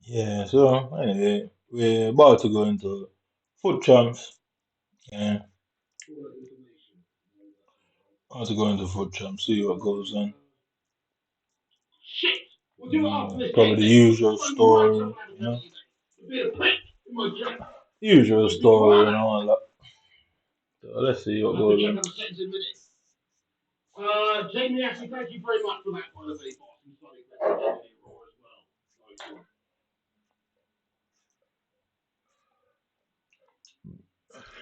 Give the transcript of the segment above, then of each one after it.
Yeah, so anyway, we're about to go into foot champs. Yeah, about to go into foot champs, see what goes on. Probably the usual story, you know. Usual story and all that. So let's see what goes on.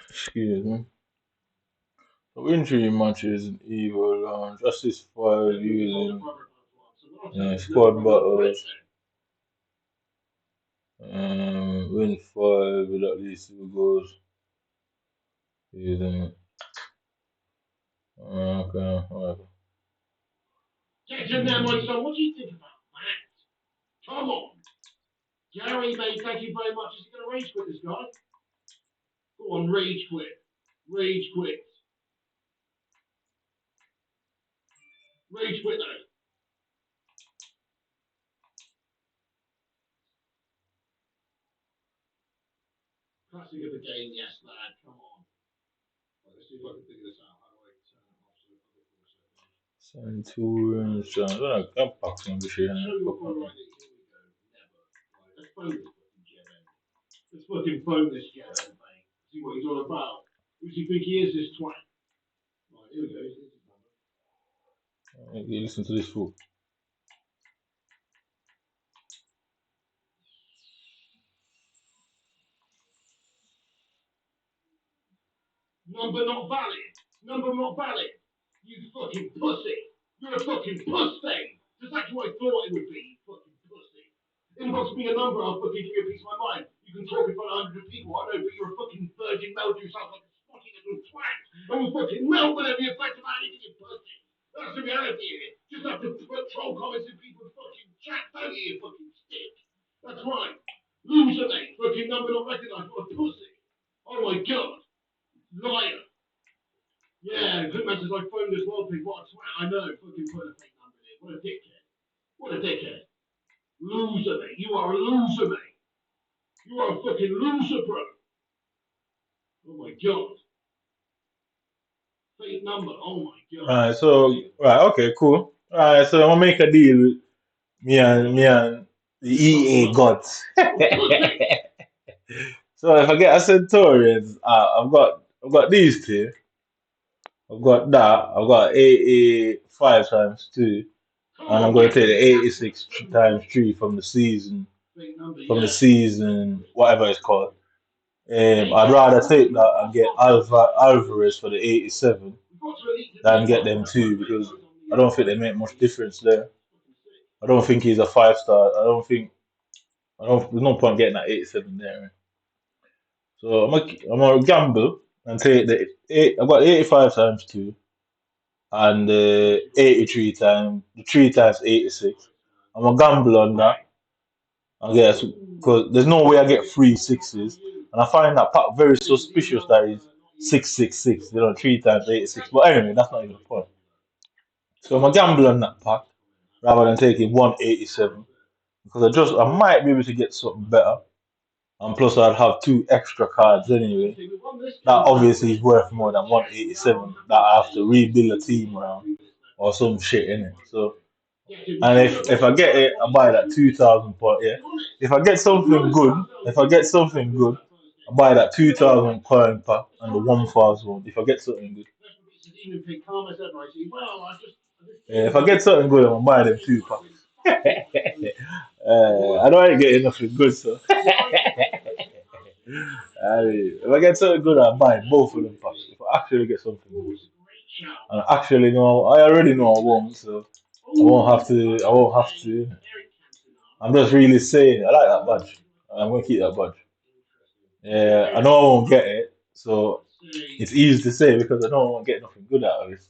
Excuse me. So injury matches in Evo Lounge. Assist 5 using squad battles. Win 5 with at least 2 goals. Using okay, whatever. Centurions, I don't know, can't pack some shit in it. You listen to this fool. Okay, cool. Alright, so I'm gonna make a deal with me and the EA gods. So if I get a Centurions, I've got these two. I've got that. I've got 85 times two, and I'm going to take the 86 times three whatever it's called. I'd rather take that and get Alvarez for the 87 than get them two because I don't think they make much difference there. I don't think he's a 5 star. I don't. There's no point getting that 87 there. So I'm gonna gamble and take the eight. I've got 85 times two and 83 times the three times 86. I'm gonna gamble on that. I guess because there's no way I get three sixes, and I find that pack very suspicious that is 666. You know, three times 86. But anyway, that's not even the point. So I'm gonna gamble on that pack rather than taking 187 because I might be able to get something better. And plus, I'd have two extra cards anyway. That obviously is worth more than 187 that I have to rebuild a team around or some shit in it. So, and if I get it, I buy that 2,000 point. Yeah. If I get something good, I buy that 2,000 coin pack and the 1,000. If I get something good, yeah, if I get something good, I'm gonna buy them two packs. I don't ain't getting nothing good, so. If I get something good, I'll buy both of them packs. If I actually get something good, and I already know I won't, so I won't have to. I won't have to. I'm just really saying, I like that badge. I'm gonna keep that badge. Yeah, I know I won't get it, so it's easy to say because I know I won't get nothing good out of it.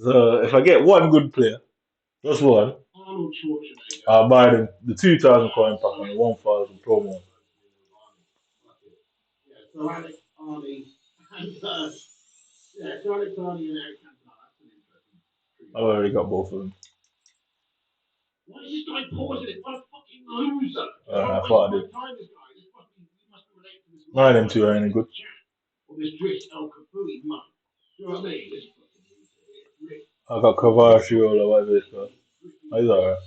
So if I get one good player, just one, I'll buy the 2,000 coin pack and the 1,000 promo. I already got both of them. I thought I did. None of them two are any good. I got Cavacio or whatever it's called. He's alright.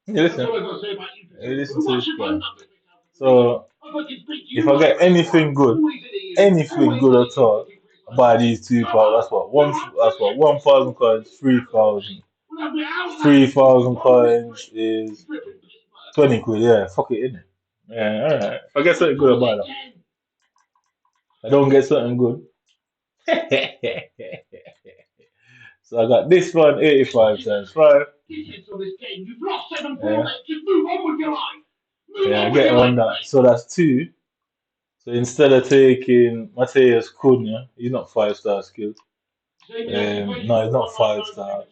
Yeah, listen. Hey, listen to this guy. So, if I get anything good at all, I buy these two parts. That's what 1,000 coins, 3,000. 3,000 coins is 20 quid. Yeah, fuck it, innit? Yeah, alright. If I get something good, I buy that. If I don't get something good. So I got this one, 85 times 5. Yeah, I get on that. So that's 2. So instead of taking Mateus Cunha, he's not 5-star skill. No, he's not 5-star.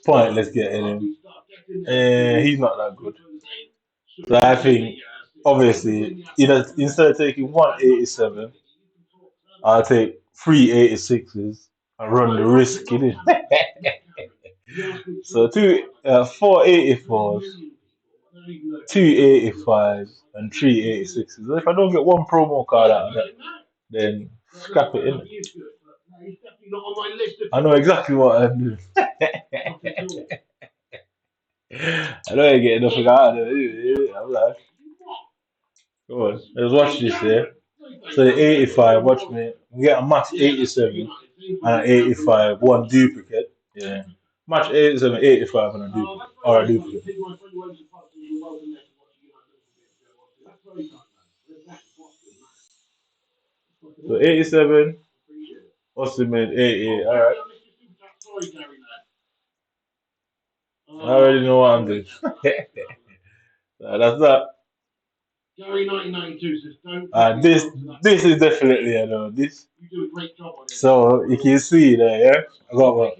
Pointless getting him. He's not that good. So I think, obviously, instead of taking 187, I'll take 386s and run the risk in it. So 484s, 285s, and 386s. If I don't get one promo card out of that, then scrap it in. I know exactly what I'm doing. I know I ain't getting nothing out of it. I'm like, come on, let's watch this here. So the 85, watch me. We get a max 87 and an 85, one duplicate. Yeah. Match 87, 85 and a duplicate. Or a duplicate. So 87, Osimhen 88, alright. I already know what I'm doing. That's that. This is definitely this. So you can see there, yeah. I got what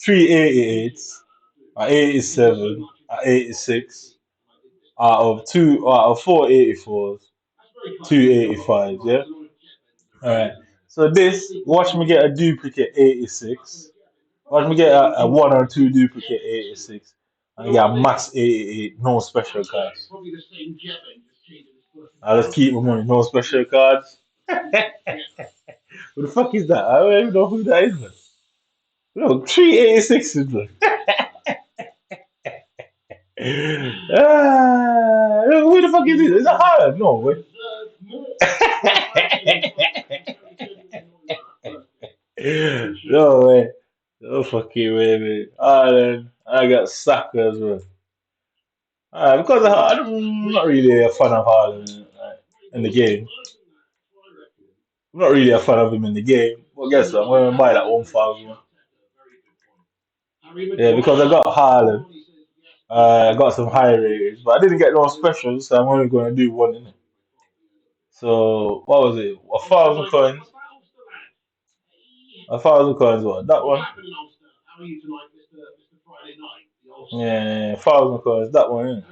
388s, 87, 86 out of 484s, 285s, yeah. Alright. So this, watch me get a duplicate 86. Watch me get a 1 or 2 duplicate 86. And get a max 88, no special cards. Let's keep my money, no special cards. Who the fuck is that? I don't even know who that is, man. Look, 386 is man. Who the fuck is this? Is that Haaland? No way. No way. No fucking way, man. Haaland. I got Saka as well. Because I'm not really a fan of Haaland in the game. I'm not really a fan of him in the game. But guess what? I'm going to buy that 1,000. Yeah, because I got Haaland. I got some high ratings, but I didn't get no specials, so I'm only going to do one in it. So, what was it? 1,000 coins. 1,000 coins, what? That one? Yeah, 1,000 coins, that one, innit?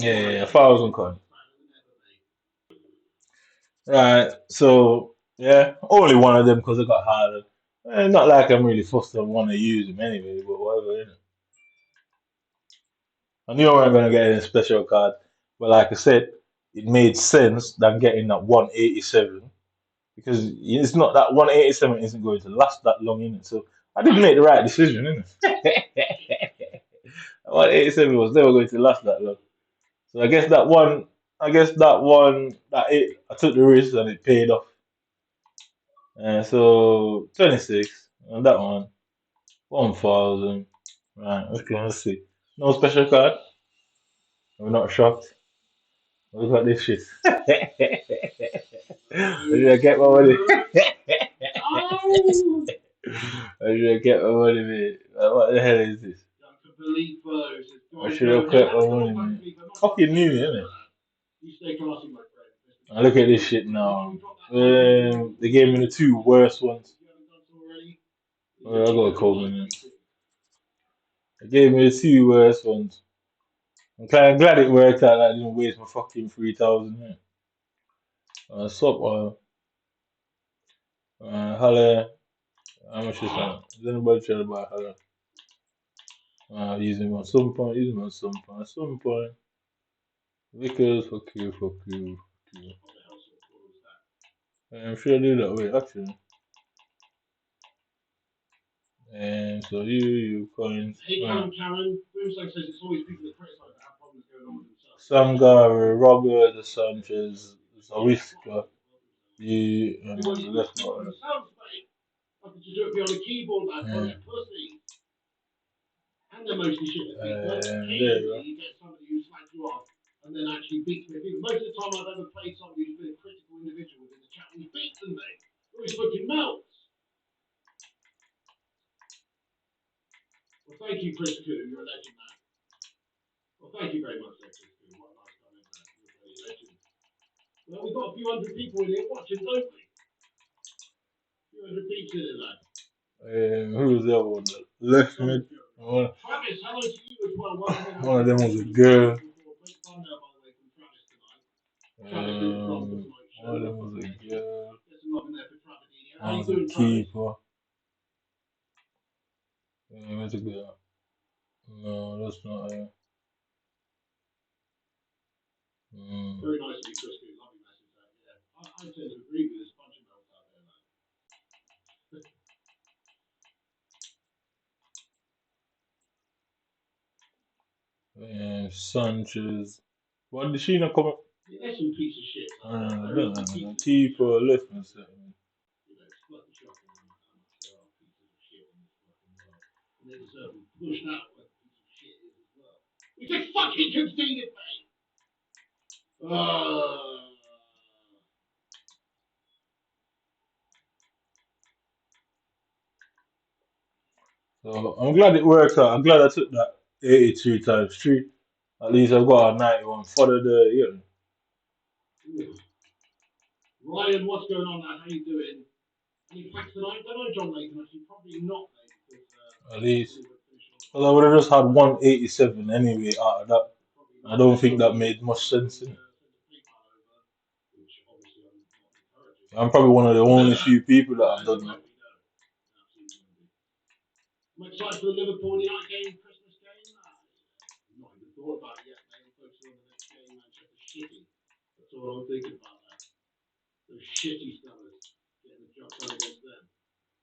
Yeah, 1,000 coins. Right, so, yeah, only one of them because I got harder. Not like I'm really fussed on want to use them anyway, but whatever, innit? I knew I wasn't going to get any special card, but like I said, it made sense than getting that 187 because it's not that 187 isn't going to last that long, innit? So I didn't make the right decision, innit? 187 was never going to last that long. So I guess that one, I took the risk and it paid off. So 26 on that one, 1,000. Right, okay, let's see. No special card. We're not shocked. Look at this shit. Where did I get my money? Where did I get my money, mate? What the hell is this? I should have kept my money, man. Fucking new, isn't it? Look at this shit now. They gave me the two worst ones. I gotta call them. They gave me the two worst ones. I'm glad it worked out. I didn't waste my fucking 3,000. Sup, Halle. How much is that? Is anybody trying to buy Halle? Using at some point, using at some point, at some point. Because fuck you, fuck you, fuck you. I'm sure I do that way, actually. And so you coins. Hey, Karen. Boomslang says it's always people that criticize that have problems going on with themselves. Sangare, Robert, the Sanchez, Zawiska, you, and the left button. How could you do it beyond a keyboard like a bunch of pussies? And they're mostly shit at people. Occasionally you get somebody who slags you off and then actually beats me. Most of the time I've ever played somebody who's been a critical individual within the chat and he beats them, mate. Or he's fucking melts. Well, thank you, Chris Koo. You're a legend, man. Well, thank you very much, Chris Koo. What a nice comment, man. You're a legend. Well, we've got a few hundred people in here watching, don't we? A few hundred peeps in here, lad. Who was the other one? Left mid. Travis, hello to you as well. One of them was a girl. One of them was a girl. One was a keeper. Where's the girl? No, that's not her. Very nice to be Chris. Lovely message there. Yeah. I tend to agree with this bunch of melts out there, man. Sanchez. Why did she not come up? Yeah, some piece of shit. I don't know. Keeper, left me something. They deserve to be pushed out like a piece of shit is as well. We just fucking conceded, mate! So I'm glad it worked out. I'm glad I took that 82 times 3. At least I've got a 91 for the Ryan, what's going on, man? How you doing? Any packs tonight? Don't know, John Layton. Actually, probably not, mate. Because, at least. Well, I would have just had 187 anyway out of that. I don't think that made much sense. I'm probably one of the only few people that have done that. I'm excited for the Liverpool United game, Christmas game. I've not even thought about it yet, mate. Focusing on the next game, Manchester City. That's all I'm thinking about that. Those shitty fellas. Getting the job done against them.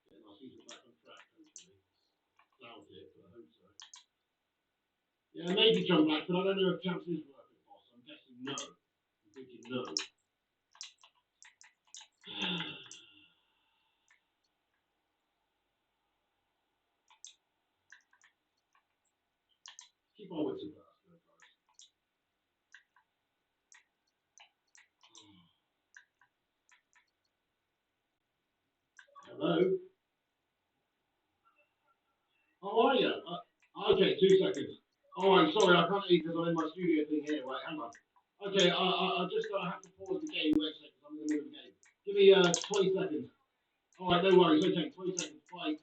Getting our season back on track, hopefully. Doubt it, but I hope so. Yeah, maybe John Black, but I don't know if Champs is worth it, boss. I'm guessing no. I'm thinking no. Keep on with some guys. Hello? How are you? Okay, 2 seconds. Alright, sorry, I can't eat because I'm in my studio thing here. Wait, hang on. Okay, I just have to pause the game. Wait a second, I'm in the middle of the game. Give me 20 seconds. Alright, no worries. Okay, 20 seconds. Bye.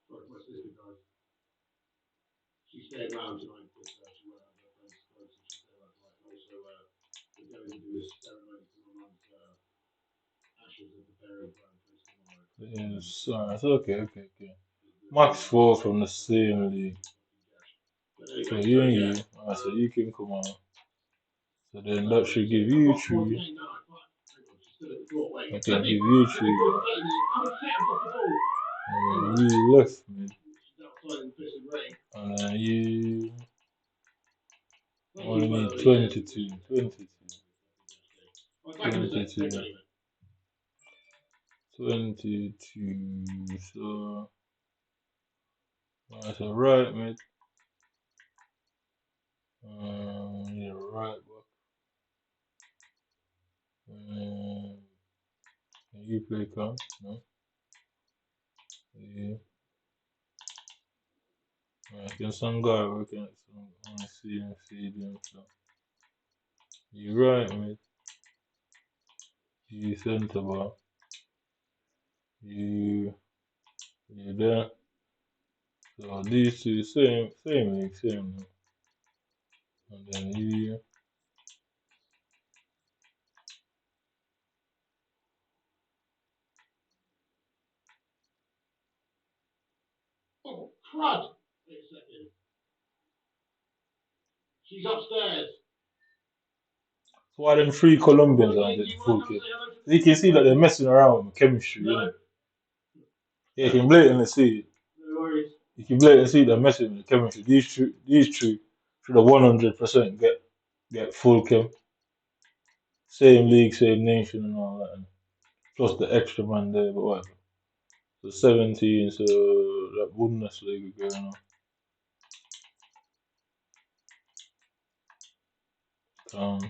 Sorry, my sister, guys. She's staying around tonight because she went out with her friends close and she's staying around tonight. And also, we're going to do a ceremony for my mum's ashes and preparing for her place tomorrow. Yes, it's okay. Max 4 from the same league. So you and you. So you can come on. So then that should give you 3. I can give you 3. And then you left me. And then you only need 22. 22. So that's alright, mate. Yeah, right back. Can you play count? No. Yeah. Can some guy working at some on the CMC doing stuff? You right, mate. You centre bar. You there. So these two same league, same league. And then you Oh, crud! Wait a second. She's upstairs. so why them three Colombians aren't getting full kit? You can see that they're messing around with chemistry, you know. Yeah, you can blatantly see it. No worries. You can blatantly see they're messing with the chemistry. These two should have 100% get full chem. Same league, same nation and all that. And plus the extra man there, but whatever. So 17, so that Bundesliga going on.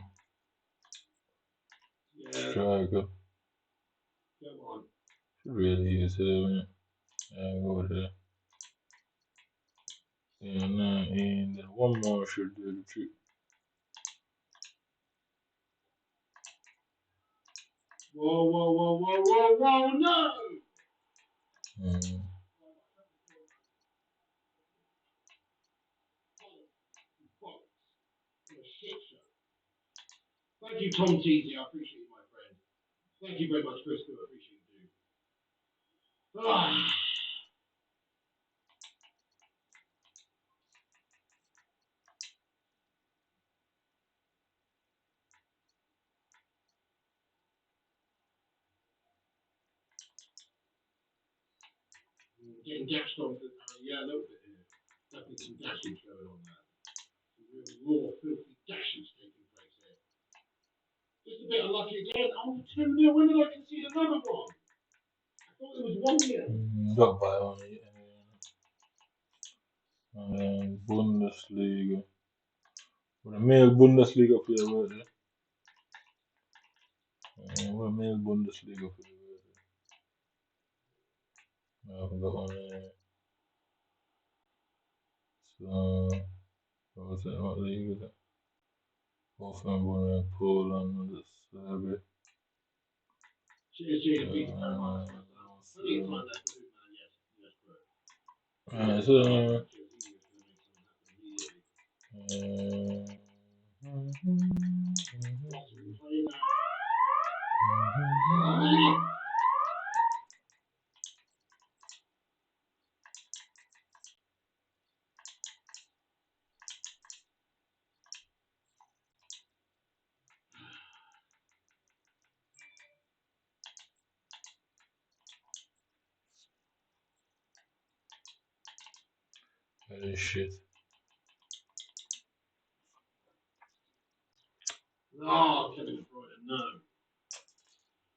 Striker. Come on. Should really use it, wouldn't it? Yeah, go there. Yeah, 19. Then one more should do the trick. Whoa, no! Thank you, Tom Teasy. I appreciate you, my friend. Thank you very much, Chris. I appreciate you. Ah. Getting gashed on, yeah, a little bit here. Definitely some gashage going on there. Some real raw, filthy gashes taking place here. Just a bit unlucky again. Oh, 2-0. When did I concede another one? I thought it was 1-0. Got by on it. And then Bundesliga. What a male Bundesliga player were there. What a male Bundesliga player were there. I forgot one there. So, what was it? What league was it? Offenburg, Poland, and Serbia. Cheers, JP. Plenty of time left to do, man. Yes, correct. Alright, so. Holy shit. Oh, Kevin De Bruyne, no.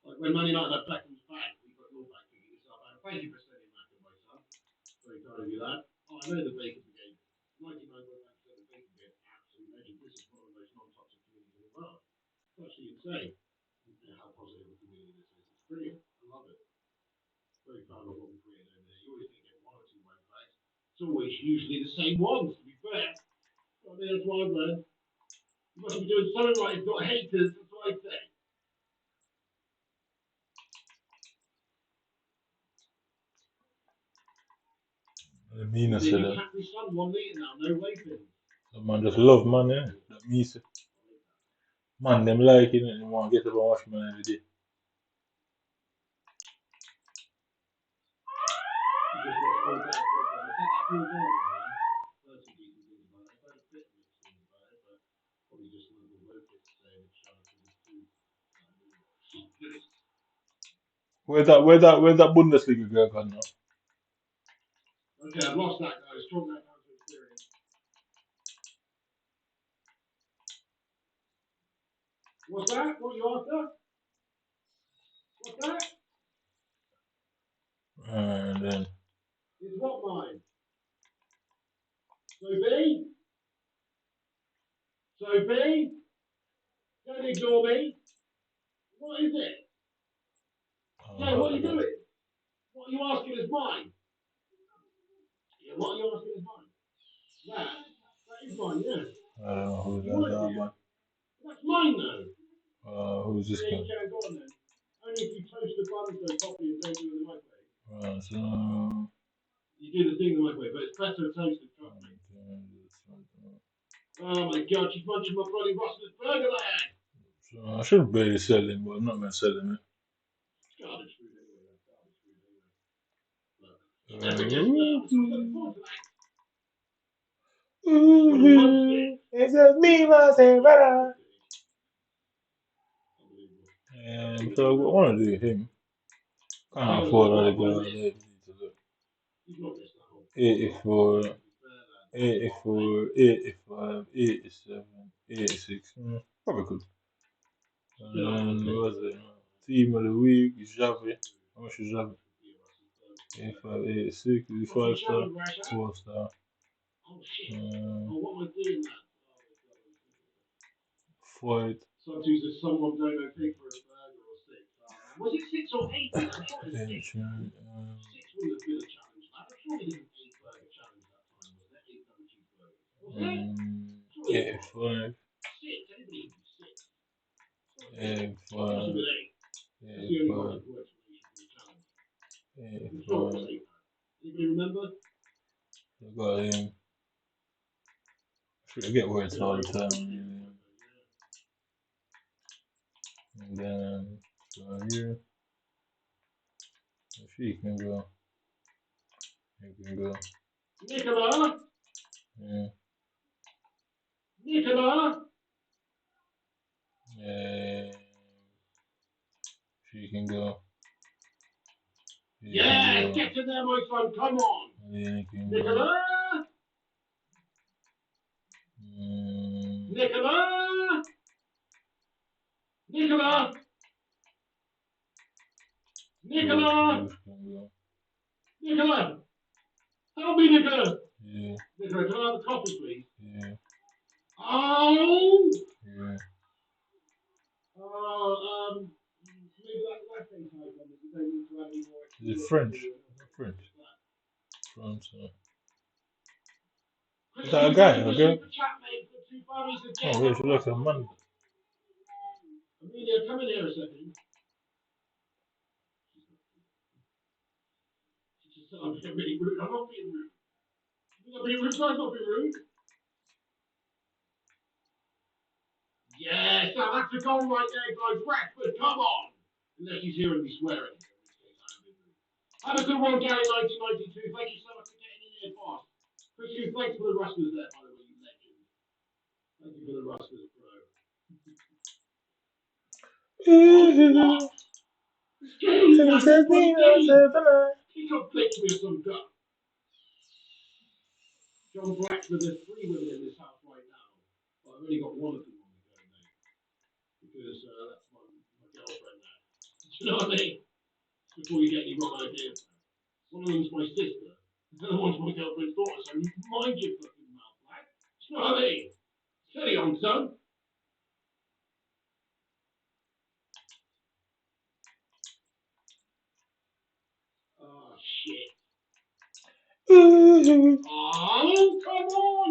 Like when Man United had Beckham's back, we got your back picking this up. And thank you for sending that to my son. Very kind of you, lad. Oh, I know the Bacon Brigade. 99.9% of the Bacon Brigade, absolute legend. This is one of the most non-toxic communities in the world. It's actually insane how positive a community this is. It's brilliant. I love it. Very proud of what we created over there. You always think get one or two white flags. It's always usually the same ones, to be fair. I mean, that's what I've learned. You must be doing something right. You've got haters, that's what I say. The meaner said that. Capri Sun 1 litre now, no waiting. The man just love man, eh? That me say. Man, them like it, they want to get up and watch man every day. Where's that Bundesliga girl gone now? Okay, I've lost that, guys. Chalk that down to experience. What's that? What are you after? What's that? And then. It's what mine? So B? So B? Don't ignore me. What is it? Yeah, what are you doing? What are you asking is mine? Yeah, what are you asking is mine? That is mine, yeah. I don't know who that man. That's mine though. Who's this guy? Yeah, go on then. so properly and don't do it in the microwave. Right, so you do the thing in the microwave, but it's better toasted, trust me. Oh my god, she's munching my bloody Roscoe's burger there! So I should barely sell him, but I'm not gonna sell him. Garbage food anyway, that's garbage food anyway. Look, just, I'm so looking forward to that. It's just me, myself, brother. And so I want to do him. Can't afford other guys. 84, 84, 85, 87, 86. Probably could. And then what was it? Team of the week, Javi. How much is Javi? 85, 86, 5 star, 4 star. Oh shit. What am I doing now? Fight. Sometimes if someone don't pay for a burger or six. Was it 6 or 8? I'm sure it was 6. 6 wouldn't have been a challenge. I'm sure we did an 8 burger challenge that time, wasn't it? 8 double cheeseburgers. Was it? Sure it was. 85. 6, anybody can do 6. 85. That's the only logical explanation for the challenge. I'm sure it was 8. Anybody remember? I got him. I get words all the time. And then so here, she can go. You can go. Nicola. Yeah. Nicola. She can go. Yeah, get in there, my son. Come on. Nicola. Nicola. Nicola. Nicola. Nicola. Help me, Nicola. Yeah. Nicola, can I have a coffee, please? Yeah. Oh. Yeah. Maybe that latte type one that you don't need to add any more. Is it French? French. France. Is that a guy? A girl? Oh, yeah, she looks like a man. Amelia, come in here a second. She just said I'm being really rude. I'm not being rude. You think I'm being rude? I'm not being rude. Yes, now that's a goal right there, guys. Rashford, come on. Unless he's hearing me swearing. Have a good one, Gary 1992. Thank you so much for getting in here, boss. Chris, thanks for the Rusters there, by the way, you legend. Thank you for the Rusters, bro. He conflicts me with some gut. John Blacksmith, there's 3 women in this house right now. But I've only got one of them on the go, mate. Because that's my girlfriend now. Do you know what I mean? Before you get any wrong ideas. One of them's my sister. The other one's my girlfriend's daughter. So mind your fucking mouth, Black. Do you know what I mean? Steady on, son. Oh, shit. Oh, come on!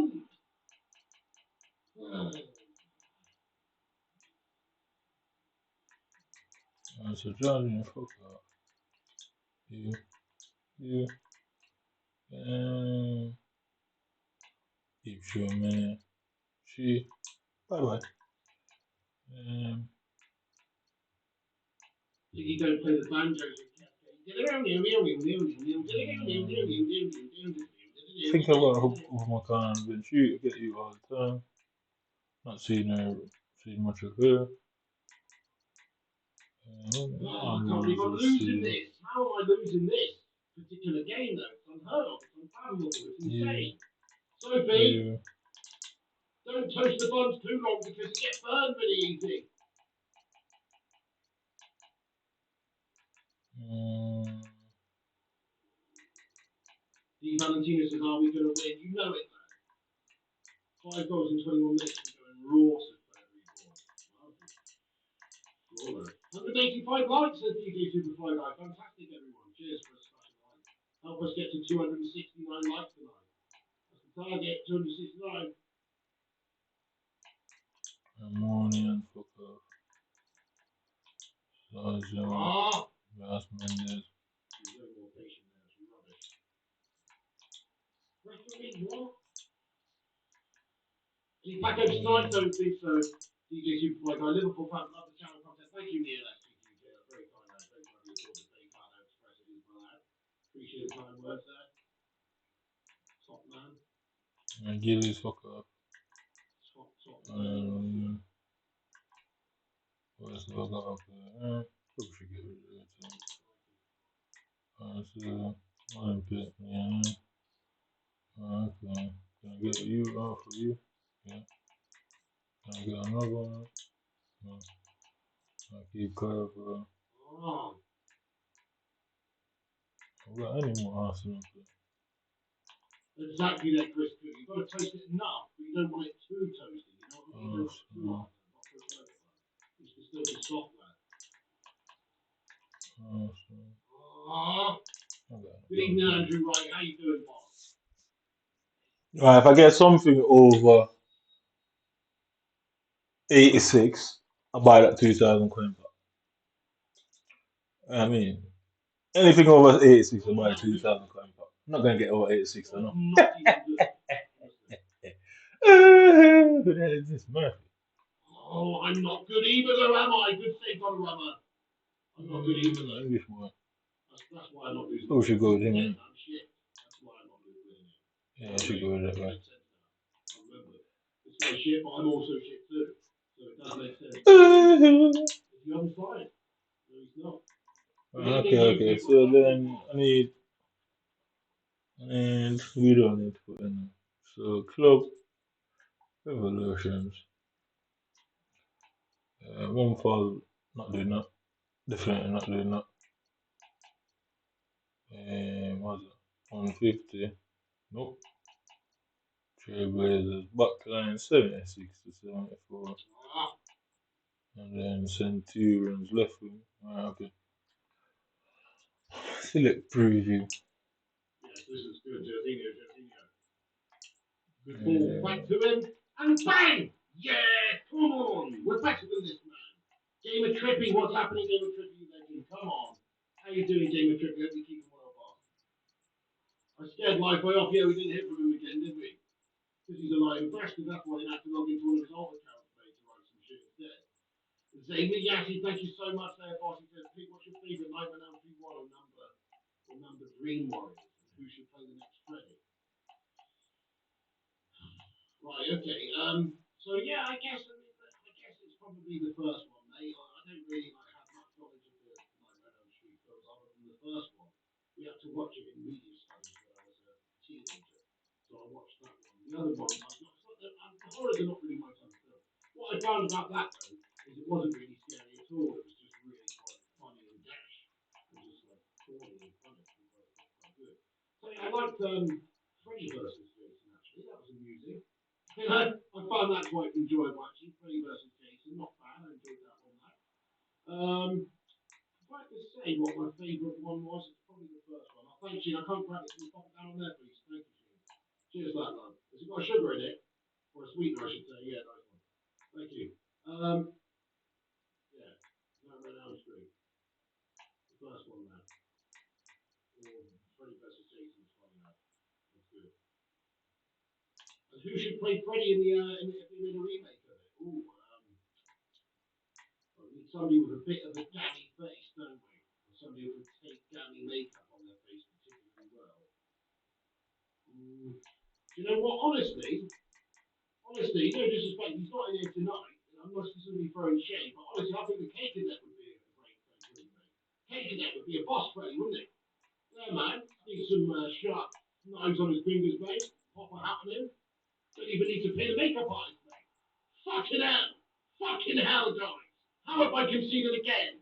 So Johnny, fuck off. You. Keep sure, man. She. Bye bye. You don't play the banjos. Think about who my kind of been shoot. I get you all the time. Not seen much of her. I can't believe I'm losing this. How am I losing this particular game, though? It's unheard of. It's unfathomable. It's insane. Sophie, don't toast the buns too long because you get burned really easy. Di Valentino says, are we going to win? You know it, man. 5 goals in 21 minutes. We're going raw, says Player Reborn. 185 likes, says DJ Superfly Guy. Fantastic, everyone. Cheers for a special like. Help us get to 269 likes tonight. That's the target, 269. Morning and fuck off. Last Mendes. He's no more patient now. It's rubbish. Referee, what? He's back over tonight, don't think so. DJ Superfly guy, Liverpool fan, love the channel content. Thank you, Neil. That's TTJ. That's very kind, lad. Very kind of your thoughts. Very kind of express it as well, lad. Appreciate the kind words there. Top man. And Gillies, fuck off. Top man. What else have I got up there? Probably should get rid of that. So, Olympic, yeah. Okay. Can I get you off for you? Yeah. Can I get another one? No. I keep cover. Oh. I've got any more Arsenal players? Exactly that, Chris. You've got to toast it enough, but you don't want it too toasty. You know what I mean? You don't want it too hot. Not push over. It's to still be soft, lad. Arsenal. Good evening, Andrew Wright. How you doing, boss? Right, if I get something over 86, I'll buy that 2,000 coin pack. I mean, anything over 86, I'll buy 2,000 coin pack. I'm not going to get over 86, I know. Who the hell is this, Murphy? Oh, I'm not good either, though, am I? Good save on Rummer. I'm not good either, though. English boy. That's why I'm not losing. Oh, should go with him. Yeah, I'm shit. That's why I'm not losing. Yeah, I should go with that guy. I remember. It's like shit, but I'm also shit too. So it does make sense. It's the other side. No, he's not. Okay. So then I need, and we don't need to put in. So club revolutions. One fall, not doing that. Definitely not doing that. What's it? 150. Nope. Trailblazers. Backline 76 to 74. And then Centurions left wing. Okay. Select preview. Yes, this is good. Jorginho. Good ball back to him. And bang! Yeah, come on. We're better than this, man. Game of Trippy, what's happening, Game of Trippy, you legend? Come on. How you doing, Game of Trippy? Hope you keep him well, boss. I scared Li-Fi off. Yeah, we didn't hear from him again, did we? Because he's a lying bastard. That's why he had to log into one of his old accounts today to write some shit instead. Zaymi Yassi, thank you so much there, boss. He says, Pete, what's your favourite Nightmare Elm Street 1 or number Dream Warriors? And who should play the next credit? Right, okay. So yeah, I guess it's probably the first one, mate. I don't really have much knowledge of the Nightmare on Elm Street films other than the first one. We had to watch it in media studies when I was a teenager, so I watched that one. The other ones, the horrors are not really my type of film. What I found about that though is it wasn't really scary at all. It was just really quite funny and dash. It was just like corny and funny. It was quite good. So yeah, I liked Freddy versus Jason actually. That was amusing. I found that quite enjoyable actually. Freddy versus Jason, not bad. I enjoyed that one. If I had to say what my favourite one was, it's probably the first one. Oh, thanks, Gene. I can't practice. Can you pop it down on there, please? Thank you, Gene. Cheers, that love. Has it got sugar in it? Or a sweetener, I should say. Yeah, nice one. Thank you. Yeah, Nightmare on Elm Street. The first one there. Or Freddy versus Jason was funny now. That's good. And who should play Freddy if they made a remake of it? Ooh, we need somebody with a bit of a gammy face, don't we? Or somebody who would take gammy makeup on their face particularly well. Do you know what? Honestly, no disrespect, he's not in here tonight. I'm not specifically throwing shade, but honestly, I think the Cake Cadet would be a great remake. Cake Cadet would be a boss Freddy, wouldn't it? Yeah, man. Need some sharp knives on his fingers, mate. Pop a hat on him. Don't even need to pay the makeup artist, mate. Fucking hell! Fucking hell, guys! How have I conceded again?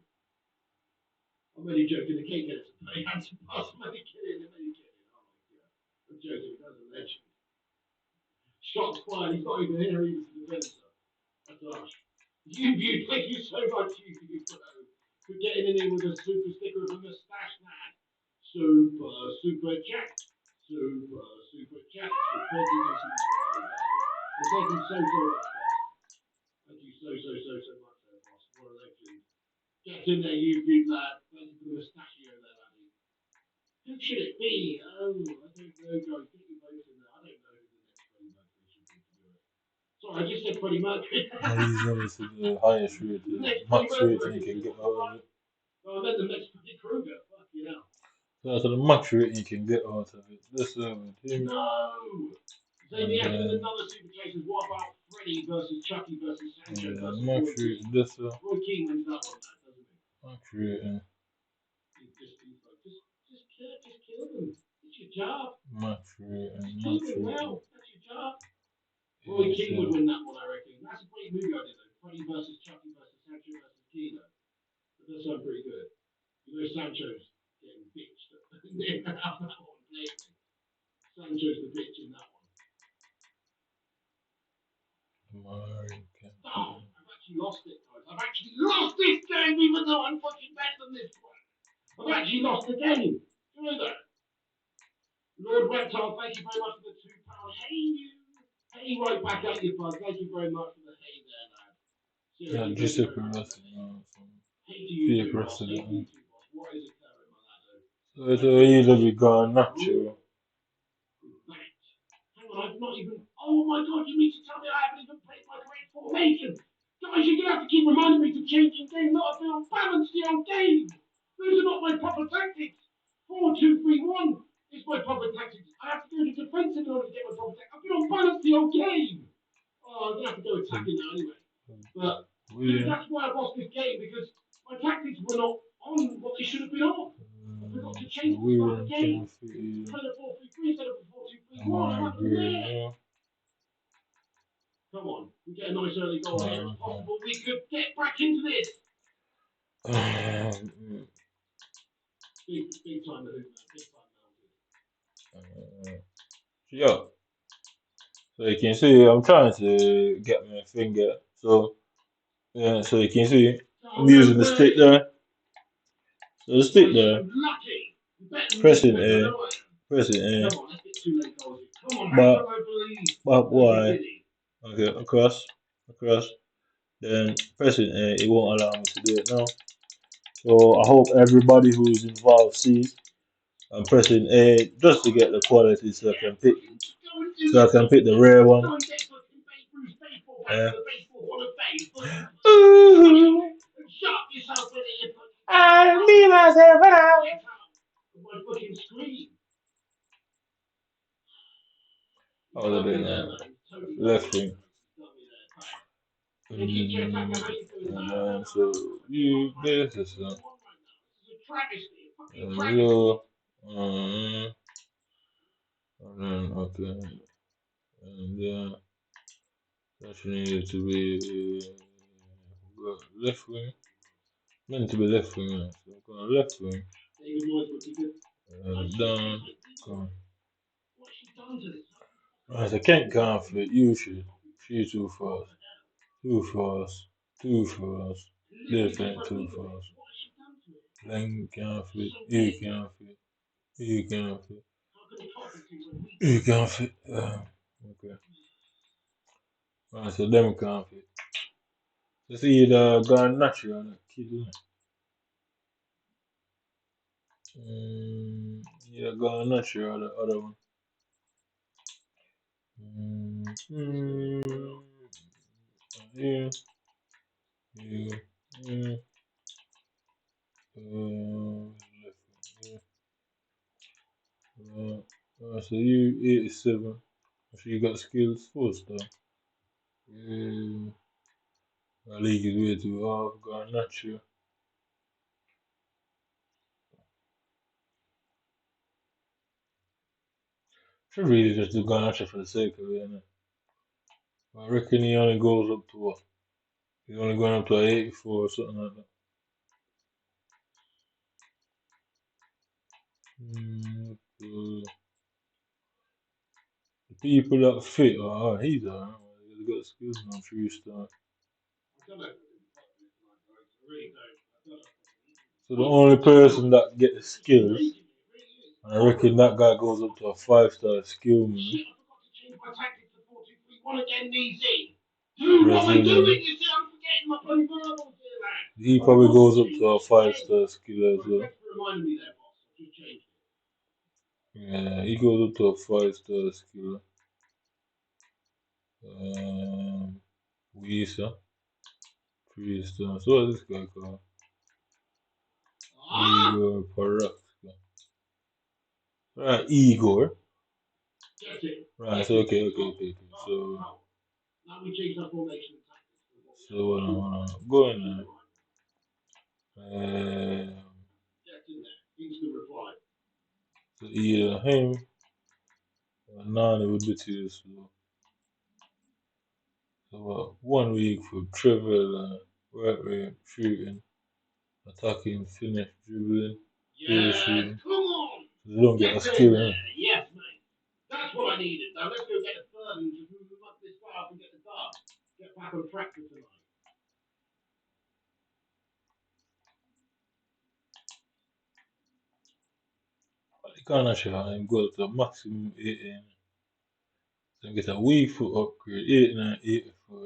I'm only joking. The Cake Cadet's a very handsome boss. I'm only kidding. Oh my god. I'm joking. That's a legend. Shots fired. He's not even here even for the defender. That's harsh. You, thank you so much, you for getting in here with a super sticker of a moustache, man. Super chat. Super chat. Thank you so much, boss. Thank you so much, boss. What a legend. Get in there, you lad. Thank you for the mustachio there, laddie. Who should it be? Oh, I don't know, guys. Get your votes in there. I don't know who the next Freddie Mercury should be, to be honest. Sorry, I just said Freddie Mercury. He's obviously the highest rated, max rating you can get out of it. Oh, and then the next Freddy Krueger. Fuck you know. That's the max rating you can get out of it. This with him. No! Xavier and another Super Cases. What about Freddy versus Chucky versus Sancho versus max Roy rating, Keane? this Roy Keane wins that one, man, doesn't he? max rating. Just kill them. It's your job. Max rating, Just kill max them rating. well. That's your job. Roy Keane would win that one, I reckon. That's a great movie I did, though. Freddy versus Chucky versus Sancho versus Keane. That does sound pretty good. You know, Sancho's getting bitched out that one blatantly. Sancho's the bitch in that one. Oh, I've actually lost it, guys. I've actually lost this game, even though I'm fucking better than this one. I've actually lost the game. Do you know that? Lord Reptile, thank you very much for the £2. Hey, you. Hey, right back at you, bud. Thank you very much for the hey there, lad. Seriously, Giuseppe Rossi. Hey to you too, boss. Hey to you too, boss. What is occurring, my lad? So either we got natural. Hang on, I've not even. Oh my god, you mean to tell me I haven't even played my great formation? Guys, you're gonna have to keep reminding me to change in game, not to balance the old game. Those are not my proper tactics. 4-2-3-1 is my proper tactics. I have to go to defensive in order to get my proper tactics. I've been on balance the old game. Oh, I'm gonna have to go attacking now anyway. But that's why I lost this game, because my tactics were not on what they should have been on. I forgot to change the start of the game. Played a 4-3-3 instead of a 4-2-3-1. What happened there? Come on, we get a nice early goal here. It's possible we could get back into this. Big time, the hoop, man. Big time, Yeah. So you can see I'm trying to get my finger. So yeah, so you can see I'm using the stick there. So the stick there, pressing A, pressing A. But why? Okay, across. Then pressing A, it won't allow me to do it now. So I hope everybody who's involved sees I'm pressing A just to get the quality so I can pick the rare one. Yeah. Ooh, I leave myself out. Oh, they're doing left wing. So you this is you and then okay, and that needed to be left wing. Meant to be left wing, so I'm going left wing. Down. Come. Right, so Kent can't fit. You should. She too fast. Too fast. Too fast. Different too fast. Then can't fit. You can't fit. You can't fit. You can't fit. Okay. Right, so them can't fit. So see the gone natural on the kid, yeah, gone natural the other one. Yeah. Yeah. Yeah. So you 87. So you got skills first though. Yeah. My league is way too hard. Got natural. Should really just do Garnacha for the sake of it, innit? I reckon he only goes up to what? He's only going up to 84 or something like that. The people that fit, he's alright. He's got skills now, 3 star. So the only person that gets skills, I reckon that guy goes up to a 5 star skill, man. Brazilian. He probably goes up to a 5-star skill as well. Yeah, he goes up to a 5-star skill. Weezer, 3 star. So what's this guy called? Igor Paraxka. Right, Igor. Right, so okay. So go in there. So either him or Nani would be too slow. So 1 week for travel, work rate, shooting, attacking, finish, dribbling, shooting. So they don't get a skill, eh? That's what I needed. Now let's go get a third and just move up this far up and get the dub. Get back on track for tonight. You can't actually go to the maximum 18. So you get a weak foot upgrade, 89, 84.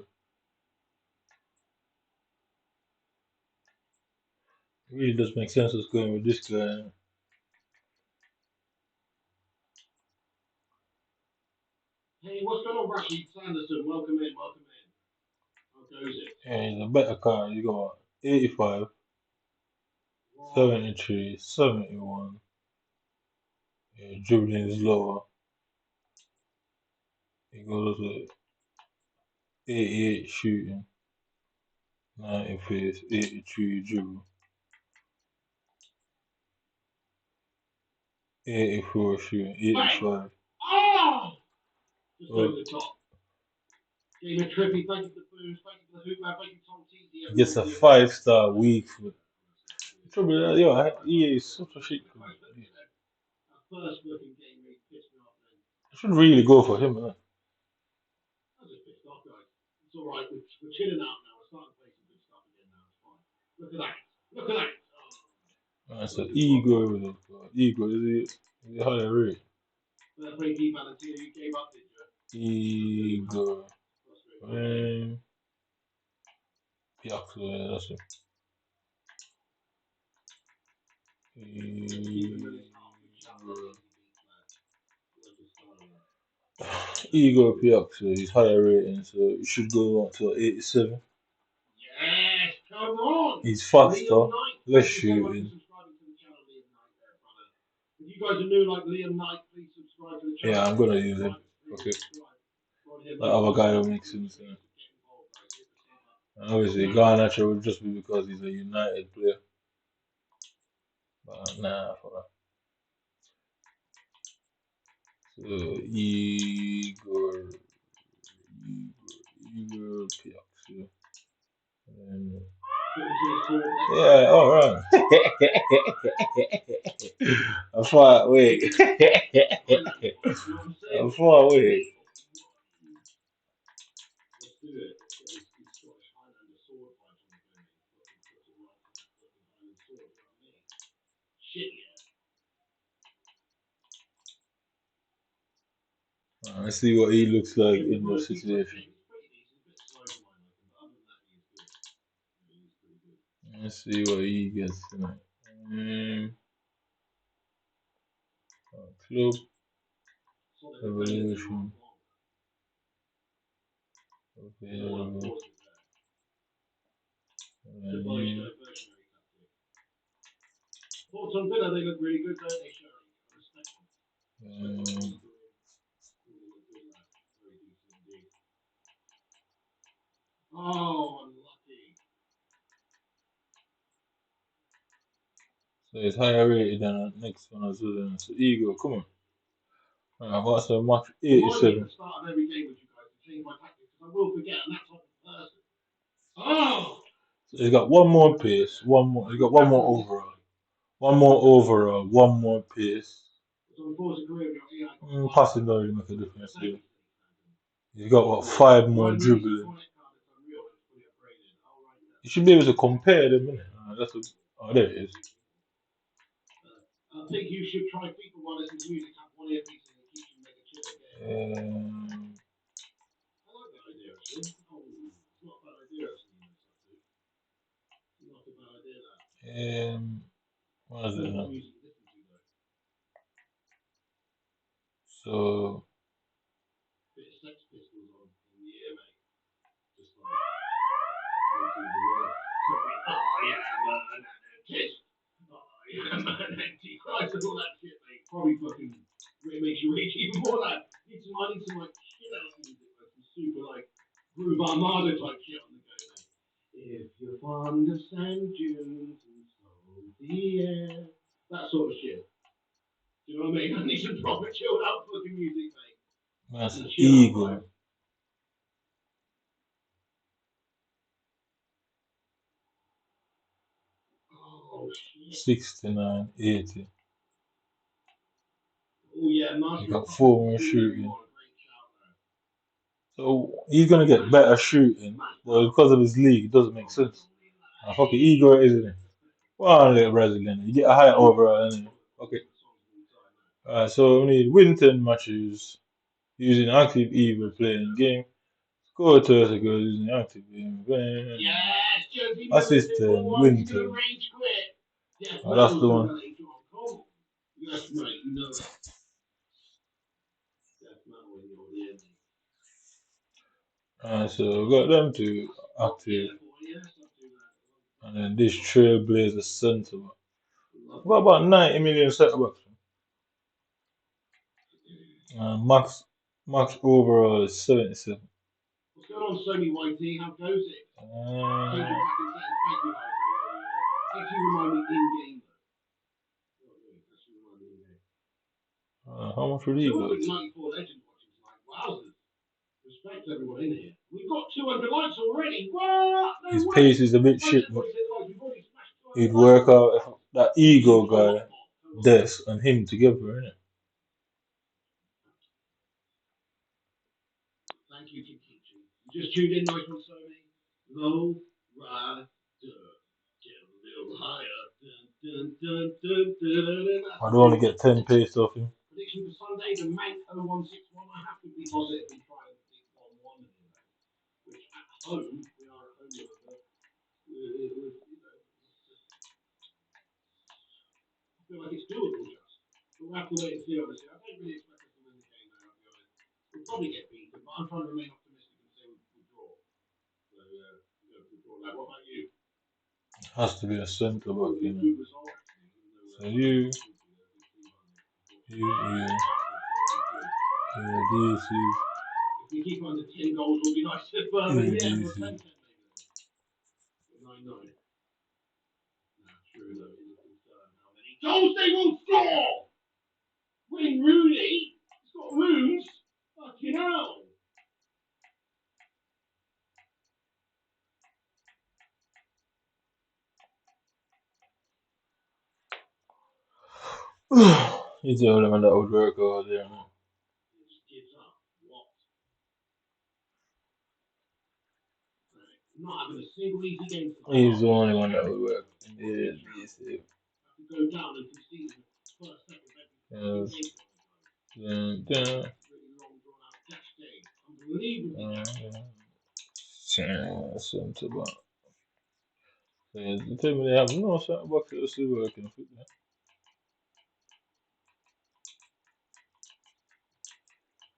It really does make sense what's going with this guy. Hey, what's going on, Rashid Sanderson? Welcome in. How goes it? Yeah, he's a better card. You got 85, 73, 71. Yeah, dribbling is lower. He goes to 88 shooting, 90 pace, 83 dribble, 84 shooting, 85. Oh! Just Well, over the top. Game of Trippy, thank you for the boost. Thank you for the hoop man. Thank you, Tom Teasy. gets a 5-star weak foot. Trouble, yo, he is such a shit. First looking game where he pissed me off then. I should really go for him, man. I was just pissed off, guys. It's alright, we're chilling out now. We're starting to play some good stuff again now. It's fine. Look at that. Look at that. Oh. That's an ego. Ego, is it higher rate? Fair play, D Valentino. You gave up, did you? Ego. Yeah, that's it. Ego Piazza is higher rating, so it should go up to 87. Yes, come on. He's faster, less shooting. If you guys are new like Liam Knight, please subscribe to the channel. Yeah, I'm gonna use him. Okay. That other guy will make sense. And obviously, Garnacho would just be because he's a United player. But nah, for that. So Igor Piazza. Yeah, all right. I'm far away. I'm far away. Let's do it. He's Scottish Highlander sword fight on the Island sword, you know what I mean? Shit, yeah. Let's see what he looks like in the situation. Let's see what he gets tonight. Club Evolution. Okay. Thoughts on Villa? They look really good, don't they, Sherry? I respect them. Oh, unlucky. So it's higher rated than the next one as well. So Ego, come on. I've got so much 87. At the start of every game with you guys to change my tactics because I will forget, and that's not the person. Oh! So he's got one more pace, one more. He's got one more overall. One more overall, one more pace. Passing don't really make a difference here. He's got what, 5 more dribbling. You should be able to compare them, innit? Oh, there it is. I think you should try FIFA while listening to music, have one earpiece and it keeps you make a chill again. I like that idea, actually. Oh, it's not a bad idea, actually. What is it Depends now? what music you listen to though. So Bit of Sex Pistols on in the ear, mate. Just like making the word. I am an anarchist. I am an antichrist and all that shit, mate. Probably fucking makes you rage even more. That I need some like shit out music, like some super like Groove Armada type shit on the go, mate. If you're fond of sand dunes and so the air, that sort of shit. Do you know what I mean? I need some proper chilled out fucking music, mate. that's Some an chill out eagle. vibes. Oh shit. 69, 80. Oh yeah, He Master of got Puppets 4 more shooting. what a great shout there. So he's gonna get better shooting, but because of his league, it doesn't make sense. Fucking Igor, isn't it? Well, little Brazilian. You get a higher overall, anyway. Okay. So we need win 10 matches using active Evo playing game. Score 30 goals using active Evo. Yes, Josie Assistant, win 10. rage quit. Death Oh, that's the metal's one. coming later on. Come on. Yes, mate, you know that. Death metal in your ear, mate. So we got them to active. And then this Trailblazer centre back. We got about 90 million centre backs. Max overall is 77. What's going on, Sony YT? How goes it? Thank you, back in set. Thank you, Hydro. Actually, remind me in game, though. Actually, remind me in game. How much would he So, go we've to? got 94 Legends watching tonight. Wowzers. Respect everyone in here. We've got 200 likes already. What? His No pace way. is a bit Most shit, but everybody said likes. We've already smashed 200 he'd likes. work out if that ego guy, Des, and him together, innit? Thank you, Kikichi. You just tuned in, nice one, Sony. Low, rider, get a little higher. Dun, dun, dun, dun, dun, dun. I don't want to get 10 pace off him. Prediction for Sunday, the Mank 0161. I have to be positive and try and think 1-1 here, which at home, we are at home, remember. I feel like it's doable just. But we'll have to wait and see, obviously. I don't really expect us to win the game, though, I'll be honest. We'll probably get beaten, but I'm trying to remain optimistic and say we'll draw. So, yeah, we'll draw that. What about you? Has to be a centre back, you know. Good result, actually. So you, this is, if we keep under 10 goals, we'll be nice to Furman. Yeah, we'll 10 maybe. 9-9. Nah, true, though. It is a concern how many goals they will score! Wayne Rooney? He's got rooms? Fucking hell! he's the only one that would work out there, man. He just gives up. What? Not having a single easy game tonight. He's the only one that would work. Yeah, this is. Have to go down and concede the first, second, every game. Really long, drawn out catch day. Unbelievable. Centre back. So yeah, you tell me they have no centre back that still working for that.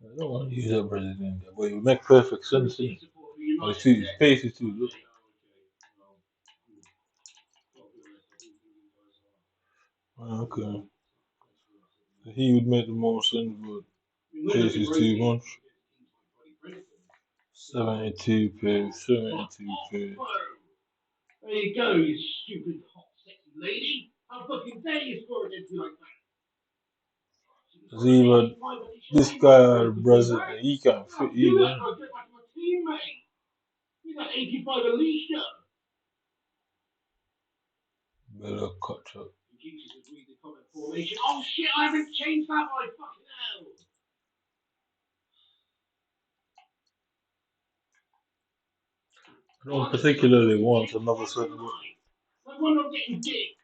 I don't want to use that Brazilian guy, but it would make perfect sense, innit? But his pace is too low. Okay. So he would make the most sense, but pace is too much. 72 pace, 72 pace. There you go, you stupid, hot, sexy lady. How fucking dare you score against me like that? Cause even this guy Brazil, he can't fit either. I'll get back to my teammate. You're that 85 Alicia. Better catch up. Jesus would read the comment formation. Oh shit, I haven't changed that by fucking hell. I don't particularly want another centre back. Like when I'm getting dicked.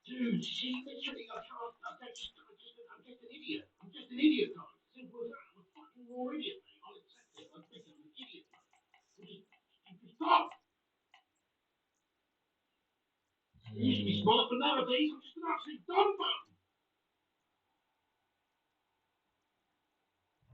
Dude, see, literally, I can't. I'm just an idiot. I'm just an idiot, guys. Simple as that. I'm a fucking raw idiot, mate. I'll accept it. I'll admit it. I'm an idiot, guys. Just stop. You used to be smart, but nowadays I'm just an absolute dumb bum.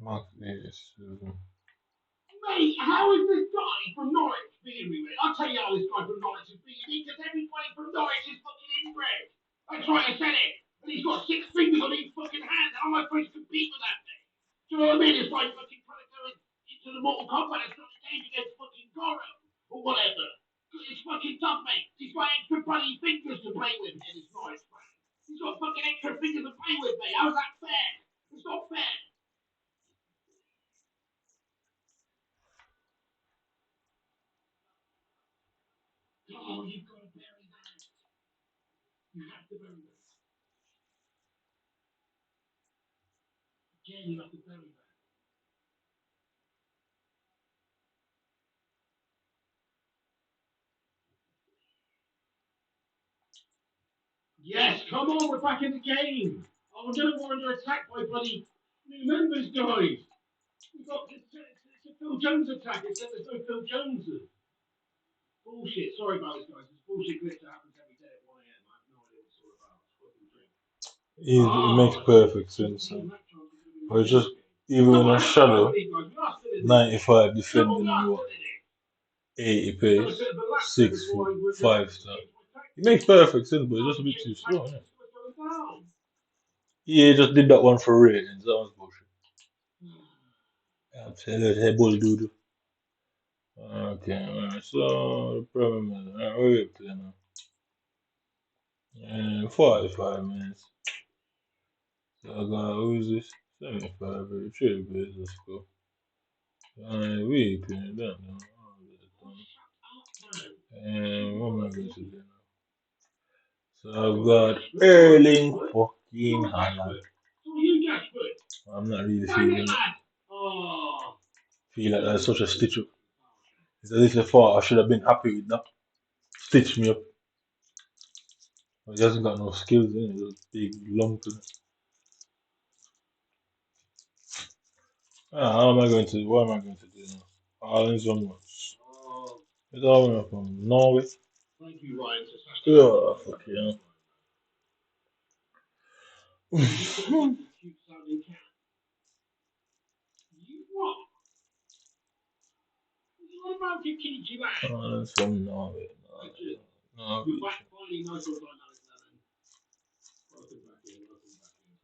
Mark is. Mate, how is this guy from Norwich beating me, mate? I'll tell you how this guy from Norwich is beating me, because everybody from Norwich is fucking inbred. That's why I said it. And he's got 6 fingers on each fucking hand. How am I supposed to compete with that, mate? Do you know what I mean? It's like fucking trying to go into the Mortal Kombat and start a game against fucking Goro or whatever. It's fucking tough, mate. He's got extra bloody fingers to play with in his Norwich, mate. He's got fucking extra fingers to play with, mate. How's that fair? It's not fair. Oh, you've got to bury that. You have to bury that. Again, you have to bury that. Yes, come on, we're back in the game. Oh, we're going to warn under attack by bloody new members, guys. We've got it's a Phil Jones attack. It said there's no Phil Jones. Bullshit. Sorry about this, guys. This bullshit glitch that happens every day at 1 a.m. I have no idea what it's all about. Fucking drink. It makes perfect sense. But it's just even in a shadow, 95 defending and what 80 pace, 6 foot 5 star. It makes perfect sense, but it's just a bit too slow, isn't it? Yeah, just did that one for ratings. That was bullshit. Absolutely, hey, bull doodle. Okay, alright, so the problem is, alright, we're up to now. And 45 minutes. So I got, who's this? 75, retrieve base, let's go. We pin it down now. And what am I going to do now? So I've got Erling fucking Haaland. I'm not really feeling it. Feel like that's such a stitch up. It's as if I thought I should have been happy with that. Stitch me up. He hasn't got no skills in it. Just big lump in it. How am I going to? What am I going to do now? Haaland's onwards. It's all from Norway. Thank you, Ryan. Oh, fuck yeah. Haaland's from Norway. Norway.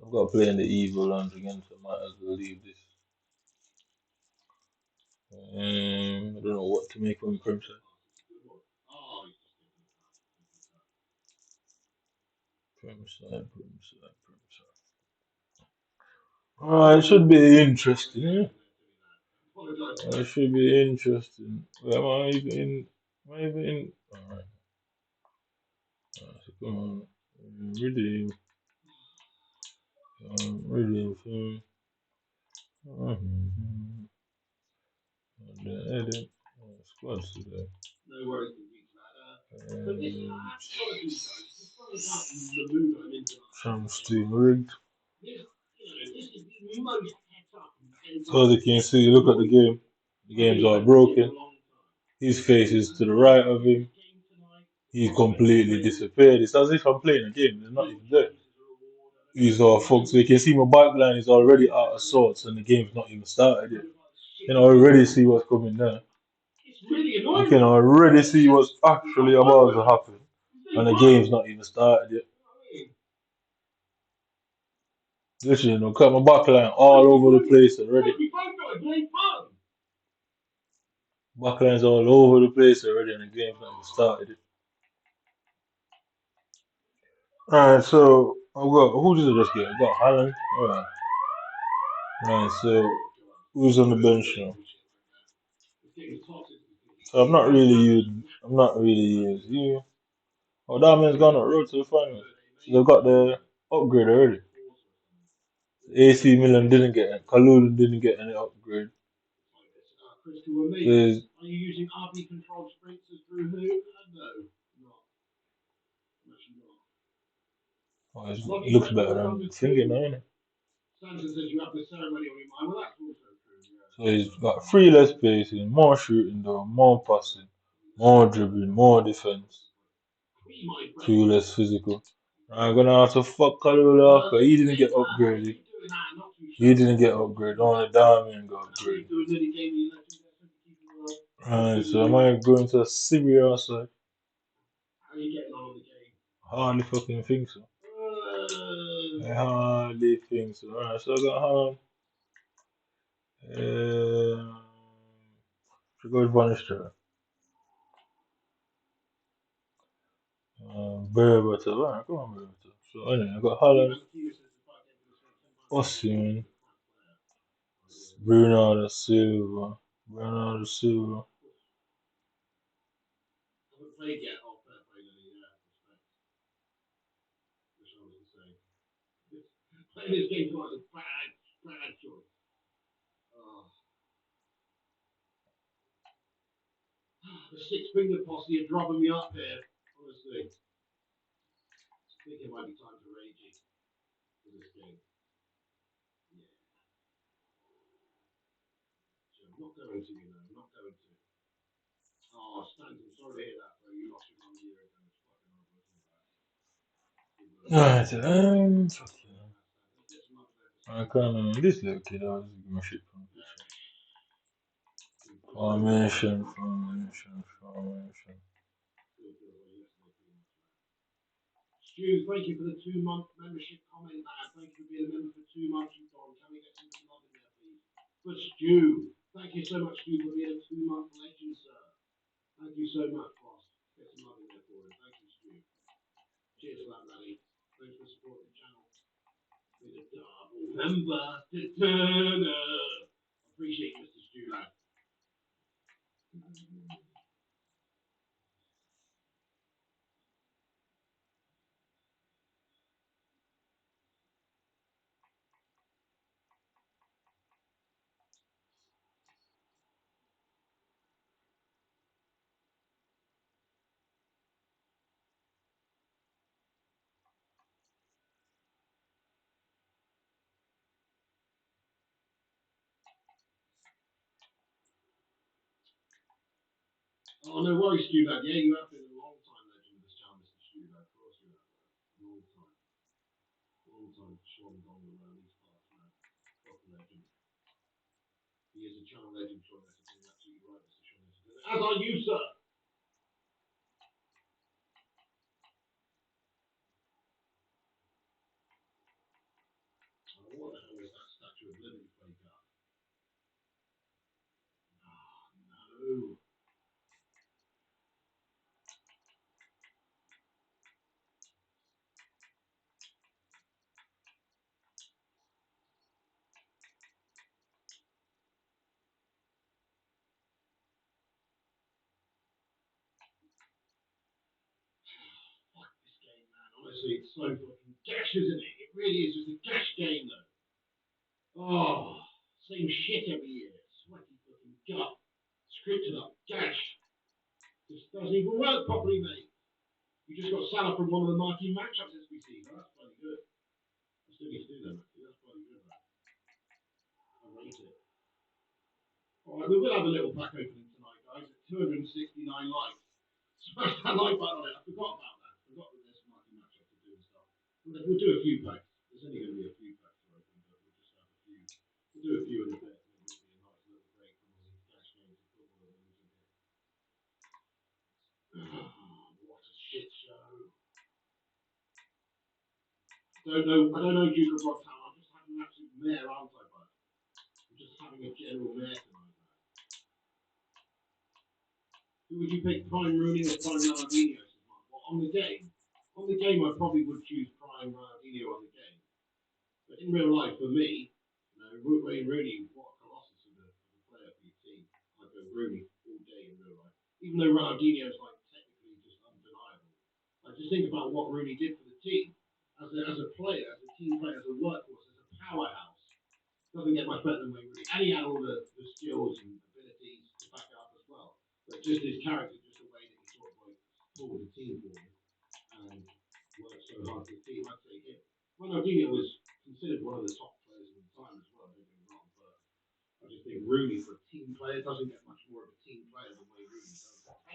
I've got to play in the evil lounge again, so I might as well leave this. I don't know what to make from Premier Side. Premier Side, Premier Side, Premier Side. It should be interesting, yeah? It should be interesting. Where am I even in? Am I even in? Alright. So come on. Redeem. Redeem film. The edit. Squads today. No worries. Some stream rigged. So as you can see, look at the game. The game's all broken. His face is to the right of him. He completely disappeared. It's as if I'm playing a game. He's not even there. He's all fucked. So you can see my backline is already out of sorts and the game's not even started yet. You can already see what's coming there. You can already see what's actually about to happen. And the game's not even started yet. Literally, cut my backline all over the place already. Backline's all over the place already and the game's not even started yet. Alright, so I've got, who did I just get? I've got Haaland. Alright. Right, so who's on the bench now? So I'm not really using you. Oh, that man's gone on road to the final. So they've got the upgrade already. AC Milan didn't get it. Kalulu didn't get any upgrade. There's, Are you using RB controlled sprints as through who? No. oh, it looks better than thinking now, innit? Samson says you have the ceremony on your mind. Well, that's also true. So he's got 3 less pacing, more shooting though, more passing, more dribbling, more defense. Too less physical. I'm gonna have to fuck Kalula up, but he didn't get upgraded. He didn't get upgraded. Only Diamond got upgraded. Right, so am I going to Syria side? Hardly fucking think so. I hardly think so. Alright, so I got Haaland. Should go with Vanish there. Berbatov. Alright, come on, Berbatov. So anyway, I got Haaland, Osimhen, Bernardo Silva, Bernardo Silva. Alright, fucking. I can't. This little kid, I was giving my shit from. Formation.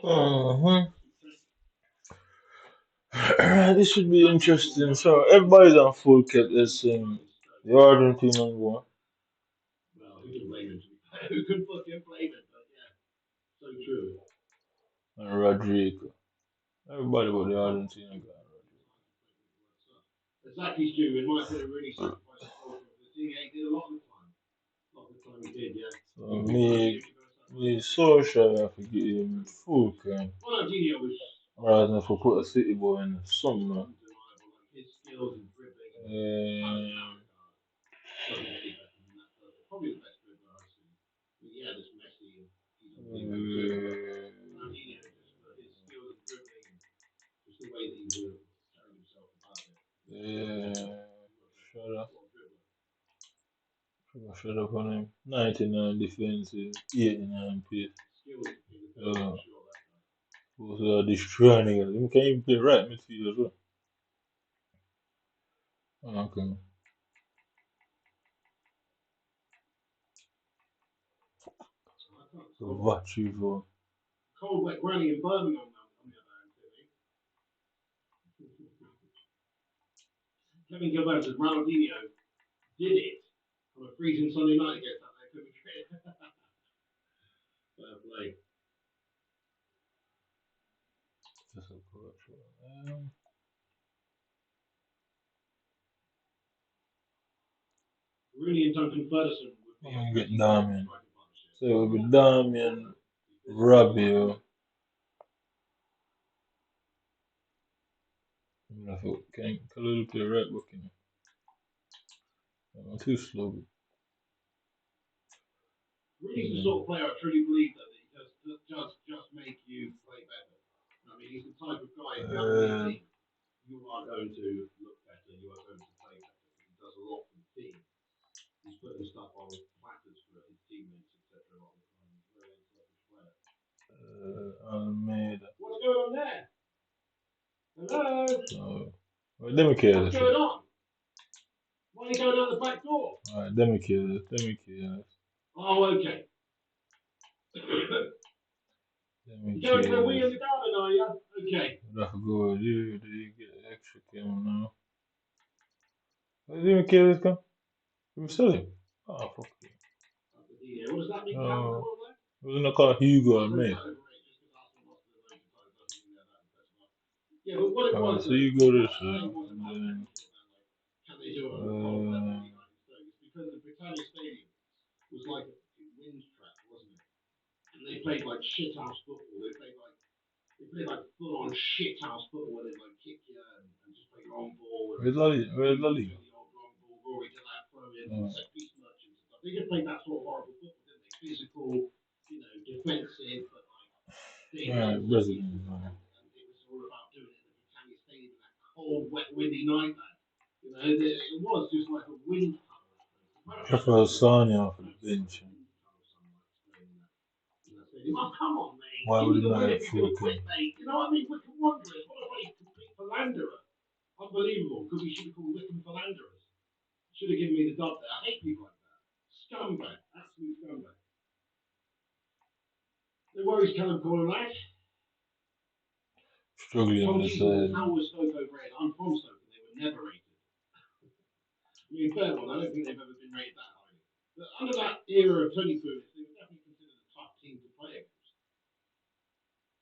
Uh-huh. This should be interesting. So everybody's on full cap. Let's the Argentinian one Well, who can blame him? Who can fucking blame him? But yeah, so true. and Rodrigo. Everybody but the Argentinian guy. Exactly, Stu. In my opinion, really sacrificed his culture for the team. Yeah, he did a lot of the time. A lot of the time he did, yeah. So me social I forget him full cap. Ronaldinho was Rather than for put a City boy in the summer. undeniable. Like his skills and dribbling and Um, doesn't get any better than that, does it? Probably the best dribbler I've seen. But yeah, there's Messi and he's unbelievable too. Ronaldinho just for his skills and dribbling and just the way that he carried himself about it. shut up. Shut up on him. 99 defensive, 89 pace. Both are destroying niggas. He can't even play right midfield as well. Okay. So what you for? Cold wet granny in Birmingham now, on the other hand, Timmy. Kevin Gilbert says Ronaldinho did it on a freezing Sunday night against Atletico Madrid. Fair play. Just a corruption. Rooney and Duncan Ferguson would be I'm a gonna get pretty Damian. striking partnership. So it would be Damian, Rabiot. I thought, can Kalulu play right back in? I'm too slow. Rooney's the sort of player I truly believe that he just make you play better. I mean, he's the type of guy, if you have him in your team, you are going to look better, you are going to play better. He does a lot for the team. He's putting stuff on platters for his teammates, etc. A lot of the time. He's a very unselfish player. Almeida. What's going on there? Hello? Well, let me kill What's this. going on? Why are you going out the back door? Alright, let me kill this. Let me kill this. Oh, okay. You're going for a wee in the garden, are you? Okay. That's good. You get an extra kill now. Let me kill this guy. You sell him. Oh, fuck you. What does that mean? Wasn't that called Hugo and me? Yeah, but what it was. So you go this way. And then, can they do it on a cold weather day like it's because the Britannia Stadium was like a wind trap, wasn't it? And they played like shit house football. They played like full on shit house football where they like kick you and just play long ball. Where's Lolly? Where's Lolly? The old long ball, Rory to that throw in, set piece merchants and stuff. They just played that sort of horrible football, didn't they? Physical, defensive, but like dangerous. And it was all about doing it in the Britannia Stadium in that cold, wet, windy night, man. It was just like a wind tunnel. Prefer Sonya for the bench. Oh, come on, mate. Why would he not have full quit, mate? You know what I mean? Wickham Wanderers. What a bloody complete philanderer. Unbelievable. Because we should have called Wickham Philanderers. Should have given me the dub there. I hate people like that. Scumbag. Absolute scumbag. No worries, Callum Corner, lad. Struggling on the side. How was Stoke overrated? I'm from Stoke and they were never rated. I mean, fair one. I don't think they've ever been rated that highly. But under that era of Tony Pulis, they were definitely considered a tough team to play against.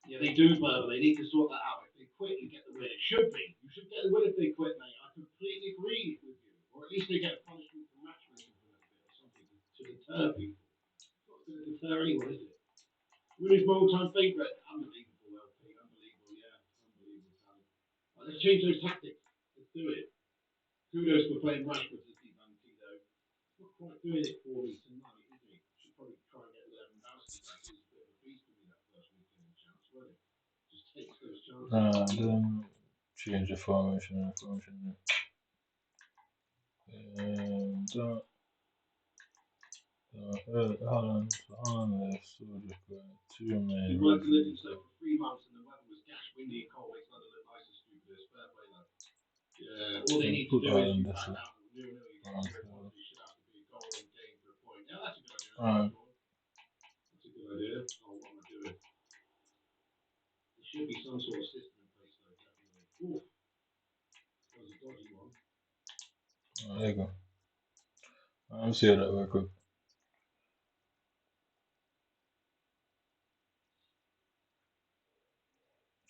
Yeah, they do, but they need to sort that out. If they quit, you get the win. It should be. You should get the win if they quit, mate. I completely agree with you. Or at least they get punishment for matchmaking for a little bit or something to deter people. It's not going to deter anyone, is it? Rooney's my all-time favourite. Unbelievable, LP. Unbelievable, yeah. Unbelievable talent. Right, let's change those tactics. Let's do it. Kudos for playing Rashford this season, Tito. Not quite doing it for me tonight, is he? Should probably try and get Lewandowski back. He was a bit of a beast for me that first weekend in chance, wasn't it? Just takes those chances. Then change the formation. And Holland left, so just got two men. He worked lived in Stoke for 3 months and the weather was gash, windy and cold. Makes London look nice and stupid. Fair play, though. Yeah, all they need to do is you back out 0-0. You get 0 points. It should have to be a goal in game for a point. Yeah, that's a good idea. That's a good idea. Oh, what am I doing? There should be some sort of system in place, though, definitely. Oof. Oh, there you go. I'm sure that work out.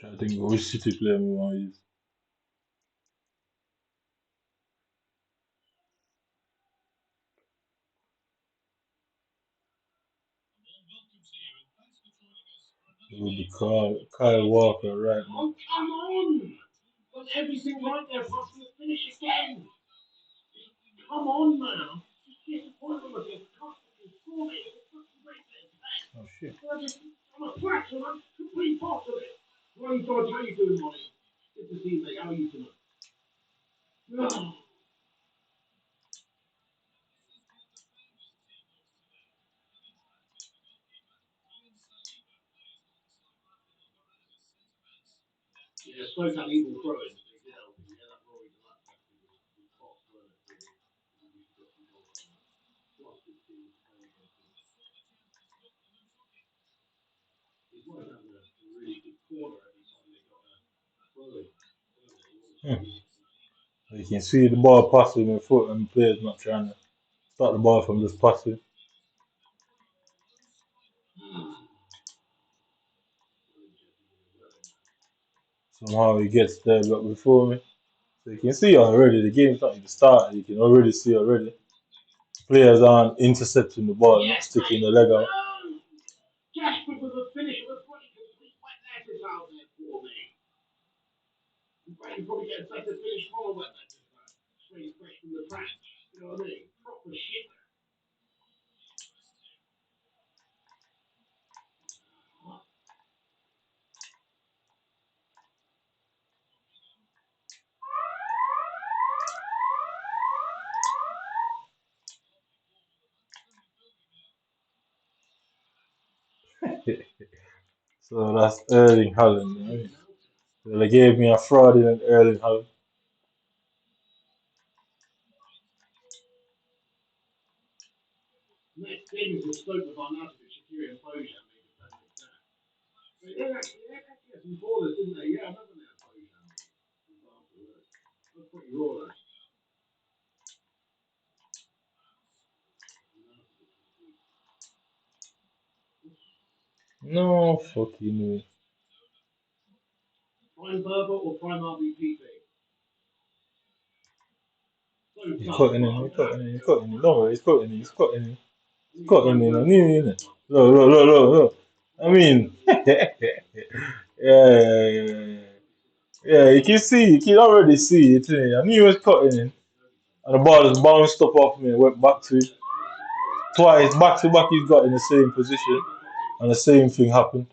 Try to think of which City player we want to use. It would be Kyle Walker right now. Oh, come on! Got everything right there for us to finish again. Come on, man. Just disappointed with this constantly scoring. It's such a great bit of play. Oh shit. So I just, I'm a fraction, I'm complete part of it. Ronnie Dodge, how you doing, Ronnie? Good to see you, mate. How are you tonight? Oh, yeah, Stoke had evil throwing. They did help him. Yeah, that Rory Delap was top, weren't it, really? We got some goals from that. Plus 15, very good. He's worth having a really good corner every time they got a throw-in. Hmm. You can see the ball passing in foot and players not trying to start the ball from just passing. Somehow he gets there but before me. So you can see already the game's not even started. You can already see already. Players aren't intercepting the ball, not sticking the leg out. Jasper with a finish with a pretty complete wet lettuce out there for me. You probably get a better finish from a wet lettuce, straight fresh from the patch. You know what I mean? Proper shit. So that's Erling Haaland. Right? So they gave me a fraudulent Erling Haaland. Next game is a Stoke with Arnautovic, Shaqiri and Bojan made a defend like that. But actually had some ballers, didn't they? Yeah, I remember now Bojan. That's pretty raw, that. No fucking way. Prime Berber or Prime RBP thing? So He's tough, cutting in, Mark. he's cutting in, he's cutting in. Don't worry, he's cutting in, he's cutting in. I need Cutting Prime in, I Berber knew on it, this innit? one. Look, look, look, look, look. I mean, yeah. Yeah, you can see, you can already see it. I knew he was cutting in. And the ball just bounced up off me and went back to him. Twice, back to back, he's got in the same position. And the same thing happened.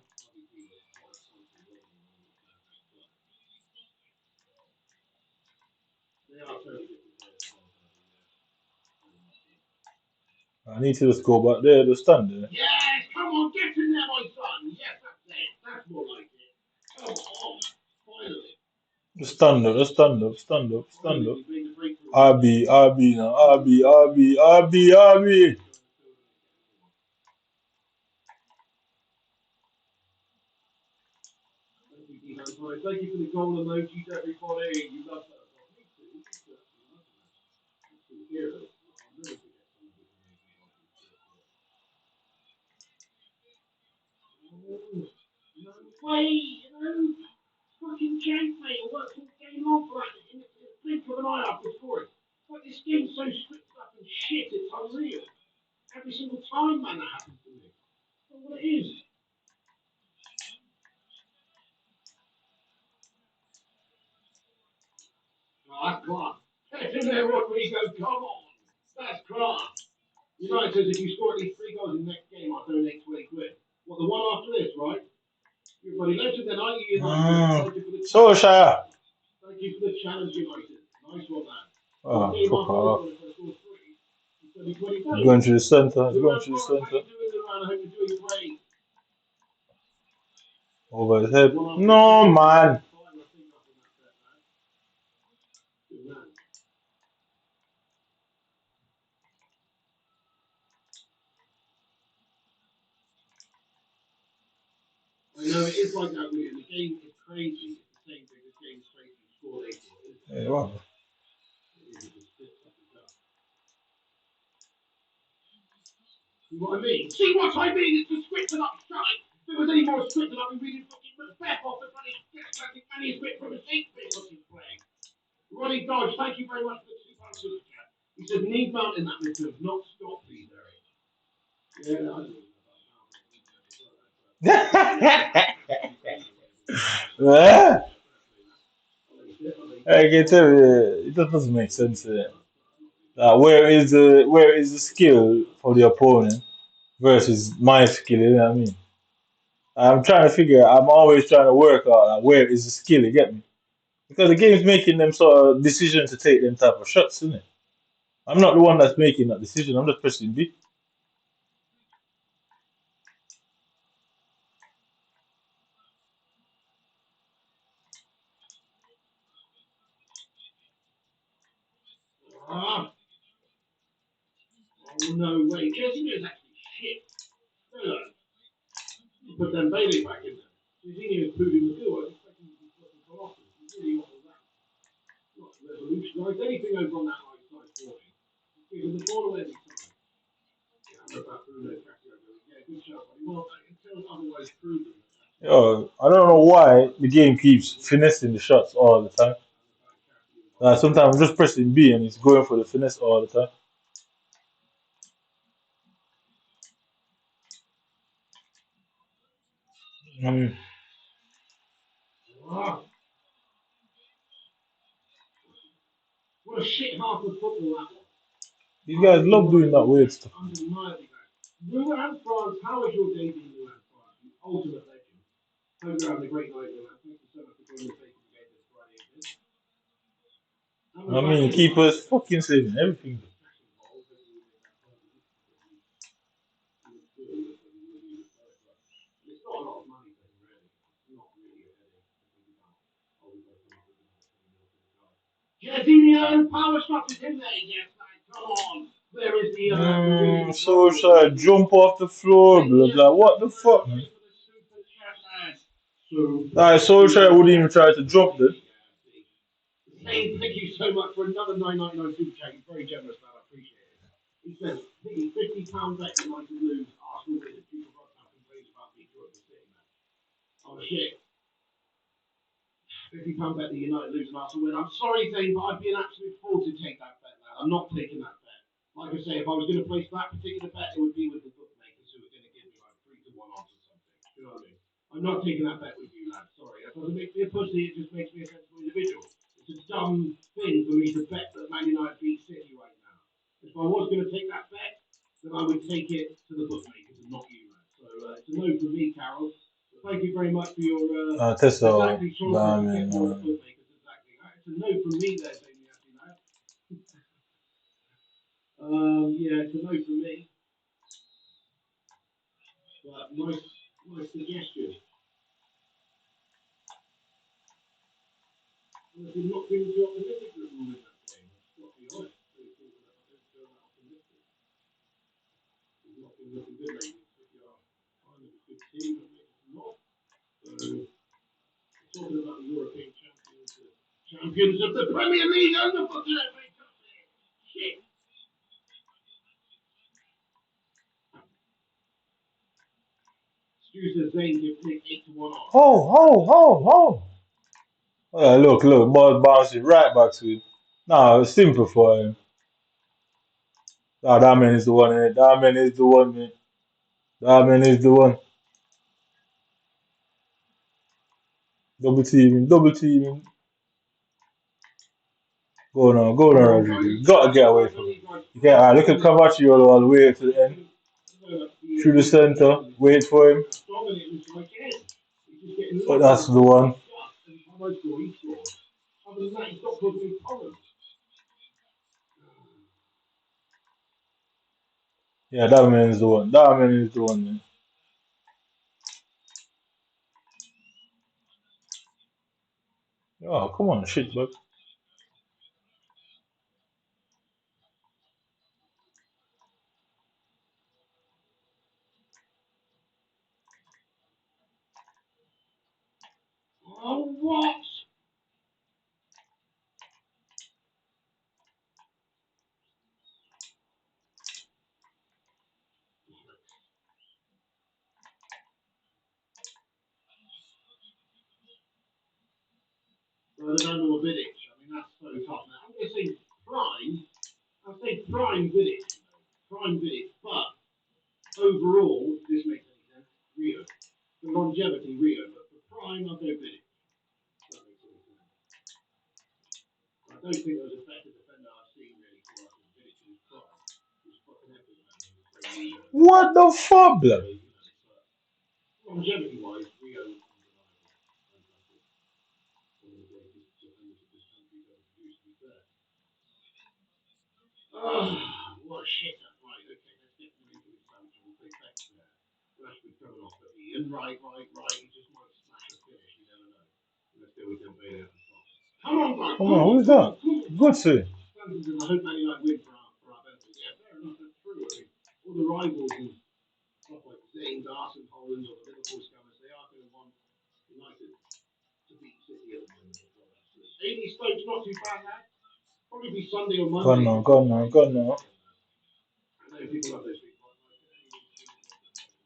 I need to just go back there, just stand there. Yes, come on, get in there, my son. Yes, that's it. That's more like it. Come on, finally. Just stand up, just stand up, stand up, stand up. Finally, we made the breakthrough. RB now, RB. Thank you for the goal emojis, everybody. You love that. Me too. Me too. Absolute heroes. I'll never forget some of these amazing goals. No way, fucking jank, mate. I worked all game long for that in the blink of an eye after scoring. But this game's so scripted up and shit, it's unreal. Every single time, man, that happens to me. That's what it is. Oh, that's class. Get in there, Rodrigo. Come on. That's class. United says if you score at least 3 goals in the next game, I'll donate 20 quid. What, the one after this, right? You're a bloody legend then, aren't you, United? Thank you for the challenge. Solskjaer. Thank you for the challenge, United. Nice one, man. One Oh, game fuck after this off. one, if I score 3, it's going to be 20 He's quid. going to the centre, he's going Luan to the Forest, how centre. you doing, Luan? I hope you're doing great. Over his head. One after No, this, man. 5, I think, after that set, man. Good man. I know it is like that, William. The game is crazy. It's the same thing. This game is crazy. You score late, isn't it? Hey, what? You know what I mean? See what I mean? It's a scripted up shite. If there was any more scripted up, we'd read fucking Macbeth off the bloody manuscript from a Shakespeare fucking play. Ronnie Dodge, thank you very much for the £2 super chat. He said, need mountain that midfield, not stop, please, Eric. Yeah, I don't know Yeah. I can tell you, it just doesn't make sense. Where is the skill for the opponent versus my skill? You know what I mean? I'm trying to figure. I'm always trying to work out where is the skill. You get me? Because the game's making them sort of decision to take them type of shots, isn't it? I'm not the one that's making that decision. I'm just pressing B. Ah, oh, no way. Jorginho's actually shit. No, put them Bailey back in there. Jorginho's proving the deal. I was expecting him to be fucking colossal. He's really not all that. Not revolutionised anything over on that right side for me. He's giving the ball away every time. Yeah, I'm about Bruno Casio. Yeah, good shot, buddy. Well, until otherwise proven. Yo, I don't know why the game keeps finessing the shots all the time. Sometimes I'm just pressing B and it's going for the finesse all the time. I mean, Ah, what a shit half of football that was. these guys love doing that weird stuff. Undeniably bad. Luan France, how was your day being Luan France? You ultimate legend. Hope you're having a great night, Luan. Thank you so much for joining the Bacon Brigade this Friday evening. I'm I gonna back mean, anybody keepers that does fucking saving everything. it's not a lot of money for him, really. It's not really a headache to think about. Oh, we've got to come up with another 20 mil for the guy. Jorginho, power shot is in there. Yes, mate. Come on. There is the winning So goal. should I jump off the floor, Thank bro? you Like, what the fuck, for man? the super chat, lad. Super, Like, Solskjaer wouldn't even try to jump then. Zane, thank you so much for another 999 super chat. You're very generous, man. I appreciate it. He says, £50 bet United lose, Arsenal win. People got some complaints about me during the City match. Oh, shit. £50 bet that United lose and Arsenal win. I'm sorry, Zane, but I'd be an absolute fool to take that bet, lad. I'm not taking that bet. Like I say, if I was going to place that particular bet, it would be with the bookmakers who are going to give me like 3-1 odds or something. You know what I mean? I'm not taking that bet with you, lad. Sorry. That doesn't make me a pussy. It just makes me a sensible individual. It's a dumb thing for me to bet that Man United beat City right now. If I was going to take that bet, then I would take it to the bookmakers and not you, lad. So it's a no from me, Carol. Thank you very much for your Test out. exactly short Nah, list to man, get more of the nah. bookmakers. Exactly. It's a no from me there, Jamie. Actually, lad. Yeah, it's a no from me. But nice suggestion. Well, if not feeling too optimistic that we'll win that game, I've got to be honest. Really thought that I don't feel that optimistic. It's not been looking good lately. City are kind of a good team, but maybe it's not. So, talking about the European champions, the champions of the Premier League and the fucking FA Cup. Shit. Stu says Zane give Nick 8-1 odds. Oh, oh, oh, oh. Look, ball bouncing right back to him. Nah, it's simple for him. Nah, that man is the one, eh? That man is the one, man. That man is the one. Double teaming, double teaming. Go on, Rodrigo. You gotta get away from him. You can't, look at Cavaccio all the way to the end. Through the center, wait for him. But that's the one. Other than that, he's not causing any problems. Yeah, that man is the one. That man is the one, man. Oh, come on, shit, bud. Oh, what? But I don't know a Vidic. I mean, that's so tough. Now, I'm going to say prime. I'll say prime Vidic. Prime Vidic. But overall, if this makes any sense, Rio. For longevity, Rio. But for prime, I'll go Vidic. That makes any sense. I don't think there was a better defender I've seen really for us than Vidic in his prime. He's fucking epic, man. What the fuck, blood? Longevity-wise, Rio is undeniable. Fantastic. One of the greatest defenders that this country's ever produced, to be fair. Oh, what a shitter. Right, okay, let's get more into this sandwich. We'll play Beck's there. Rashford coming off at Ian. Right. He just might smash a finish. You never know. Let's go with Dembele at the top. Come on, guys. Come on, who's that? Good sir. Standards in the hope Man United win for our benefit. Yeah, fair enough. That's true. I mean, all the rivals and stuff like Zayn, Arsenal, Holland, or the Liverpool scammers, they are going to want United to beat City at the moment as well. Absolutely. 80 Stoke's not too bad, lad. Probably be Sunday or Monday. Go now. I know people love those big ones.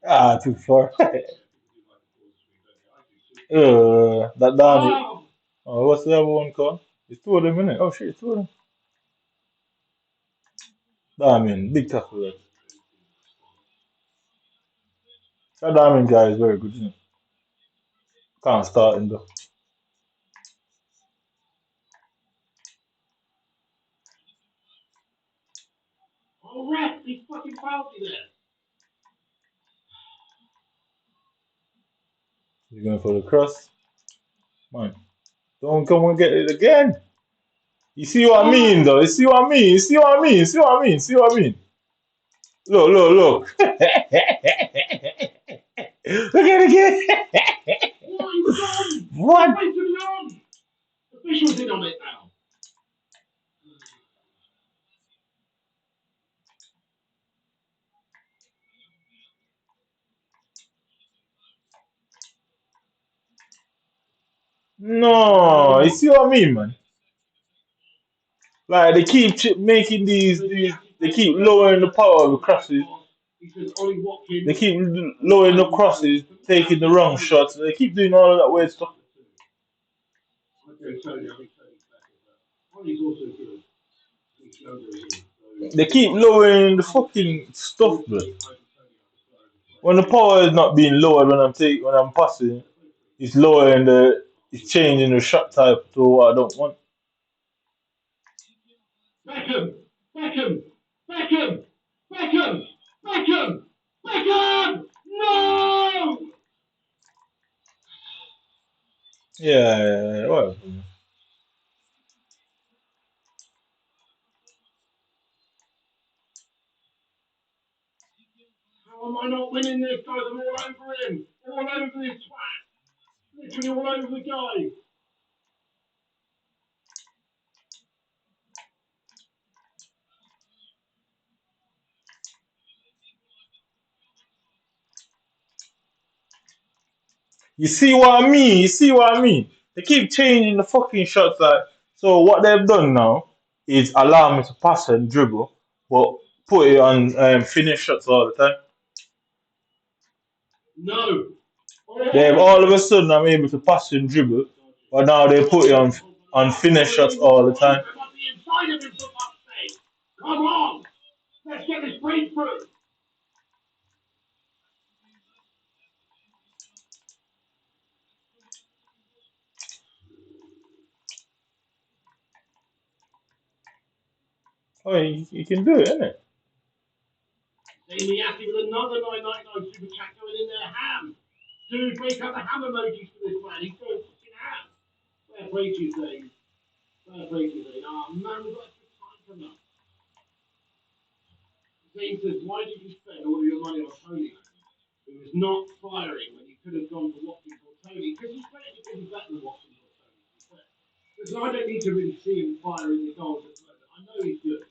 Ah, too far. That damn it. Oh! Oh, what's the other one called? It's two of them, innit? Oh shit, two of them. Damn it, big tackle. That Diamond guy is very good, isn't it? Can't start him though. Oh, ref! He's fucking penalty there. He's going for the cross. Man, don't come and get it again. You see what I mean, though? You see what I mean? You see what I mean? You see what I mean? See what I mean? Look. Look at it again. What? He's gone! What? Wait to be on! Officials in on it now. No, you see what I mean, man? Like they keep making they keep lowering the power of the crosses. They keep lowering the crosses, taking the wrong shots. They keep doing all of that weird stuff. They keep lowering the fucking stuff, bro. When the power is not being lowered when I'm passing, it's lowering it's changing the shot type to what I don't want. Beckham! Beckham! Beckham! Beckham! Beckham! Beckham! No! Yeah, whatever. How am I not winning this, guys? I'm all over him. All over this twat. Literally all over the guy. You see what I mean? You see what I mean? They keep changing the fucking shots. Like, so what they've done now is allow me to pass and dribble, but put it on finish shots all the time. No. They've all of a sudden I'm able to pass and dribble, but now they put it on finish shots all the time. Come on. Let's get this breakthrough. Oh, you can do it, innit? Amy Yaki with another 999 super chat going in there. Ham. Dude, break up the ham emojis for this man. He's going fucking ham. Fair play to you, Zane. Fair play to you, Zane. Oh, man, we've got extra time for that. Zane says, why did you spend all of your money on Tony, who is not firing when you could have gone for Watkins or Tony? Because he's technically better than Watkins or Tony. Because I don't need to really see him firing the goals at the moment. I know he's good.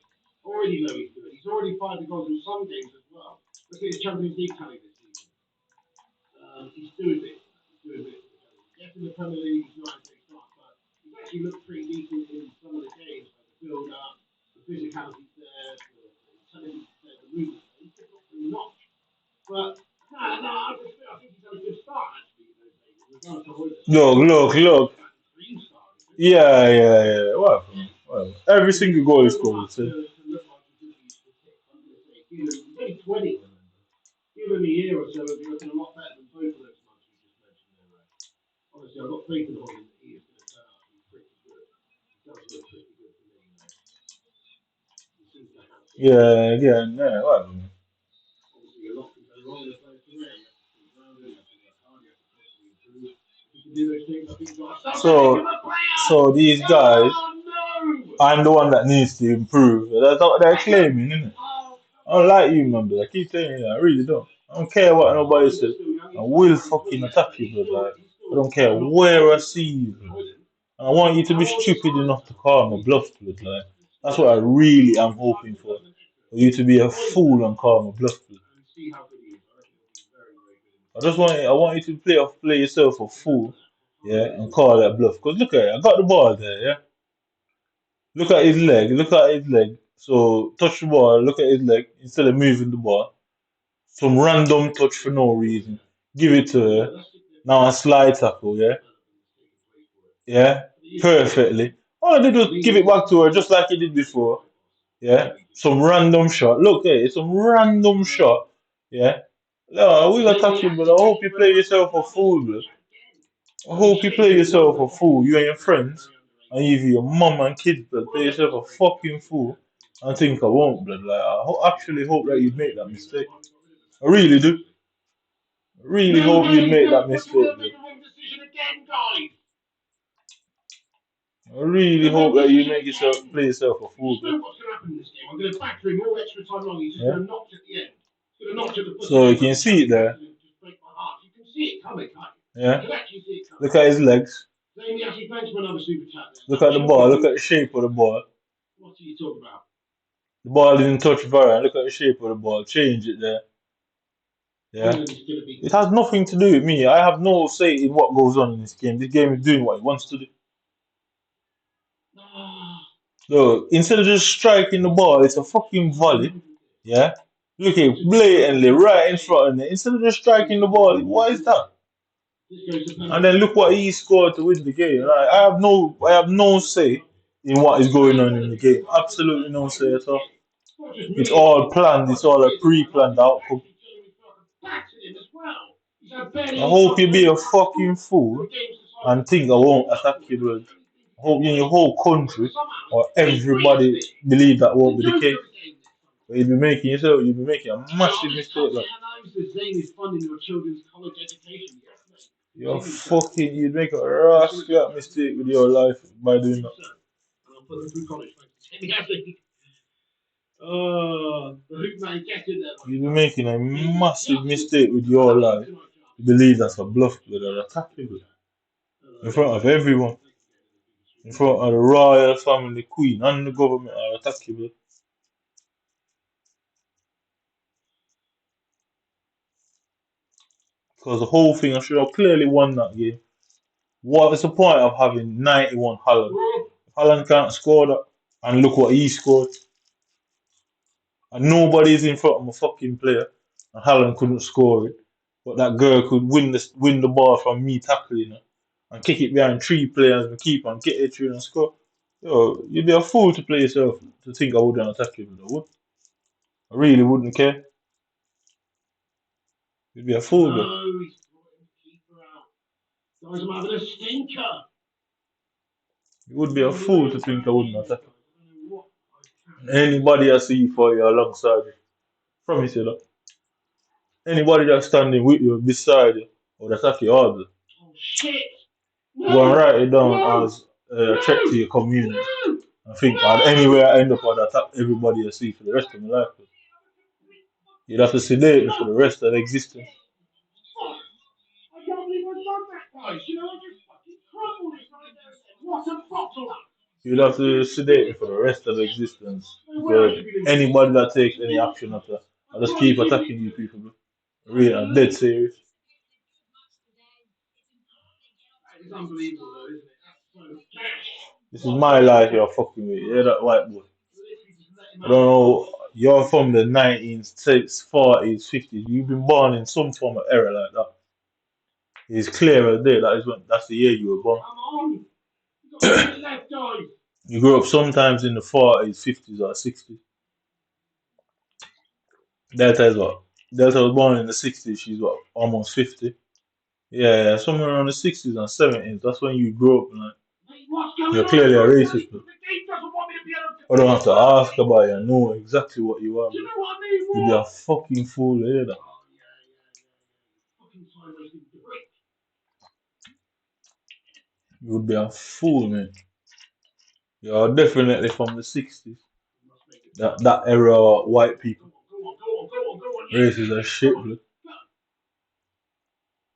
Already know he's good. He's already fired the goals in some games as well. Look at his Champions League tally this season. He's doing it. Yes, in the Premier League, he's not a big start, but he's actually looked pretty decent in some of the games, like the build up, the physicality there, the intelligence there, the movement there. He's just not pretty notch. But I think he's had a good start actually in those games. Look. Yeah. Whatever. Every single goal is scored. So. He's only 20, remember. Give him a year or so, he'll be looking a lot better than both of those months we just mentioned there, Ray. Honestly, I've got faith in Holland that he is going to turn out to be pretty good. He does look pretty good to me, you know. He seems to have it. Whatever. Obviously, a lot can go wrong in a player's career. You have to stay grounded, you have to work hard, you have to constantly improve. If you can do those things, I think you've got yourself a heck of a player! So these guys, Oh, no! I'm the one that needs to improve. That's what they're claiming, isn't it? I don't like you, man, but I keep telling you, I really don't. I don't care what nobody says. I will fucking attack you, but like, I don't care where I see you, bro. And I want you to be stupid enough to call me bluff, blood. Like, that's what I really am hoping for. For you to be a fool and call me bluff, blood. I want you to play yourself a fool, yeah, and call that bluff. Cause look at it, I got the ball there, yeah. Look at his leg. So touch the ball, look at his leg instead of moving the ball. Some random touch for no reason. Give it to her. Now a slide tackle, yeah? Yeah? Perfectly. All I did was give it back to her just like he did before. Yeah? Some random shot. Look, hey, it's some random shot. Yeah? No, I will attack you, but I hope you play yourself a fool, bro. I hope you play yourself a fool, you and your friends, and even your mum and kids, blood, play yourself a fucking fool, and think I won't, blood. Like, actually hope that you'd make that mistake. I really do. I really hope you'd make that mistake, blood. I really hope that you make yourself play yourself a fool, blood. What's going to happen in this game? I'm going to factor him all extra time long. He's just going to notch at the end. He's going to notch at the So you can see it there. Just break my heart. You can see it coming, can't you? Yeah. You can actually see it coming. Look at his legs. Jamie, actually, thanks for another super chat there. Look at the ball. Look at the shape of the ball. What are you talking about? The ball didn't touch Varane. Look at the shape of the ball. Change it there. Yeah. It has nothing to do with me. I have no say in what goes on in this game. This game is doing what it wants to do. So instead of just striking the ball, it's a fucking volley. Yeah. Look at it blatantly right in front of it. Instead of just striking the ball, what is that? And then look what he scored to win the game. Like, I have no say in what is going on in the game. Absolutely no say at all. It's all planned. It's all a pre-planned outcome. I hope you be a fucking fool and think I won't attack you, bro. I hope you in your whole country or everybody believe that won't be the case. But you'll be making a massive mistake. Like. You'd make a rascal mistake with your life by doing that. You'd be making a massive mistake with your life. You believe that's a bluff, but an attack you, in front of everyone. In front of the royal family, the queen, and the government are attacking you. Because the whole thing, I should have clearly won that game. What is the point of having 91 Holland? If Holland can't score that, and look what he scored. And nobody's in front of a fucking player, and Holland couldn't score it. But that girl could win the ball from me tackling her and kick it behind three players and keep on get it through and score. Yo, you'd be a fool to play yourself to think I wouldn't attack you, but I would. I really wouldn't care. You'd be a fool, bro. No, he's brought his keeper out. Guys, I'm having a stinker. You would be a fool to think I wouldn't attack you. Anybody I see for you alongside you, promise you that. Anybody that's standing with you, beside you, would attack you all. Oh shit! Go and write it down as a threat to your community. I think anywhere I end up, I'd attack everybody I see for the rest of my life. You'd have to sedate me for the rest of existence. I can't believe I've done that, guys. You know, I just fucking crumbled it right there and then. What a bottle! You'd have to sedate me for the rest of existence. Because anybody that takes any action after, I just keep attacking you people. Really, I'm dead serious. It's unbelievable, though, isn't it? This is my life you're fucking with. You're that white boy. I don't know. You're from the 1940s, 50s. You've been born in some form of era like that. It's clear as day. That's the year you were born. left eye. You grew up sometimes in the 40s, 50s, or 60s. Delta is what? Delta was born in the 60s. She's what? Almost 50. Yeah, yeah, somewhere around the 60s and 70s. That's when you grew up. Like, What's going you're on? clearly a racist, The bro. game doesn't want me to be able to. I don't have to ask about you. I know exactly what you are, Do you bro. know what I mean? You'd be a fucking fool, hear that? Oh, yeah. Fucking time wasting brick. You would be a fool, man. You're definitely from the 60s. That era of white people. Go on. Racist as shit, bro.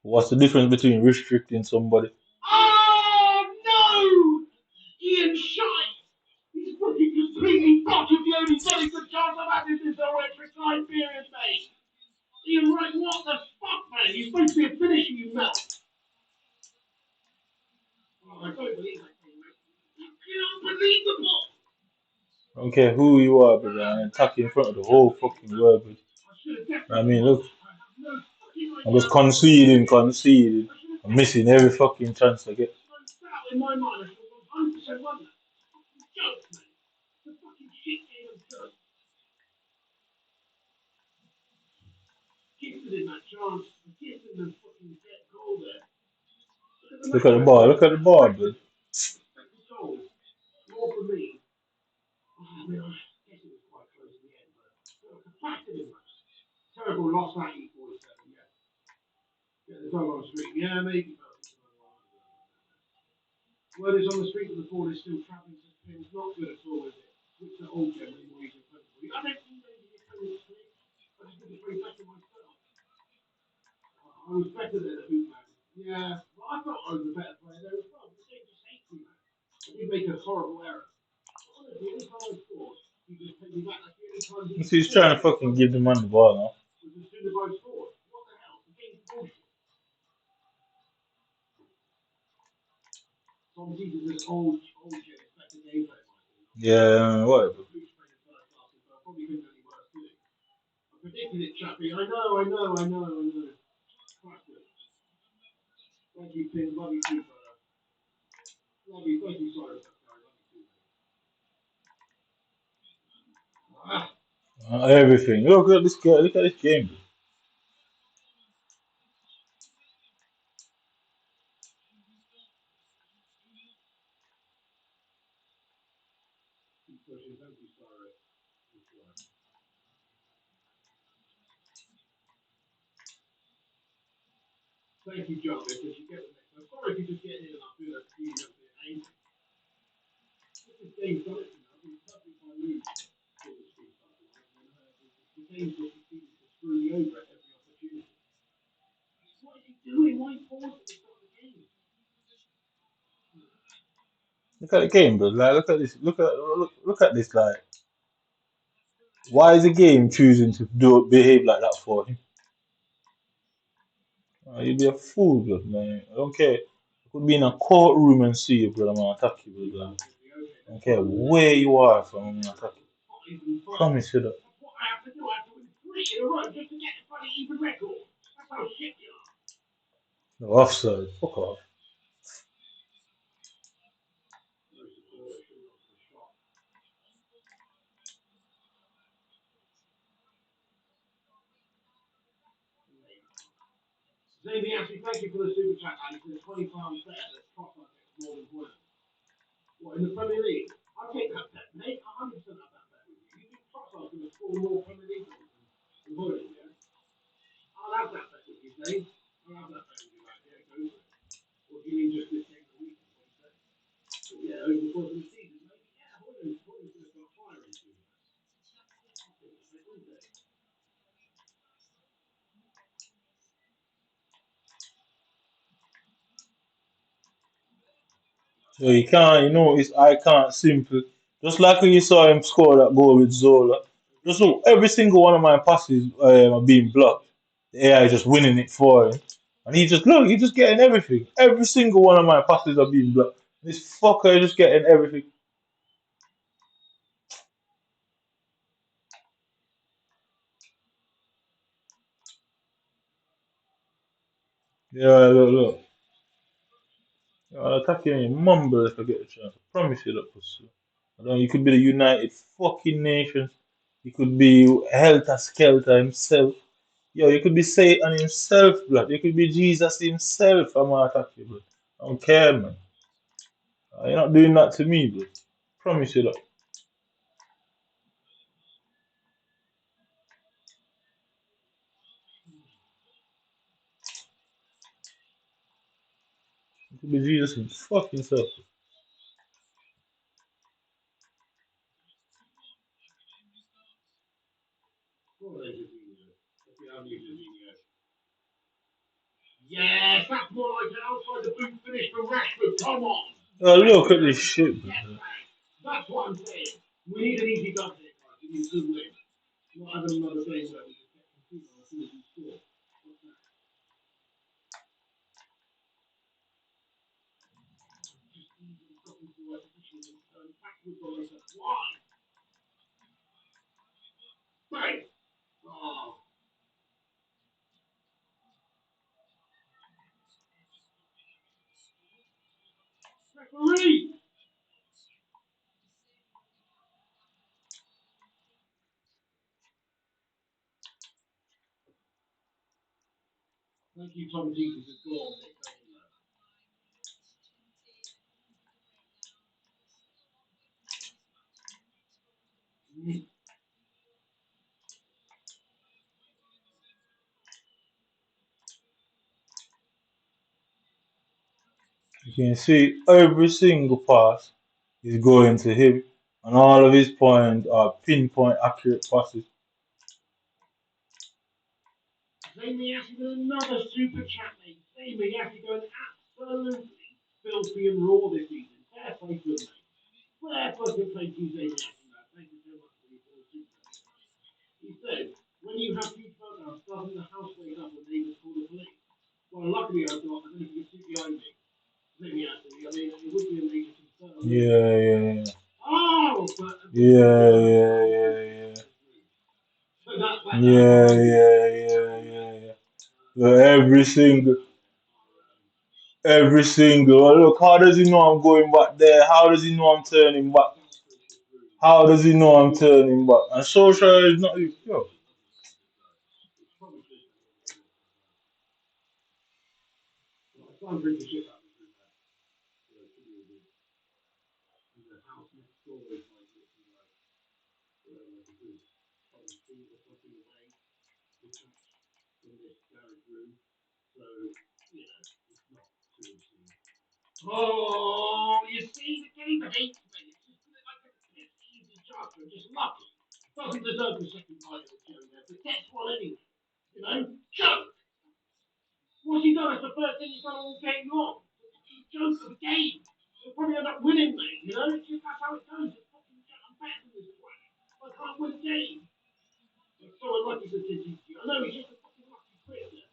What's the difference between restricting somebody? Oh, no! Ian Shite! He's fucking completely bottomed the only bloody good chance I've had in this whole extra time period, mate. Ian Wright, what the fuck, man? You're supposed to be a finisher, you melt. Oh, I don't believe that thing, mate. It's unbelievable. I don't care who you are, brother. I attack you in front of the whole fucking world, bro. I mean, look, I'm just conceding. I'm missing every fucking chance I get. In my mind, I should have 100% won that. Fucking joke, mate. The fucking shit game of joke. Gifted in that chance. Gifted in the fucking get goal there. Look at the ball. Look at the ball, bro. Expected goals. More for me. Oh, I mean, I guess it was quite close in the end, but capacity was terrible loss that E47. Yeah, the dog on the street. Yeah, maybe. Word is on the street that the ball is still travelling to spins. Not good at all, is it? Which the old generally more easy for. I don't think they can get coming to me. I just think it's very better myself. I was better than a hoop man. Yeah, but I thought I was a better player there as well. The game just hates me, man. I did make a horrible error. Honestly, any time I scored, he just take me back. That's the only time he He's trying to fucking give the man the ball now. was as soon as I scored. What the hell? The game's bullshit. Tom Peters is old shit. It's better gameplay, Yeah, whatever. I probably couldn't do any worse, could it? I predicted it, Chappie. I know. Classic. Thank you, Tim. Love you too, brother. Love you. Thank you, Cyrus. Love you too, mate. Everything. Look at this guy. Look at this game. Keep pushing. Thank you, Cyrus. Thank you, John, because you get the next. I'm sorry if you just get in and I feel like you know, angry. This game's done it to me. I've been perfectly fine move. The game's just continues to screw me over at every opportunity. What is he doing? Why pause at the start of the game? Look at the game, bro. Like, look at this. Look at this. Like, why is the game choosing to behave like that for him? You'd be a fool, bro. Man. I don't care. I could be in a courtroom and see you, bro. I'm gonna attack you, bro. Like, I don't care where you are from. I'm gonna attack you. Promise you that. What I have to do, I have to win 3 in a row just to get the bloody even record. That's how shit you are. No offside. Fuck off. Jamie, actually, thank you for the super chat, and for the £20 bet that Trossard gets more than points. What, in the Premier League? I'll take that bet, mate. I 100% have that bet with you. You think Trossard's going to score more Premier League goals than Hoyland, yeah? I'll have that bet with you, Dave. I'll have that bet with you, mate. Yeah, go for it. Or do you mean just this game of the week? But yeah, over the course of the season, maybe. Yeah, Hoyland's going to start firing soon. So you can't, it's I can't simple. Just like when you saw him score that goal with Zola. Just look, every single one of my passes are being blocked. The AI is just winning it for him. And he's just getting everything. Every single one of my passes are being blocked. This fucker is just getting everything. Yeah, look. attacking you, mumble if I get a chance. I promise you that, pussy. I don't, you could be the United fucking Nations. You could be Helter Skelter himself. Yo, you could be Satan himself, blood. You could be Jesus himself. I'm gonna attack you, blood. I don't care, man. You're not doing that to me, blood. Promise you that. You could be Jesus himself. Yes, that's more like an outside the boot finish for Rashford. Come on. Oh, look at this shit, blood. That's what I'm saying. We need an easy dub here, guys. We need a good win. Not having another game where we just get conceded as soon as we score. What's that? Just even got into the right position and going backwards on us. Why? Bang! Oh, referee! Thank you, Tom Jesus, has gone. You can see every single pass is going to him, and all of his points are pinpoint accurate passes. Zamias with another super chat, mate. Zamias going absolutely filthy and raw this season. Fair play to him, mate. Fair fucking play to Zamias. Thank you so much for your super chat. He said, when you have huge meltdowns, doesn't the house wake up and neighbours call the police? Well, luckily I've got, I don't know if you can see behind me. Zamias, I mean, it would be a major concern. Yeah. Oh, but Yeah. so that Yeah. So every single. Oh, look, how does he know I'm going back there? How does he know I'm turning back? How does he know I'm turning back? And social is not. Yo. I'm pretty shit out of this. The house next door is like literally like like a good probably feet or something away detached from this garage room. So, you know, it's not too obscene. Oh, you see, the game hates me. It's just like a piss easy chuck. I'm just lucky. Doesn't deserve the second title, Joe, there, but gets one anyway. You know, joke. What's he done? That's the first thing he's done all game long. It's a joke of a game. He'll probably end up winning, mate. You know, it's just that's how it goes. It's fucking I'm better than this twat. I can't win a game. It's so unlucky to see you. I know he's just a fucking lucky prick there.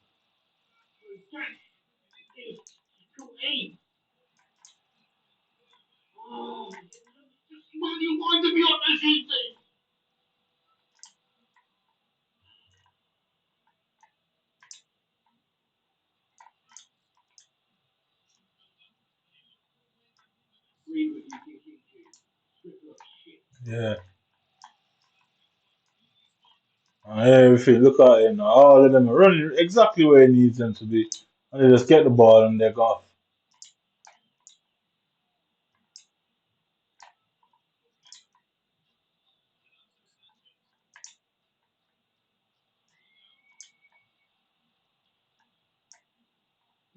So Jack is cool aim. Oh, just will you wind me up this evening? Read with you, thinking script up shit. Yeah. And everything. Look at him now. All of them are running exactly where he needs them to be. And they just get the ball and they're off.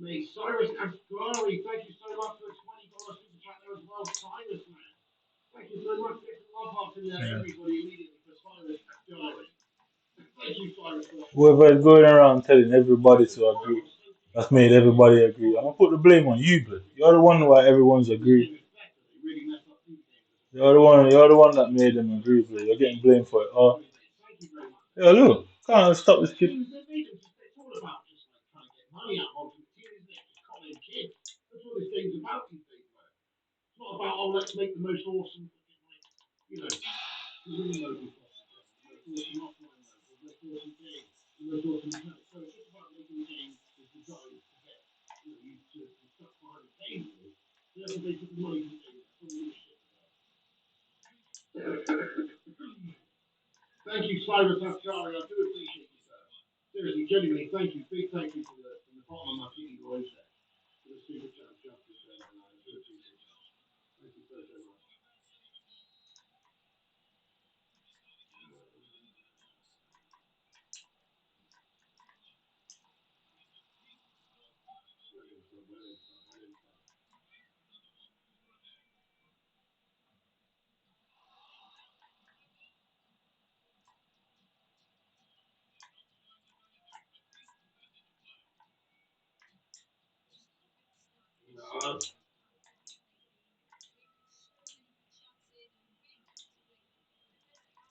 Mate, Cyrus Asghari, thank you so much for a $20 super chat there as well, Cyrus, man. Thank you so much. Get some love hearts in there, Yeah. everybody, immediately for Cyrus Asghari. Thank you, Cyrus, for that Whoever is $20. going around telling everybody to agree, that's made everybody agree. I'm gonna put the blame on you, but you're the one why everyone's agreed. You're the one that made them agree, but you're getting blamed for it. Oh, yeah, look, can't stop this kid. It's all about just like trying to get money out of the team, isn't it? Just calling kids. That's what this game's about these days, man. It's not about, oh, let's make the most awesome, like, you know, win loads of stuff, the most awesome offline loads, the most awesome game, the most awesome mechanics. So it's just about making the game that's designed to get, you know, you to stuck behind the game, really. Thank you, Cyrus Afshari. I do appreciate you, sir. Seriously, genuinely, thank you. Big thank you from the bottom of my feet, boys, there. For the super chat justice there, man. I do appreciate that. Thank you so, so much.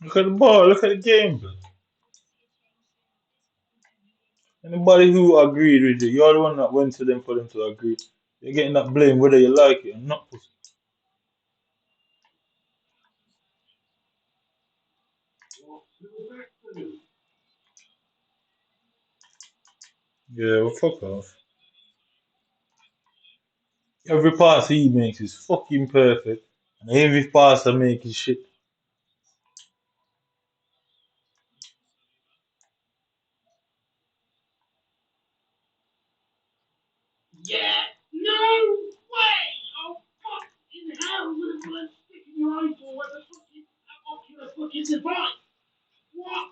Look at the ball. Look at the game, bro. Anybody who agreed with you, you're the one that went to them for them to agree. You're getting that blame whether you like it or not. Yeah, well, fuck off. Every pass he makes is fucking perfect. And every pass I make is shit. Yeah. No way! Oh, fucking hell! With a blood stick in your eyeball, what the fucking ocular fucking device? What?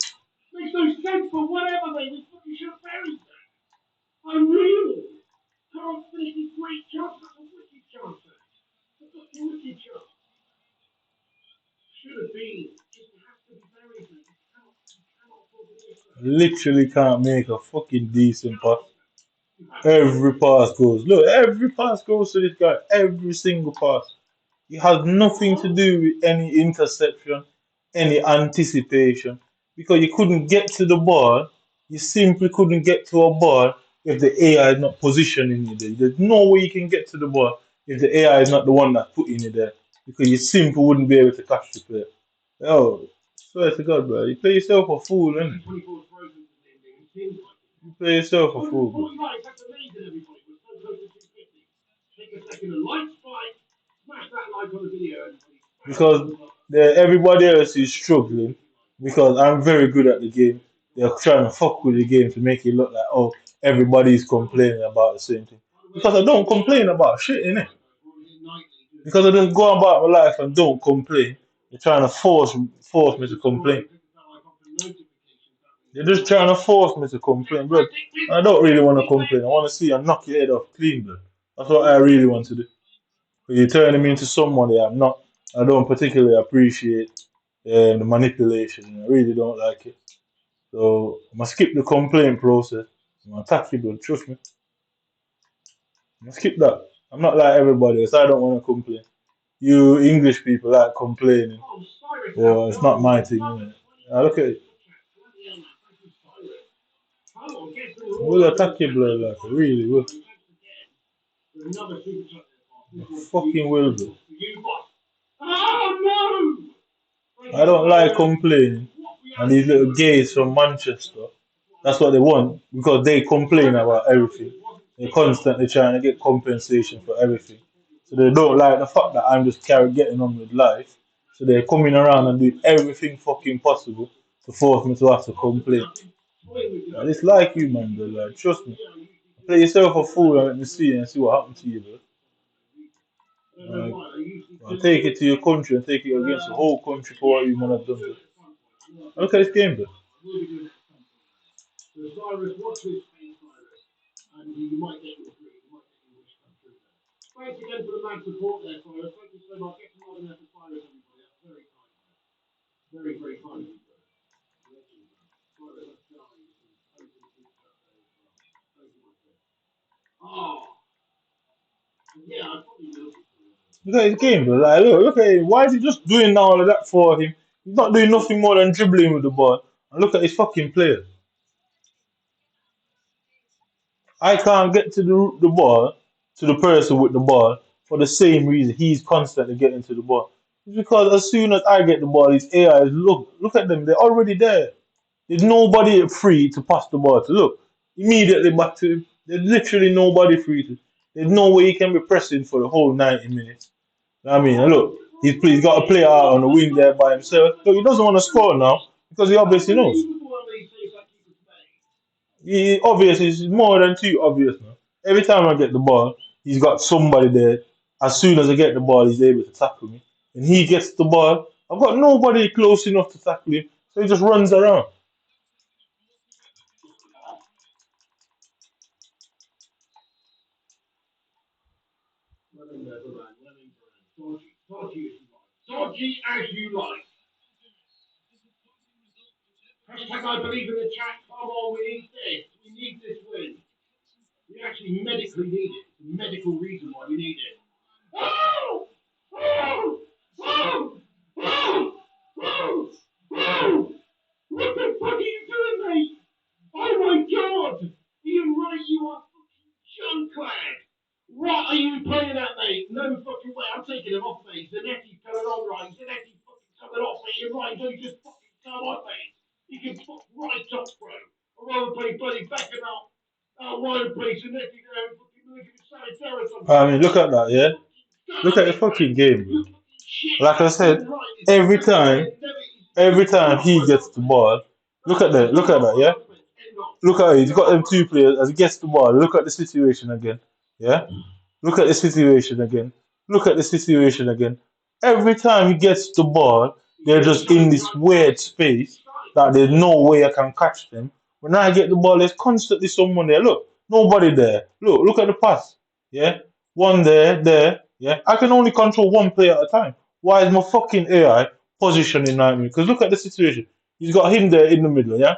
Makes no sense, but whatever, mate. We fucking should have buried that. Unreal. Can't finish this great chance. That's a wicked chance, man. That's a fucking wicked chance. Should have been. Just has to be buried, man. You cannot afford to miss that. Literally can't make a fucking decent pass. You have to Every buried. pass goes. Look, every pass goes to this guy. Every single pass. It has nothing to do with any interception, any anticipation, because you couldn't get to the ball. You simply couldn't get to a ball if the AI is not positioning you there. There's no way you can get to the ball if the AI is not the one that's putting you there, because you simply wouldn't be able to catch the player. Yo, swear to God, bro, you play yourself a fool, innit? You play yourself a fool, bro. 149, that's amazing, everybody. We're so close to 250. Take a second and like spike. Smash that like on the video, everybody. Because everybody else is struggling because I'm very good at the game. They're trying to fuck with the game to make it look like, oh, everybody's complaining about the same thing. Because I don't complain about shit, innit? Because I just go about my life and don't complain. They're trying to force me to complain. They're just trying to force me to complain, bro. I don't really want to complain. I want to see you knock your head off clean, bro. That's what I really want to do. But you're turning me into somebody I'm not. I don't particularly appreciate the manipulation. I really don't like it. So I'm gonna skip the complaint process. I'm gonna attack you, bro. Trust me. I'm gonna skip that. I'm not like everybody else. I don't want to complain. You English people like complaining. Well, it's not my thing, innit? Now look at it. We'll attack you, bro. Like, I really will. I fucking will, bro. Oh no! I don't like complaining. And these little gays from Manchester, that's what they want because they complain about everything. They're constantly trying to get compensation for everything. So they don't like the fact that I'm just getting on with life. So they're coming around and doing everything fucking possible to force me to have to complain. I dislike you, man, bro. Like, trust me. Play yourself a fool and let me see and see what happened to you, bro. Like, I'll take it to your country and take it against the whole country for what you might have done, bro. Look at this game, bro. Cyrus, watch this space, Cyrus, and you might get your free. You might get your wish come true there. Thanks again for the mad support there, Cyrus. Thank you so much. Get some love in there for Cyrus, everybody. That's very kind. Very, very kind of you, sir. Legend, man. Cyrus, that's jarring. Thank you, super chat there as well. Thank you, my friend. Oh, yeah, I probably will be. Look at his game, bro. Like, look at him. Why is he just doing all of that for him? He's not doing nothing more than dribbling with the ball. And look at his fucking player. I can't get to the ball, to the person with the ball, for the same reason he's constantly getting to the ball. It's because as soon as I get the ball, these AIs look at them. They're already there. There's nobody free to pass the ball to. Look, immediately back to him. There's literally nobody free to. There's no way he can be pressing for the whole 90 minutes. I mean, look. He's got to play out on the wing there by himself. So he doesn't want to score now because he obviously knows. He obvious is more than too obvious now. Every time I get the ball, he's got somebody there. As soon as I get the ball, he's able to tackle me. And he gets the ball. I've got nobody close enough to tackle him, so he just runs around. Dodgy as you like. Hashtag I believe in the chat. Come on, we need this. We need this win. We actually medically need it. It's a medical reason why we need it. Oh! Oh! Oh! Oh! Oh! Oh! What the fuck are you doing, mate? Oh my god! Ian Wright, you are fucking junkland! What are you playing at, mate? No fucking way. I'm taking him off, mate. Zanetti's coming on, right? Zanetti's fucking coming off, mate. Ian Wright, don't just fucking come on, mate. You can fuck right off, bro. I'd rather play bloody Beckham out wide play Zanetti there and fucking look at Sanitera or something. I mean, look at that, yeah? Look at the fucking game, bro. Like I said, every time he gets the ball, look at that, yeah? Look at it, he's got them two players as he gets the ball. Look at the situation again, yeah? Look at the situation again. Look at the situation again. Every time he gets the ball, they're just in this weird space that there's no way I can catch them. When I get the ball, there's constantly someone there. Look, nobody there. Look at the pass. Yeah? One there, yeah? I can only control one player at a time. Why is my fucking AI positioning like me? Because look at the situation. He's got him there in the middle, yeah?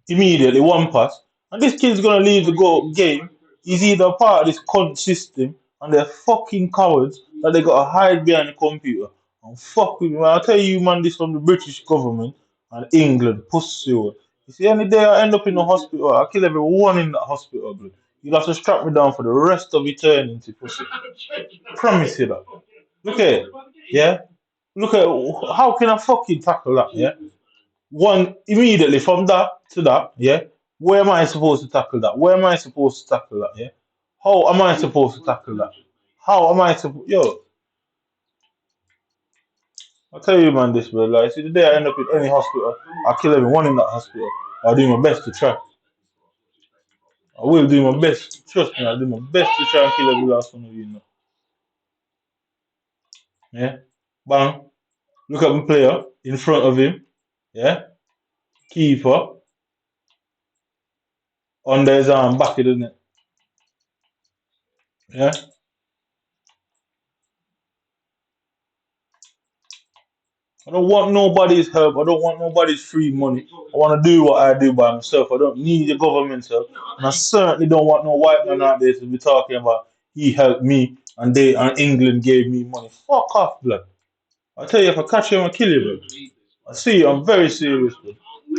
Immediately, one pass. And this kid's gonna leave the game. He's either a part of this cunt system and they're fucking cowards that they gotta hide behind the computer. And fuck with me, man. I'll tell you, man, this from the British government and England, pussy. You see, any day I end up in the hospital, I'll kill everyone in that hospital, blood. You'll have to strap me down for the rest of eternity, pussy. I promise you that. Look at it, yeah? Look at it. How can I fucking tackle that, yeah? One immediately from that to that, yeah. Where am I supposed to tackle that? Where am I supposed to tackle that? Yeah. How am I supposed to tackle that? How am I supposed? Yo, I'll tell you, man, this, bro. Like, see, the day I end up in any hospital, I'll kill everyone in that hospital. I'll do my best to try. I will do my best. Trust me, I'll do my best to try and kill every last one of you. Know. Yeah. Bang. Look at my player in front of him. Yeah. Keeper under his arm, back it, isn't it? Yeah. I don't want nobody's help. I don't want nobody's free money. I want to do what I do by myself. I don't need the government's help. And I certainly don't want no white man out there to be talking about he helped me and they and England gave me money. Fuck off, blood. I tell you, if I catch you, I'm gonna kill you, blood. I see you, I'm very serious, blood.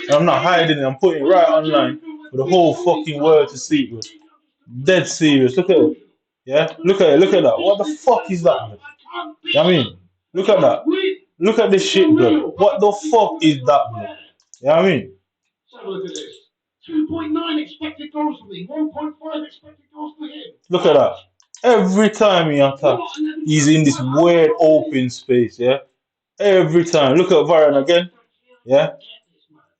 And I'm not hiding it, I'm putting it right online for the whole fucking world to see, blood. Dead serious. Look at it. Yeah? Look at it, look at that. What the fuck is that, blood? You know what I mean? Look at that. Look at this shit, bro. What the fuck is that, bro? You know what I mean? Let's have a look at this. 2.9 expected goals for me, 1.5 expected goals for him. Look at that. Every time he attacks, he's in this weird open space, yeah? Every time. Look at Varane again, yeah?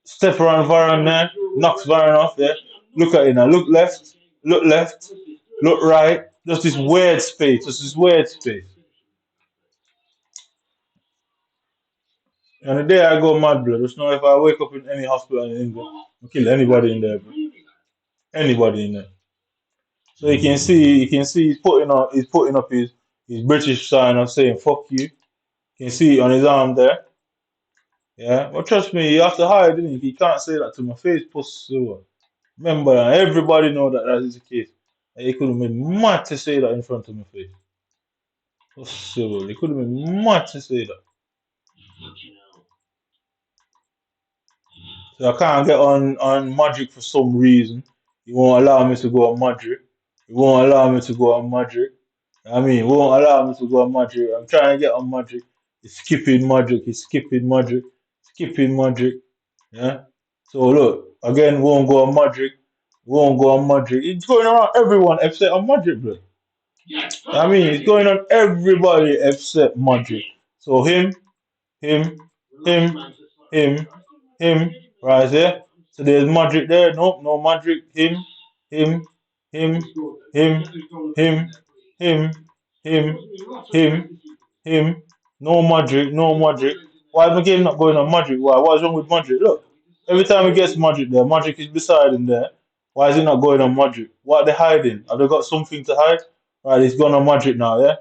Step around Varane there, knocks Varane off, yeah? Look at it now. Look left, look right. Just this weird space, just this weird space. And the day I go mad, blood, just know if I wake up in any hospital in England, I'll kill anybody in there, bro. Anybody in there. So you can see he's putting up his British sign of saying fuck you. You can see it on his arm there. Yeah. But trust me, you have to hide, didn't you? You can't say that to my face, puss. So, remember, everybody know that that is the case. And he could have been mad to say that in front of my face. So he could have been mad to say that. So I can't get on Magic for some reason. He won't allow me to go on Magic. He won't allow me to go on Magic. I mean, he won't allow me to go on Magic. I'm trying to get on Magic. He's skipping Magic. He's skipping Magic. Skipping Magic. Yeah. So look, again, won't go on Magic. Won't go on Magic. It's going around everyone except on Magic, bro. I mean, it's going on everybody except Magic. So him, him, him, right there. So there's Madrid there. Nope, no Madrid. Him, him, him, him, him, him, him, him. No Madrid, no Madrid. Why is the game not going on Madrid? Why? What's wrong with Madrid? Look, every time he gets Madrid there, Madrid is beside him there. Why is he not going on Madrid? What are they hiding? Have they got something to hide? Right, he's gone on Madrid now, yeah?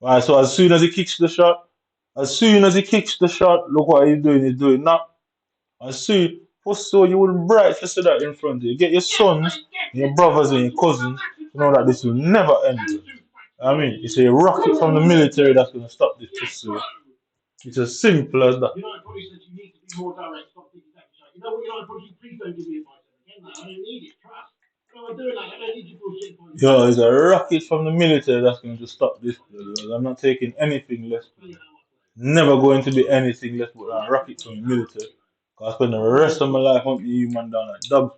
Right, so as soon as he kicks the shot, as soon as he kicks the shot, look what he's doing. He's doing now. As soon, first so you wouldn't bright to see that in front of you. Get your sons, and your brothers, and your cousins to know that this will never end. I mean, it's a rocket from the military that's going to stop this pursuit. It's as simple as that. United probably said you need to be more direct. Stop thinking that shit. You know what? United probably please don't give me advice again. I don't need it. Trust. No, I'm doing that. I don't need you bullshit. Yo, it's a rocket from the military that's going to stop this. I'm not taking anything less. Never going to be anything less but a rocket from the military. Because I spend the rest of my life hunting you man down like dogs.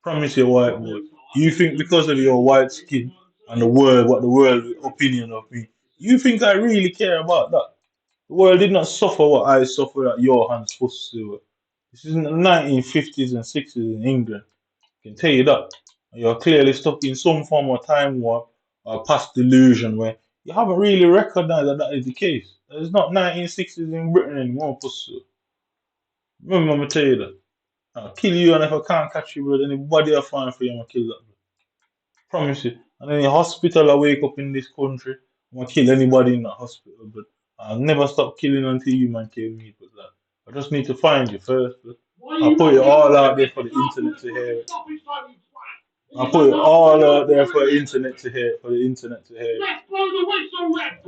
Promise you, white boy. You think because of your white skin and the world, what the world opinion of me, you think I really care about that? The world did not suffer what I suffered at your hands first. This is in the 1950s and 60s in England. I can tell you that. And you're clearly stuck in some form of time warp or past delusion where you haven't really recognized that that is the case. It's not 1960s in Britain anymore, pussy. Remember, I'm gonna tell you that. I'll kill you, and if I can't catch you, bro, anybody will find for you, I'm gonna kill that, bro. Promise you. And in the hospital, I wake up in this country, I'm gonna kill anybody in the hospital, but I'll never stop killing until you man kill me, but like, I just need to find you first, but I'll put it all out there for the internet to hear it. I'll put it all out there for the internet to hear it, for the internet to hear it.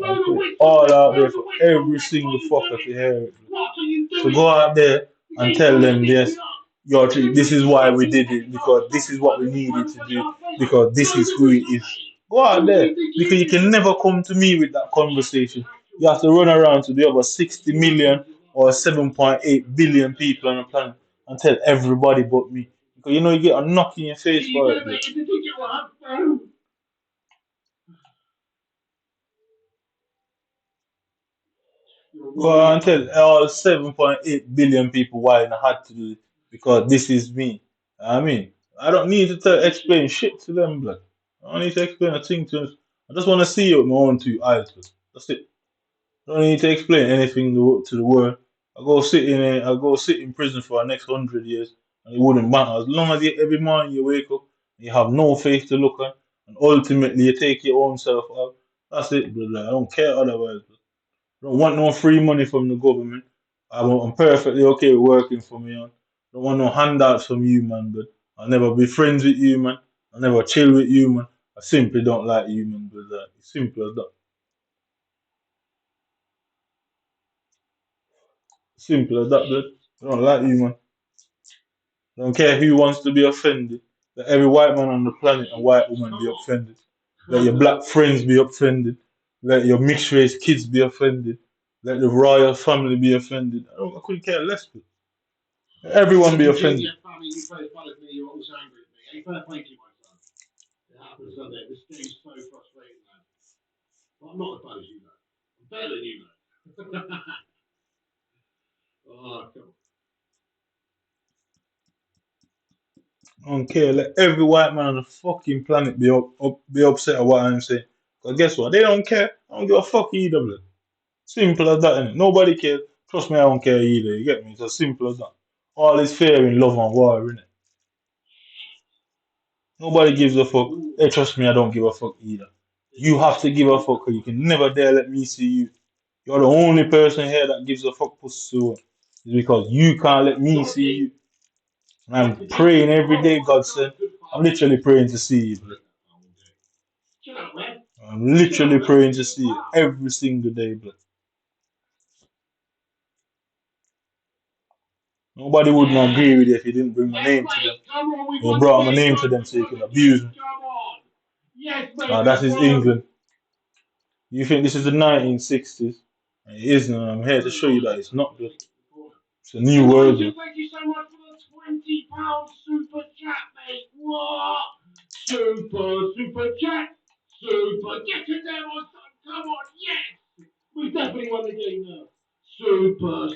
I'll put it all out there for every single fucker to hear it. So go out there and tell them, yes, this is why we did it, because this is what we needed to do, because this is who it is. Go out there, because you can never come to me with that conversation. You have to run around to the other 60 million or 7.8 billion people on the planet and tell everybody but me. Because you know you get a knock in your face for it. Go and tell all 7.8 billion people why I had to do it because this is me. I mean, I don't need to explain shit to them, blood. I don't need to explain a thing to them. I just want to see it with my own two eyes. Blood. That's it. I don't need to explain anything to the world. I go sit in prison for the next 100 years, and it wouldn't matter as long as every morning you wake up, and you have no face to look at, and ultimately you take your own self out. That's it, brother. I don't care otherwise. Blood. Don't want no free money from the government. I'm perfectly okay with working for me. Man. Don't want no handouts from you, man. But I'll never be friends with you, man. I'll never chill with you, man. I simply don't like you, man. But it's simple as that. Simple as that, blood. I don't like you, man. Don't care who wants to be offended. Let every white man on the planet and white woman be offended. Let your black friends be offended. Let your mixed race kids be offended. Let the royal family be offended. I couldn't care less. But everyone be offended. You're also angry at me. Any fair play to you, my son. It happens, doesn't it? This game's so frustrating, man. But I'm not as bad as you, though. I'm better than you, though. Oh, come on. I don't care. Let every white man on the fucking planet be upset at what I'm saying. Because guess what? They don't care. I don't give a fuck either, blood. Simple as that, innit? Nobody cares. Trust me, I don't care either. You get me? It's as simple as that. All is fair in love and war, innit? Nobody gives a fuck. Hey, trust me, I don't give a fuck either. You have to give a fuck because you can never dare let me see you. You're the only person here that gives a fuck pussy. It's because you can't let me see you. And I'm praying every day, God said. I'm literally praying to see you, bro. I'm literally praying to see you every single day, bro. Nobody wouldn't agree with you if you didn't bring my name to them. You brought my name to them so you can abuse me. That is England. You think this is the 1960s? It isn't. I'm here to show you that it's not good. It's a new world. Thank you so much for the £20 super chat, mate. What? Super chat. Super. Get in there, my son. Come on, yes. We definitely won the game now. Super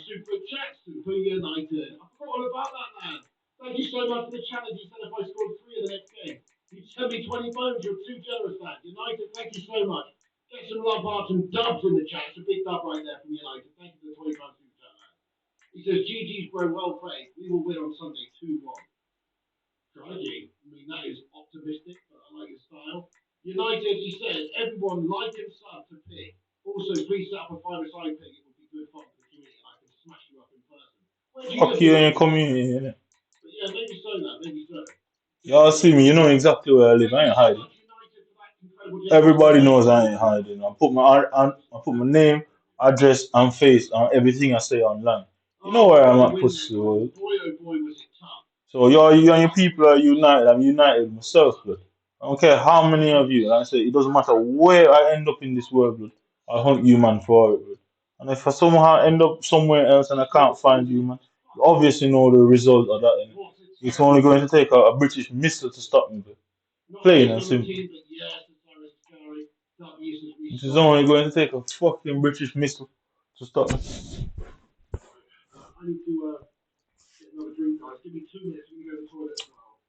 chat, Super United. I forgot all about that, man. Thank you so much for the challenge. You said if I scored three in the next game, you'd send me 20 bones. You're too generous, man. United, thank you so much. Get some love hearts and dubs in the chat. It's a big dub right there from United. Thank you for the 20 pounds super chat, man. He says, GG's, bro. Well played. We will win on Sunday 2-1. Crikey. I mean, that is optimistic, but I like his style. United, he says, everyone like and sub to pick. Also, please set up a five-a-side pick. It would be good fun for the community, and I can smash you up in person. Where do you Fuck live, you and your United? community, innit? But yeah, maybe so, man. Maybe so. Y'all see me, you know exactly where I live. Thank I you ain't so hiding. much, United, for that incredible Everybody generosity. knows I ain't hiding. I put my name, address, and face on everything I say online. You know Oh, where we're I'm going to at, win, pussy though, guys. world. And boy, oh boy, was it tough. So you and your people are united. I'm united myself, blood. I don't care how many of you. Like I say, it doesn't matter where I end up in this world, blood. I hunt you, man, for it, blood. And if I somehow end up somewhere else and I can't find you, man, you obviously know the result of that. Innit? What's it It's say? only going to take a British missile to stop me, blood. Not Plain always and on the simple. team, but yes, it's Irish Gary. That uses It is restart. only going to take a fucking British missile to stop me. I need to get another drink, guys. Give me 2 minutes. I'm going to go to the toilet as well.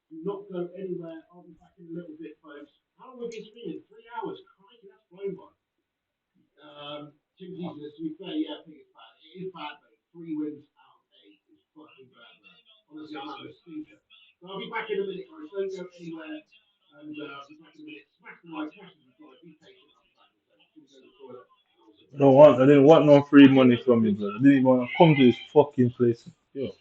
Do not go anywhere. I'll be back in a little bit, folks. How long have we been streaming? 3 hours. Crikey, that's flown by. Two seasons, to be fair, yeah, I think it's bad. It is bad, mate. 3 wins out of 8 is fucking bad, man. Honestly, I'm having a stinker. So I'll be back in a minute, guys. Don't go anywhere. And I'll be back in a minute. Smash the like, smash the subscribe. Be patient. I'll be back in a second. I'm going to go to the toilet. And also I go don't want. I didn't want no free money from you, brother. I didn't even want to come to this fucking place. Yo.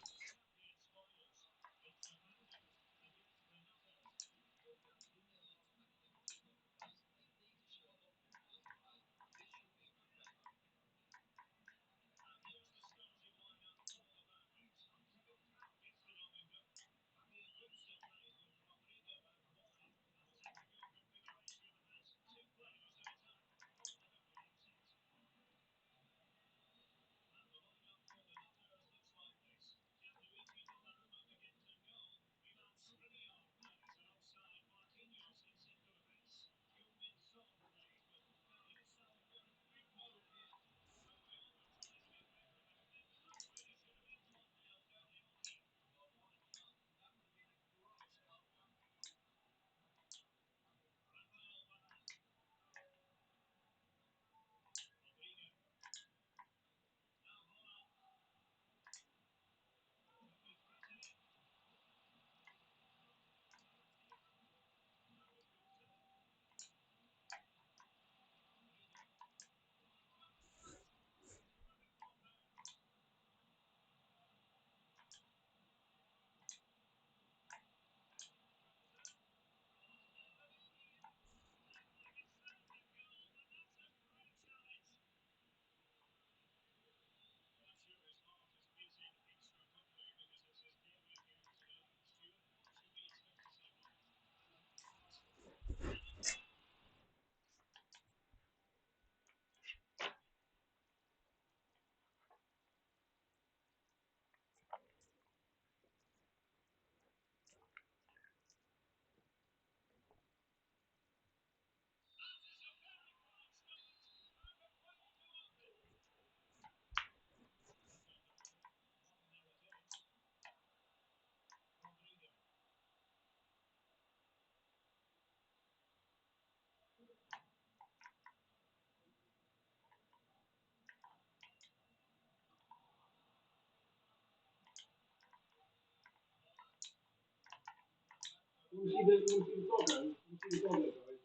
You want to see the doggo? You want to see the doggo, guys?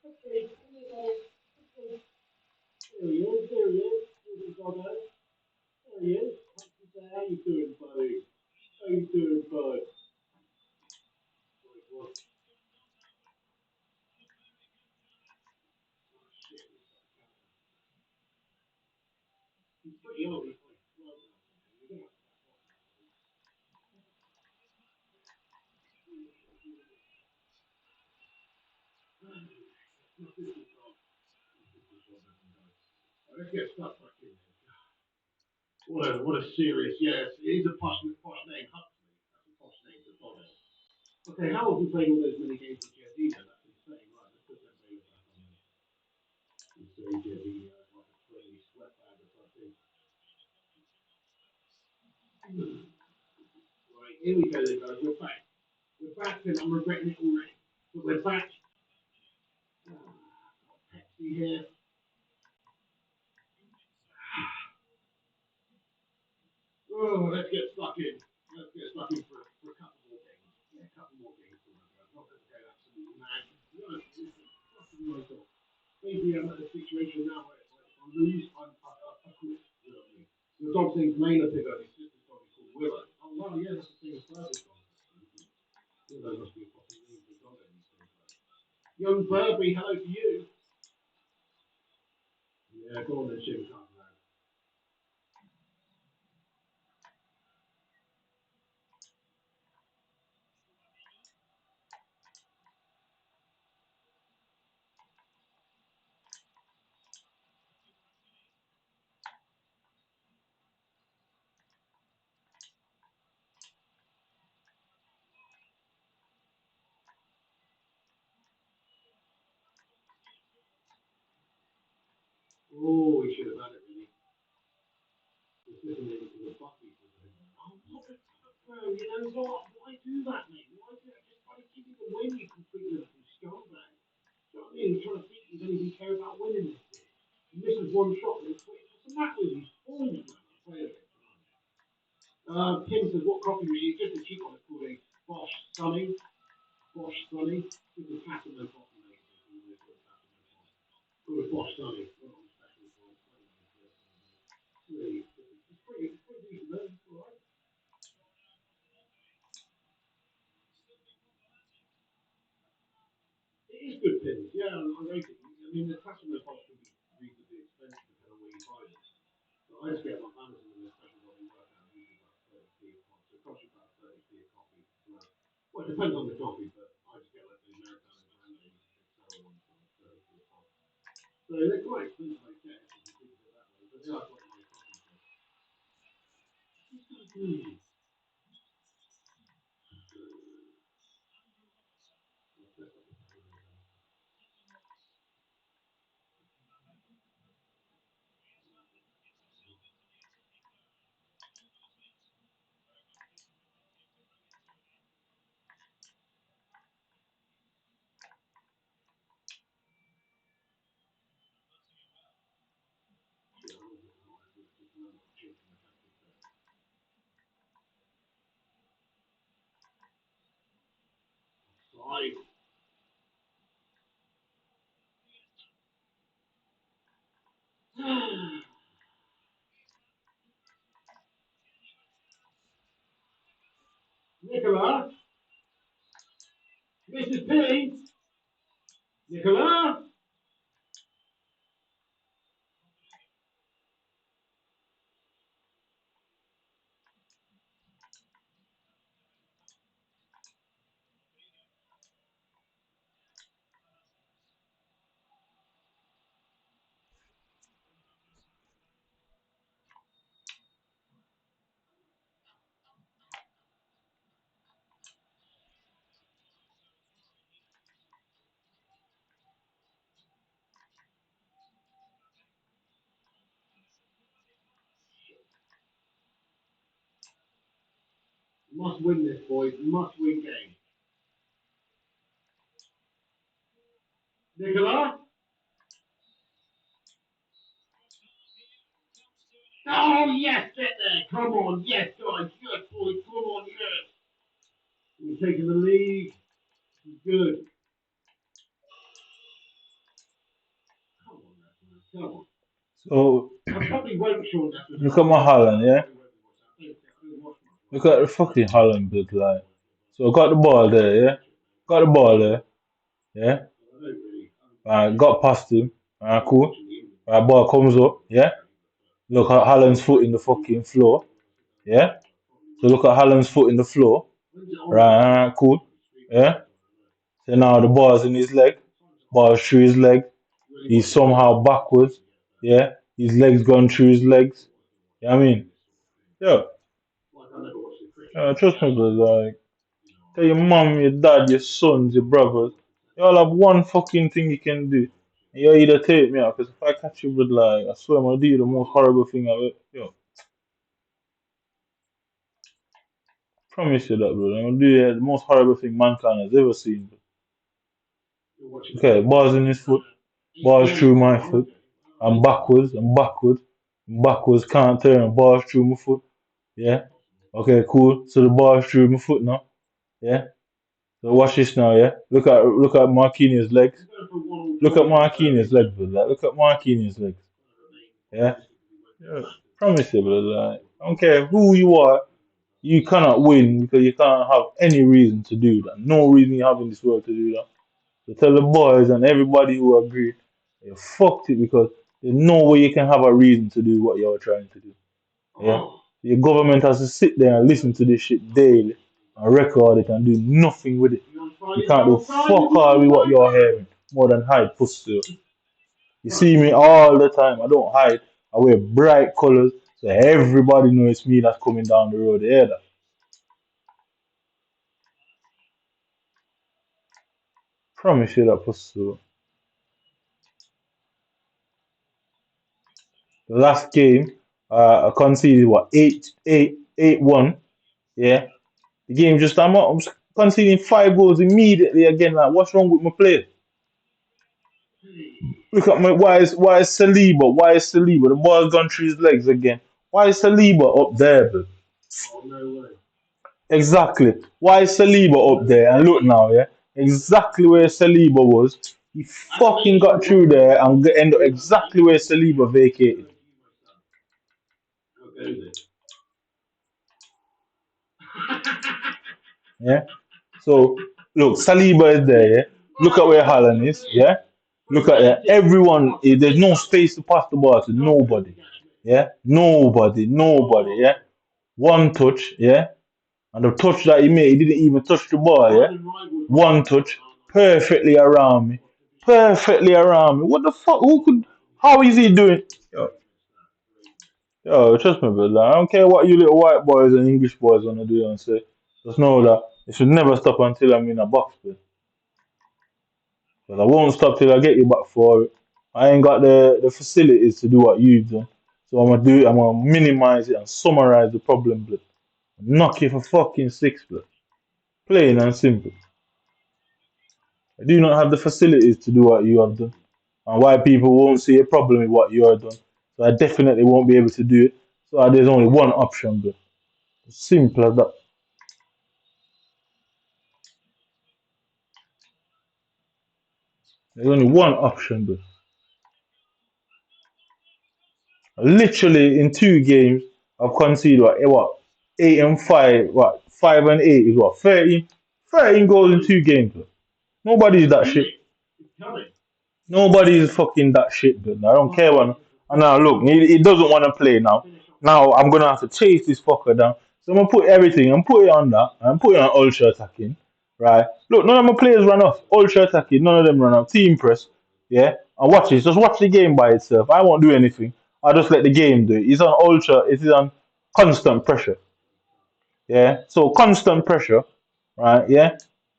Okay, there he is. There he is. There's the doggo. There he is. How you doing, buddy? How you doing, bud? What? Oh, shit. He's pretty old. He's like 12 now. You're going to have to let's get stuck back in there. What a serious, yes, it is a posh name, Huxley. That's a posh name for Doggo. Okay, how have we played all those many games with Jazzy then? That's insane. Right, let's put that Baylor back on there. And say Jazzy like a 20 sweatbag or something. Right, here we go then, guys. We're back. We're back, and I'm regretting it already. But we're back. Pepsi here. Oh, let's get stuck in. Let's get stuck in for a couple more games. Yeah, a couple more games to work out. Not going to go absolutely mad. No, listen, fucking right off. Maybe I'm at a situation now where it's like if I lose, I quit. You know what I mean? The dog's name's Maynard Pigger. His sister's dog is called Willow. Oh, wow, yeah, that's the thing as Furby's dog. Willow must be a fucking name for a dog these days. Young Furby, hello to you. Yeah, go on then, Jim. Come on. Oh, we should have had it really. This isn't anything to the Buckley for them. Oh, what a bro, you know what? Why do that, mate? Why do that? Just try to keep it the win, you complete Liverpool scumbag. You know what I mean? He's trying to beat you, don't even care about winning this thing. He misses one shot and it's quit. What's the matter with you? He's falling, man. Play a bit. Kim says, what coffee we use? Just a cheap one. It's called a Bosch Sunny. Bosch Sunny. This is Platinum coffee, mate. It's called a Bosch Sunny. Not on special for it. Really, it's pretty decent, though. It's all right. It is good pins, yeah, I rate it. I mean, the customer cost can be reasonably expensive depending on where you buy them. So I just get my Amazon and their special coffee workout, usually about 30p a pop. So it costs you about 30p a coffee. Well, it depends on the coffee, but I just get like the Americano brand name Excel one for like 30p a pop. So they're quite expensive, I guess, if you think of it that way. But they are quite nice coffees. Mm. Right. Nicola, Mrs. P, Nicola. Must win this, boys. Must win game. Nicola. Oh, yes, get there. Come on. Yes, guys. Yes, boys. Come on. Yes. We're taking the lead. Good. Come on, man. Come on. So I probably won't, Sean. look at my Holland, yeah. Look at the fucking Holland bit, like. So I got the ball there, yeah. Got the ball there, yeah. Got past him. Cool. Ball comes up, yeah. Look at Holland's foot in the fucking floor, yeah. So look at Holland's foot in the floor, right? Cool, yeah. So now the ball's in his leg, ball's through his leg. He's somehow backwards, yeah. His legs gone through his legs. You know what I mean? Yeah. Trust me, but like. Tell your mom, your dad, your sons, your brothers. You all have one fucking thing you can do. And you either take me out, because if I catch you with like, I swear I'm gonna do you the most horrible thing I've ever. Promise you that, bro. I'm gonna do you the most horrible thing mankind has ever seen. Bro. Okay, bars in his foot, bars through my foot. I'm backwards, I'm backwards, I'm backwards, can't turn, bars through my foot. Yeah. Okay, cool. So the bars through my foot now. Yeah. So watch this now, yeah. Look at Marquinhos' legs. Look at Marquinhos' legs, bro. Like, look at Marquinhos' legs. Yeah. Yeah. Promise you, bro. Like, I don't care who you are, you cannot win because you can't have any reason to do that. No reason you have in this world to do that. So tell the boys and everybody who agree, you fucked it because there's no way you can have a reason to do what you're trying to do. Yeah. Your government has to sit there and listen to this shit daily and record it and do nothing with it. You can't do fuck all with what you're hearing more than hide pussy. You see me all the time. I don't hide. I wear bright colors so everybody knows it's me that's coming down the road. Yeah, that. Promise you that pussy. The last game, I conceded what 8-1. Yeah, the game just I'm conceding 5 goals immediately again. Like, what's wrong with my players? Look at my why is Saliba? Why is Saliba? The ball's gone through his legs again. Why is Saliba up there, bro? Exactly. Why is Saliba up there? And look now, yeah, exactly where Saliba was. He fucking got through there and end up exactly where Saliba vacated. Yeah. So look, Saliba is there. Yeah. Look at where Haaland is. Yeah. Look at everyone. There's no space to pass the ball to nobody. Yeah. Nobody. Yeah. One touch. Yeah. And the touch that he made, he didn't even touch the ball. Yeah. One touch, perfectly around me. Perfectly around me. What the fuck? Who could? How is he doing? Yo, trust me, brother. I don't care what you little white boys and English boys wanna do and say. Just know that it should never stop until I'm in a box, bro. Because I won't stop till I get you back for it. I ain't got the facilities to do what you've done. So I'm gonna do it, I'm gonna minimize it and summarize the problem, blood. Knock you for fucking six, blood. Plain and simple. I do not have the facilities to do what you have done. And why people won't see a problem with what you have done. So I definitely won't be able to do it. So there's only one option, blood. Simple as that. There's only one option, bro. Literally in 2 games, I've conceded what 8 and 5, what 5 and 8 is what 13 goals in 2 games. Bro. Nobody's that shit. Nobody is fucking that shit, dude. I don't care what. And now look, he doesn't want to play now. Now I'm gonna have to chase this fucker down. So I'm gonna put everything. I'm putting it on that. I'm putting it on ultra attacking. Right. Look, none of my players run off. Ultra attacking. None of them run off. Team press. Yeah. And watch this. Just watch the game by itself. I won't do anything. I'll just let the game do it. It's on ultra. It is on constant pressure. Yeah. So constant pressure. Right. Yeah.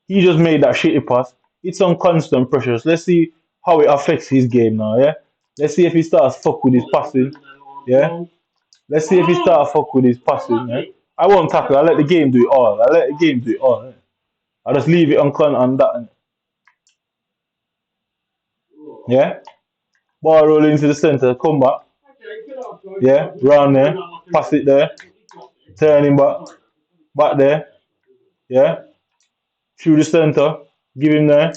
He just made that shitty pass. It's on constant pressure. So let's see how it affects his game now. Yeah. Let's see if he starts fuck with his passing. Yeah. Let's see if he starts fuck with his passing. Yeah. I won't tackle. I let the game do it all. I let the game do it all. Yeah? I just leave it on that. Yeah. Ball roll into the center. Come back. Yeah. Round there. Pass it there. Turn him back. Back there. Yeah. Through the center. Give him there.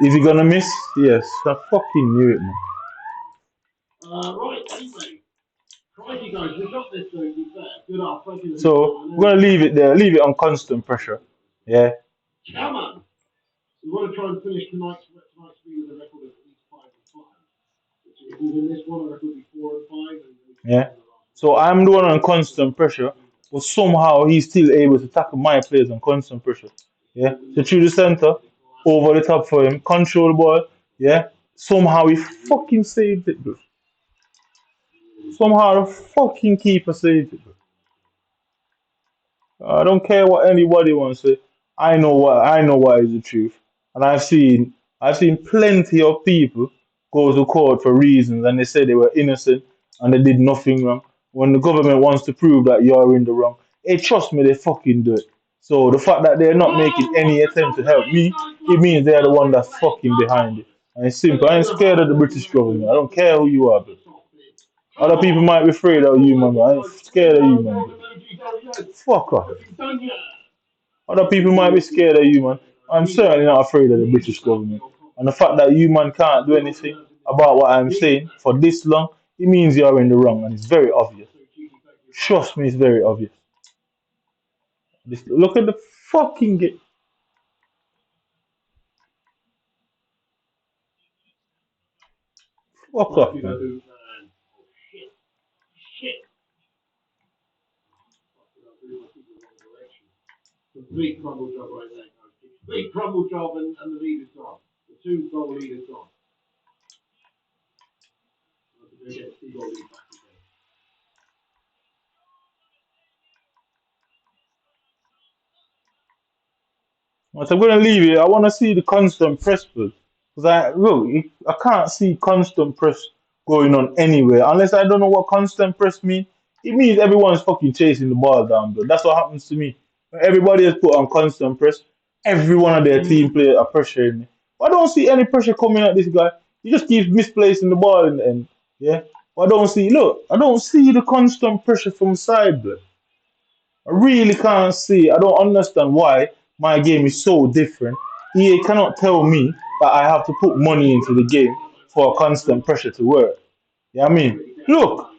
Is he gonna miss? Yes. I fucking knew it, man. Right, anyway. Crikey, guys, we got this, to be fair. Good off. So we're gonna leave it there. Leave it on constant pressure. Yeah. Come on. We want to try and finish tonight's stream with a record of at least 5 and 5. If we win this one, our record would be 4 and 5. Yeah. So I'm the one on constant pressure, but somehow he's still able to tackle my players on constant pressure. Yeah. So through the center, over the top for him, control the ball. Yeah. Somehow he fucking saved it, bro. Somehow the fucking keeper saved it, bro. I don't care what anybody wants to say. I know what is the truth, and I've seen plenty of people go to court for reasons, and they say they were innocent and they did nothing wrong. When the government wants to prove that you're in the wrong, hey, trust me, they fucking do it. So the fact that they're not making any attempt to help me, it means they're the one that's fucking behind it. And it's simple. I ain't scared of the British government. I don't care who you are, but other people might be afraid of you, man. I ain't scared of you, man. Fuck off. Other people might be scared of you, man. I'm certainly not afraid of the British government. And the fact that you, man, can't do anything about what I'm saying for this long, it means you're in the wrong, and it's very obvious. Trust me, it's very obvious. Look at the fucking game. Fuck off, man. Complete crumble job right there, guys. Complete crumble job and the lead is gone. The 2-goal lead is gone. Get 2-goal lead back again. But I'm gonna leave it. I want to see the constant press, because I can't see constant press going on anywhere unless I don't know what constant press means. It means everyone's fucking chasing the ball down, bro. That's what happens to me. When everybody has put on constant press, every one of their team players are pressuring me. But I don't see any pressure coming at this guy. He just keeps misplacing the ball in the end. Yeah. But I don't see the constant pressure from side, bro. I really can't see. I don't understand why my game is so different. EA cannot tell me that I have to put money into the game for constant pressure to work. You know what I mean? Look,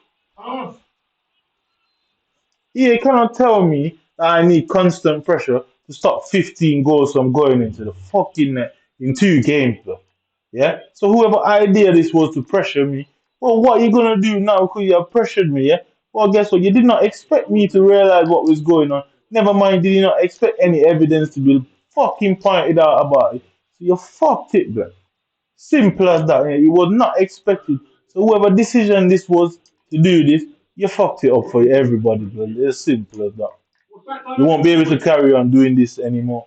EA cannot tell me that I need constant pressure to stop 15 goals from going into the fucking net in 2 games, bro. Yeah? So whoever idea this was to pressure me, well, what are you gonna do now because you have pressured me, yeah? Well, guess what? You did not expect me to realize what was going on. Never mind, did you not expect any evidence to be fucking pointed out about it? So you fucked it, bro. Simple as that. Yeah? It was not expected. So whoever decision this was to do this, you fucked it up for everybody, bro. It's simple as that. You won't be able to carry on doing this anymore.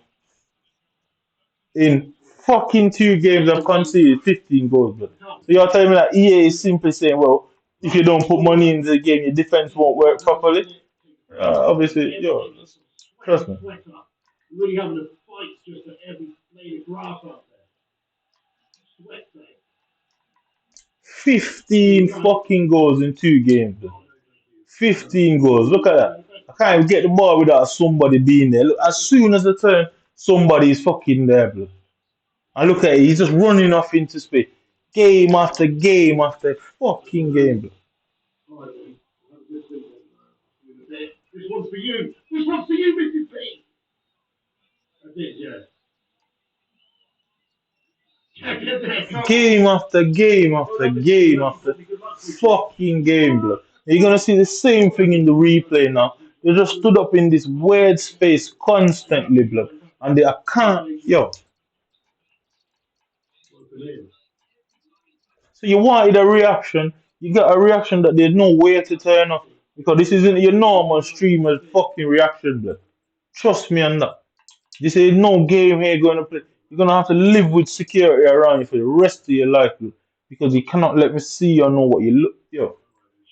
In fucking 2 games, I've conceded 15 goals, bro. So you're telling me that EA is simply saying, well, if you don't put money into the game, your defense won't work properly? Obviously, yo, trust me. Really having a fight just at every blade of grass out there. Sweat there. 15 fucking goals in 2 games, bro. 15 goals. Look at that. I can't even get the ball without somebody being there. Look, as soon as I turn, somebody's fucking there, bro. And look at it, he's just running off into space. Game after game after fucking game, bro. This one's for you. This one's for you, Mrs. B. I did, yeah. Game after game after game after fucking game, bro. You're gonna see the same thing in the replay now. They just stood up in this weird space constantly, bro. And they are can't, yo. So you wanted a reaction, you got a reaction that there's no way to turn off. Because this isn't your normal streamer's fucking reaction, bro. Trust me on that. This is no game here going to play. You're going to have to live with security around you for the rest of your life, bro. Because you cannot let me see or know what you look. Yo,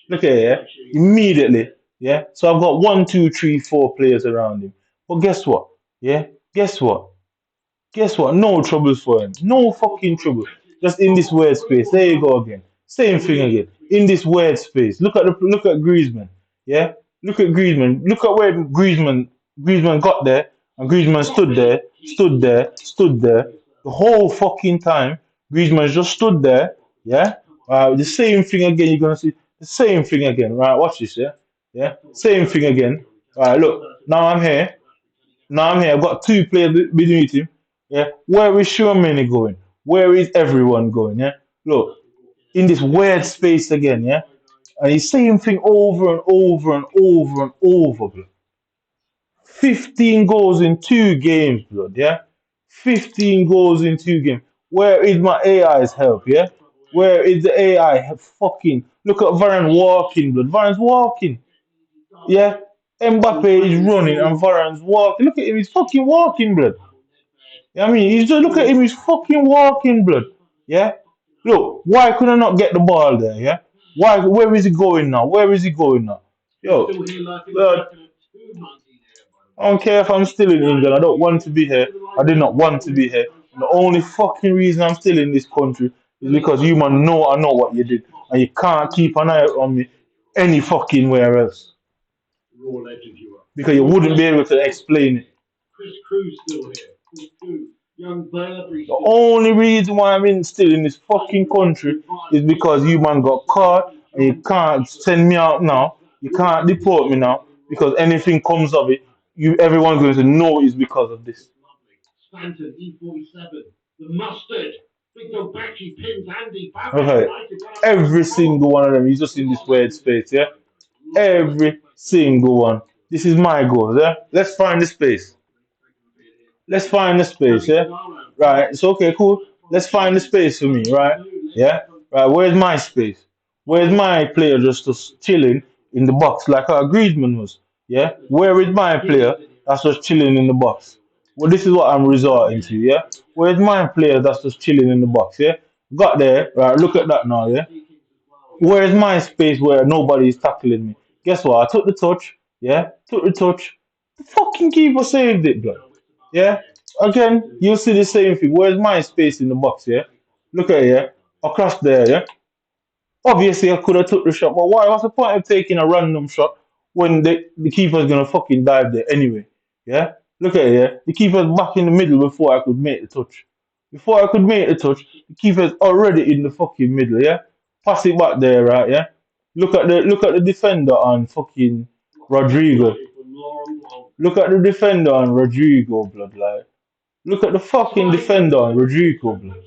look at it, yeah? Immediately, yeah? So I've got 1, 2, 3, 4 players around him. But guess what? Yeah? Guess what? Guess what? No troubles for him. No fucking trouble. Just in this weird space. There you go again. Same thing again. In this weird space. Look at Griezmann. Yeah? Look at Griezmann. Look at where Griezmann got there, and Griezmann stood there, stood there, stood there. The whole fucking time. Griezmann just stood there. Yeah? The same thing again. You're gonna see the same thing again. Right, watch this, yeah? Yeah? Same thing again. Alright, look. Now I'm here. Now I'm here. I've got 2 players beneath him. Yeah. Where is Sherman going? Where is everyone going? Yeah. Look, in this weird space again. Yeah. And he's saying thing over and over and over and over, bro. 15 goals in 2 games, blood. Yeah. 15 goals in 2 games. Where is my AI's help? Yeah. Where is the AI? Fucking look at Varane walking, blood. Varane's walking. Yeah. Mbappe is running and Varane's walking. Look at him, he's fucking walking, blood. You know what I mean? He's just look at him, he's fucking walking, blood. Yeah? Look, why could I not get the ball there? Yeah? Why where is he going now? Where is he going now? Yo, blood, I don't care if I'm still in England. I don't want to be here. I did not want to be here. And the only fucking reason I'm still in this country is because you man know I know what you did. And you can't keep an eye on me any fucking where else. Because you wouldn't be able to explain it. The only reason why I'm still in this fucking country is because you man got caught and you can't send me out now. You can't deport me now because anything comes of it, you everyone's going to know it's because of this. Stanton, E47, the mustard, okay. Every single one of them is just in this weird space, yeah? Every single one. This is my goal, yeah? Let's find the space. Let's find the space, yeah? Right, it's okay, cool. Let's find the space for me, right? Yeah? Right, where's my space? Where's my player just chilling in the box like our Griezmann was? Yeah? Where is my player that's just chilling in the box? Well, this is what I'm resorting to, yeah? Where's my player that's just chilling in the box, yeah? Got there, right? Look at that now, yeah? Where's my space where nobody is tackling me? Guess what? I took the touch, yeah? Took the touch. The fucking keeper saved it, bro. Yeah? Again, you'll see the same thing. Where's my space in the box, yeah? Look at it, yeah? Across there, yeah? Obviously, I could have took the shot, but why? What's the point of taking a random shot when the keeper's gonna fucking dive there anyway? Yeah? Look at it, yeah? The keeper's back in the middle before I could make the touch. Before I could make the touch, the keeper's already in the fucking middle, yeah? Pass it back there, right, yeah? Look at the defender on fucking Rodrigo. Look at the defender on Rodrigo, blood, like. Look at the fucking defender on Rodrigo, blood.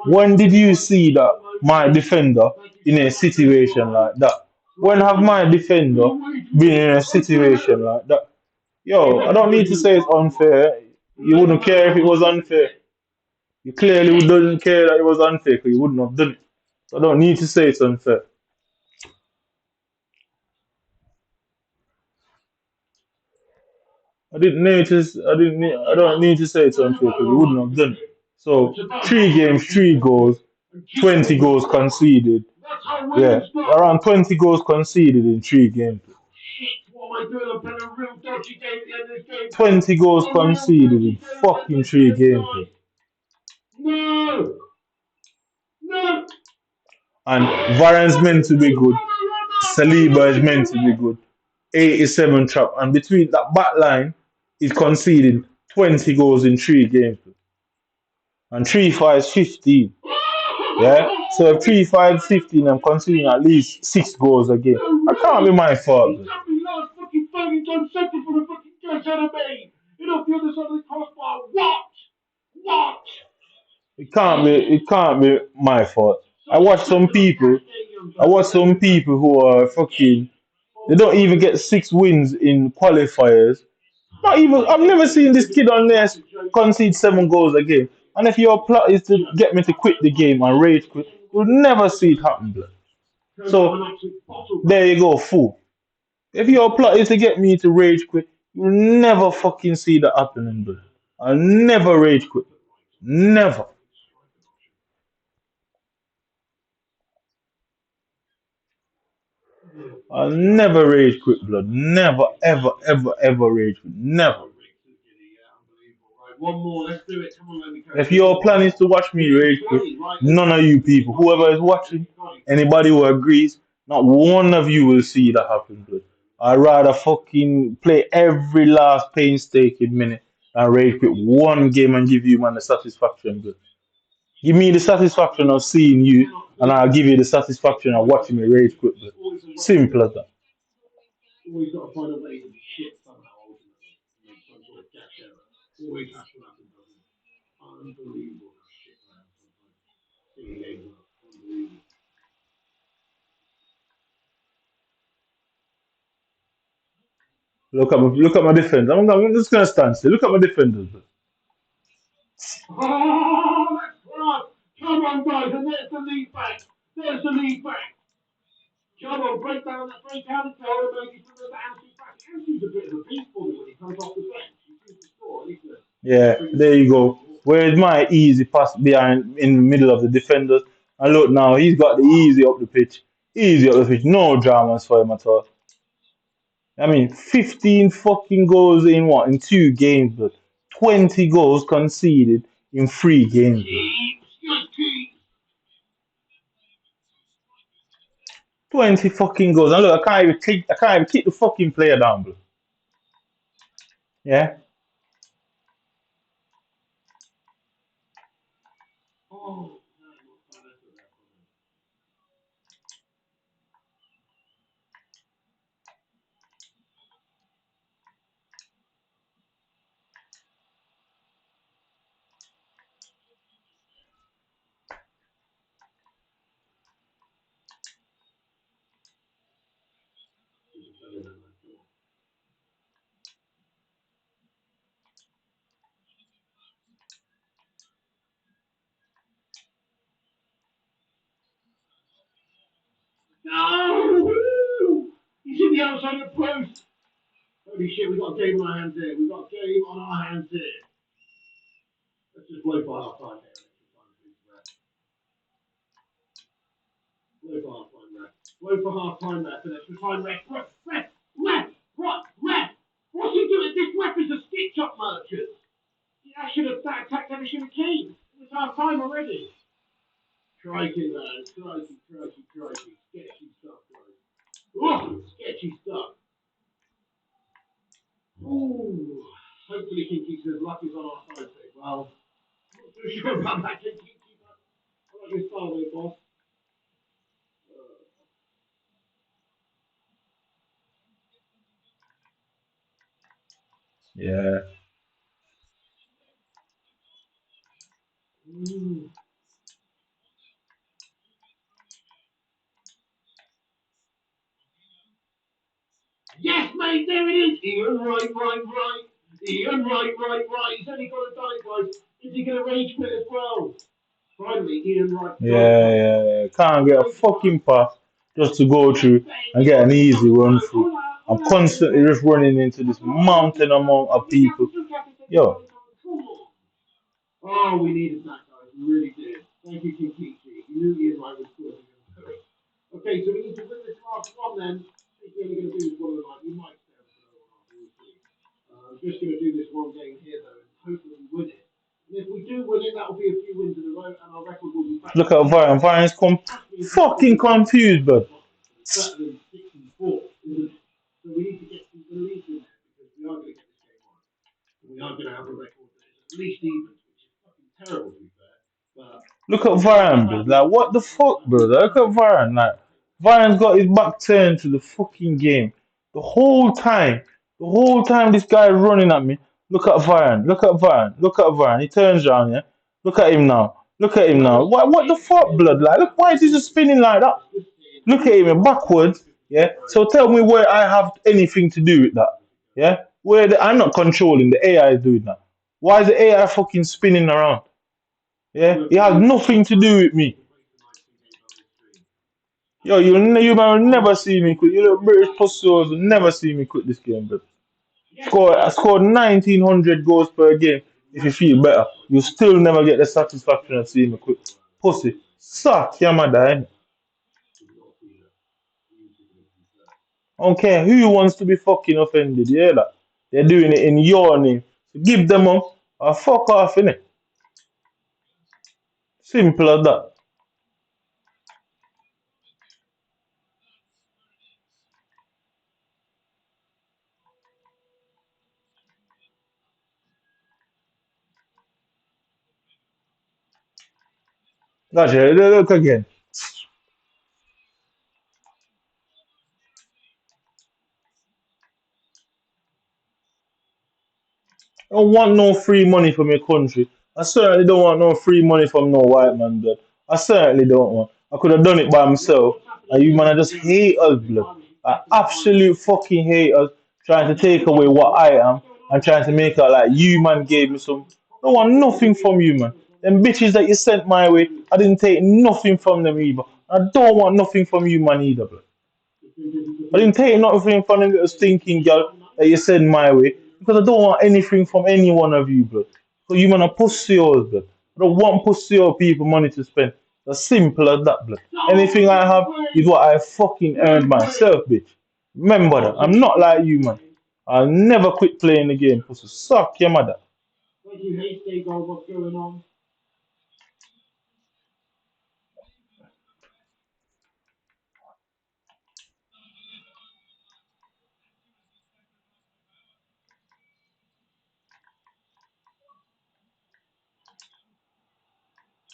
When did you see that my defender in a situation like that? When have my defender been in a situation like that? Yo, I don't need to say it's unfair. You wouldn't care if it was unfair. You clearly wouldn't care that it was unfair because you wouldn't have done it. So I don't need to say it's unfair. I didn't notice. I didn't. I don't need to say it's unfair because you wouldn't have done it. So 3 games, 3 goals, 20 goals conceded. Yeah, around 20 goals conceded in 3 games. 20 goals conceded in fucking 3 games. No! No! And Varane's meant to be good. Saliba is meant to be good. 87 trap. And between that back line, he's conceded 20 goals in 3 games. And 3-5 is 15. Yeah? So if 3-5 is 15, I'm conceding at least 6 goals a game. That can't be my fault. It can't be my fault. I watch some people who are fucking they don't even get 6 wins in qualifiers. Not even I've never seen this kid on there concede 7 goals a game. And if your plot is to get me to quit the game and rage quit, you'll never see it happen, blood. So there you go, fool. If your plot is to get me to rage quit, you'll never fucking see that happening, blood. I'll never rage quit. Never. I'll never rage quit, blood. Never, ever, ever, ever rage quit. Never. If your plan is to watch me rage quit, none of you people, whoever is watching, anybody who agrees, not one of you will see that happen, blood. I'd rather fucking play every last painstaking minute and rage quit 1 game and give you man the satisfaction, blood. Give me the satisfaction of seeing you, and I'll give you the satisfaction of watching me rage quit, blood. Simple as that. Look at my defense. I'm just gonna stand still. Look at my defenders. Kante's a bit of a beast for me when he comes off the bench. He seems to score. Yeah, there you go. Where's my easy pass behind in the middle of the defenders? And look now, he's got the easy up the pitch. Easy up the pitch. No dramas for him at all. I mean, 15 fucking goals in what? In 2 games, but 20 goals conceded in 3 games, bro. 20 fucking goals. And look, I can't even kick the fucking player down, bro. Yeah? Oh, no! He's in the outside of the post. Holy shit, we've got a game on our hands here. We've got a game on our hands here. Let's just blow for half time here. Blow for half time ref. Blow for half time ref. And extra time ref. Ref. What's he doing? This ref is a stitch up merchant. I should have attacked every should have came. It's half time already. Crikey, man. Crikey. Sketchy stuff, guys. Oh, sketchy stuff. Ooh. Hopefully Kinky says luck is on our side today. Well, I'm not too sure about that, Kinky, but I like your style there, boss. Yeah. Yes, mate, there it is. Ian, right. Ian, right. He's only got to done it, guys. Is he going to rage quit as well? Finally, Ian, right. Yeah. Can't get a fucking pass just to go through and get an easy run through. I'm constantly just running into this mountain amount of people. Yo. Oh, we needed that, guys. We really did. Thank you, Kinkichi. You knew Ian Wright was good. Okay, so we need to win this last one then. I think we're only going to do this one of the night. We might stay up for another one. We'll see. I'm just going to do this one game here, though, and hopefully we win it. And if we do win it, that'll be a few wins in a row, and our record will be back. Look at Varane. Varan's fucking confused, bud. Better than 64, isn't it? So we need to get some belief in there because we are going to get this game on. We are going to have a record that is at least even, which is fucking terrible to be fair. But Look at Varane, bro. Like, what the fuck, bro? Look at Varane. Like, Varane's got his back turned to the fucking game. The whole time. The whole time this guy running at me. Look at Varane. Look at Varane. Look at Varane. He turns around, yeah? Look at him now. Look at him now. What the fuck, blood? Like, look, why is he just spinning like that? Look at him backwards, yeah? So tell me where I have anything to do with that, yeah? I'm not controlling, the AI is doing that. Why is the AI fucking spinning around? Yeah, it has nothing to do with me. Yo, you will never see me quit. You little British pussies will never see me quit this game, bro. I scored 1900 goals per game. If you feel better, you still never get the satisfaction of seeing me quit. Pussy, suck your mother. I don't care who wants to be fucking offended. Yeah, that they're doing it in your name. So give them up or fuck off, innit? Simple as that. Gotcha. Look again. I don't want no free money from your country. I certainly don't want no free money from no white man, blood. I certainly don't want. I could have done it by myself. And you man, I just hate us, blood. I absolute fucking hate us trying to take away what I am and trying to make it like you man gave me some. I don't want nothing from you, man. Them bitches that you sent my way, I didn't take nothing from them either. I don't want nothing from you, man, either, blood. I didn't take nothing from the little stinking girl that you send my way because I don't want anything from any one of you, blood. So you man a pussy hoes, blood. I don't want pussy or people money to spend. As simple as that, blood. Anything I have is what I fucking earned myself, bitch. Remember that. I'm not like you, man. I'll never quit playing the game, pussy. Suck your mother. Thank you, Hasty, God, what's going on?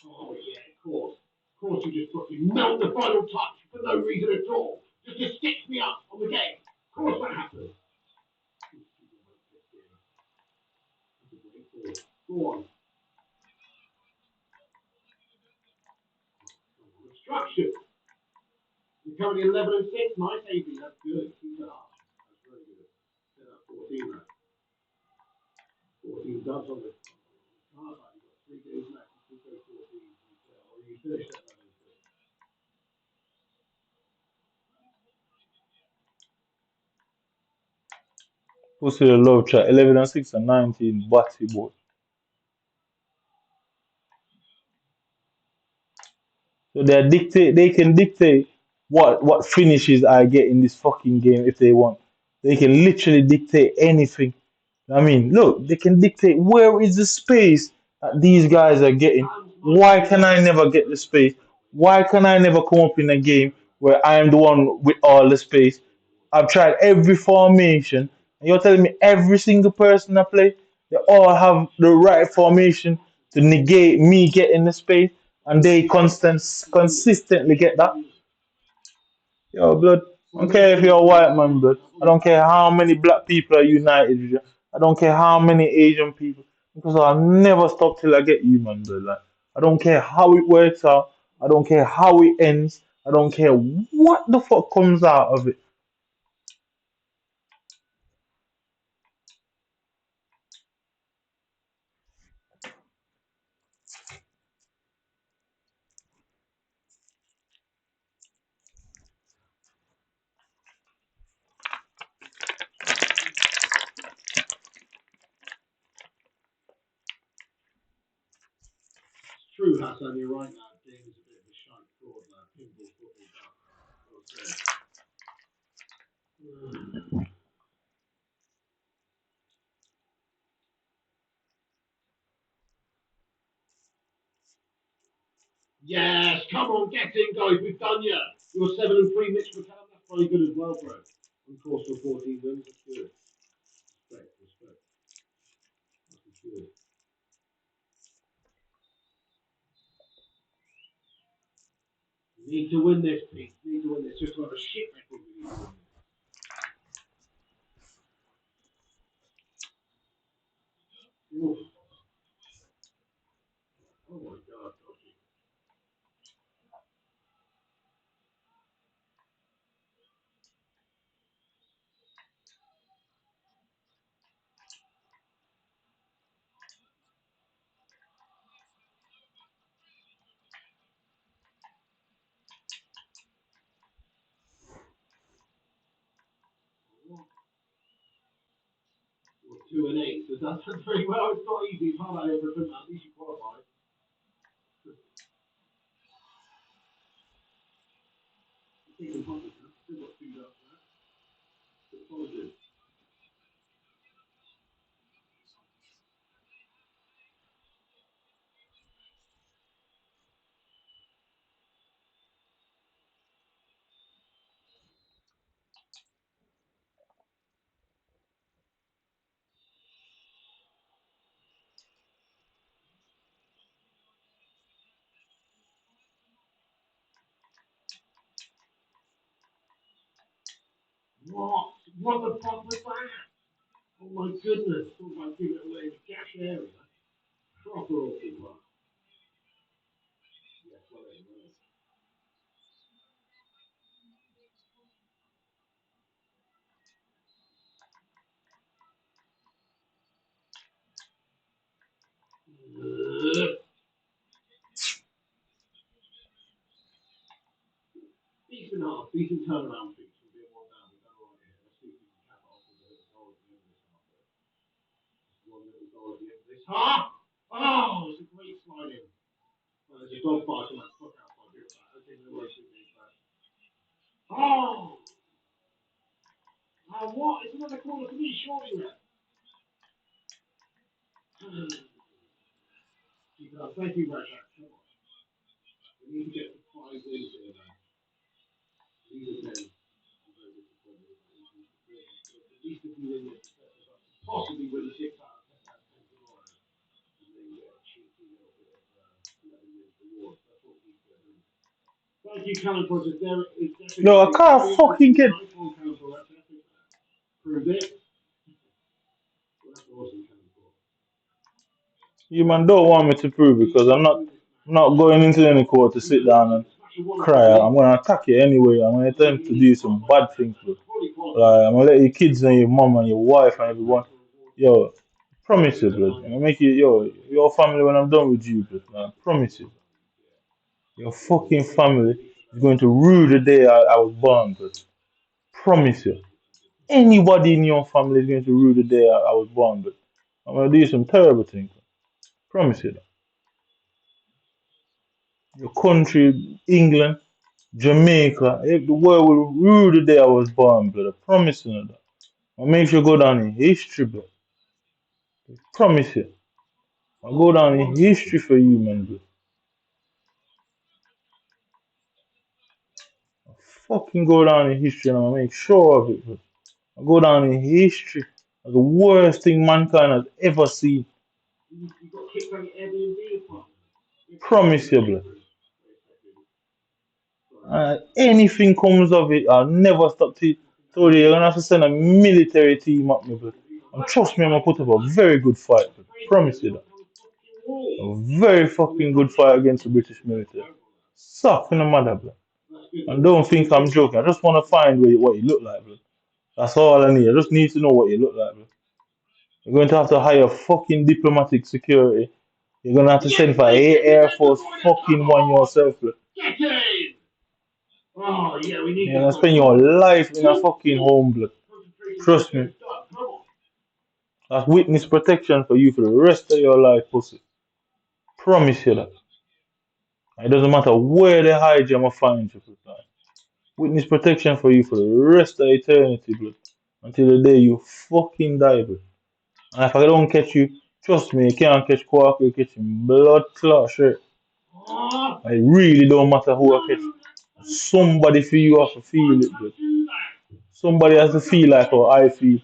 Oh, yeah, of course. Of course, you just fucking melt the final touch for no reason at all. Just to stitch me up on the game. Of course that happens. Go on. Obstruction. You're currently 11 and 6. Nice, AP. That's good. Keep it up. That's very good. Set up 14, right? 14 dubs on this. You've got 3 games left. You still go 14. Or you finish at 11 and 6. Pussy the love chat. 11 and 6 and 19. Batty boy. So they can dictate what finishes I get in this fucking game if they want. They can literally dictate anything. I mean, look, they can dictate where is the space that these guys are getting. Why can I never get the space? Why can I never come up in a game where I am the one with all the space? I've tried every formation, and you're telling me every single person I play, they all have the right formation to negate me getting the space, and they consistently get that. Yo, blood. I don't care if you're a white man, blood. I don't care how many black people are united with you. I don't care how many Asian people. Because I'll never stop till I get you, man, blood. Like, I don't care how it works out. I don't care how it ends. I don't care what the fuck comes out of it. It's true, Hassan, you're right now. Game is a bit of a shite fraud, like pinball football duck. Well said. Yes, come on, get in, guys. We've done you. You're 7 and 3, Mitch McCallum. That's very good as well, bro. On course for 14 wins. That's good. Respect, respect. That's good. You need to win this, Pete. You need to win this. Just to have a shit record, we need to win this. Oof. Oh my God, dodgy. Well, 2 and 8. So that's very well. It's not easy. It's hard out everything. At least you qualify. Taking punches, huh? Still got 2 ducks now. Good positive. What? What the fuck was that? Oh my goodness. Talk about giving it away in the cash area. Proper awful one. Yes, well, anyway. Decent half, decent turnaround piece. Huh? Oh, it's a great slide in. Well, there's a dog barking like fuck outside. I think the worst thing is that. Oh! Oh, what? It's another corner for me, surely, man. Thank you, Rashad. Come on. We need to get to 5 wins here, man. These are 10. I'm very disappointed. At least if we win this, it sets us up to possibly win 6 out of 10 tomorrow. And then get a cheeky little bit of 11 wins reward. That's what we need to do. Thank you, Callum Process. There is definitely No, I can't fucking get. nice one, Callum Process. Proved it. Well, that's awesome, Callum Process. You man don't want me to prove because I'm not going into any court to sit down and cry. I'm gonna attack you anyway. I'm gonna attempt to do some bad things, bro. Like, I'm gonna let your kids and your mom and your wife and everyone. Yo, promise you, blood. I'm gonna make you, your family when I'm done with you, blood. I promise you. Your fucking family is going to rue the day I was born, blood. Promise you. Anybody in your family is going to rue the day I was born, but I'm gonna do some terrible things. Promise you that. Your country, England, Jamaica, the world will rue the day I was born, blood. I promise you that. I'll make sure go down in history, blood. I promise you. I'll go down in history for you, man, blood. I'll fucking go down in history and I'll make sure of it, blood. I'll go down in history as the worst thing mankind has ever seen. You got kicked out of Airbnb apartment. Promise you, blood. Anything comes of it, I'll never stop to told you, you're gonna have to send a military team up me, but trust me, I'm gonna put up a very good fight, but promise you that. A very fucking good fight against the British military. Suck in the mother, blood. And don't think I'm joking. I just wanna find what you look like, blood. That's all I need. I just need to know what you look like, blood. You're going to have to hire fucking diplomatic security. You're gonna have to send for Air Force fucking one yourself, blood. Oh, yeah, we need You're gonna spend your life in a fucking home, blood. Trust me. That's witness protection for you for the rest of your life, pussy. Promise you that. It doesn't matter where they hide you, I'ma find you, blood. Witness protection for you for the rest of eternity, blood. Until the day you fucking die, blood. And if I don't catch you, trust me, you can't catch Quark, you catch him blood clot shirt. It really don't matter who I catch. Somebody for you have to feel it, blood. Somebody has to feel like how I feel.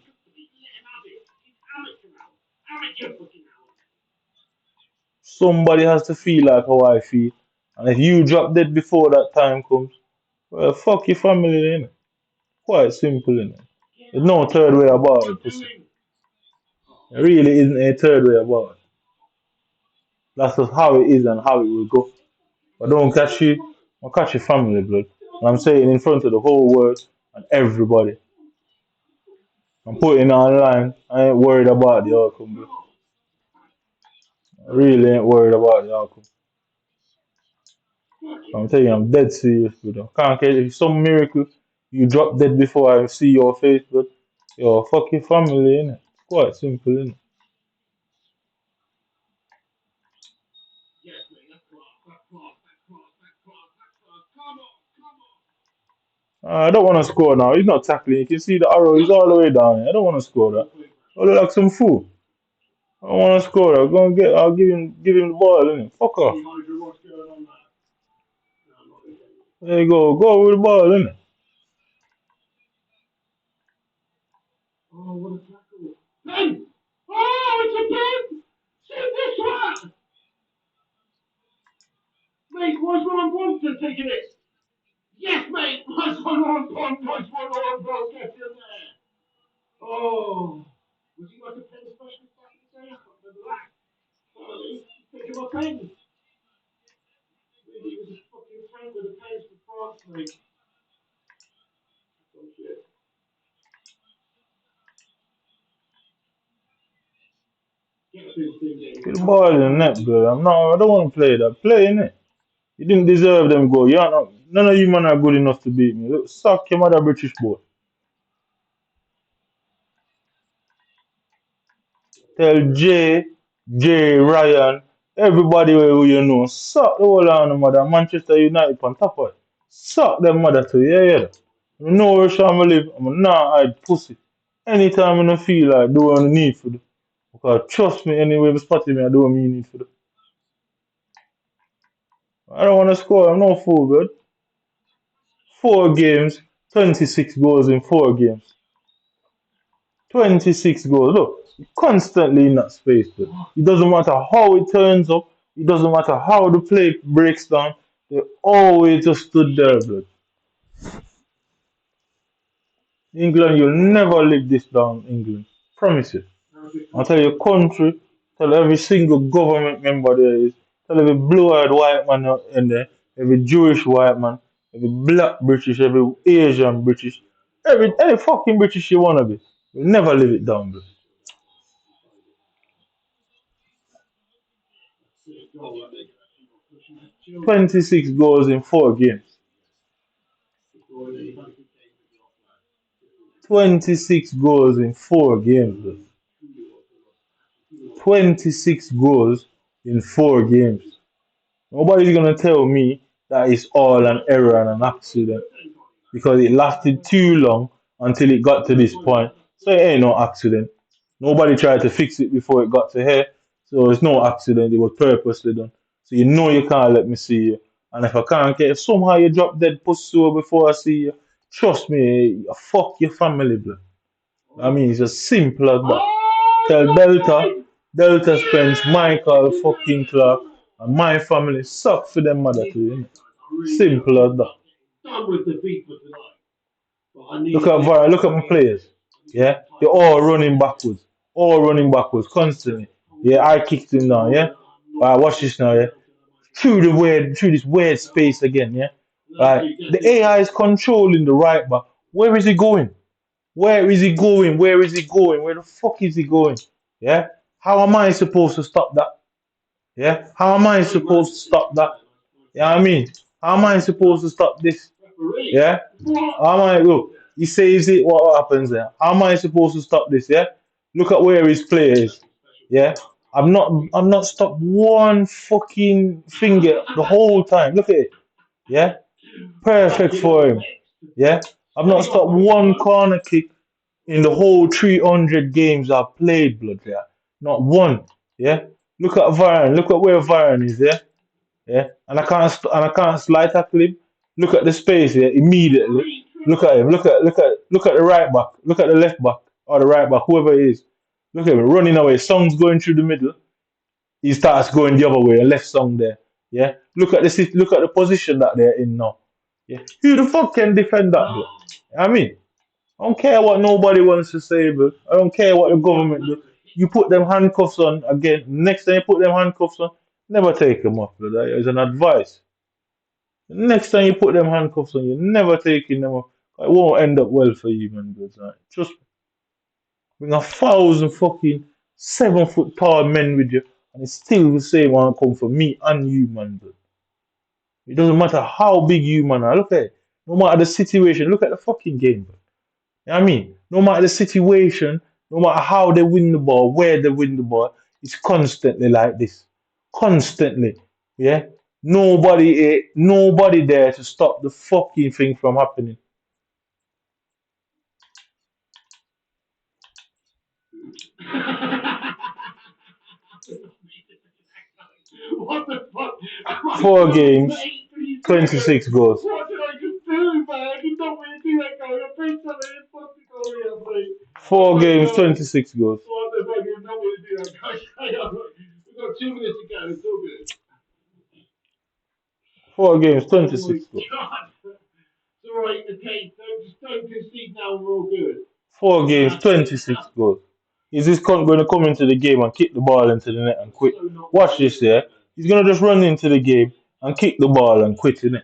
Somebody has to feel like how I feel. And if you drop dead before that time comes, well, fuck your family, innit? Quite simple, innit? There's no third way about it, pussy. There really isn't a third way about it. That's just how it is and how it will go. But don't catch you, I'll catch your family, blood. And I'm saying in front of the whole world and everybody. I'm putting it online. I ain't worried about the outcome, blood. I really ain't worried about the outcome. I'm telling you, I'm dead serious, brother. Can't get if some miracle you drop dead before I see your face, but your fucking family, innit? It's quite simple, innit? I don't want to score now. He's not tackling. You can see the arrow is all the way down here. I don't want to score that. I look like some fool. I don't want to score that. I'll give him the ball, innit? Fuck off. There you go. Go with the ball, innit? Oh, what a tackle. Pen! Oh, it's a pen! See this one! Mate, why's one on one to taking it? Yes, mate! Nice one on one! Nice one on one! Get in there! Oh! Was he like a pen specialist back in the day? I can't remember that. Oh, he's taking my pens. Maybe he was a fucking friend with the pens for France, mate. Oh, shit. Get this thing, Get the ball in the net, bro. I don't want to play that. Play, innit? You didn't deserve them goal. You're not, none of you men are good enough to beat me. Look, suck your mother British boy. Tell Jay Jay, Ryan, everybody who you know, suck the whole on the mother. Manchester United on top of it. Suck them mother too, yeah, yeah. You know where Sean live, I'm not hide pussy. Anytime I feel like do what I need for do. Because trust me, anyway, if spotting me, I do what me need for do. I don't want to score, I'm no fool, good. 4 games, 26 goals in 4 games. 26 goals. Look, constantly in that space. But it doesn't matter how it turns up. It doesn't matter how the play breaks down. They always just stood there, blood. England, you'll never live this down, England. Promise you. I'll tell your country, tell every single government member there is, tell every blue-eyed white man in there, every Jewish white man, every black British, every Asian British, every fucking British you wanna be. You'll never live it down, blood. 26 goals in 4 games. 26 goals in 4 games, bro. 26 goals in 4 games. Nobody's gonna tell me that it's all an error and an accident because it lasted too long until it got to this point. So it ain't no accident. Nobody tried to fix it before it got to here. So it's no accident. It was purposely done. So you know you can't let me see you. And if I can't get, if somehow you drop dead pussy before I see you, trust me, fuck your family, bro. I mean, it's as simple as that. Tell Delta spends Michael fucking Clark and my family suck for them mother too, innit? Simple as that. Look at Vara, look at my players. Yeah, they're all running backwards. All running backwards constantly. Yeah, I kicked him now, yeah? Alright, watch this now, yeah? Through this weird space again, yeah? Right. The AI is controlling the right back. Where is he going? Where is he going? Where is he going? Where the fuck is he going? Yeah? How am I supposed to stop that? Yeah? How am I supposed to stop that? Yeah, I mean, how am I supposed to stop this? Yeah? How am I look? He says it, what happens there? How am I supposed to stop this? Yeah? Look at where his player is. Yeah? I'm not stopped one fucking finger the whole time. Look at it. Yeah? Perfect for him. Yeah? I've not stopped one corner kick in the whole 300 games I've played, blood. Yeah? Not one. Yeah? Look at Varane. Look at where Varane is. Yeah? Yeah, and I can't slide tackle him. Look at the space here immediately. Look at him. Look at the right back. Look at the left back or the right back, whoever it is. Look at him running away. Song's going through the middle. He starts going the other way. A left song there. Yeah. Look at the position that they're in now. Yeah. Who the fuck can defend that? Bro? I mean, I don't care what nobody wants to say, but I don't care what the government do. You put them handcuffs on again. Next time you put them handcuffs on, never take them off, brother. It's an advice. Next time you put them handcuffs on, you're never taking them off. It won't end up well for you, man. Because, trust me, bring 1,000 fucking 7 foot tall men with you, and it's still the same one come for me and you, man. Bro. It doesn't matter how big you, man, are. Look at it. No matter the situation, look at the fucking game, bro. You know what I mean? No matter the situation, no matter how they win the ball, where they win the ball, it's constantly like this. Constantly. Yeah? Nobody there to stop the fucking thing from happening. What the fuck? 4 games, 26 goals. What did I just do, man? You don't want to do that, guy. I think something is supposed to go here, mate. 4 games, 26 goals. What the fuck? You don't want to do that, guy. We've got 2 minutes to go. It's all good. 4 games, Oh 26 my goals. god. It's alright, okay. Don't concede now. We're all good. 4 games, 26 goals. Is this cunt going to come into the game and kick the ball into the net and quit? Watch this, yeah? He's going to just run into the game and kick the ball and quit, innit?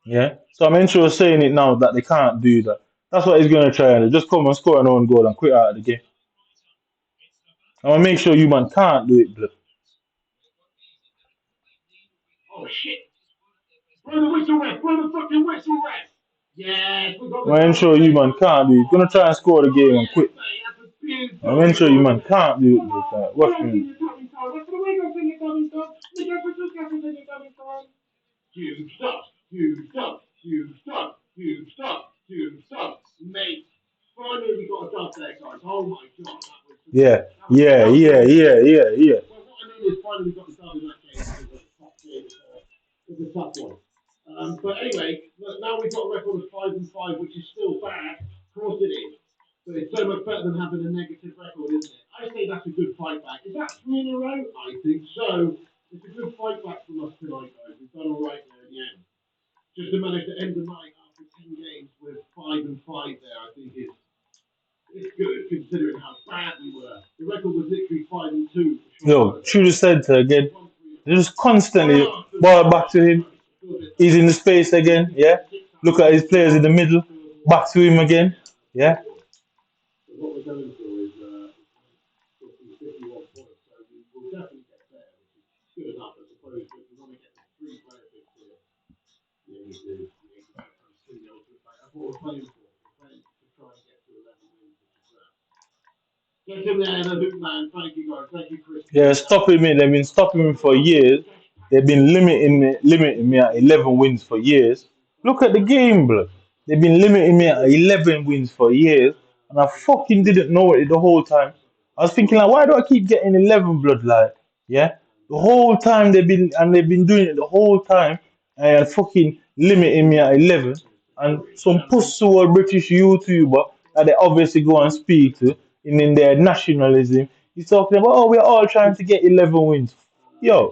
Yeah? So I'm sure saying it now that they can't do that. That's what he's going to try and do. Just come and score an own goal and quit out of the game. I'm going to make sure you man can't do it, blood. Oh shit. Blow the whistle, ref. Blow the fucking whistle, ref. Yes, we got I'm going to ensure you man can't do it. He's going to try and score the game and quit. I'm going to show you, man, can't do it this time. Watch me. Huge stuff, huge stuff, huge stuff, huge stuff, huge stuff, mate. Finally, we got a dub there, guys. Oh my god, that was Yeah, that was yeah, yeah, yeah, yeah, yeah. well, what I mean is finally we got the dub in that game because it was a tough game. It was a tough one. But anyway, look, now we've got a record of 5-5, which is still bad. Of course it is. But it's so much better than having a negative record, isn't it? I say that's a good fight back. Is that 3 in a row? I think so. It's a good fight back from us tonight, guys. We've done all right there in the end. Just to manage to end the night after 10 games with 5-5 there, I think it's good considering how bad we were. The record was literally 5-2 for Yo, sure. through the center again. They just constantly ball back to him. He's in the space again, yeah. Look at his players in the middle. Back to him again, yeah. What we're going for is 51 points, so we will definitely get there, which is good enough, I suppose. But if we want to get the 3 player fix here, you need to continue to play. That's what we're playing for. We're playing to try and get to 11 wins, which is that. Get him there, the Luke man. Thank you, guys. Thank you, Chris. Yeah, stopping me. They've been stopping me for years. They've been limiting me at 11 wins for years. Look at the game, bro. They've been limiting me at 11 wins for years, and I fucking didn't know it the whole time. I was thinking like, why do I keep getting 11 blood? Like, yeah, the whole time they've been doing it the whole time, and fucking limiting me at 11. And some pussy old British YouTuber that they obviously go and speak to in their nationalism. He's talking about, oh, we're all trying to get 11 wins. Yo,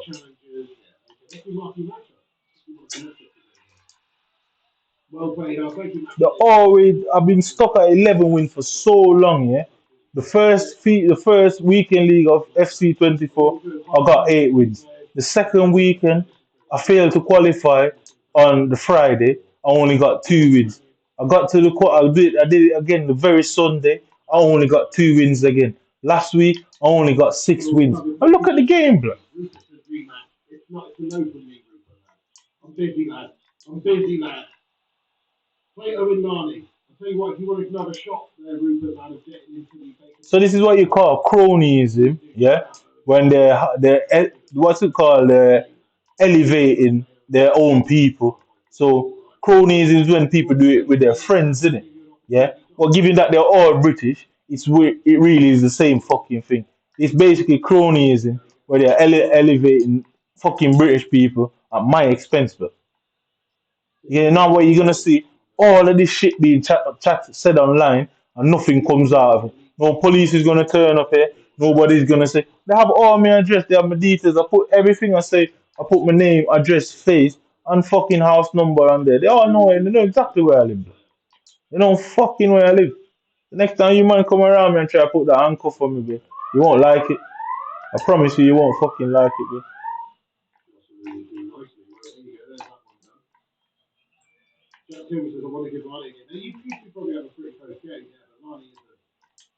Well played. Thank you, I've been stuck at 11 wins for so long, yeah. The first weekend league of FC 24, I got 8 wins. The second weekend, I failed to qualify on the Friday. I only got 2 wins. I got to the quarter. I did it again the very Sunday. I only got 2 wins again. Last week, I only got 6 wins. And look at the game, bro. It's not. It's a no for me, Rupert. I'm busy, lad. I'm busy, lad. Play Owen Narni. I'll tell you what. If you want another shot there, Rupert, man, of getting into the So this is what you call cronyism, yeah? When they're what's it called? Elevating their own people. So cronyism is when people do it with their friends, isn't it? Yeah. Well, given that they're all British, it really is the same fucking thing. It's basically cronyism where they're elevating fucking British people at my expense, but yeah, now what you're gonna see all of this shit being said online and nothing comes out of it. No police is gonna turn up here. Nobody's gonna say they have all my address, they have my details. I put everything I say. I put my name, address, face, and fucking house number on there. They all know it. They know exactly where I live. They know fucking where I live. The next time you man come around me and try to put that handcuff on me, bro, you won't like it. I promise you, you won't fucking like it, bro. Jack Taylor says, I want to give Marnie again. Now, you should probably have a pretty close game, yeah, but Marnie is a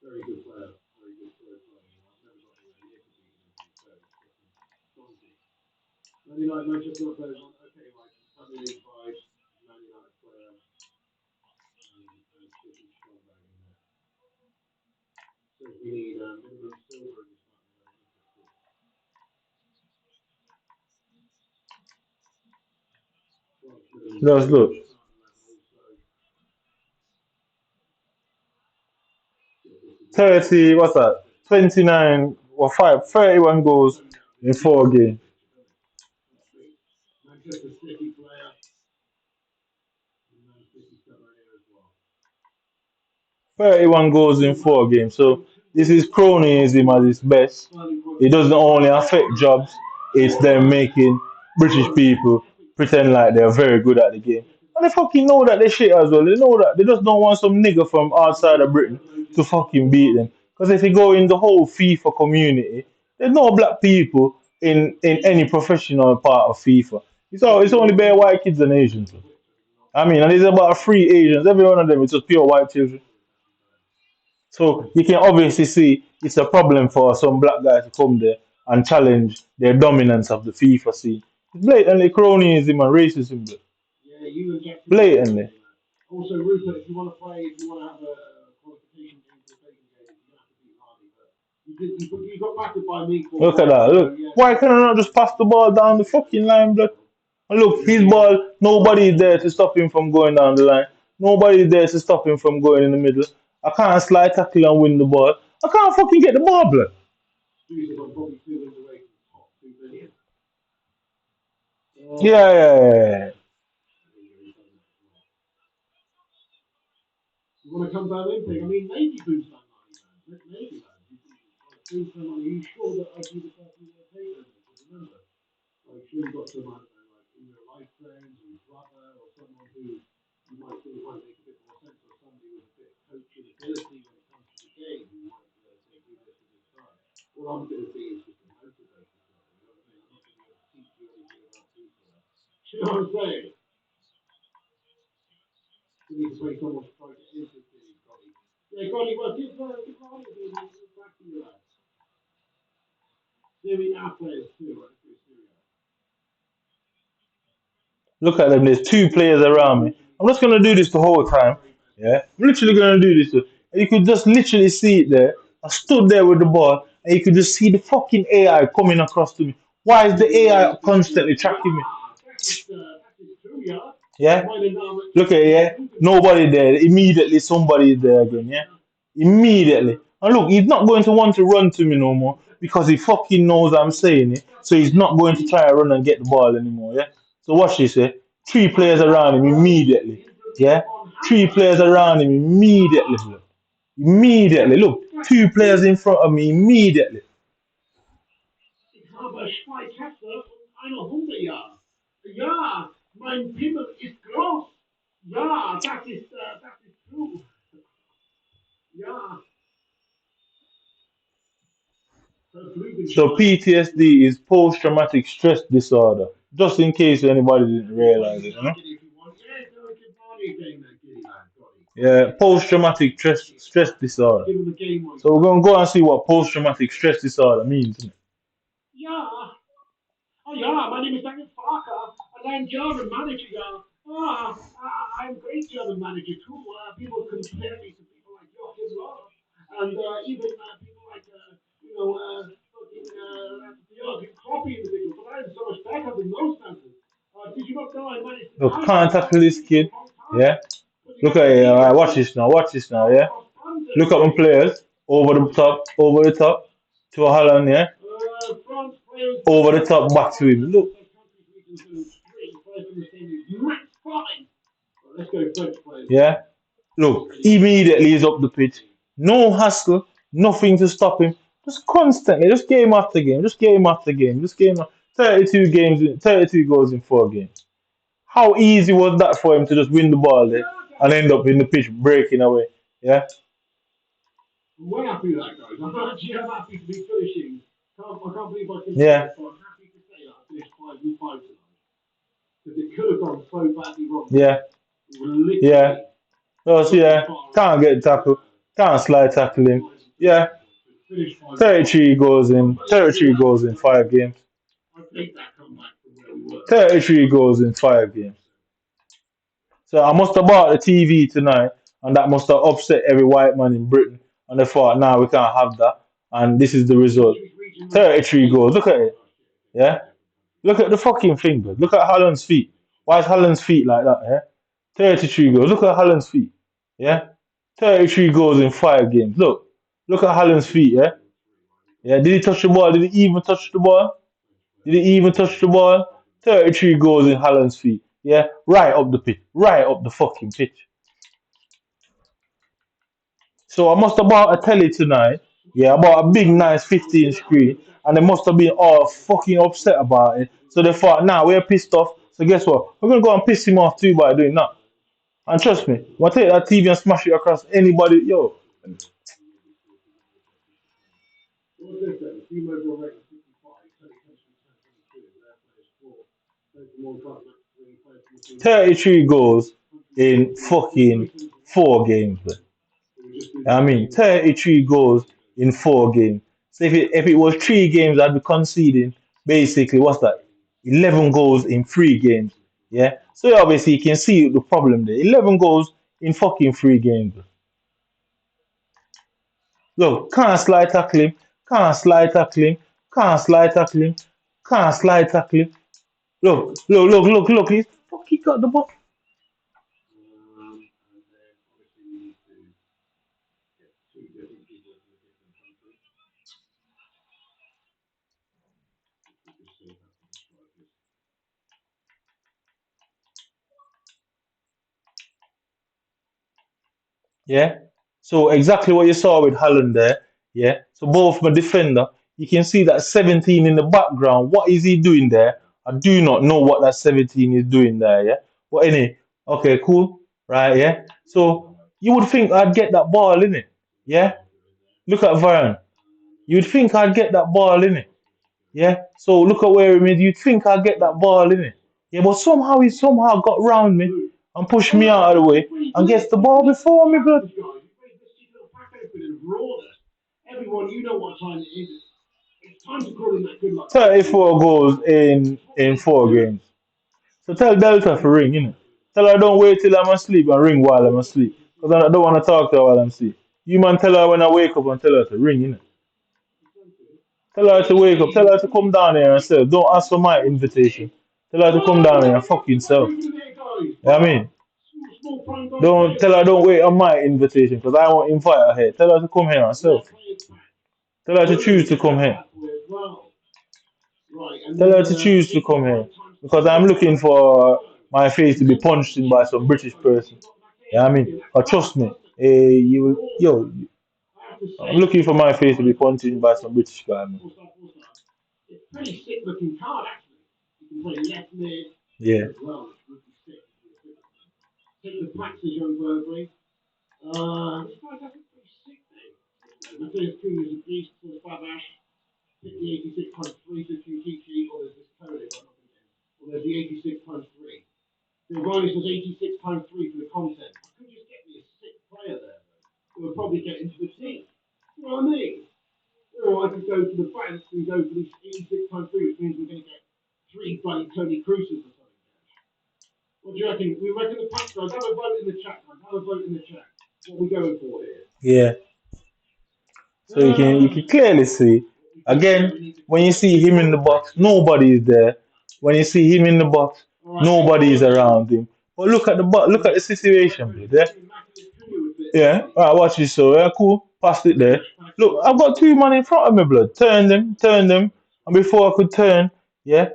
very good player. Very good player. I've never got anywhere near to beat him, to be fair. It's donkey. Man United, Manchester United players want, okay, right, Premier League vibes, Man United player, and City Strongback in there. Says we need minimum silver in the starting 11. Minimum Just silver look. in the starting 11 also. 30, what's that? 29 or 31 goals in 4 games. Manchester City player, and Man City cover here as well. 31 goals in 4 games. So this is cronyism at its best. It doesn't only affect jobs, it's them making British people pretend like they're very good at the game. And they fucking know that they shit as well. They know that. They just don't want some nigger from outside of Britain to fucking beat them. Because if you go in the whole FIFA community, there's no black people in any professional part of FIFA. It's only bare white kids and Asians. I mean, and there's about 3 Asians. Every one of them is just pure white children. So you can obviously see it's a problem for some black guys to come there and challenge their dominance of the FIFA scene. It's blatantly cronyism and racism, bro. Yeah, you and Jackson. Blatantly. Also, Rupert, if you want to play, if you want to have a qualification game for the Bacon game, you have to beat You got battered by me. Look at that. Look. Why can I not just pass the ball down the fucking line, blood? And look, his ball, nobody is there to stop him from going down the line. Nobody is there to stop him from going in the middle. I can't slide tackle and win the ball. I can't fucking get the ball, blood. Jesus, I'm probably 2 wins away from the top 2 billion. Yeah. You want to come down in thing? I mean, maybe boost that money, man. Maybe, man. You can boost that money. Are you sure that I'd be the person who would take them? Because remember, like, sure you've got some, I don't know, like, in your life friends or your brother or someone who you might think might make a bit more sense, or somebody with a bit of coaching ability when it comes to the game who might say, do this at this time. All I'm going to be is just a motivator. You know what I mean? I'm not going to be able to teach you anything about people. Do you know what I'm saying? We need to play someone's trying to get interested in Gotti. Yeah, Gotti, well, give Ronnie back to you, lad. Serie A players too, right? Serie A. Look at them. There's 2 players around me. I'm just gonna do this the whole time. Yeah, I'm literally gonna do this. And you could just literally see it there. I stood there with the ball, and you could just see the fucking AI coming across to me. Why is the AI constantly tracking me? Yeah. Look at it. Yeah. Nobody there. Immediately, somebody is there again. Yeah. Immediately. And look, he's not going to want to run to me no more because he fucking knows I'm saying it. So he's not going to try and run and get the ball anymore. Yeah. So watch this. Yeah. 3 players around him immediately. Yeah. 3 players around him immediately. Look. Immediately. Look. 2 players in front of me immediately. Aber Schweighöfer von einer Hunde, ja. Ja, mein Pimmel ist groß. Ja, das ist true. Ja. So PTSD is post-traumatic stress disorder. Just in case anybody didn't realize it, you know? Yeah, post-traumatic stress disorder. So we're gonna go and see what post-traumatic stress disorder means. Yeah. Oh yeah, my name is Daniel Farker, and I'm German manager. Yeah. I'm great German manager too. People compare me to people like Joachim Löw, and even people like Jürgen Klopp individuals. But I'm so much better than those fences. Did you not know I managed to? Look, can't tackle this kid. Yeah. Look at it. Watch this now. Watch this now. Yeah. Look at my players over the top, to Holland. Yeah. Over the top, back to him. Look. Yeah. Look, immediately he's up the pitch. No hustle, nothing to stop him. Just constantly, just game after game, just game after game, just game. 32 games, 32 goals in 4 games. How easy was that for him to just win the ball there and end up in the pitch breaking away? Yeah. I'm well happy with that, guys. I'm actually happy to be finishing. I can't believe I finished. Yeah. So I'm happy to say that I finished 5-5 tonight. Because it could have gone so badly wrong. Yeah. Yeah. Oh, so yeah. Can't get tackled. Can't slide tackle him. Yeah. 33 goals in 5 games. 33 goals in 5 games. So I must have bought the TV tonight, and that must have upset every white man in Britain. And they thought, nah, we can't have that. And this is the result. 33 goals. Look at it. Yeah? Look at the fucking thing, bro. Look at Holland's feet. Why is Holland's feet like that? Yeah? 33 goals. Look at Holland's feet. Yeah? 33 goals in 5 games. Look. Look at Holland's feet, yeah? Yeah, did he touch the ball? Did he even touch the ball? Did he even touch the ball? 33 goals in Holland's feet. Yeah, right up the pitch. Right up the fucking pitch. So I must have bought a telly tonight. Yeah, I bought a big, nice 15 screen. And they must have been all fucking upset about it. So they thought, nah, we're pissed off. So guess what? We're going to go and piss him off too by doing that. And trust me, when I take that TV and smash it across anybody, yo. What was this then? T-Mobile rating 55, 33 goals in fucking 4 games. I mean, 33 goals in 4 games. So if it was 3 games, I'd be conceding basically what's that? 11 goals in 3 games. Yeah. So obviously you can see the problem there. 11 goals in fucking 3 games. Look, can't slide tackle him. can't slide tackle him, can't slide tackle him, can't slide tackle him. Look, he's fucking got the ball. And then obviously we need to get two different people from a different country. We just see how to describe this. Yeah. So exactly what you saw with Holland there. Yeah. So both my defender, you can see that 17 in the background. What is he doing there? I do not know what that 17 is doing there. Yeah. But anyway, okay, cool. Right. Yeah. So you would think I'd get that ball in it. Yeah. Look at Varane. You'd think I'd get that ball in it. Yeah. So look at where he made. You'd think I'd get that ball in it. Yeah. But somehow he somehow got round me and pushed me out of the way and gets the ball before me, blood. Everyone, you know what time it is. It's time to call in that good luck. 34 goals in 4 games. So tell Delta to ring, innit? Tell her don't wait till I'm asleep and ring while I'm asleep. Because I don't want to talk to her while I'm asleep. You man tell her when I wake up and tell her to ring, innit? Tell her to wake up. Tell her to come down here herself. Don't ask for my invitation. Tell her to come down here and fucking self. You know what I mean? Don't tell her don't wait on my invitation because I won't invite her here. Tell her to come here herself. Tell her to choose to come here. Tell her to choose to come here because I'm looking for my face to be punched in by some British person. Yeah, I mean, or trust me, I'm looking for my face to be punched in by some British guy, man. It's a pretty sick looking card, actually. You can play left mid Yeah, as well. It's really sick. Take the practice, young Burberry. This guy's actually pretty sick, mate. Matthias Kuhn is a beast for the Babash. Pick the 86.3 to QTT, or there's this code, if I'm not forgetting. Or there's the 86.3. The Riley says 86.3 for the content. I could just get me a sick player there, though. Who would probably get into the team. You know what I mean? Or I could go to the bank and go for this 86.3, which means we're going to get three bloody Tony Cruises or something. What do you reckon? We reckon the pack guys. Have a vote in the chat, guys. Have a vote in the chat. What are we going for here? yeah. So you can clearly see again when you see him in the box, nobody is there. When you see him in the box, nobody is around him. But look at the look at the situation, bro. Yeah, yeah. All right, watch this. So yeah, cool. Passed it there. Look, I've got two men in front of me, blood. Turn them, and before I could turn, yeah.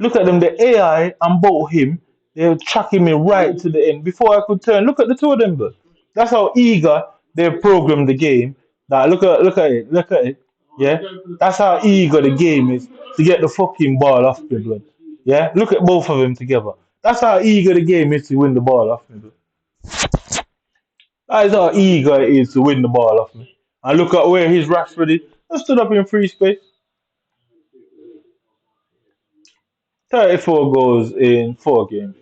Look at them. The AI and both him, they're tracking me right to the end before I could turn. Look at the two of them, blood. That's how eager they programmed the game. Now look at it. Yeah, that's how eager the game is to get the fucking ball off me, blood. Yeah, look at both of them together. That's how eager the game is to win the ball off me, blood. That is how eager it is to win the ball off me. And look at where his Rashford is. I stood up in free space. 34 goals in 4 games.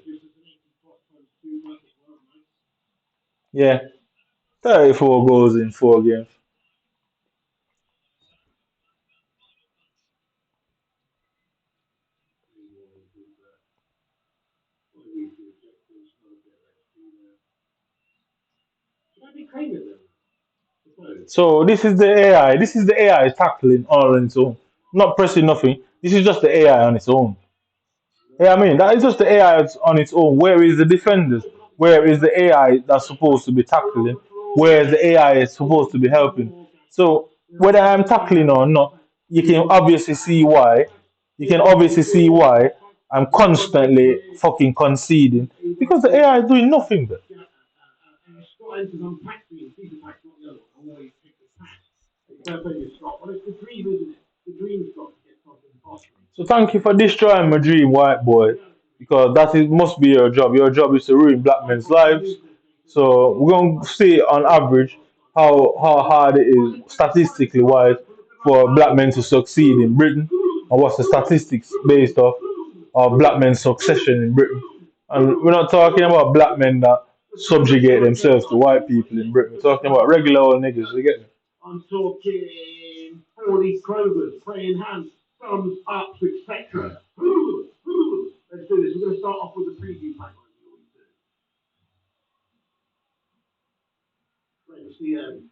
Yeah, 34 goals in 4 games. So this is the AI. This is the AI tackling all on its own. Not pressing nothing. This is just the AI on its own. Yeah, I mean, that is just the AI on its own. Where is the defenders? Where is the AI that's supposed to be tackling? Where is the AI is supposed to be helping? So whether I'm tackling or not, you can obviously see why. You can obviously see why I'm constantly fucking conceding because the AI is doing nothing. But Scott enters unpack for you. See the pack's not the other one. Always pick the pack. It's fair play to Scott. But it's the dream, isn't it? The dream, Scott, to get something possible. so thank you for destroying my dream, white boy, because that is must be your job. Your job is to ruin black men's lives. So we're gonna see on average how hard it is statistically wise for black men to succeed in Britain, and what's the statistics based off of black men's succession in Britain. And we're not talking about black men that subjugate themselves to white people in Britain. We're talking about regular old niggas. You get me? I'm talking 40 Crovers, praying hands, thumbs up, etc. Let's do this. We're going to start off with the preview pack. Right, it's the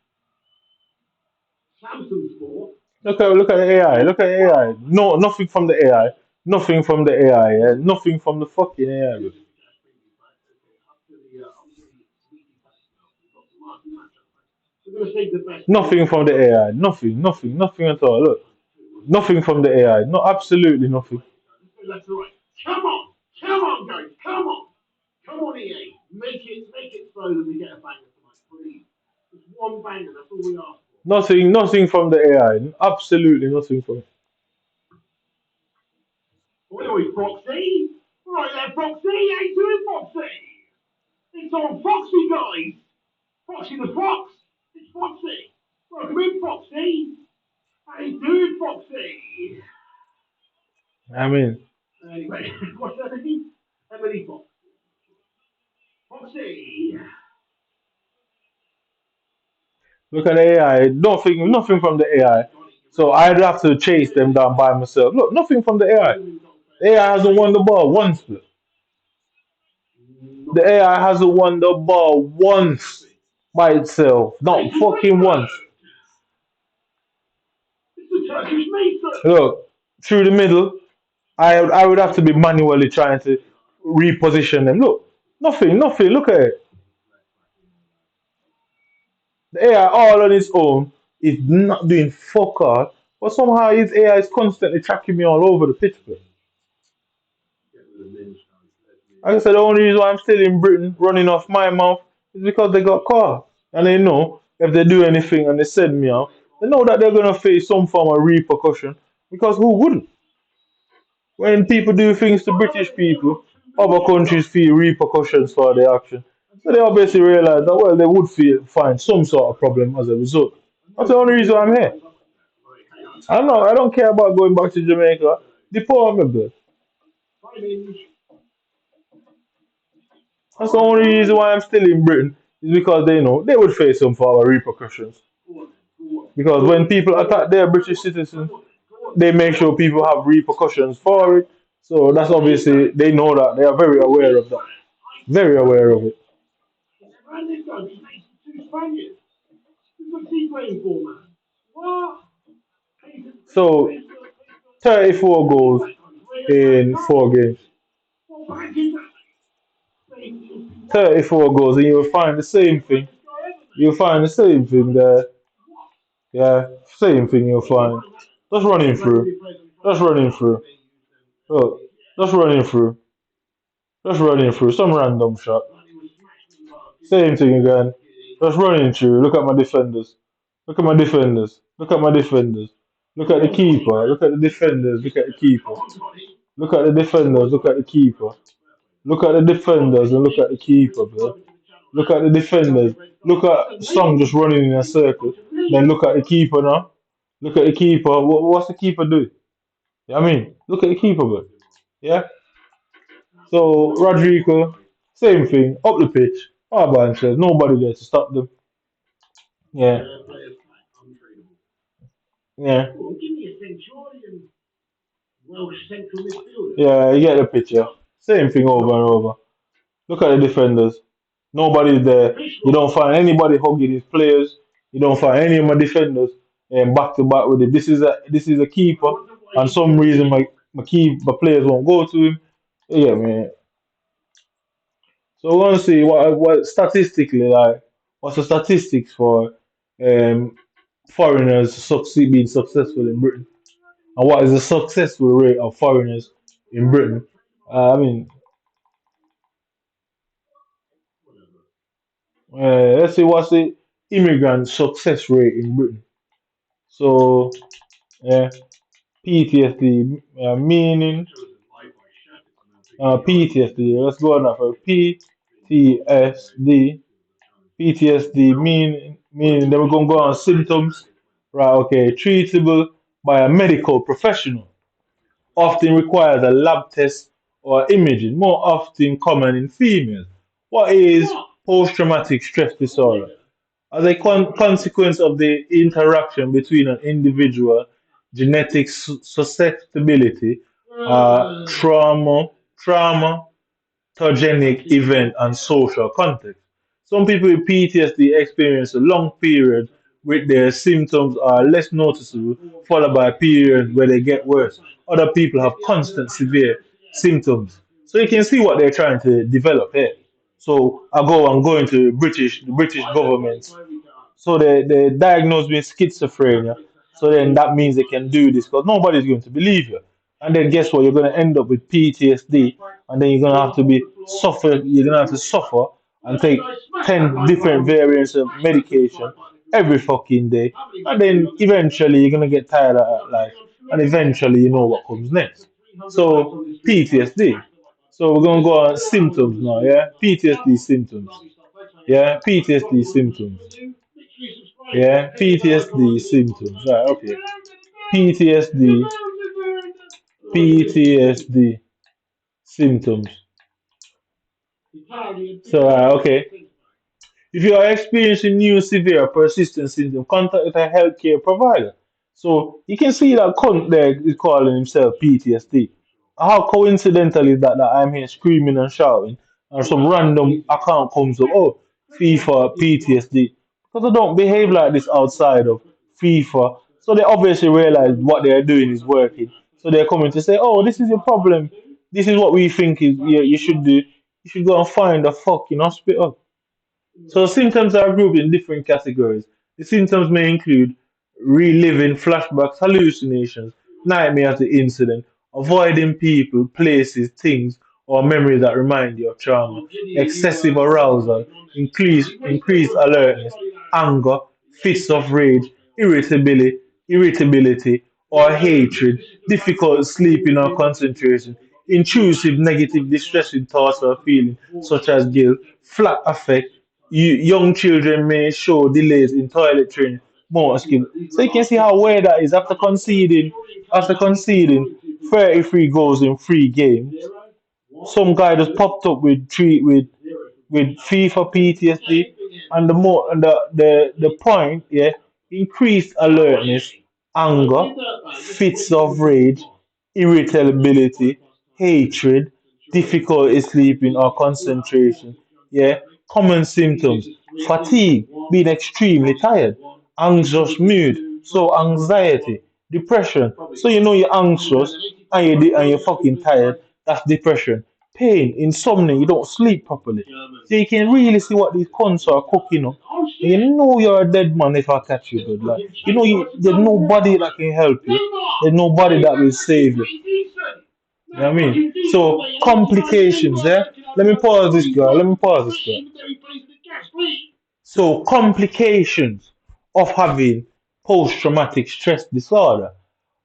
Samsung Sport. Look at the AI. Look at the AI. No, nothing from the AI. Nothing from the AI. Yeah? Nothing from the fucking AI. Bro. We're going to save the best for Nothing last. from the AI. Nothing at all. Look, nothing from the AI. No, absolutely nothing. That's right. Come on, guys, come on, EA, make it so that we get a banger tonight, please. Just one banger. That's all we ask for. Nothing from the AI. Absolutely nothing from. Oi, Foxy! Right there, Foxy! How you doing, Foxy? It's on Foxy, guys! Foxy the Fox! It's Foxy! Welcome in, Foxy! How you doing, Foxy? I mean, Anyway, what's her name? Emily Fox. Foxy! look at the AI. Nothing from the AI. So I'd have to chase them down by myself. Look, nothing from the AI. The AI hasn't won the ball once. Bro. The AI hasn't won the ball once by itself. Not fucking once. It's the Turkish meat. Look, through the middle, I would have to be manually trying to reposition them. Look, nothing. Look at it. The AI all on its own is not doing fuck all, but somehow his AI is constantly tracking me all over the pitch. Bro. Like I said, the only reason why I'm still in Britain running off my mouth is because they got caught. And they know if they do anything and they send me out, they know that they're going to face some form of repercussion. Because who wouldn't? When people do things to British people, other countries feel repercussions for their action. So they obviously realize that, well, they would find some sort of problem as a result. That's the only reason I'm here. I don't care about going back to Jamaica. Deport me, bro. That's the only reason why I'm still in Britain is because they know they would face some form of repercussions. Because when people attack their British citizens, they make sure people have repercussions for it. So that's obviously they know that they are very aware of that, very aware of it. So 34 goals in 4 games. 34 goals, and you'll find the same thing. You'll find the same thing there. Yeah, same thing you'll find. Just running through. Just running through. Look, just running through. Just running through. Some random shot. Same thing again. Just running through. Look at my defenders. Look at my defenders. Look at my defenders. Look at the keeper. Look at the defenders. Look at the keeper. Look at the defenders. Look at the keeper. Look at the defenders and look at the keeper, bro. Look at the defenders. Look at Song just running in a circle. Then look at the keeper now. Look at the keeper. What's the keeper doing? Yeah, I mean, look at the keeper, bro. Yeah. So Rodrigo, same thing. Up the pitch. Arban says nobody there to stop them. Yeah. Yeah. Yeah, you get the picture. Same thing over and over. Look at the defenders. Nobody's there. You don't find anybody hugging his players. You don't find any of my defenders back to back with it. This is a keeper, and some reason my players won't go to him. Yeah, man. So we're gonna see what statistically like what's the statistics for um, foreigners being successful in Britain, and what is the successful rate of foreigners in Britain? I mean, let's see what's the immigrant success rate in Britain. So, yeah, PTSD, meaning PTSD. Let's go on that for PTSD. PTSD meaning then we're gonna go on symptoms. Right, okay. Treatable by a medical professional. Often requires a lab test or imaging, more often common in females. What is post-traumatic stress disorder? As a consequence of the interaction between an individual genetic susceptibility, trauma, pathogenic event, and social context. Some people with PTSD experience a long period with their symptoms are less noticeable, followed by a period where they get worse. Other people have constant severe symptoms. So you can see what they're trying to develop here. So I'm going to the British government. So they diagnosed me with schizophrenia. So then that means they can do this because nobody's going to believe you. And then guess what? You're going to end up with PTSD, and then you're going to have to be suffer. You're going to have to suffer and take 10 different variants of medication every fucking day, and then eventually you're going to get tired of that life, and eventually you know what comes next. So PTSD. So we're gonna go on symptoms now, yeah? PTSD symptoms. Yeah, PTSD symptoms. Yeah, PTSD symptoms. Right, okay. PTSD, PTSD symptoms. So, okay. If you are experiencing new severe persistent symptoms, contact a healthcare provider. So you can see that cunt there is calling himself PTSD. How coincidental is that I'm here screaming and shouting, and some random account comes up, oh, FIFA PTSD. Because I don't behave like this outside of FIFA. So they obviously realize what they're doing is working. So they're coming to say, oh, this is your problem. This is what we think is you should do. You should go and find a fucking hospital. So symptoms are grouped in different categories. The symptoms may include reliving flashbacks, hallucinations, nightmare of the incident, avoiding people, places, things, or memories that remind you of trauma, excessive arousal, increased alertness, anger, fits of rage, irritability or hatred, difficult sleeping or concentration, intrusive negative distressing thoughts or feelings such as guilt, flat affect, young children may show delays in toilet training, motor skill. So you can see how weird that is after conceding 33 goals in 3 games. Some guy just popped up with FIFA PTSD, and the point, yeah, increased alertness, anger, fits of rage, irritability, hatred, difficulty sleeping or concentration, yeah, common symptoms, fatigue, being extremely tired, anxious mood, so anxiety, depression. So you know you're anxious and you're fucking tired. That's depression. Pain, insomnia, you don't sleep properly. So you can really see what these cunts are cooking up. And you know you're a dead man if I catch you good. Like you know there's nobody that can help you. There's nobody that will save you. You know what I mean? So complications, eh? Let me pause this girl. Let me pause this girl. So complications of having post-traumatic stress disorder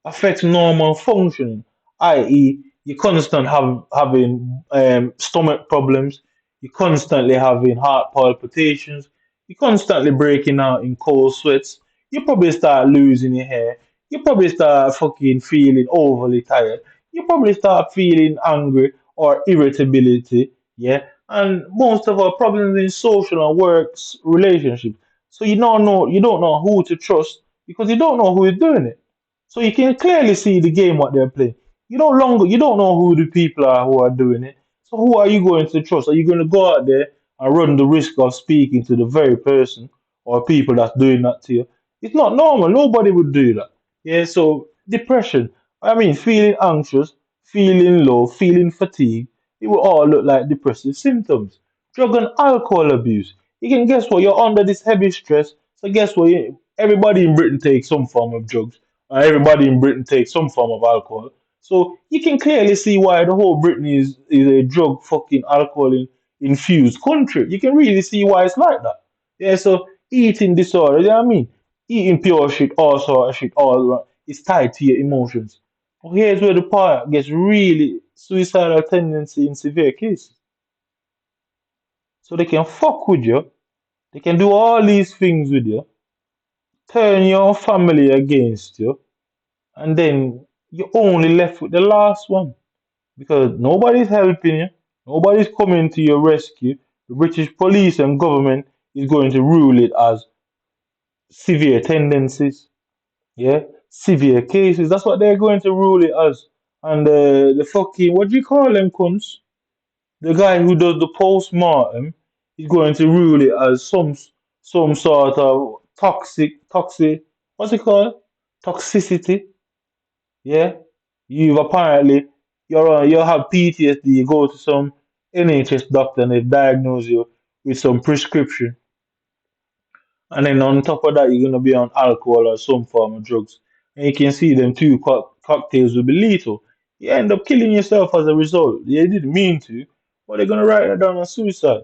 affects normal functioning, i.e., you constantly having stomach problems, you constantly having heart palpitations, you constantly breaking out in cold sweats, you probably start losing your hair, you probably start fucking feeling overly tired, you probably start feeling angry or irritability, yeah. And most of our problems in social and works relationships. So you don't know who to trust because you don't know who is doing it. So you can clearly see the game what they're playing. You don't know who the people are who are doing it. So who are you going to trust? Are you going to go out there and run the risk of speaking to the very person or people that's doing that to you? It's not normal. Nobody would do that. Yeah, so depression. I mean feeling anxious, feeling low, feeling fatigued, it will all look like depressive symptoms. Drug and alcohol abuse. You can guess what? You're under this heavy stress. So guess what? Everybody in Britain takes some form of drugs. Everybody in Britain takes some form of alcohol. So you can clearly see why the whole Britain is a drug fucking alcohol infused country. You can really see why it's like that. Yeah, so eating disorder, you know what I mean? Eating pure shit, all sort of shit, all around, it's tied to your emotions. But here's where the part gets really suicidal tendency in severe cases. So they can fuck with you, they can do all these things with you, turn your family against you, and then you're only left with the last one because nobody's helping you, nobody's coming to your rescue. The British police and government is going to rule it as severe tendencies, yeah, severe cases. That's what they're going to rule it as. And the fucking what do you call them cunts? The guy who does the post mortem is going to rule it as some sort of toxic, what's it called? Toxicity. Yeah, you've apparently you have PTSD. You go to some NHS doctor and they diagnose you with some prescription, and then on top of that, you're gonna be on alcohol or some form of drugs, and you can see them two cocktails will be lethal. You end up killing yourself as a result. You didn't mean to, but they're gonna write that down as suicide.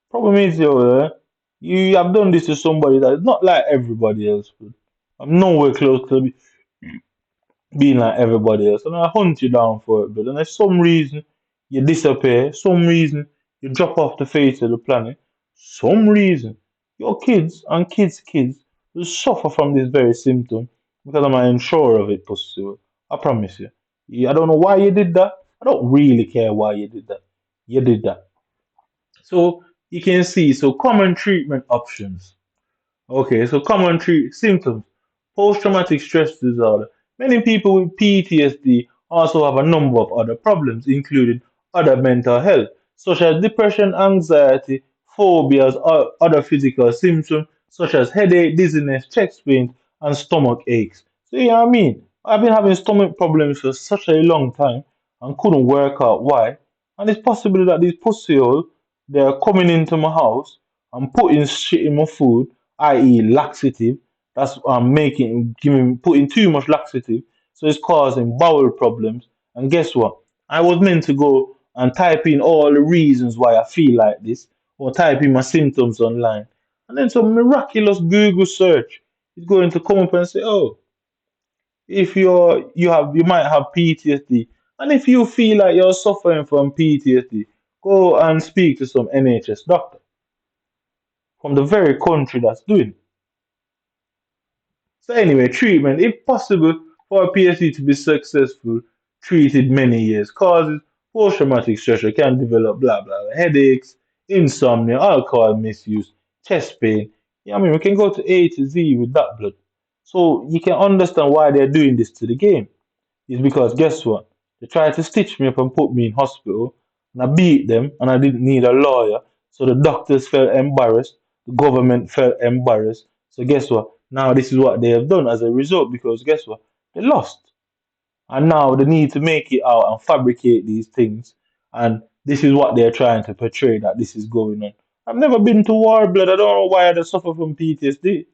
Problem is, you have done this to somebody that is not like everybody else. But I'm nowhere close to being like everybody else. And I hunt you down for it, but and if some reason you disappear, some reason you drop off the face of the planet, some reason your kids and kids will suffer from this very symptom because I'm unsure of it, pussy. I promise you. I don't know why you did that. I don't really care why you did that. You did that. So you can see, so common treatment options. Okay, so common symptoms. Post-traumatic stress disorder. Many people with PTSD also have a number of other problems, including other mental health, such as depression, anxiety, phobias, or other physical symptoms, such as headache, dizziness, chest pain, and stomach aches. So, you know what I mean? I've been having stomach problems for such a long time and couldn't work out why. And it's possible that these pussy holes, they're coming into my house and putting shit in my food, i.e., laxative. That's making giving putting too much laxative, so it's causing bowel problems. And guess what? I was meant to go and type in all the reasons why I feel like this, or type in my symptoms online, and then some miraculous Google search is going to come up and say, "Oh, if you might have PTSD, and if you feel like you're suffering from PTSD, go and speak to some NHS doctor from the very country that's doing it." So anyway, treatment. If possible for a PSC to be successful, treated many years. Causes post-traumatic stress can develop blah blah, blah headaches, insomnia, alcohol misuse, chest pain. Yeah, I mean we can go to A to Z with that blood. So you can understand why they're doing this to the game is because guess what? They tried to stitch me up and put me in hospital, and I beat them, and I didn't need a lawyer. So the doctors felt embarrassed, the government felt embarrassed. So guess what? Now this is what they have done as a result because guess what? They lost. And now they need to make it out and fabricate these things. And this is what they're trying to portray that this is going on. I've never been to war, blood. I don't know why I suffer from PTSD.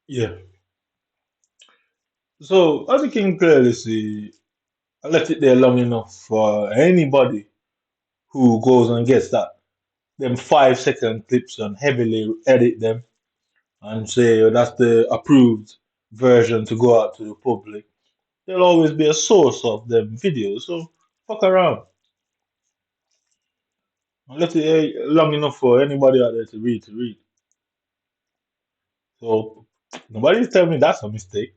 Yeah. So as you can clearly see, I left it there long enough for anybody who goes and gets that them 5 second clips and heavily edit them and say, "Oh, that's the approved version to go out to the public." There'll always be a source of them videos. So fuck around. I left it there long enough for anybody out there to read. So nobody's telling me that's a mistake.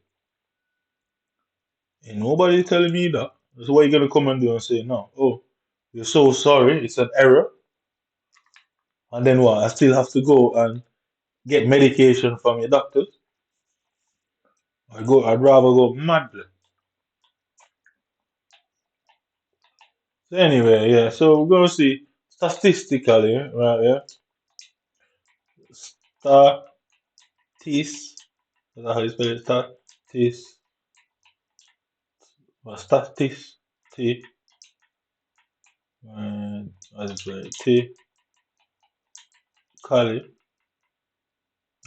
And nobody's telling me that. So what you gonna come and do and say no? Oh, you're so sorry, it's an error. And then what? I still have to go and get medication from your doctor. I'd rather go mad. So anyway, yeah. So we're gonna see statistically, right? Yeah, statis. Is that how you spell it? Statis. Well, statis. T. And as it's spelled T. Kali.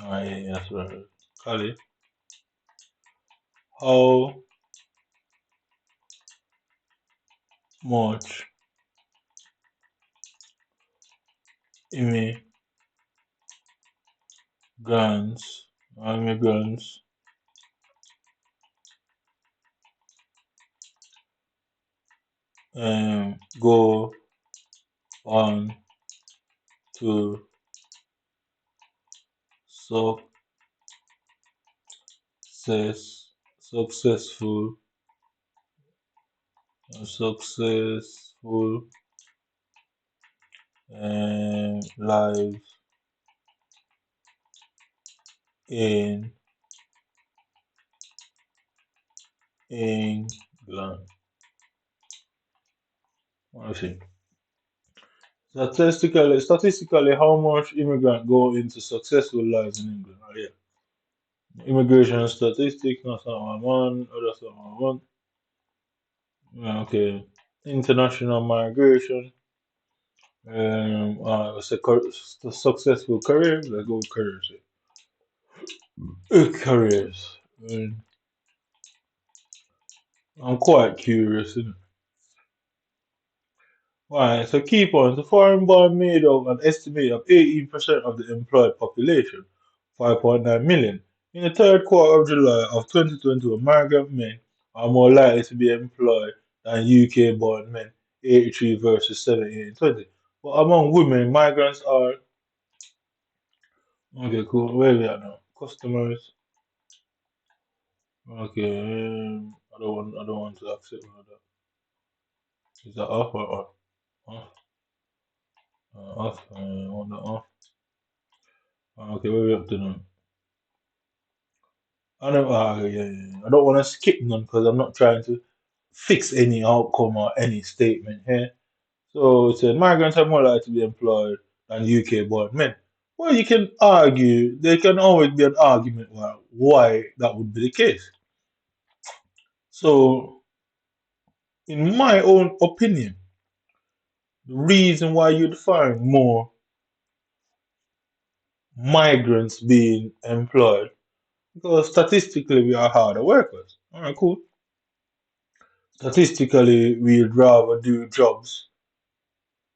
Oh yeah, that's right. Kali. How much immigrants immigrants go on to successful successful lives in England. I see. Statistically, how much immigrant go into successful lives in England? Oh, yeah. Immigration statistics, not someone one, other someone one. Okay. International migration. It's a successful career. Let's go with careers. Careers. I'm quite curious. Right, so key points. The foreign born made up an estimate of 18% of the employed population, 5.9 million. In the third quarter of July of 2020, migrant men are more likely to be employed than UK born men, 83 versus 78 in 20. But among women, migrants are. Okay, cool. Where we are now? Customers. Okay, I don't want to accept all that. Is that off or on? Off? Off. I want that off. Okay, where we up to now? I don't, I don't want to skip none because I'm not trying to fix any outcome or any statement here. So it said migrants are more likely to be employed than UK born men. Well, you can argue, there can always be an argument why that would be the case. So, in my own opinion, the reason why you'd find more migrants being employed, because statistically we are harder workers. All right, cool. Statistically, we'd rather do jobs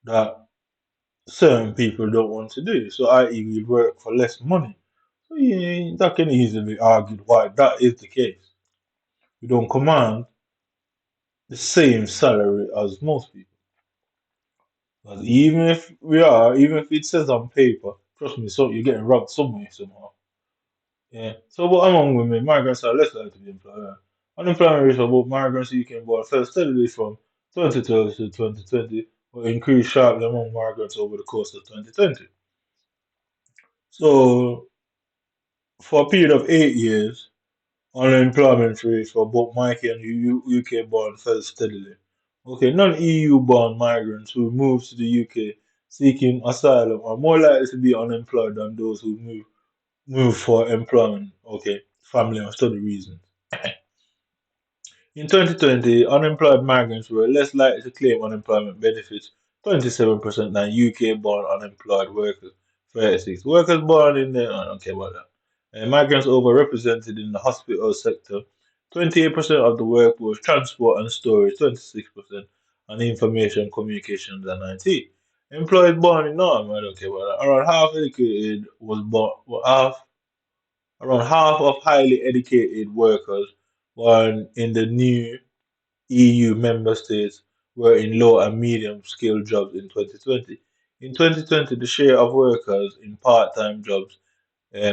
that certain people don't want to do. So, i.e., we work for less money. So, yeah, that can easily be argued why that is the case. We don't command the same salary as most people. Because even if it says on paper, trust me, so you're getting robbed somewhere somehow. Yeah. So, but among women, migrants are less likely to be employed. Unemployment rate for both migrants and UK born fell steadily from 2012 to 2020, but increased sharply among migrants over the course of 2020. So, for a period of 8 years, unemployment rates for both Mikey and UK born fell steadily. Okay, non-EU born migrants who move to the UK seeking asylum are more likely to be unemployed than those who move for employment. Okay, family or study reasons. In 2020, unemployed migrants were less likely to claim unemployment benefits, 27% than UK-born unemployed workers, 36. Workers born in the, I don't care about that. Migrants overrepresented in the hospital sector, 28% of the workforce, transport and storage, 26%, and information, communications, and IT. Employed born in Norm, I don't care about that. Around half of highly educated workers born in the new EU member states were in low and medium skilled jobs in 2020. In 2020, the share of workers in part time jobs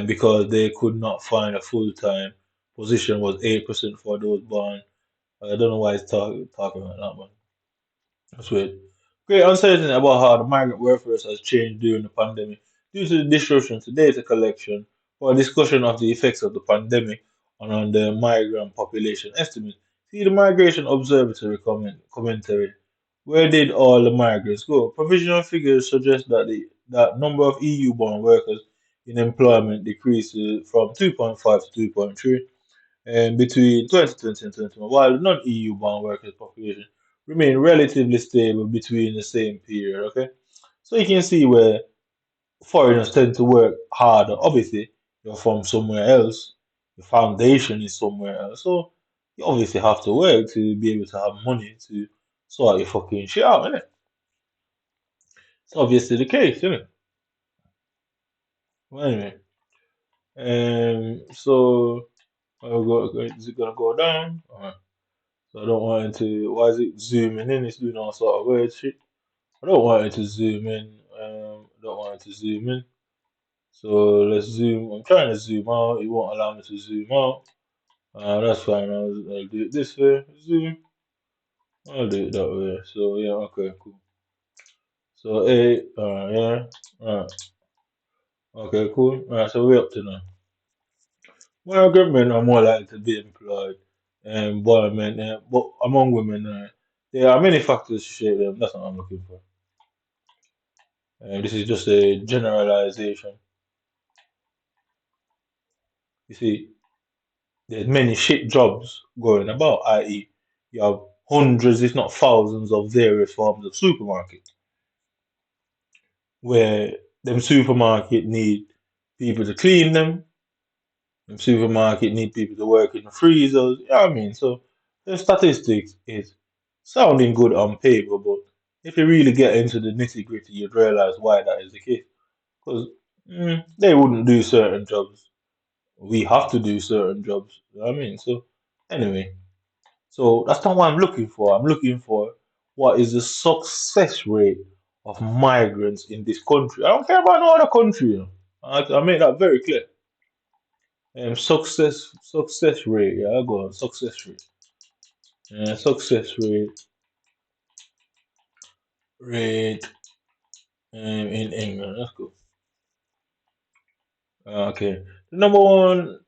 because they could not find a full time position was 8% for those born. I don't know why it's talking about that one. That's weird. Great uncertainty about how the migrant workforce has changed during the pandemic due to the disruption to data collection for a discussion of the effects of the pandemic on the migrant population estimate. See the Migration Observatory commentary. Where did all the migrants go? Provisional figures suggest that the that number of EU-born workers in employment decreased from 2.5 to 2.3 between 2020 and 2021, while the non-EU bound workers population remained relatively stable between the same period. Okay, so you can see where foreigners tend to work harder. Obviously, you're from somewhere else, the foundation is somewhere else, so you obviously have to work to be able to have money to sort your fucking shit out, innit? It's obviously the case, isn't it? Well, anyway, so is it gonna go down? Alright. So I don't want it to. Why is it zooming in? It's doing all sort of weird shit. I don't want it to zoom in. I don't want it to zoom in. So let's zoom. I'm trying to zoom out. It won't allow me to zoom out. That's fine. I'll do it this way. Zoom. I'll do it that way. So yeah, okay, cool. So eight. Yeah. Alright. Okay, cool. Alright. So we're up to now. Migrant men are more likely to be employed, boy men, but among women, there are many factors to shape them. That's what I'm looking for. This is just a generalization. You see, there's many shit jobs going about, i.e., you have hundreds, if not thousands, of various forms of supermarket, where them supermarket need people to clean them, them supermarket need people to work in the freezers. You know what I mean? So the statistics is sounding good on paper, but if you really get into the nitty gritty, you'd realize why that is the case. Because they wouldn't do certain jobs. We have to do certain jobs. You know what I mean? So anyway, so that's not what I'm looking for. I'm looking for what is the success rate of migrants in this country. I don't care about no other country. You know? I make that very clear. Success rate. Yeah, I go on success rate. Success rate in England. Let's go. Okay. The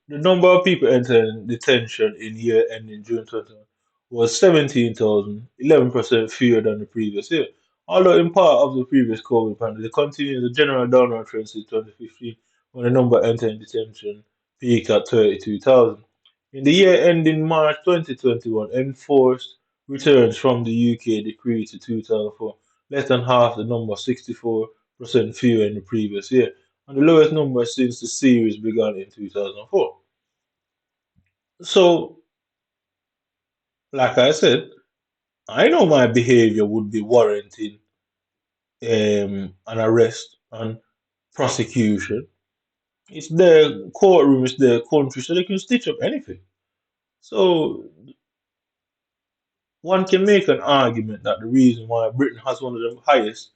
number of people entering detention in year ending June 20 was 17,000, 11% fewer than the previous year. Although in part of the previous COVID pandemic, it continues the general downward trend since 2015, when the number entering detention peaked at 32,000. In the year ending March 2021, enforced returns from the UK decreased to 2004, less than half the number, 64% fewer in the previous year, and the lowest number since the series began in 2004. So, like I said, I know my behavior would be warranting an arrest and prosecution. It's their courtroom, it's their country, so they can stitch up anything. So, one can make an argument that the reason why Britain has one of the highest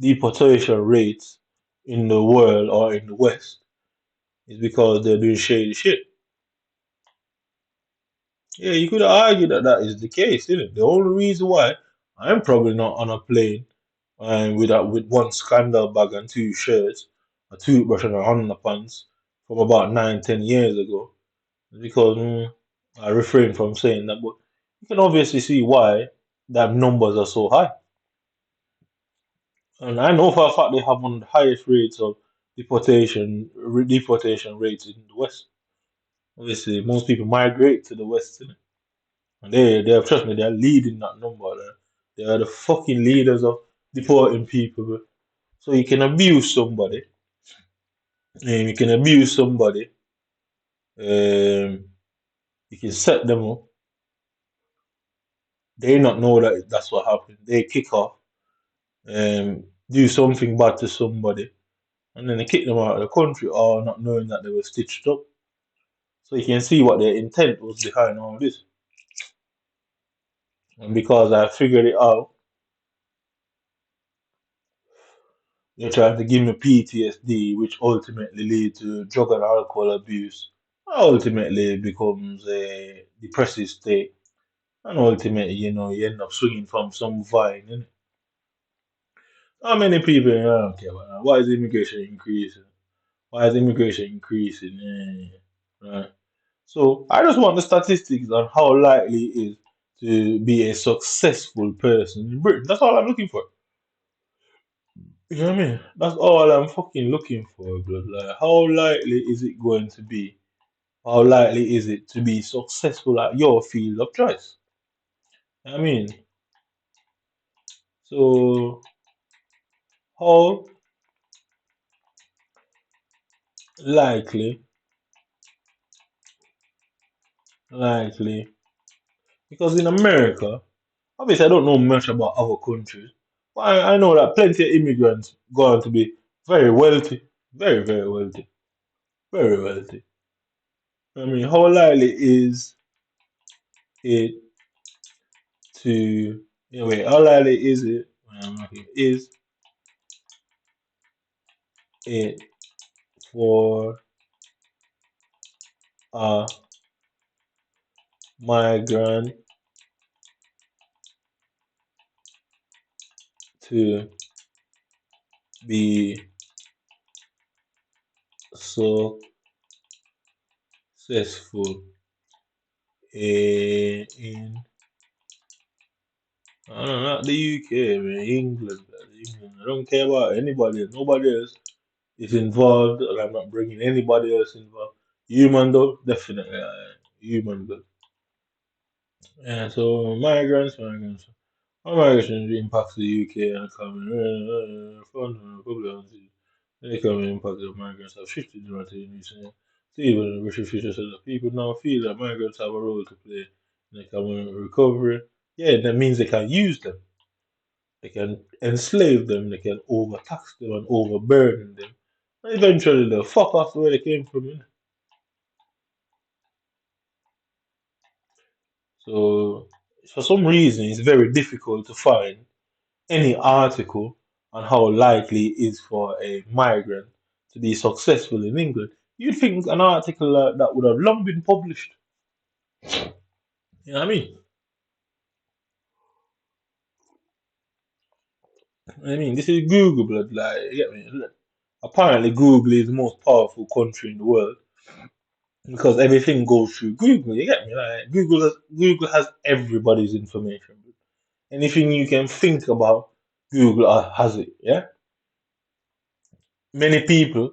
deportation rates in the world or in the West is because they're doing shady shit. Yeah, you could argue that that is the case, isn't it? The only reason why I'm probably not on a plane with one scandal bag and two shirts, a toothbrush and a underpants from about 9, 10 years ago is because I refrain from saying that. But you can obviously see why that numbers are so high. And I know for a fact they have one of the highest rates of deportation rates in the West. Obviously, most people migrate to the West, innit? And trust me, they're leading that number. They are the fucking leaders of deporting people. Bro. So you can abuse somebody, um, you can set them up. They not know that that's what happened. They kick off, do something bad to somebody, and then they kick them out of the country, all not knowing that they were stitched up. So you can see what their intent was behind all this. And because I figured it out, they're trying to give me PTSD, which ultimately leads to drug and alcohol abuse. Ultimately, it becomes a depressive state. And ultimately, you end up swinging from some vine. Innit? How many people, I don't care about that. Why is immigration increasing? Why is immigration increasing? Right. So I just want the statistics on how likely it is to be a successful person in Britain. That's all I'm looking for. You know what I mean? That's all I'm fucking looking for, blood. Like, how likely is it going to be? How likely is it to be successful at your field of choice? I mean, so how likely, likely, because in America, obviously I don't know much about other countries, but I know that plenty of immigrants go on to be very wealthy, very, very wealthy, very wealthy. I mean, how likely is it to, anyway, how likely is it, is it for a migrant to be successful in I don't know, not the UK, man, England, man, England. I don't care about anybody else. Nobody else is involved, and I'm not bringing anybody else involved. Human though, definitely, human though. Yeah, so migrants. How migration impacts the UK and economy. Fund problems. The economic impact of migrants have shifted dramatically in recent years. So even the British future said that people now feel that migrants have a role to play in economic recovery. Yeah, that means they can use them. They can enslave them, they can overtax them and overburden them. And eventually they'll fuck off to where they came from. You know? So for some reason it's very difficult to find any article on how likely it is for a migrant to be successful in England. You'd think an article like that would have long been published. You know what I mean? I mean, this is Google, blood. Like, you get me? Apparently, Google is the most powerful country in the world because everything goes through Google. You get me? Like, Google has everybody's information. Anything you can think about, Google has it. Yeah. Many people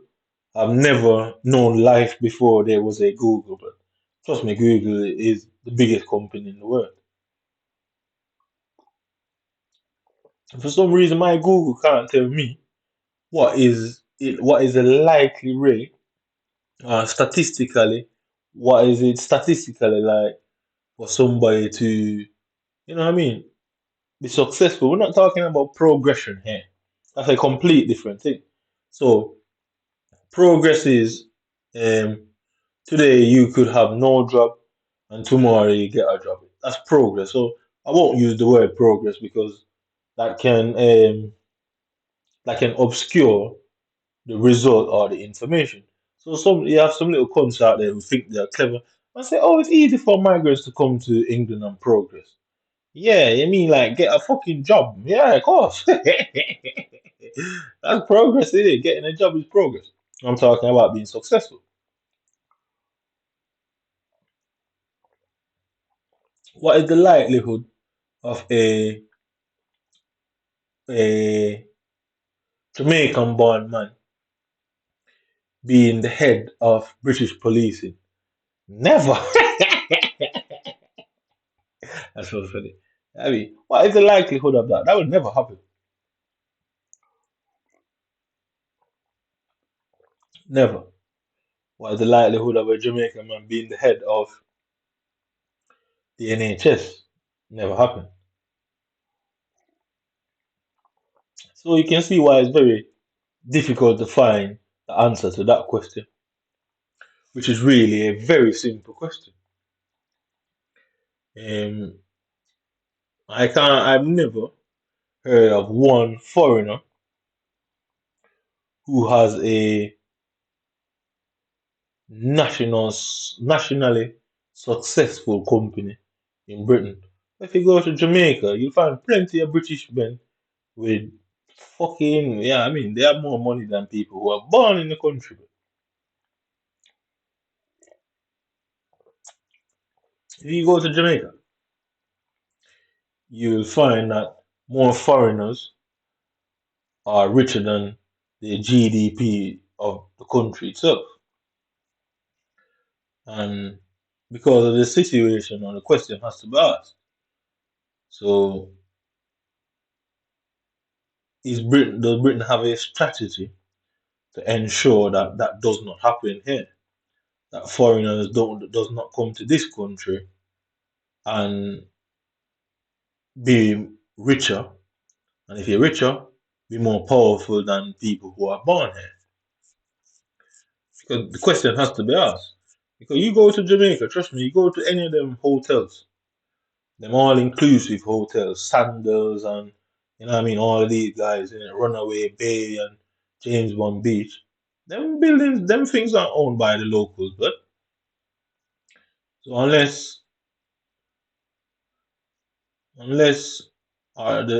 have never known life before there was a Google, but trust me, Google is the biggest company in the world. And for some reason, my Google can't tell me what is the likely rate, statistically, what is it statistically like for somebody to, you know what I mean, be successful. We're not talking about progression here. That's a complete different thing. So progress is, um, today you could have no job and tomorrow you get a job. That's progress. So I won't use the word progress because that can um, that can obscure the result or the information. So you have some little cunts out there who think they're clever and say, "Oh, it's easy for migrants to come to England and progress." Yeah, you mean like get a fucking job? Yeah, of course. That's progress, isn't it? Getting a job is progress. I'm talking about being successful. What is the likelihood of a Jamaican-born man being the head of British policing? Never. That's so funny. I mean, what is the likelihood of that? That would never happen. Never. What is the likelihood of a Jamaican man being the head of the NHS? Never happened. So you can see why it's very difficult to find the answer to that question, which is really a very simple question. Um, I've never heard of one foreigner who has a nationally successful company in Britain. If you go to Jamaica, you'll find plenty of British men with fucking, yeah, I mean, they have more money than people who are born in the country. But if you go to Jamaica, you'll find that more foreigners are richer than the GDP of the country itself. And because of the situation, or the question has to be asked. So, does Britain have a strategy to ensure that that does not happen here? That foreigners does not come to this country and be richer, and if you're richer, be more powerful than people who are born here. Because the question has to be asked. Because you go to Jamaica, trust me, you go to any of them hotels, them all inclusive hotels, Sandals and you know what I mean, all of these guys in Runaway Bay and James Bond Beach. Them buildings, them things are owned by the locals, but so unless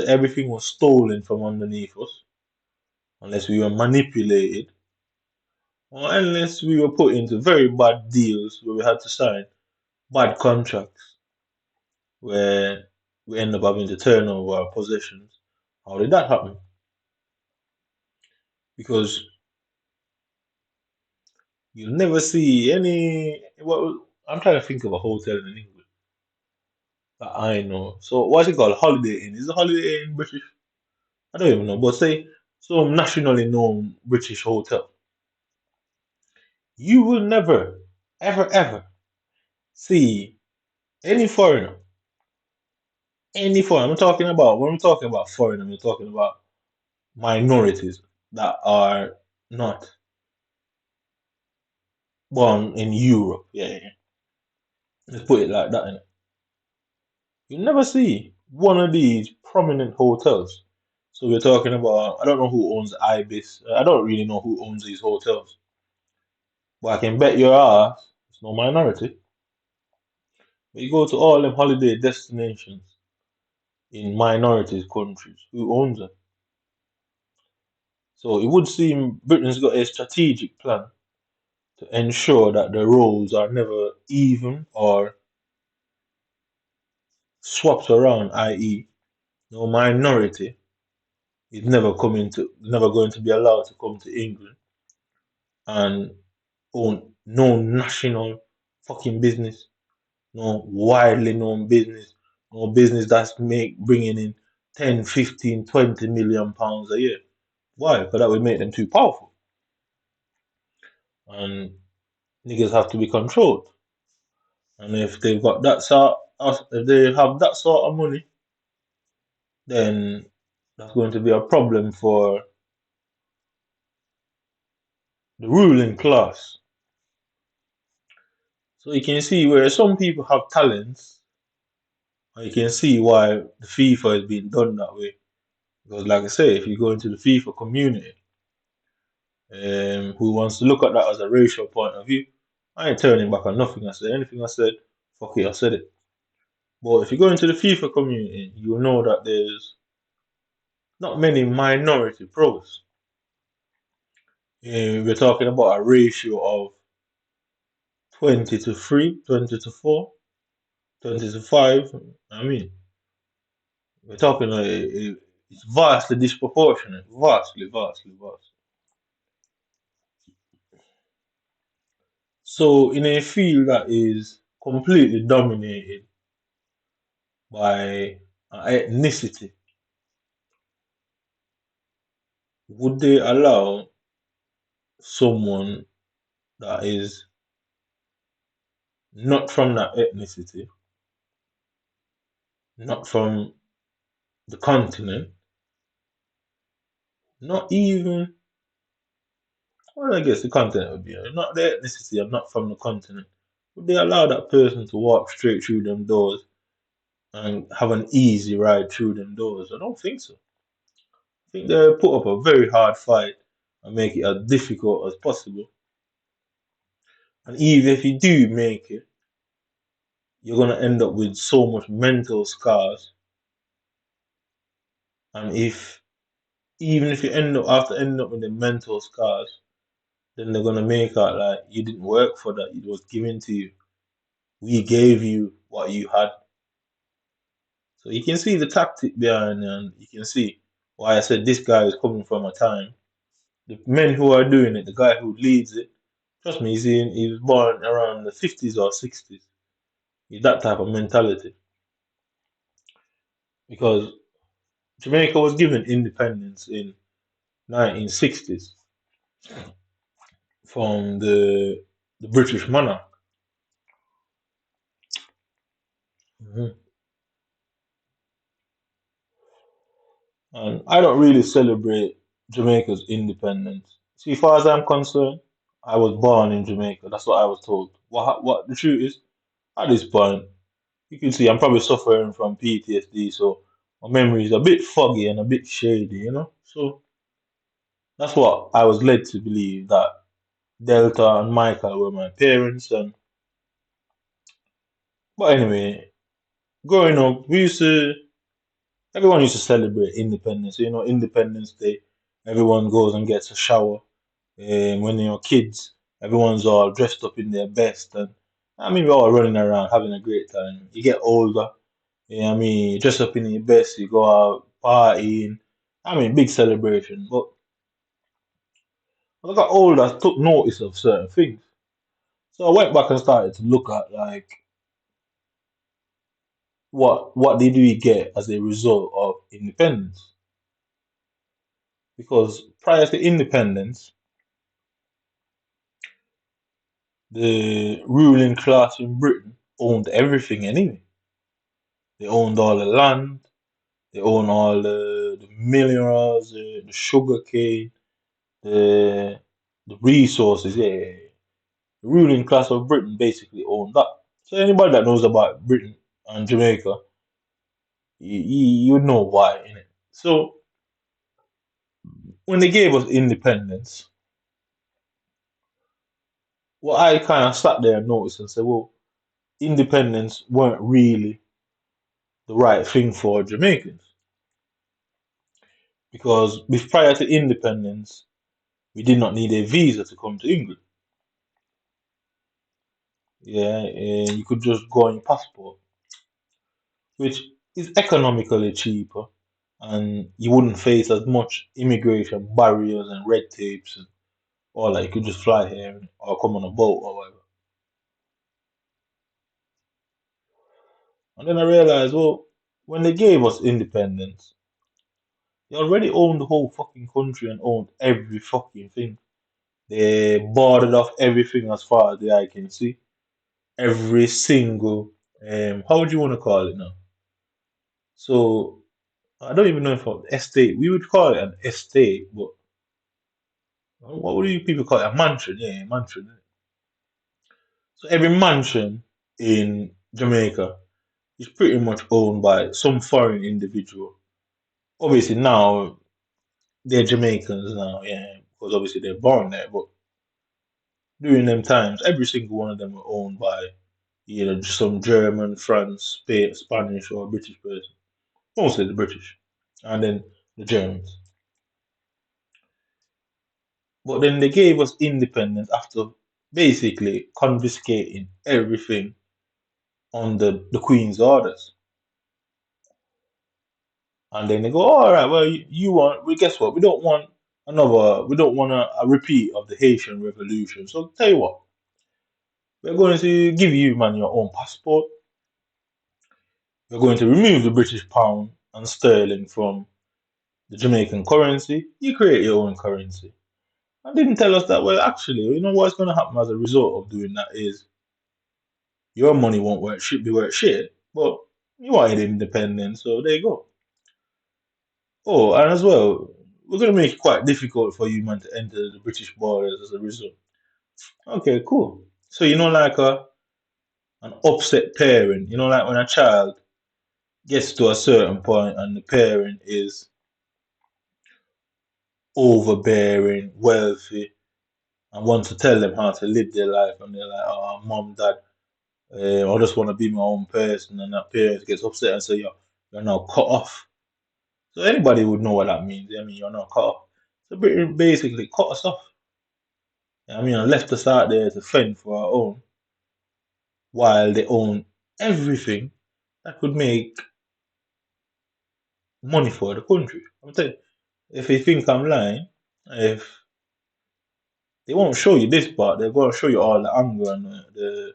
everything was stolen from underneath us, unless we were manipulated, or unless we were put into very bad deals where we had to sign bad contracts where we end up having to turn over our possessions. How did that happen? Because you'll never see any. Well, I'm trying to think of a hotel in England. that I know. So what's it called? Holiday Inn. Is it Holiday Inn British? I don't even know. But say some nationally known British hotel. You will never, ever, ever see any foreigner, any foreigner. I'm talking about when I'm talking about foreigner, I'm talking about minorities that are not born in Europe. Yeah, yeah, yeah. Let's put it like that. Innit? You never see one of these prominent hotels. So we're talking about, I don't know who owns Ibis. I don't really know who owns these hotels. But I can bet your ass it's no minority. But you go to all them holiday destinations in minorities countries. Who owns them? So it would seem Britain's got a strategic plan to ensure that the roles are never even or swapped around, i.e., no minority is never going to be allowed to come to England and own no national fucking business, no widely known business, no business that's bringing in 10, 15, 20 million pounds a year. Why? Because that would make them too powerful. And niggas have to be controlled. And if they've got that sort if they have that sort of money, then that's going to be a problem for the ruling class. So you can see where some people have talents, and you can see why the FIFA is being done that way. Because, like I say, if you go into the FIFA community, who wants to look at that as a racial point of view, I ain't turning back on nothing I said. Anything I said, fuck it, I said it. But if you go into the FIFA community, you'll know that there's not many minority pros. We're talking about a ratio of 20 to 3, 20 to 4, 20 to 5. I mean, we're talking it's vastly disproportionate. Vastly, vastly, vast. So, in a field that is completely dominated by ethnicity, would they allow someone that is not from that ethnicity, not from the continent, not even, well, I guess the continent would be, not the ethnicity, I'm not from the continent, would they allow that person to walk straight through them doors and have an easy ride through them doors? I don't think so. I think they put up a very hard fight and make it as difficult as possible. And even if you do make it, you're gonna end up with so much mental scars. And if even if you end up after ending up with the mental scars, then they're gonna make out like you didn't work for that, it was given to you. We gave you what you had. So you can see the tactic behind, and you can see why I said this guy is coming from a time. The men who are doing it, the guy who leads it, trust me, he was born around the 50s or 60s. He's that type of mentality. Because Jamaica was given independence in 1960s from the British monarch. Mhm. And I don't really celebrate Jamaica's independence. See, as far as I'm concerned, I was born in Jamaica. That's what I was told. What the truth is, at this point, you can see I'm probably suffering from PTSD, so my memory is a bit foggy and a bit shady. So that's what I was led to believe that Delta and Michael were my parents. And but anyway, growing up, everyone used to celebrate independence. Independence Day, everyone goes and gets a shower. When you're kids, everyone's all dressed up in their best, and I mean we're all running around having a great time. You get older, I mean, you dress up in your best, you go out partying. I mean, big celebration. But as I got older, I took notice of certain things. So I went back and started to look at like what did we get as a result of independence? Because prior to independence, the ruling class in Britain owned everything anyway. They owned all the land, they owned all the minerals, the sugar cane, the the resources. Yeah, yeah, yeah. The ruling class of Britain basically owned that. So anybody that knows about Britain and Jamaica, you know why, innit? So when they gave us independence, what I kind of sat there and noticed and said, well, independence weren't really the right thing for Jamaicans because with prior to independence, we did not need a visa to come to England. Yeah, you could just go on your passport, which is economically cheaper, and you wouldn't face as much immigration barriers and red tapes, and or like you could just fly here or come on a boat or whatever. And then I realized, well, when they gave us independence, they already owned the whole fucking country and owned every fucking thing. They boarded off everything as far as the eye can see. Every single, how would you want to call it now? So I don't even know if estate. We would call it an estate, but what would you people call it? A mansion, yeah, a mansion. So every mansion in Jamaica is pretty much owned by some foreign individual. Obviously now they're Jamaicans now, yeah, because obviously they're born there. But during them times, every single one of them were owned by either some German, France, Spanish, or British person. Mostly the British, and then the Germans. But then they gave us independence after basically confiscating everything under the Queen's orders. And then they go, all right, well, you want, well, guess what? We don't want a repeat of the Haitian Revolution. So tell you what, we're going to give you, man, your own passport. We're going to remove the British pound and sterling from the Jamaican currency. You create your own currency. And didn't tell us that, well, actually, you know what's going to happen as a result of doing that is your money won't work, should be worth shit, but you wanted independence, so there you go. Oh, and as well, we're going to make it quite difficult for you, man, to enter the British borders as a result. Okay, cool. So, like an upset parent, like when a child gets to a certain point and the parent is overbearing, wealthy, and wants to tell them how to live their life, and they're like, oh, mom, dad, I just want to be my own person, and that parent gets upset and say, you're now cut off. So anybody would know what that means. I mean, you're not cut off. So Britain basically cut us off. I mean, and left us out there to fend for our own, while they own everything that could make money for the country. I'm telling you, if you think I'm lying, if they won't show you this part, they're going to show you all the anger and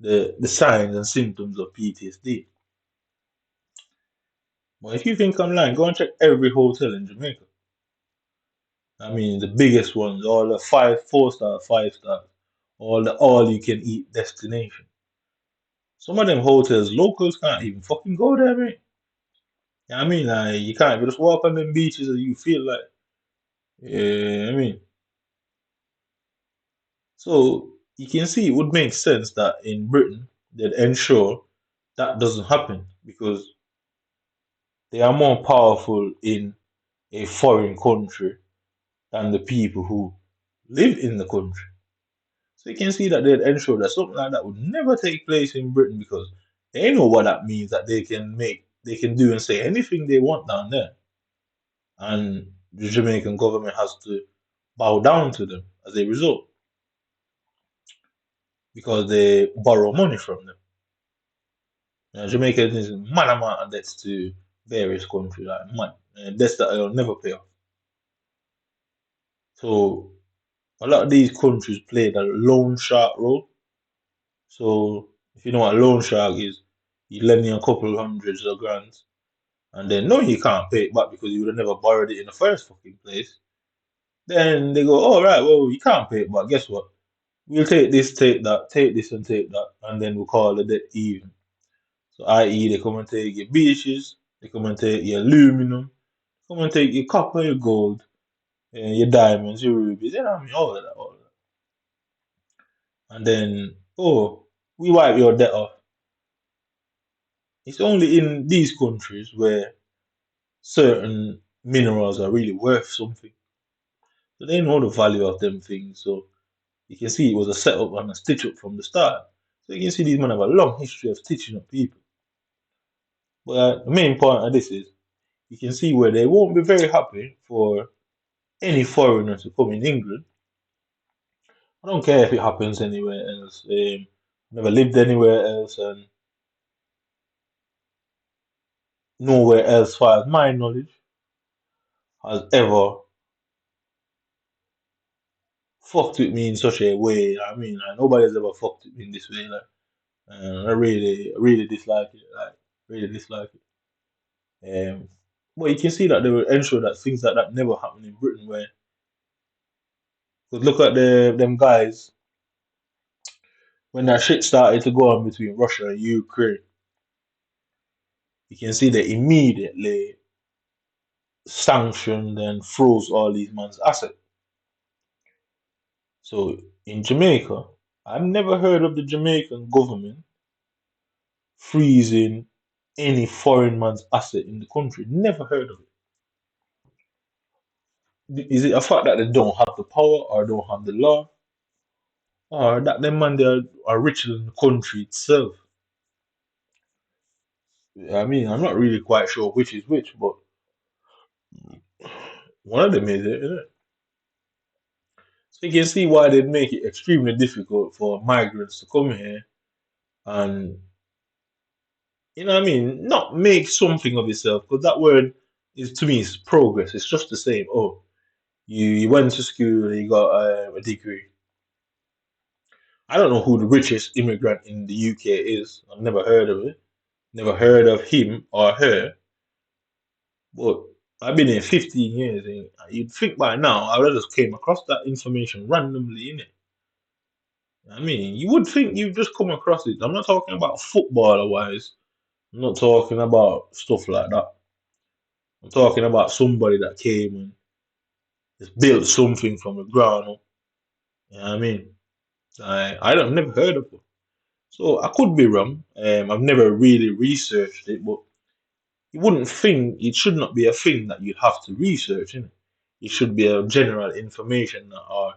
the signs and symptoms of PTSD. But if you think I'm lying, go and check every hotel in Jamaica. I mean, the biggest ones, all the 4-star, 5 stars, all the all you can eat destination. Some of them hotels, locals can't even fucking go there, mate. I mean, like, you can't just walk on them beaches and you feel like, yeah, I mean. So you can see it would make sense that in Britain, they'd ensure that doesn't happen because they are more powerful in a foreign country than the people who live in the country. So you can see that they'd ensure that something like that would never take place in Britain because they know what that means that they can do and say anything they want down there. And the Jamaican government has to bow down to them as a result because they borrow money from them. Jamaica is mad amount of debts to various countries, like mad debts that they'll never pay off. So a lot of these countries play the loan shark role. So if you know what a loan shark is, You lend you a couple hundreds of grand, and then no, you can't pay it back because you would have never borrowed it in the first fucking place. Then they go, oh right, well you can't pay it back. Guess what? We'll take this, take that, take this, and take that, and then we'll call the debt even. So, i.e., they come and take your beaches, they come and take your aluminum, come and take your copper, your gold, and your diamonds, your rubies, you know what I mean? All of that, all of that. And then, oh, we wipe your debt off. It's only in these countries where certain minerals are really worth something. So they know the value of them things. So you can see it was a setup and a stitch up from the start. So you can see these men have a long history of stitching up people. But the main point of this is you can see where they won't be very happy for any foreigner to come in England. I don't care if it happens anywhere else. Never lived anywhere else, and nowhere else, far as my knowledge, has ever fucked with me in such a way. I mean, like, nobody's ever fucked with me in this way. Like, I really dislike it. Like, really dislike it. But you can see that they will ensure that things like that never happen in Britain. Where, cause look at them guys when that shit started to go on between Russia and Ukraine. You can see they immediately sanctioned and froze all these man's assets. So in Jamaica, I've never heard of the Jamaican government freezing any foreign man's asset in the country. Never heard of it. Is it a fact that they don't have the power or don't have the law, or that them man they are richer than the country itself? I mean, I'm not really quite sure which is which, but one of them is it, isn't it? So you can see why they'd make it extremely difficult for migrants to come here and what I mean, not make something of yourself, because that word is to me is progress. It's just the same. Oh, you went to school, you got a degree. I don't know who the richest immigrant in the UK is. I've never heard of it. Never heard of him or her. But I've been here 15 years, and you'd think by now I would have just came across that information randomly in it. I mean, you would think you've just come across it. I'm not talking about footballer wise. I'm not talking about stuff like that. I'm talking about somebody that came and just built something from the ground up. You know what I mean? I don't never heard of it. So I could be wrong. I've never really researched it, but you wouldn't think it should not be a thing that you'd have to research, innit? It should be a general information that are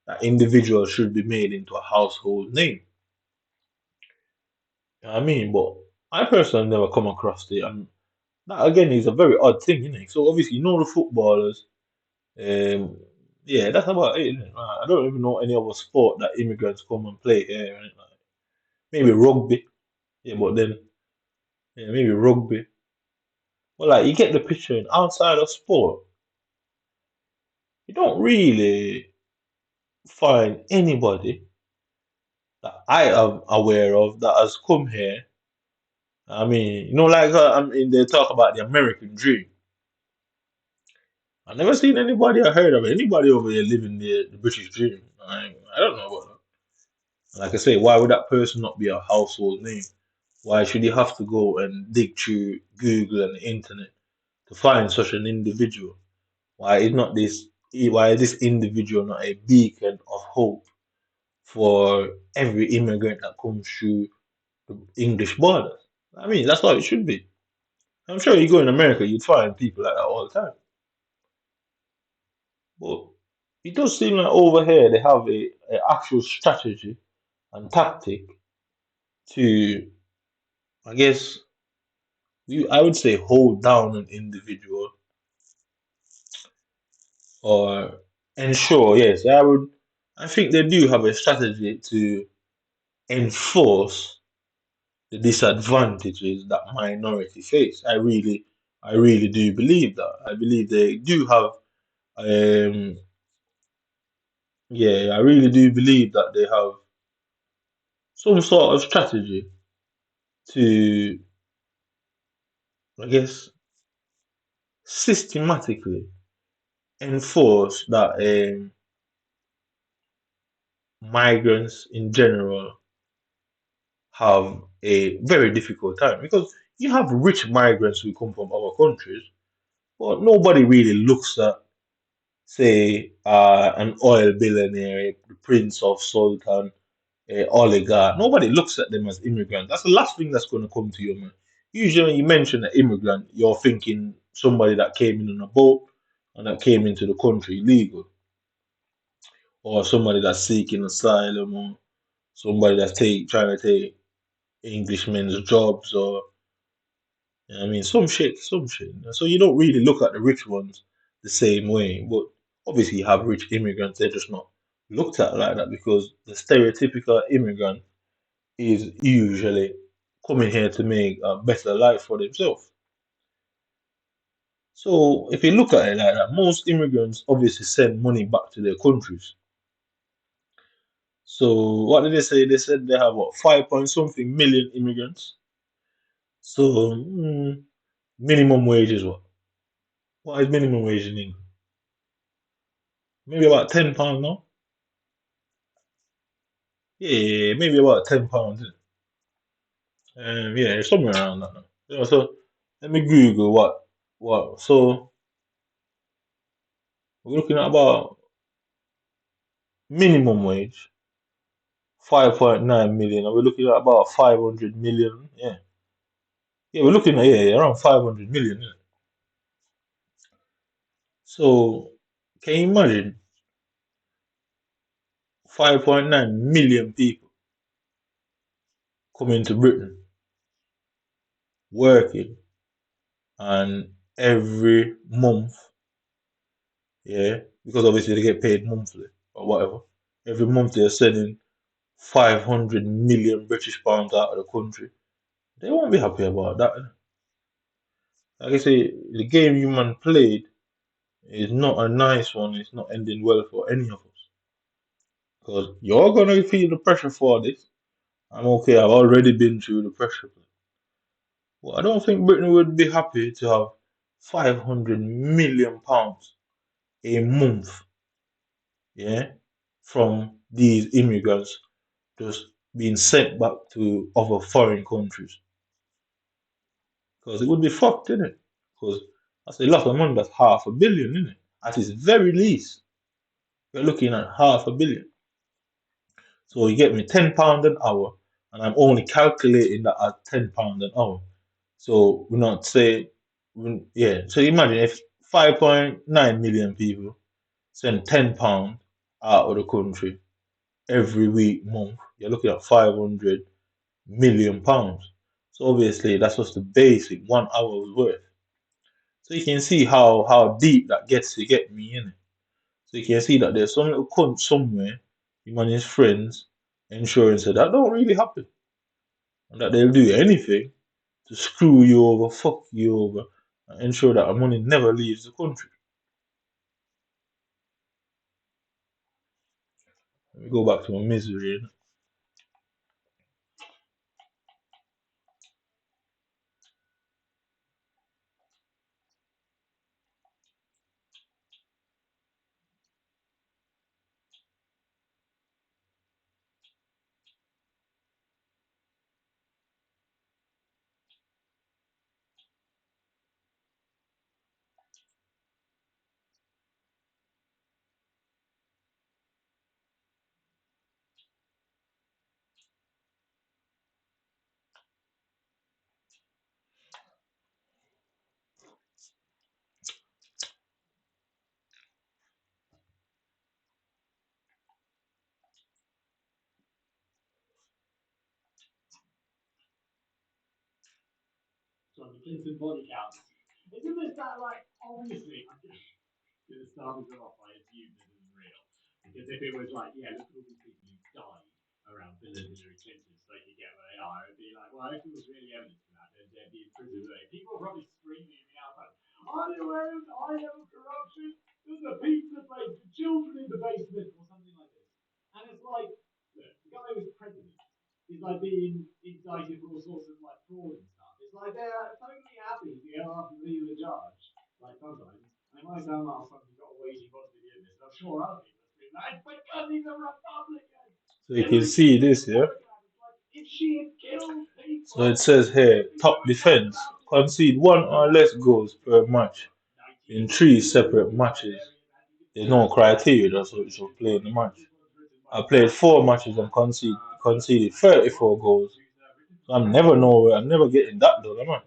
that individual should be made into a household name. You know what I mean? But I personally never come across it, and that again is a very odd thing, innit? So obviously you know the footballers. Um, yeah, that's about it, innit? I don't even know any other sport that immigrants come and play here, innit? Like, maybe rugby. Yeah, but then yeah, maybe rugby. Well, like you get the picture. And outside of sport, you don't really find anybody that I am aware of that has come here. I mean, like I mean, they talk about the American dream. I've never seen anybody I heard of anybody over here living the British dream. I don't know about that. Like I say, why would that person not be a household name? Why should you have to go and dig through Google and the internet to find such an individual? Why is not this? Why is this individual not a beacon of hope for every immigrant that comes through the English borders? I mean, that's how it should be. I'm sure you go in America, you'd find people like that all the time. But it does seem like over here they have a actual strategy and tactic to, I guess, I would say, hold down an individual or ensure. Yes, I would. I think they do have a strategy to enforce the disadvantages that minority face. I really do believe that. I believe they do have. Um, yeah, I really do believe that they have some sort of strategy to, I guess, systematically enforce that migrants in general have a very difficult time because you have rich migrants who come from other countries, but nobody really looks at, say, an oil billionaire, the prince of sultan, oligarch. Nobody looks at them as immigrants. That's the last thing that's going to come to your mind. Usually, when you mention an immigrant, you're thinking somebody that came in on a boat and that came into the country legal, or somebody that's seeking asylum, or somebody that's trying to take Englishmen's jobs, or you know what I mean, some shit. So you don't really look at the rich ones the same way. But obviously, you have rich immigrants; they're just not looked at like that because the stereotypical immigrant is usually coming here to make a better life for themselves. So if you look at it like that, most immigrants obviously send money back to their countries. So what did they say? They said they have what 5 point something million immigrants. So minimum wage is what? What is minimum wage in England? Maybe about £10 now. Yeah, maybe about £10. Yeah, somewhere around that now. So let me Google what. So we're looking at about minimum wage 5.9 million, and we're looking at about 500 million. Yeah, we're looking at around 500 million. Yeah. So can you imagine 5.9 million people coming to Britain working, and every month, yeah, because obviously they get paid monthly or whatever. Every month they're sending 500 million British pounds out of the country. They won't be happy about that. Like I say, the game you man played is not a nice one. It's not ending well for any of us. Because you're gonna feel the pressure for this. I'm okay. I've already been through the pressure. But I don't think Britain would be happy to have 500 million pounds a month, yeah, from these immigrants just being sent back to other foreign countries. Because it would be fucked, innit? Because that's a lot of money. That's half a billion, innit? At its very least, we're looking at half a billion. So you get me £10 an hour, and I'm only calculating that at £10 an hour. So we're not saying, yeah. So imagine if 5.9 million people send £10 out of the country every week, month. You're looking at 500 million pounds. So obviously that's just the basic 1 hour's worth. So you can see how deep that gets to get me in it. So you can see that there's some little cunt somewhere, him and his friends, ensuring so that don't really happen. And that they'll do anything to screw you over, fuck you over, and ensure that our money never leaves the country. Let me go back to my misery. So the Clinton body count. Isn't this that like obviously? I'm just going to start this off. I assume this isn't real because if it was like, yeah, look at all these people who died around Hillary Clinton, so they could get where they are, it'd be like, well, if there was really evidence for that, then they'd be in prison. People are probably screaming at me outside. Are you evidence? I know corruption. There's a pizza place for children in the basement or something like this. And it's like, look, the guy who was president is like being indicted for all sorts of like fraud and stuff. It's like they're totally happy to go after the people in charge. Like sometimes, and it might sound like something got a weighty positive in this, and I'm sure other people have been like, because he's a Republican. So you can see this here. Like, if she had killed So it people, says here, top defense, concede one or less goals per match in 3 separate matches. There's no criteria, that's what you should play in the match. I played 4 matches and conceded 34 goals. So I'm never nowhere, I'm never getting that done, am I?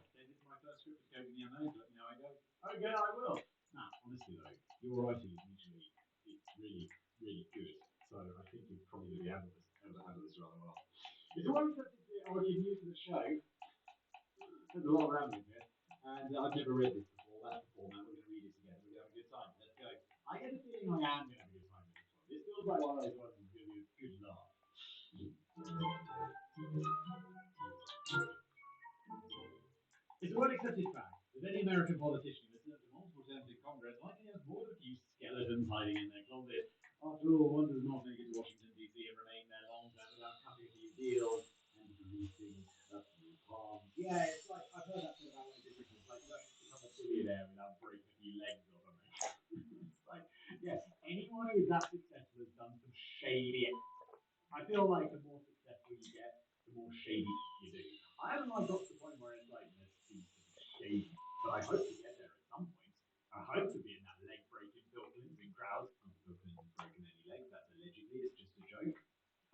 Okay, I will. Nah, honestly though, your writing is usually it's really, really good. So I think you'd probably be able to handle this rather well. It's always something that I would give you to the show. There's a lot of rambling here, and I've never read this before. That's the format. We're going to read it together. We're going to have a good time. Let's go. I get the feeling I am going to have a good time with this one. This feels like one of those ones that's going to be a good laugh. It's a well-accepted fact that any American politician who has served multiple terms in Congress likely has more than a few skeletons hiding in their closet. After all, one does not make it to Washington, D.C. and remain there long term without cutting a few deals and greasing a few palms. Yeah, it's like, I've heard that said about like different things. Like, you don't become a billionaire without breaking a few legs or something. It's like, yeah, anyone who is that successful has done some shady. I feel like the more successful you get, the more shady you do. I haven't like got to the point where it's like let's cease to be shady, but I hope to get there at some point. I hope to be in that leg breaking Bill Clinton crowd. Oh, Bill Clinton's broken any legs. That's allegedly. It's just a joke.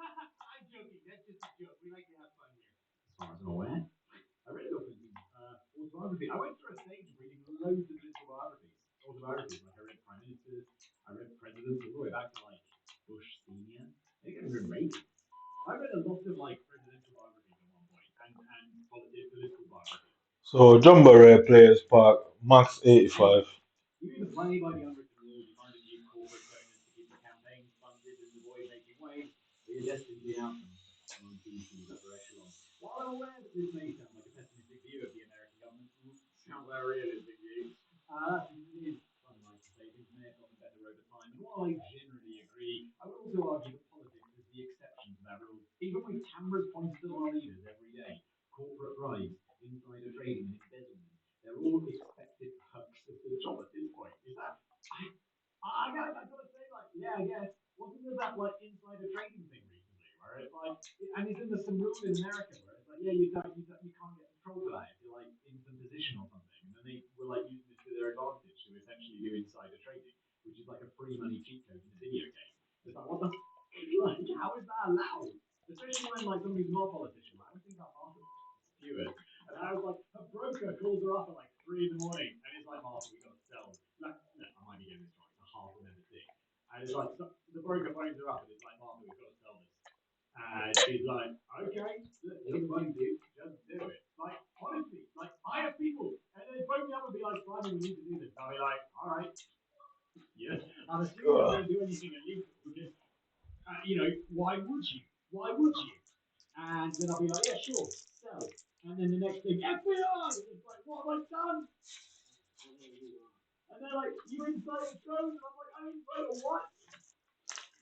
I'm joking. That's just a joke. We like to have fun here. As far as I'm aware, I read Bill Clinton's autobiography. I went through a stage of reading loads of political biographies, autobiographies. Like I read prime ministers, I read presidents, all the way back to like Bush Senior. I think I read Reagan. I read a lot of like presidential biographies at one point and political biographies. So Jumbo Rare Players Park, max 85. You either play by the unwritten rules, you find a new corporate donors to keep your campaigns funded and avoid making waves, or you're destined to be an outcome among BC's upper echelon. While I'm aware that this may sound like a pessimistic view of the American government, sounds like a realistic view. It is unlike to say things may have gotten better over time. And while I generally agree, I would also argue that politics is the exception to that rule. Even with cameras pointed at our leaders every day, corporate bribes, insider trading, and embezzlement, they're all expected perks of the job at this point. Is that I gotta say, like, yeah, I guess. Wasn't there that like insider trading thing recently where it's like, and isn't there some rule in America where it's like, yeah, you can't get control of that if you're like in some position or something, and then they were like using this to their advantage to essentially do insider trading, which is like a free money cheat code in a video game. It's like, what the, like, how is that allowed? Especially when like somebody's not a politician. Like, I don't think that Martha Stewart. And I was like, her broker calls her up at like 3 in the morning, and it's like, Martha, we gotta sell. Like, no, I might be getting this wrong. It's a half remembered thing. And it's like, so the broker phones her up, and it's like, Martha, we've got to sell this. And she's like, okay, here's the money, dude. Just do it. Like, honestly, like, I have people, and they phone me up and be like, Simon, we need to do this. I'll be like, all right, yeah. I'm assuming you're not going to do anything illegal because, why would you? Why would you? And then I'll be like, yeah, sure, sell. And then the next thing, FBI! It's like, what have I done? And they're like, you inside a drone? And I'm like, I inside a what?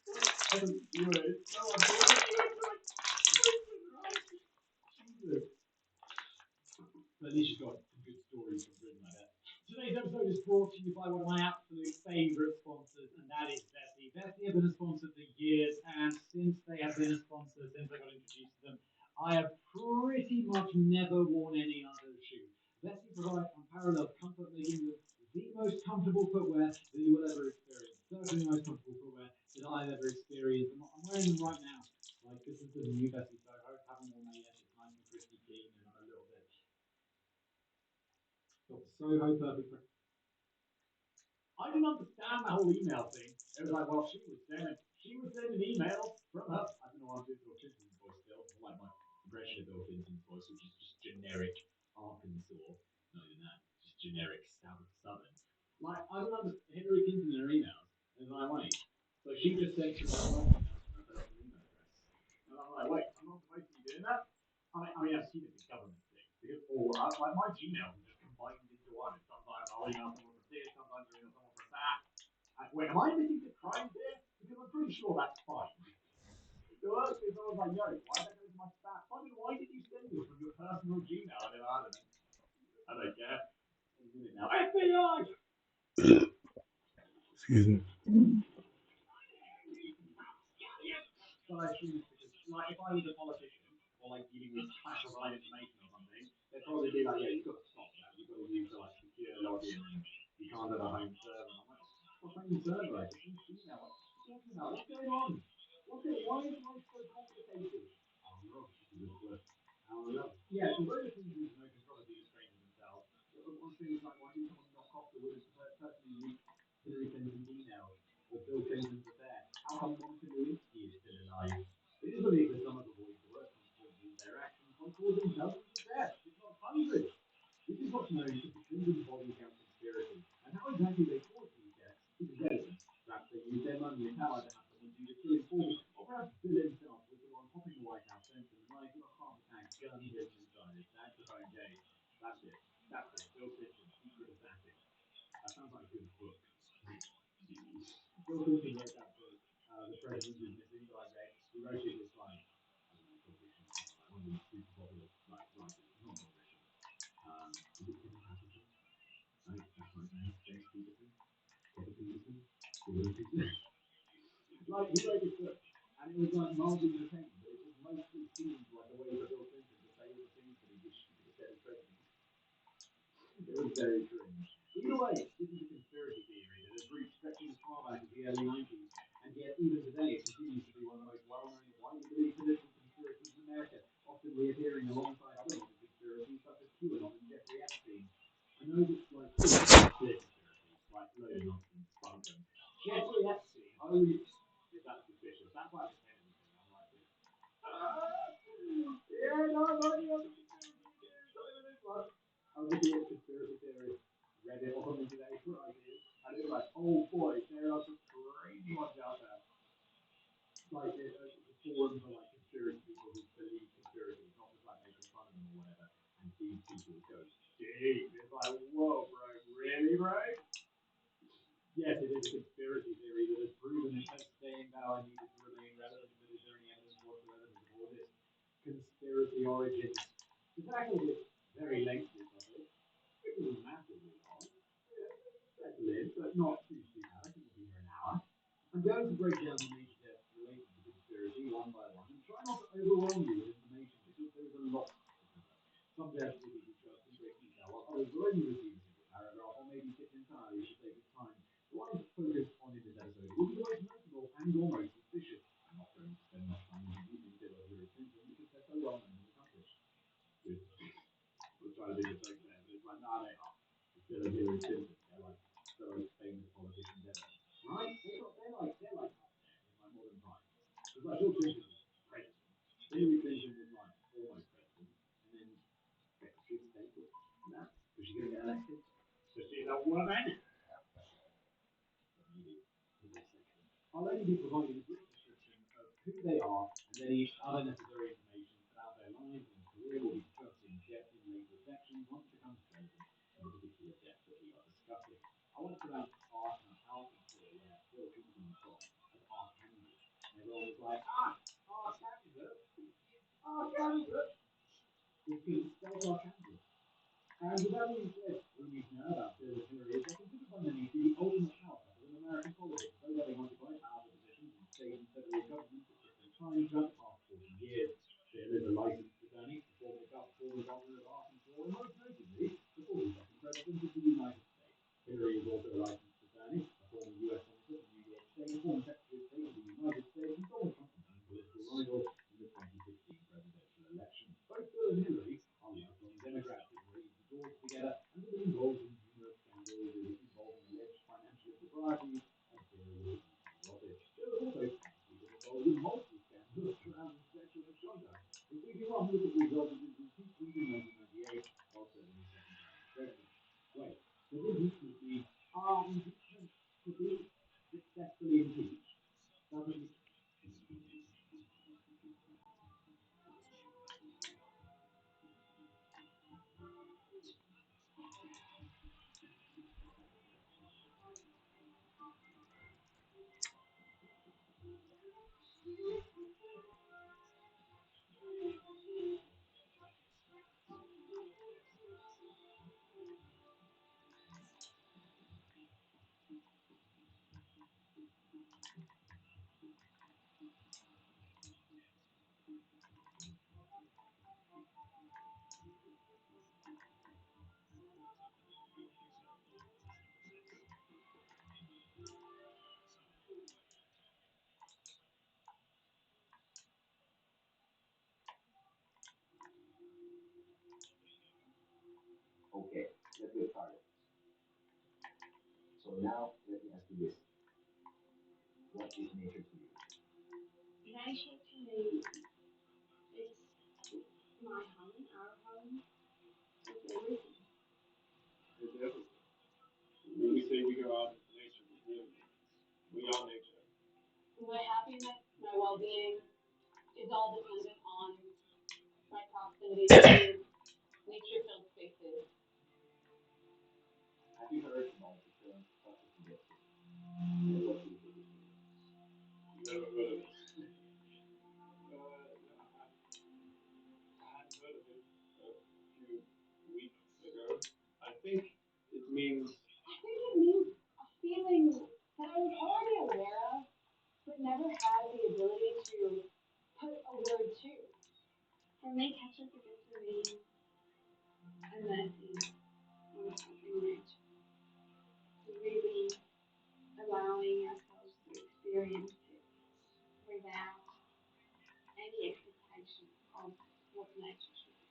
Oh, do it. No, I'm doing it. Like, right? Jesus. But at least you've got some good stories from Britain, I bet. Today's episode is brought to you by one of my absolute favourite sponsors, and that is Vessi. Vessi have been a sponsor for years, and since they have been a sponsor, since I got introduced to them, I have pretty much never worn any other shoe. Vessi provides unparalleled comfort, making you the most comfortable footwear that you will ever experience. Certainly the most comfortable footwear that I've ever experienced. And I'm wearing them right now. Like, this is the new Vessi Soho. Haven't worn that yet. It's nice and crispy clean, and I'm a little bit. Got the Soho perfect. I didn't understand the whole email thing. It was like, well, she was sending emails from her. I don't know why I'm doing Bill Clinton's voice still. I like my impression of Bill Clinton's voice, which is just generic Arkansas. Not even that, just generic Southern. Like, I don't understand Hillary Clinton in her emails. And I'm like, wait. So she just sent through her work emails and I put up her email address. And I'm like, wait, I'm not supposed to be doing that? I've seen it's a government thing. Because like my Gmail is just combined into one. And sometimes I'll email someone from this, sometimes I'll email someone from that. Wait, am I admitting to crimes here? Because I'm pretty sure that's fine. So I was like, yo, why is that going my stats. Simon, why did you send this from your personal Gmail? I never had any. I don't care. I'm doing it now. FBI! Excuse me. So I assume it's because, like, if I was a politician or like dealing with classified information or something, they'd probably be like, yeah, you've got to stop that. You've got to use the like secure login and you can't have a home server. And I'm like, what's home server? I just use Gmail. What are you talking about? What's going on? Why is life so complicated? I don't know. This is a clip. I don't know. Yeah, so where the things is no controversy is strange in themselves. One thing is like, why didn't someone knock off the women personally leak Hillary Clinton's emails or Bill Clinton's affair? How come Monica Lewinsky is still alive? It is believed that some of the boys' worst consequences of their actions might cause them dozens of deaths, if not hundreds. This is what's known as the Clinton body count conspiracy, and how exactly they caused these deaths is irrelevant. Perhaps they used their money and power to have someone do the killing for them, or perhaps Bill himself was the one popping the White House fence in the night with a heart attack, gun hidden inside his saxophone case. That's it. That's it. Bill Clinton, secret assassin. That sounds like a good book. Bill Clinton wrote that book, The President is Missing, that I read. He wrote it with like, I don't know, politicians, like one of these super popular like writers, not politicians. Is it Kevin Patterson? Right, that's right name. James Peterson, Kevin Peterson, Gordon Peterson. Like he wrote this book, and it was like mildly entertaining, but it just mostly seemed like a way for Bill Clinton to say all the things that he wished he could have said as president. It was very strange. Either way, this is a conspiracy theory that has roots stretching as far back as the early 90s, and yet even today it continues to be one of the most well-known and widely believed political conspiracies in America, often reappearing alongside other modern conspiracies such as QAnon and Jeffrey Epstein. I know that like clear conspiracies, like load of nonsense, bunk them. Jeffrey Epstein, oh, is that suspicious? That's like the Kennedy thing. I'm like, yeah, no, no, yeah, I was looking at conspiracy theories, Reddit or something today for ideas, and it was like, oh boy, there are some crazy ones out there. Like the forum for like conspiracy people who believe conspiracies, not just like making fun of them or whatever. And these people go deep. It's like, whoa, bro, really, bro? Yes, it is a conspiracy theory that has proven that staying power needed to remain relevant, but is there any evidence whatsoever to support it? Conspiracy origins. The fact is, it's very lengthy topic. It was massively long. Settle in, but not too bad. I think we'll be here an hour. I'm going to break down the major deaths related to the conspiracy one by one and try not to overwhelm you with information because there's a lot to cover. Some deaths will be discussed in great detail, while others will only receive a single paragraph or maybe skip entirely for sake of time. The ones focused on in this episode will be the most notable and almost suspicious. I'm not going to spend much time introducing Bill or Hillary Clinton because they're so well known and accomplished. Good. We'll try to do the joke there, but it's like, nah, they are. It's Bill and Hillary Clinton. They're like the most famous politicians ever. Right? They're like up there in like modern times. Because like Bill Clinton was president. Hillary Clinton was like almost president. And then Secretary of State was that. Was she going to get elected? So she's a woman. I'll only be providing a brief description of who they are and any other necessary information about their lives and career will be discussed in depth in later sections once it becomes relevant to the particular depth that we are discussing. I want to pronounce Arkansas, where Bill Clinton is from, as Arkansas. And everyone was like, Arkansas? Arkansas? It's because it's spelled Arkansas. And with that being said, we need to know about Bill and Hillary is they considered by many to be the ultimate power couple in American politics, though they occupied powerful positions in state and federal governments at different times throughout the past 40 years. Bill is a licensed attorney, former governor of Arkansas, and most notably, the 42nd president of the United States. Hillary is also a licensed attorney, a former U.S. senator from New York State, a former Secretary of State of the United States, and Donald Trump's main political rival in the 2016 presidential election. Both Bill and Hillary are lifelong Democrats who raised the doors together and have been involved in numerous scandals involving alleged financial improprieties and Bill office. Bill has also famously been involved in multiple scandals surrounding sexual misconduct, including one that resulted in his impeachment in 1998 while serving his second term as president. Wait, does impeachment mean impeachment to be successfully impeached? Doesn't Nature to me, it's my home, our home, it's everything. It's everything. When we say we go out into nature, we really mean this. We are nature. My happiness, my well-being is all dependent on my proximity to nature-filled spaces. Have you heard about the term plastic and what do you think it means? Never heard of it. I hadn't heard of it a few weeks ago. I think it means. I think it means a feeling that I was already aware of, but never had the ability to put a word to. For me, ketchup begins to mean a messy or something rich. Really allowing ourselves to experience it without any expectation of what nature should be.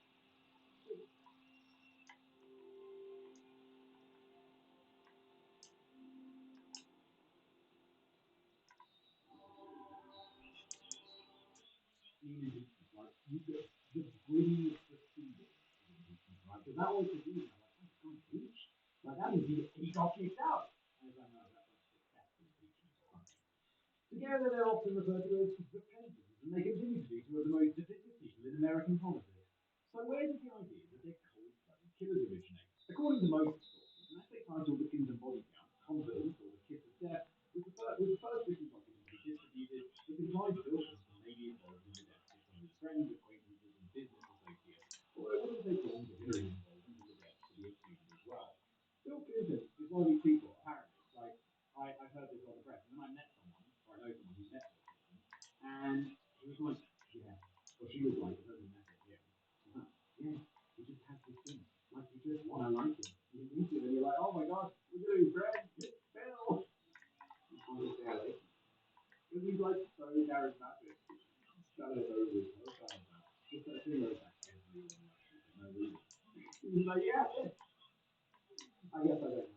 Like you get the breeze proceeding, right? Because that always confused me. I'm like, oh, it's beach. Like that means he got kicked out. And it's like, no, that's like successful teaching or something. Together, they're often referred to as dictators, and they continue to be two of the most divisive people in American politics. So where did the idea that they're cold-blooded killers originate? According to most sources, an essay titled The Kingdom Body Count, Confidence, or The Kiss of Death, was the first written document to be distributed that implied Wilkins may be involved in the deaths of some of his friends, acquaintances, and business associates, although it wouldn't take long for Hillary's involvement in the deaths to be assumed as well. Bill Clinton is one of these people, apparently. Like, I've heard this on the press, and then I met someone, or I know someone who met Bill Clinton, and he was like, yeah. Or she was like, I heard you met him, yeah. She's like, yeah, he just has this thing. Like, you just want to like him. You meet him, and you're like, oh my god, look at his friend, it's Bill. You just want to stay away. Because he's like so charismatic. That is over his no fan of that. Just that thing where it's like, everyone likes you for no reason. He's like, yeah, I guess I don't have it.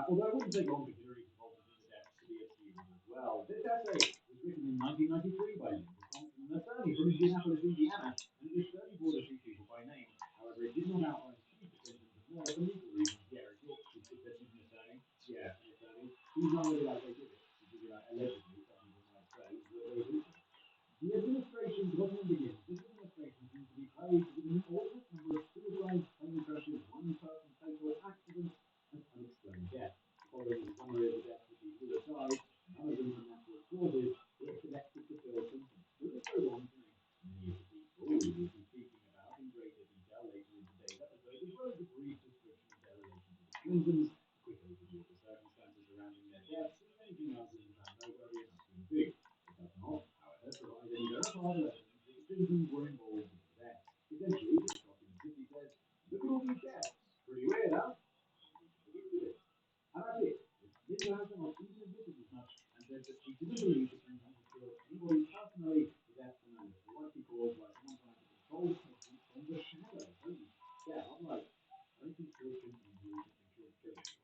Although it wouldn't take long for Hillary's involvement in the deaths to be assumed as well. This essay was written in 1993 by Linda Thompson, an attorney from Indianapolis, Indiana, and it listed 34 deceased people by name. However, it did not outline Steve Clinton, but more for legal reasons. Yeah, it said he's an attorney. Yeah, an attorney. He's not really like they did it. He's really like allegedly, some people might say, that they were legal. The administration doesn't begin. This administration seems to be plagued with an inordinate number of suicides, plane crashes, one-person fatal accidents, and unexplained deaths. Following the summary of the deaths of people who have died, none of them from natural causes, it selected to Bill Clinton. The list goes on to name many of the people we will be speaking about in greater detail later in today's episode, as well as a brief description of their relation to the Clintons, a quick overview of the circumstances surrounding their deaths, and if anything else isn't found noteworthy enough to include. It does not, however, provide any verifiable evidence that the Clintons were involved in the deaths. Essentially, this document simply says, look at all these deaths. Pretty weird, huh? Look into this. And that's it. Linda has not even admitted as much and says that she didn't believe the Clintons had killed anybody personally. The deaths are most likely caused by someone trying to control the president from the shadows. Holy yeah, I'm like, I don't think Bill Clinton and Hillary Clinton killed anybody.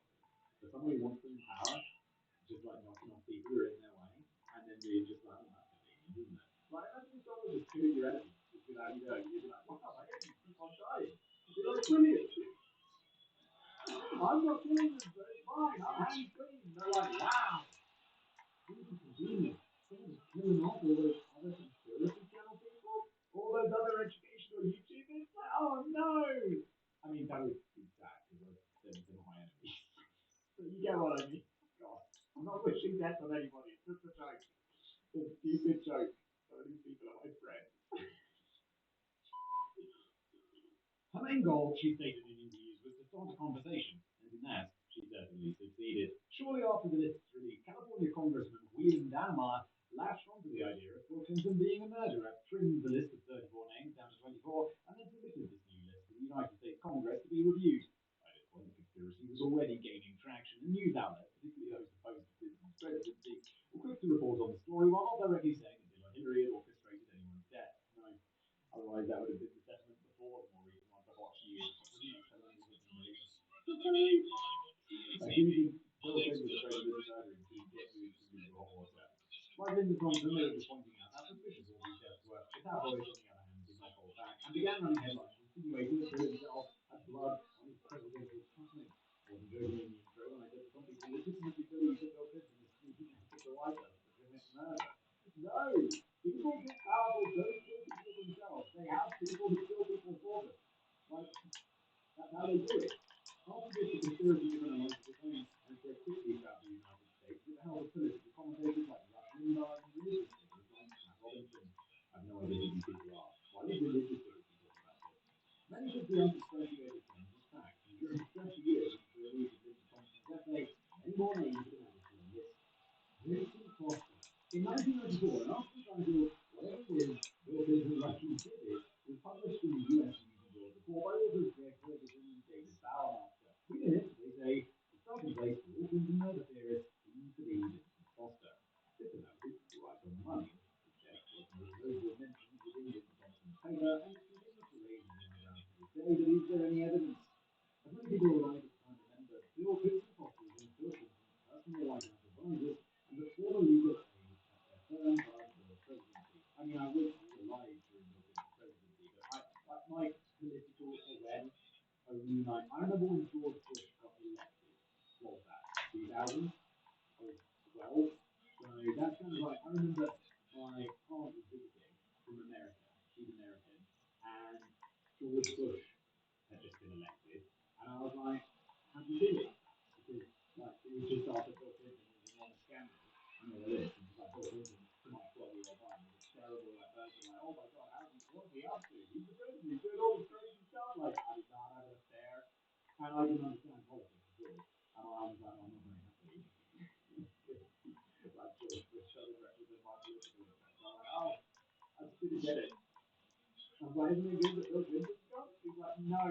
But somebody wants them in power, just like knocking off people who are in their way, and then being just like, oh, that's convenient, isn't it? Like, imagine if someone just killed your enemy just without you knowing. You'd be like, wow, my enemies keep on dying. You're like, brilliant. I'm not killing them, so it's fine. I'm hands clean. They're like, wow, super convenient. Someone's killing off all those other conspiracy channel people, all those other educational YouTubers. Like, oh no. I mean, that would be sad because they're not my enemies. But you get what I mean. God, I'm not wishing death on anybody. It's just a joke. It's a stupid joke. Some of these people are my friends. Her main goal, she stated in interviews, was to start a conversation, and in that, she certainly succeeded. Shortly after the list's release, California Congressman William Dannemar latched onto the idea of Bill Clinton being a murderer, trimmed the list of 34 names down to 24, and then submitted this new list to the United States Congress to be reviewed. By this point, the conspiracy was already gaining traction, and news outlets, particularly those opposed to Clinton's presidency, were quick to report on the story while not directly saying that Bill or Hillary had orchestrated anyone's death. No, otherwise, that would have been the sentiment before the more recent ones I've watched years. Like even built in with the president's murdering to get you instantly into hot water. Like Linda Thompson, they were just pointing out how suspicious all these deaths were. The tabloids, on the other hand, did not hold back and began running headlines insinuating that Bill himself had blood on his presidential ties. I wasn't joking in the intro when I said that some people legitimately believe that Bill Clinton is sneaking out of the White House to commit murder. No! People who are powerful don't kill people themselves. They have people who kill people for them. Like, that's how they do it. After this, the conspiracy given a license to claim and spread quickly throughout the United States with the help of political commentators like Rush Limbaugh and religious figures like Matt Robinson. I have no idea who these people are. Why would religious figures be talking about this? Many took the unsubstantiated claims as fact, and during the 30 years since the release of Linda Thompson's essay, many more names have been added to the list. Vincent Foster. In 1994, an article titled Whatever It Is, Bill Clinton Likely Did It was published in the US News and World Report by authors Greg Ferguson and David Bowermaster. Within it, they say the starting place for all Clinton murder theorists seems to be Vincent Foster. This analysis is right on the money. The death was most notable mentioned within Linda Thompson's paper, and it continues to raise many eyebrows to this day, but is there any evidence? As many people alive at the time remember, Bill Clinton Foster was one of Bill Clinton's personal White House advisors and the former legal aide at their firm prior to Bill's presidency. I mean, I was alive during Bill Clinton's presidency, but my political awareness only like I remember when George Bush got elected. What was that? 2000. I was 12, so that's kind of like I remember my aunt was visiting from America. She's American, and George Bush had just been elected, and I was like, how do you feel about that? Because like it was just after Bill Clinton was enormous scandal and all of this, and just like Bill Clinton to my 12-year-old mind was a terrible like person, like oh my god, what's he up to? He's the president, he's doing all this crazy stuff. Like I did not have an affair, and I didn't understand politics at all. And my mom was like, oh, I'm not very happy. Like George Bush doesn't represent my political interests. I'm like, oh, I just didn't get it. I was like, isn't it good that Bill Clinton's gone? He's like, no.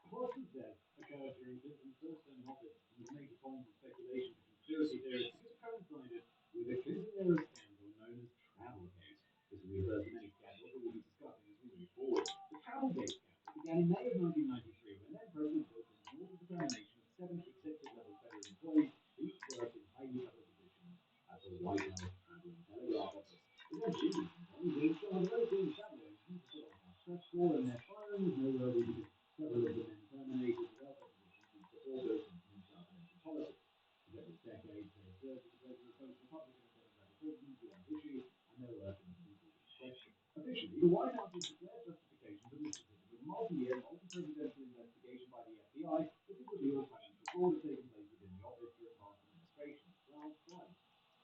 Foster's death occurred during Clinton's first term in office and was made to forms of speculation for conspiracy theorists because it coincided with a Clinton-era scandal known as Travelgate. This will be the first of many scandals that we'll be discussing as we move forward. The Travelgate scandal began in May of 1993 when then President Bill Clinton ordered the termination of 7 executive-level federal employees who each worked in highly covered positions at the White House Travel and Telegraph Office. Eventually, these employees were installed on very famous tabloids due to put on how stressful and their firing was noteworthy because several of the men terminated without opposition due to all those himself and empty politics. For several decades, they have served as the face of both Republican and Democratic presidents without issue, and their work cannot be called into question. Officially, the White House has declared justification for this decision with a multi-year, multi-presidential investigation by the FBI into revealed financial fraud has taken place within the office during past administrations. Well, twice.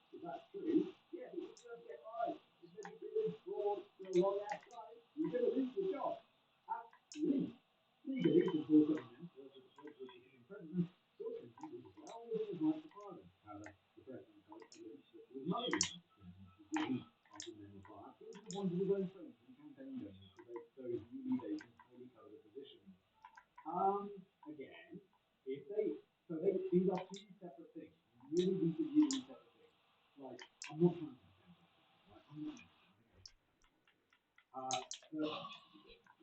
If that's true, yeah, he deserves to get fired. If there's been fraud for a long ass time, you're going to lose your job. At least. Legally, since all seven men served as the first of the sitting president, Bill Clinton was well within his right to fire them. However, the president held evidence that there was money behind Clinton's decision. After the men were fired, Clinton appointed his own friends and campaign donors to those newly vacant, highly coveted positions. Again, if they so they these are two separate things. You really need to view them separate things. Like I'm not trying to defend Bill Clinton, right? I'm not. Okay. But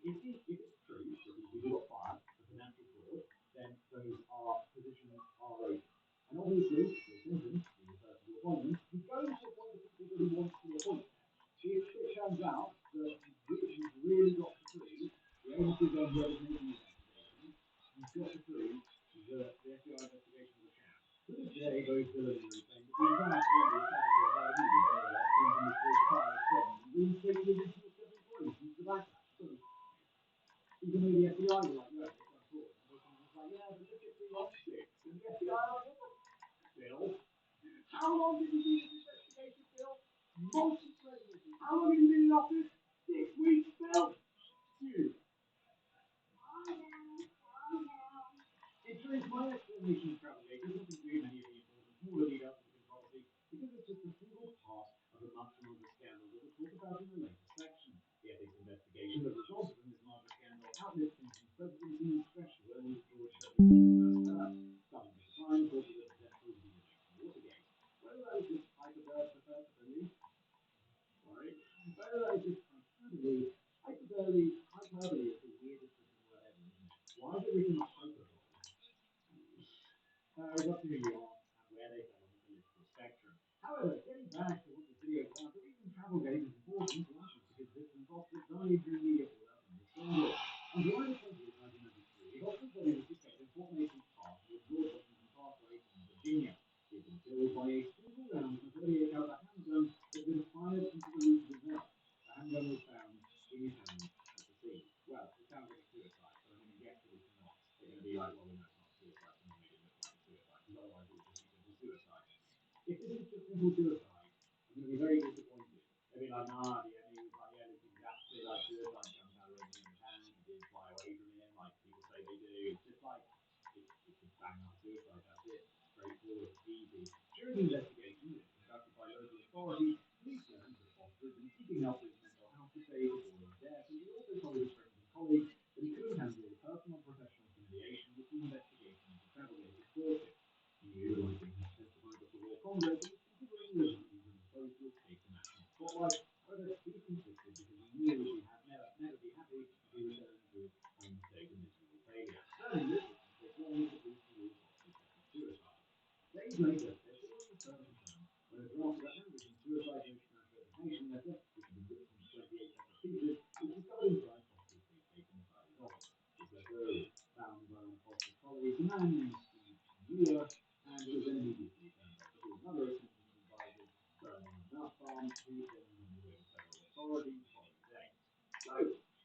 if it's true that these people got fired for financial fraud, then those are positions are open. And obviously, Bill Clinton, being the person who appointed them, he's going to appoint the people that he wants to appoint there. If it turns out that you've really got to prove the evidence is on whoever's making these accusations, you've got to prove that the FBI investigation was a sham. To this day, both Bill and Hillary claim that the entire scandal was fabricated by the media. Nevertheless, Clinton was forced to fire his friend and reinstated his original employees due to the backlash. So, even though the FBI were like, yeah, it's done fraud. And Bill Clinton was like, yeah, but look at the optics. And the FBI are like, what the Bill? How long did you do this investigation, Bill? Multi-presidency. How long have you been in office? 6 weeks, Bill? Dude. In truth, my explanation of Travelgate doesn't include many of the important smaller details of the controversy because it's just a single part of a much larger scandal that we'll talk about in a later section. The ethics investigation that resulted from this larger scandal outlived Clinton's presidency, especially with George W. Bush's first term. Some at the time thought that the potential would be the next Watergate. Whether that was just hyperbole, sorry, whether that was just hyperbole is the weirdest freaking word ever, isn't it? Why is it written hyperbole? it's up to who you are and where they fall on the political spectrum. However, getting back to what this video is about, the reason travel games is important to us is because Britain fostered mainstream media for us in the strongest. On July 20th, 1993, Hostiles body was discovered in Fort Mason's Park near George Washington Parkway in Virginia. He had been killed by a single round from a 38 caliber handgun that had been fired into the roof of his mouth. The handgun was found in his hand at the scene. Well, it sounds like a suicide, but I'm going to guess that it's not. They're going to be like, well, we know it's not a suicide, so we'll make it look like a suicide, because otherwise it would just be simple suicide. If this is just simple suicide, I'm going to be very disappointed. They'll be like, nah, the enemy was like, yeah, looks exactly like suicide, gun barrel in his hand, he did fly away from him, like people say they do. It's just like, it's just bang up suicide, that's it. Straightforward, easy. During the investigation, which was conducted by local authorities, police learned that Foster had been seeking help for his mental health the day before his death, and he also told his friends and colleagues that he couldn't handle the personal and professional humiliation which the investigation into Travelgate had brought him. He knew the right thing to testify before Congress and was considering resignation from his post to escape the national spotlight. However, he persisted because he knew he would never be happy if he returned to his home state a miserable failure. Learning this, it didn't take long for police to rule Foster's death a suicide. Days later, their story was further confirmed when a draft of a handwritten suicide note and resignation letter, which had been ripped into 28 separate pieces, was discovered inside Foster's briefcase inside his office. This letter was found by one of Foster's colleagues, a man named Steve Muir, and it was then immediately turned over to another of Clinton's advisors, Bernard Nussbaum, who was then on his way to federal authorities the following day. So,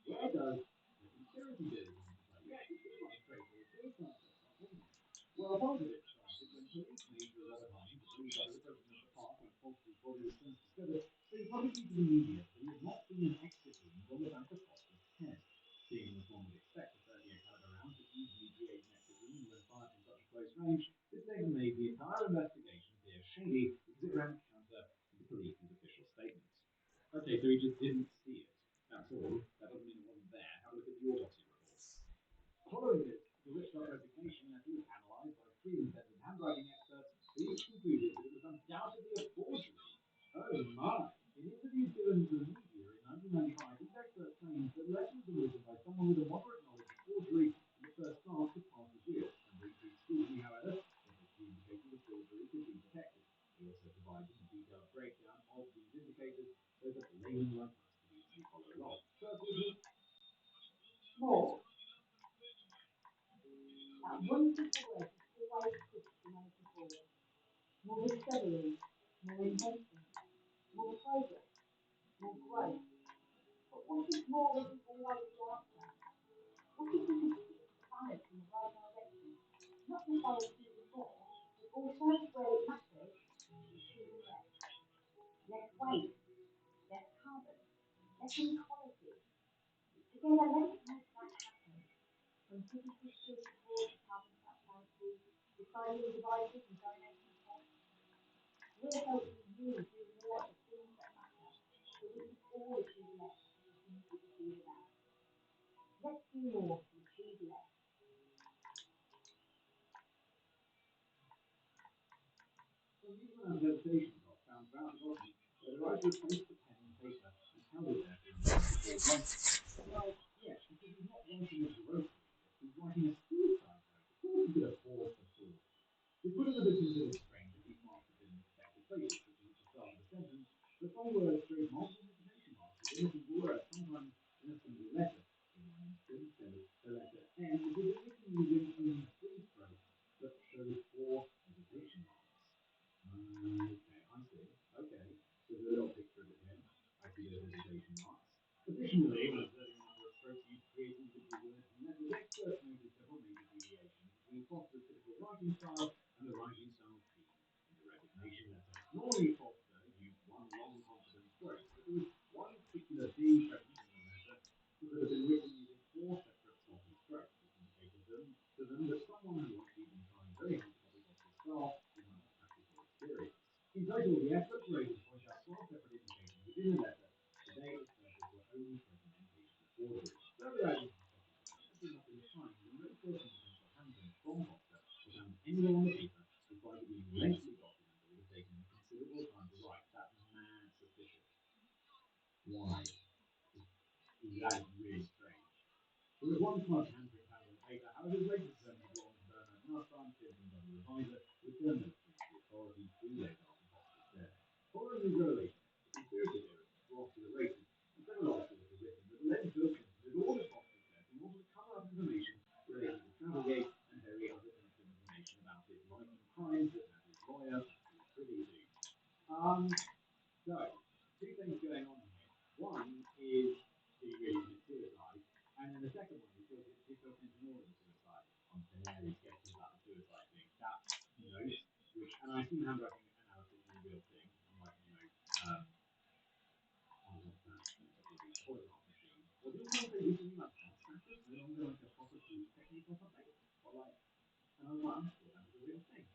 where does the conspiracy theory come into play? Yeah, it's pretty much straightforward suicide so far, isn't it? Well, part of it started when police made Sir Robert Harding to believe that with the president of the park when Foster's body was first discovered, so he publicly to the media that he had not seen an exit wound on the back of Foster's head. Seeing as one would expect a 38 caliber round to easily create an exit wound when fired from such a close range, this statement made the entire investigation appear shady because it ran counter to the police's official statements. Okay, so he just didn't see it. That's all. That doesn't mean it wasn't there. Have a look at the autopsy report. Following this, the Richard resignation letter was analysed by three independent handwriting experts who each concluded that it was undoubtedly a forgery. Oh my! In interviews given to the media in 1995, these experts claimed that the letter had been written by someone with a moderate knowledge of forgery and at first glance could pass as real. Under increased scrutiny, however, their history indicated the forgery could be detected. They also provided a detailed breakdown of these indicators so that the layman like us could easily follow along. First weakness, small. That one simple word is always pushed humanity forward. More discovery, more invention, more progress, more growth. But what if more isn't always the answer? What if we can tip the planet in the right direction? Not just by achieving more, but also where it matters, achieving less. Less waste, less carbon, less inequality. Together, let's make that happen. From digital skills support to carbon transparency, recycling devices and donating tests, we're helping you do more of the things that matter, so we can all achieve less as soon as we achieve that. Let's do more to achieve less. Some human adaptation plots found throughout the document where the writer placed the pen on paper and held it there for a moment before writing. Well, yes, because he's not writing a grocery list, he's writing a suicide note. Of course he could have paused for thought. This would have been considered strange if these marks had been in expected places, such as at the start of the sentence, but some words create multiple hesitation marks within a single word, sometimes in a single letter. In one instance, the letter N was written using only three strokes, but shows four hesitation marks. Okay, I see. Okay, so there's a little picture of it here. I see those hesitation marks. Additionally, when observing the number of strokes used to create individual words and letters, experts noted several major deviations between Foster's typical writing style and the writing style seen in the resignation letter. Normally, Foster used one long, confident stroke, but there was one particular D present in the letter that had been written using four separate sloppy strokes, which indicated to them that someone had likely been trying very hard to copy Foster's style without practice or experience. In total, the experts were able to point out 12 separate indications within the letter that they asserted were only present in cases of forgery. Further adding to the shocking fact, it had not been defined that no personal defense or handprint from Foster were found anywhere on the paper, despite it being a lengthy document that would have taken him considerable time to write. That's mad suspicious. Why? That is really strange. There was one smudge handprint found on the paper, however, it was later determined to belong to Bernard Nussbaum, Clinton's other advisor, And I assume handwriting analysis is a real thing, unlike, oh, what's that? The bloody polygraph machine. Or didn't someone say recently like fast practice no longer like a proper proven technique or something? Or like, and I was like, I'm sure that was a real thing.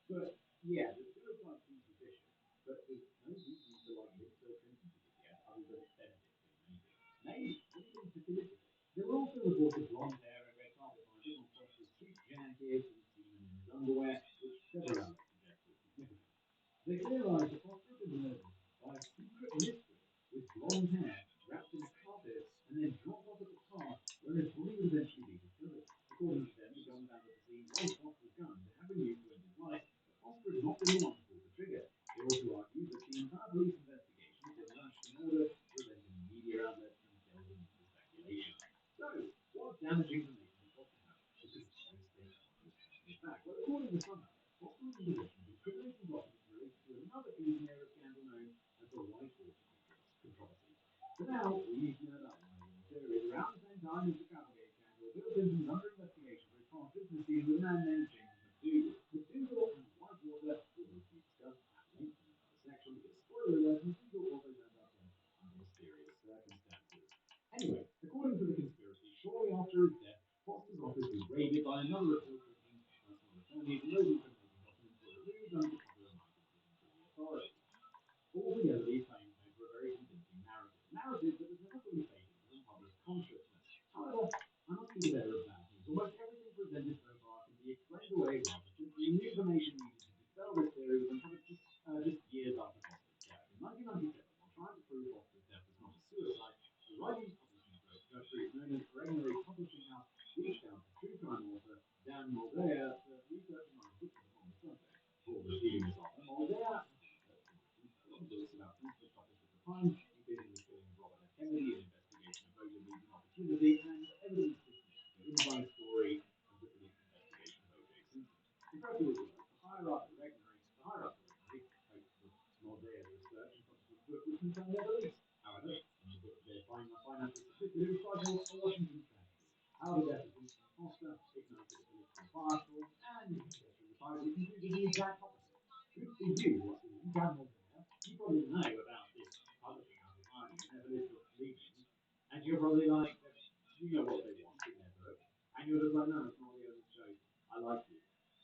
But yeah, the suicide seems suspicious, but there's no reason to like link Bill Clinton to this yet, other than it's Benedictine, maybe. Maybe. What do you think specifically? There were also reports of blonde hair and red carpet marching on Foster's suit jacket and semen in his underwear, which several outlets suggest was significant. They theorized that Foster had been murdered by a secret mistress with blonde hair wrapped in a carpet and then dropped off at the car where his body would eventually be discovered. According to them, the gun found at the scene was Foster's gun that had been used to end his life, but Foster had not been the one to pull the trigger. They also argued that the entire police investigation had been rushed in order to prevent any media outlets from delving into speculation. So, what damaging information did Foster have that could so stake Foster as possible fact? Well, according to some outlets, Foster was in possession of incriminating documents related to another billionaire scandal known as the Whitewater controversy. So now we need to know about one of the theories. Around the same time as the Cavalier scandal, Bill Clinton was under investigation for his past business dealings with a man named James McDougal. McDougal and Whitewater will both be discussed at length in another section because, spoiler alert, McDougal also turned up dead under mysterious circumstances. Anyway, according to the conspiracy, shortly after his death, Foster's office was raided by another of Bill Clinton's personal attorneys, and those incriminating documents were removed under cover of night and hidden from the authorities. Altogether, these claims make for a very convincing narrative that was never fully faded into the public consciousness. However, I must be the bearer of bad news. Almost everything presented so far can be explained away rather simply, and the information needed to dispel this theory was uncovered just years after Foster's death. In 1997, while trying to prove Foster's death was not a suicide, a rising publishing group known as Regnery Publishing House reached out to true crime author Dan Moldea to research and write a book for them on the subject. Before receiving this offer, Moldea had books about sensitive topics at the time, including the killing of Robert F. Kennedy, an investigation of motive, reason, opportunity, and evidence dismissed, driven by a story of the police investigation of O.J. Simpson. Impressive as well, the hoped that Mordea's research and subsequent book would contain their beliefs. However, when the book for their finance was submitted, it was titled A Washington Tragedy: How the Death of Winston Foster Ignited a Political Firestorm, and in conjunction with the title, it concluded the exact opposite. Good for you, Dan Moldea. You probably know about this publishing house's hiding and their political leanings, and you're probably like, you know what they want in their book, and you're just like, no, it's not the other chosen. I like you.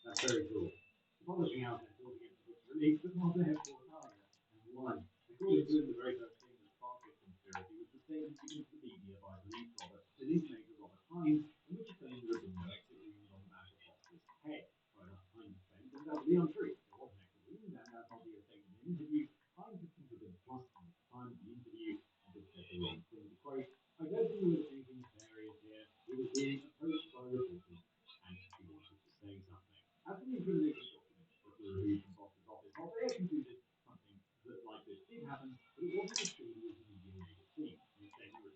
That's very cool. The publishing house then fought against the book's release, but Moldea fought harder and won. According to him, the very first thing that sparked this conspiracy was the statement given to the media by police major Robert Hines, in which he claimed there had been no exit wound on the back of Foster's head. However, Hines' claim turned out to be untrue. There was an exit wound, and as Moldea stated in an interview, Hines was considered plus at the time of the interview and had said the wrong thing. To quote, I don't think there was anything nefarious here. He was being approached by reporters and he wanted to say something. As for the incriminating documents that were removed from Foster's office, Moldea concluded something that like this did happen, but it wasn't as shady as the media made it seem. In a statement,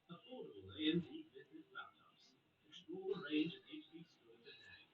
affordable AMD business laptops. Explore the range at HP store today.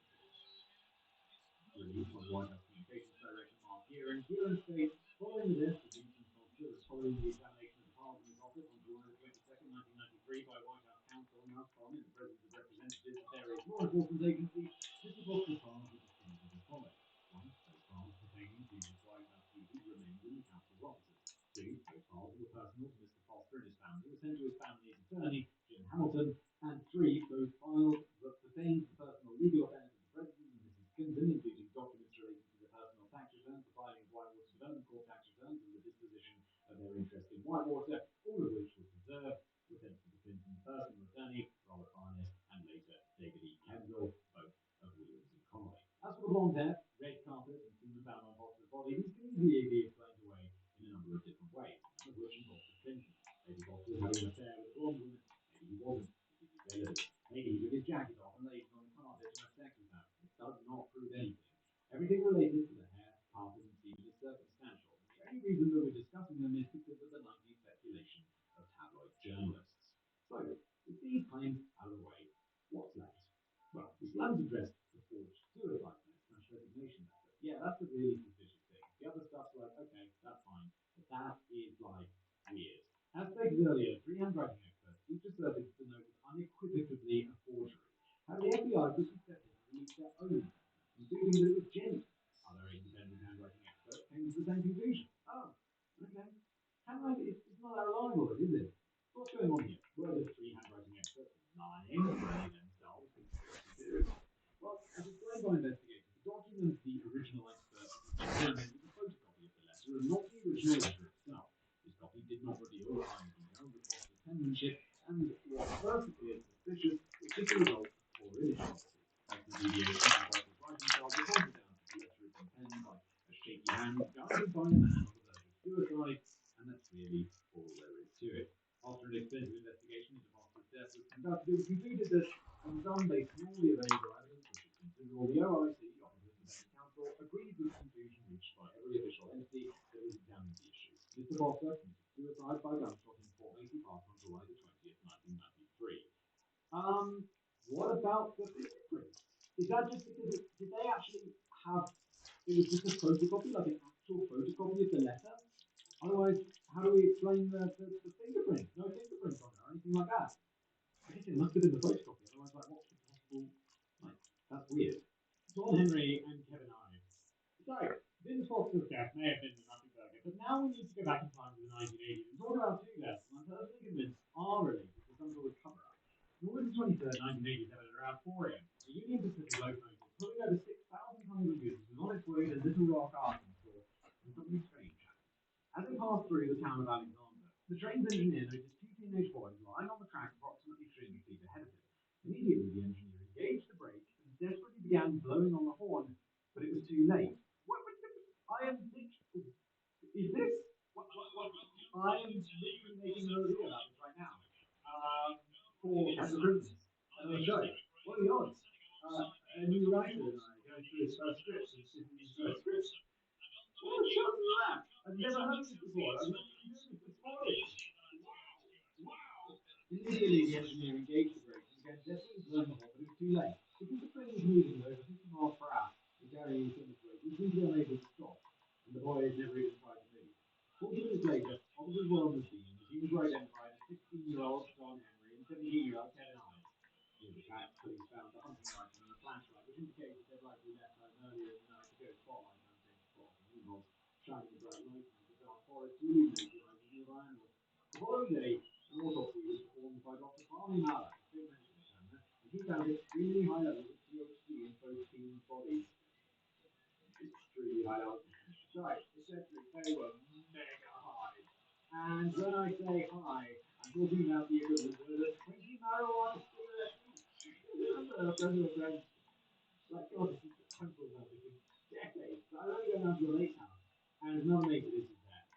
Released by White House Communications Director Mark Gearan states, following the death of Winston Foster and following the examination of the files in his office on July 22nd, 1993 by White House counsel and House Parliament and President of Representatives of various law enforcement agencies, Mr. Foster's files were disposed of as follows. One, those files pertaining to his White House duties remained in the counsel's offices. Two, those files that were personal to Mr. Foster and his family were sent to his family's attorney, Jim Hamilton. And three, those files that pertained to the personal legal affairs of the President and Mrs. Clinton, including documents relating to the personal tax returns, the filing of Whitewater Development Corp tax returns, and the disposition of their interest in Whitewater, all of which were preserved, were sent to the Clinton personal attorney, Robert Barnett, and later David E. Kendall, both of Williams and Connolly. As for the blonde hair, red carpet, and semen found on Foster's body, these can easily be explained away in a number of different ways, none of which involve the Clintons. Maybe Foster was having an affair with a blonde woman, maybe he wasn't, because he's irrelevant. Maybe he took his jacket off and laid it on the carpet to have sex with her. It does not prove anything. Everything related to the hair, carpet, and semen is circumstantial, and the only reason that we're discussing them is because of the nightly speculation of tabloid journalists. So, with these claims out of the way, what's left? Well, we still haven't addressed the forged suicide note / resignation letter. Yeah, that's a really suspicious thing. The other stuff's like, okay, that's fine, but that is like weird. As stated earlier, three handwriting experts Each asserted that the note was unequivocally a forgery. However, the FBI quickly stepped in and released their own assessment, concluding that it was genuine. Other independent handwriting experts came to the same conclusion. Oh, okay. Handwriting it's not that reliable, is it? What's going on here? Were the three handwriting experts lying? Were they themselves conspiracy theorists? Well, as explained by investigators, the document the original expert examined was a photocopy of the letter and not the original letter itself. This copy did not reveal the fine details of Foster's penmanship, and what first appeared suspicious was just a result of poor image quality. As the deviation in Foster's writing style was pointed down to the letter had been penned by a shaky hand guided by a man on the verge of suicide, and that's really all there is to it. After an extensive investigation into Foster's death was conducted, it was concluded that on some based on all the available evidence, which is considerable, the OIC, Office of Independent Counsel, agreed with the conclusion reached by every official entity that has examined the issue. Mr. Foster committed suicide by gunshot in Fort Macy Park on July the 20th, 1993. What about the fingerprints? Is that just because did they actually have it was just a photocopy, like an actual photocopy of the letter? Otherwise, how do we explain the fingerprints? No fingerprints on it or anything like that. I guess it must have been the photocopy. Otherwise, like, what's the possible? Like, that's weird. John Henry and Kevin Ives. So, Vince Foster's death may have been the Nutty Burger, but now we need to go back in time to the 1980s and talk about two deaths I'm personally convinced are related to some sort of cover up. On August 23rd, 1987, at around 4 a.m., a Union Pacific locomotive pulling over 6,000 tons of goods was on its way to Little Rock, Arkansas, when something strange happened. As it passed through the town of Alexander, the train's engineer noticed two teenage boys lying on the track approximately 300 feet ahead of him. Immediately, the engineer engaged the brake and desperately began blowing on the horn, but it was too late. I am literally. Is this? What? I am literally making a video about this right now. For recruitment. And I show. What are the odds? A new writer and I going through his first script and sitting his first script. What are the chances of that? I've never heard of this before. I've only been doing this for 4 days. Wow. Wow. Immediately, the engineer engaged the brakes and began desperately blowing the horn, but it was too late. Because the train was moving at over 50 miles per hour and carrying so much weight, it was simply unable to stop, and the boys never even tried to move. 40 minutes later, officers were on the scene. The teams were identified as 16-year-old John Henry and 17-year-old Kevin Ives. Near the track, police found the hunting rifle and a flashlight, which indicates that they'd likely left home earlier in the night to go spotlight hunting, spotting evils, shining a bright light into the dark forest to illuminate the eyes of nearby animals. The following day, an autopsy was performed by Dr. Barney Mallock, a field medicine examiner, and he found extremely high levels of THC in both teams' bodies. Extremely high levels. Right, essentially, they were mega high. And when I say high, I'm talking about the equivalent of a 20 marijuana cigarette each. A friend of a friend, like, God, this is pencils now between decades. So I remember going down to a lake house, and another mate of this is there.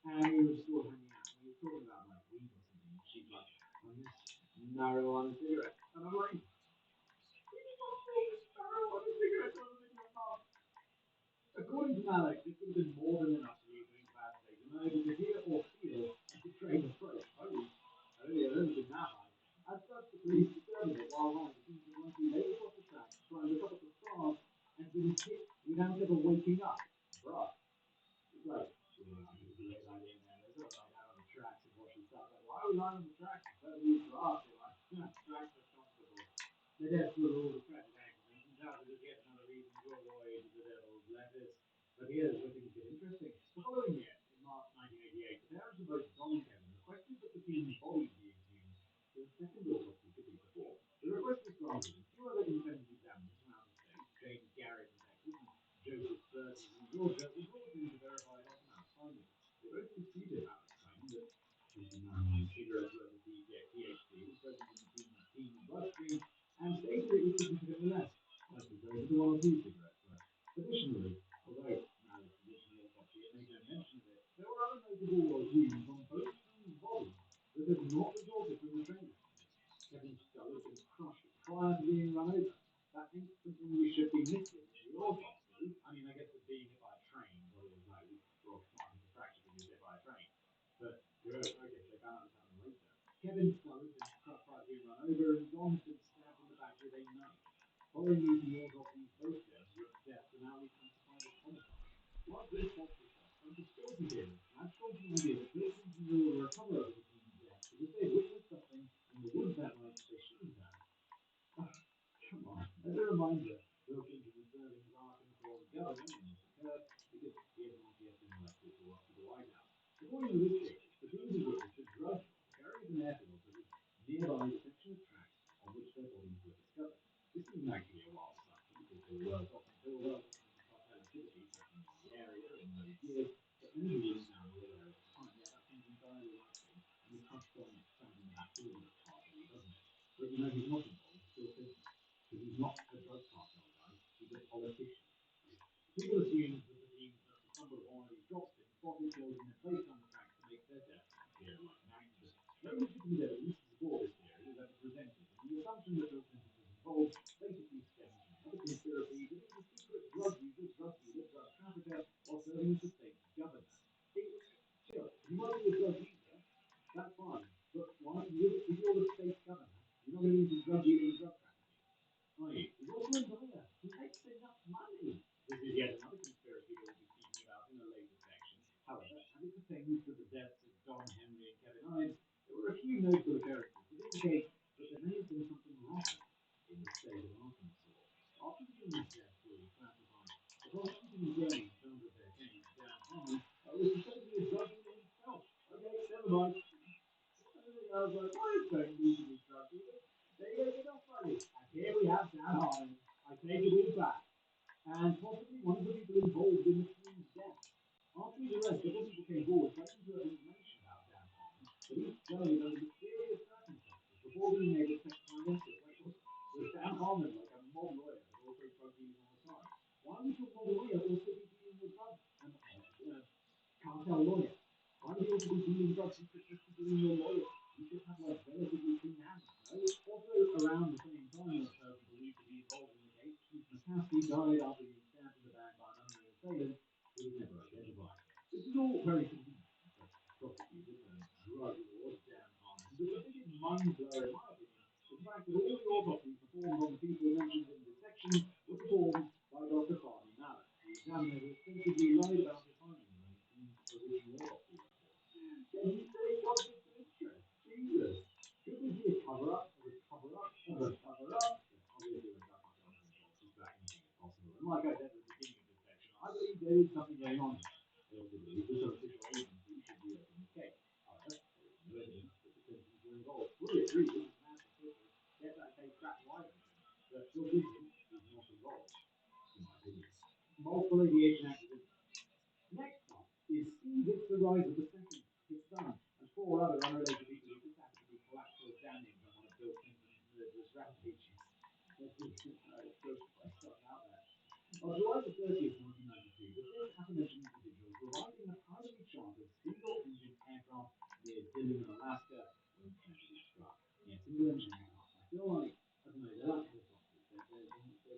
And we were just all hanging out, and we were talking about, like, weed or something. And she's like, on this marijuana cigarette. And I'm like, marijuana cigarette doesn't in your mouth. According to Malek, this would have been more than enough to leave him incapacitated and unable to hear or feel the train approach. Only been that high. As such, the police determined that while high, the teams would likely lay across the track to try and look up at the stars and been hit without ever waking up. Bruh. It's like, yeah, I'm going to be right in there. There's a light out on the tracks and watch this stuff. Like, why are we lying on the tracks? Instead of these grass, they're like, tracks are comfortable. The deaths were all the tragic accidents, and that was yet another reason to avoid the devil's lettuce. But here's where things get interesting. The following year, in March 1988, the parents of both John and Kevin requested that the team's bodies be exhumed for a second autopsy to be performed. The request was granted, and two other independent examiners from out of state, James Garrett in Texas and Joseph Burgess in Georgia, were brought in to verify Dr. Mount's findings. They both disputed Mount's claim that 29 cigarettes worth of THC was present in the team's bloodstream and stated it was significantly less, as compared to the one or two cigarettes were. Additionally, although Malik's original autopsy had made no mention of it, there were other notable wounds on both teams' bodies that had not resulted from the train accident. Kevin's skull had been crushed prior to being run over. That ain't something we should be missing in the autopsy. I mean, I guess with being hit by a train, body was likely broke off into fractures when he was hit by a train. But good, okay, so they found out this happened later. Kevin's skull had been crushed prior to being run over, and John had been stabbed in the back with a knife. Following routine autopsies, both deaths are now reclassified as homicide. What this Foster stuff, some conspiracy theorists have floated an idea that Wilson's knew or recover over the team's death because they witnessed something even though he's not involved, still thinking. Because he's not a drug cartel guy, he's a politician. People assume that the team must have stumbled upon one of these drops and spotted, closed, and then placed on the tracks to make their death appear like an accident. No legitimate evidence to support this theory was ever presented, and the assumption that Bill Clinton was involved basically stems from another conspiracy that he was a secret drug user, drug dealer, drug trafficker while serving as the state's governor. Sure, you might be a drug user, that's fine, but why, if you're the state's governor, you're not going to be into drug dealing and drug trafficking. He's also a lawyer. He makes enough money. This is yet another conspiracy that we'll be speaking about in a later section. However, as it pertains to the deaths of Don, Henry, and Kevin Ives, there were a few notable occurrences that indicate that there may have been something rotten in the state of Arkansas. After the women's deaths were reclassified, the prosecuting attorney in terms of their case, Dan Harmon, was suspected to be a drug dealer himself. Okay, never mind. I was like, why is that need to be drug dealers? They get enough money. And here we have Dan Harmon. I take it all back. And possibly one of the people involved in the team's death. After his arrest, several people came forward claiming to have information about Dan Harmon, but each died under mysterious circumstances before being able to testify against it. Wait, was Dan Harmon like a mob lawyer, but also drug dealing on the side? Why would your mob lawyer also be dealing with drugs? And cartel lawyer. Why would you also be dealing drugs just to doing your lawyer? You should have like relatively clean hands, no? Also, around the same time, a person believed to be involved in the case, Keith McCaskey, died after being stabbed in the back by an unknown assailant who was never identified. This is all very convenient for prosecutors and drug lord Dan Harmon, but the biggest mind blower, in my opinion, is the fact that all the autopsies performed on the people mentioned in this section were performed by Dr. Farney Mallett. The examiner who extensively lied about his findings in the team's original autopsy report. Can you say conflict of interest? Jesus. Could this be a cover-up of a cover-up of a cover-up? Obviously, when drug cartels are involved, just about anything is possible. And like I said at the beginning of this section, I believe there is something going on here. I also believe that some official agency should reopen this case. However, there is no evidence that the Clintons were involved. Fully agree with the man from Twitter. Get that case cracked wide open. But Bill Clinton is not involved, in my opinion. Multiple aviation accidents. Next one is Steve Victor Riser II, his son, and four other unrelated people who just happen to be collateral damage on one of Bill Clinton's murderous rampages. Let's just throw stuff out there. On July the 30th, 1992, the same aforementioned individuals were riding a privately chartered single-engine aircraft near Dillon, Alaska, when tragedy struck. Yeah, single-engine aircraft. I feel like, I don't know, they're like helicopters.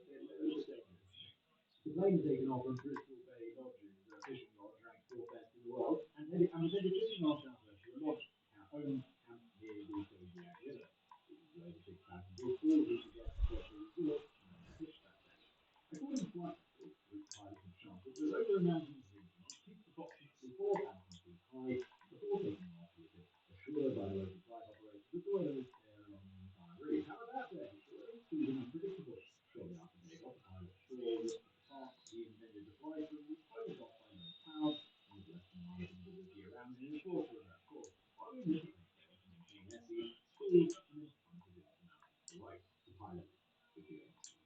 They're a little bit dangerous. The plane had taken off from Bristol Bay Lodge's fishing lodge, ranked fourth best in the world, and was headed drifting off southwest to a lodge owned camp near the Kodiak River. It was loaded with six passengers, all of whom were guests at the resort known as Fish that day. According to flight records, which pilots had charted, the rover a mountainous region peaked approximately 4,000 feet high before taking off with it, assured by the local flight operator that the weather was fair along the entire route. How about that? The weather was proving unpredictable. Shortly after takeoff, the pilot saw that the path he intended to fly through was closed off by low clouds and with less than miles of visibility around him in his course order. Of course, following this approach failed to maintain airspeed, stalled, and then plummeted into the mountains to the right. The pilot was the only survivor.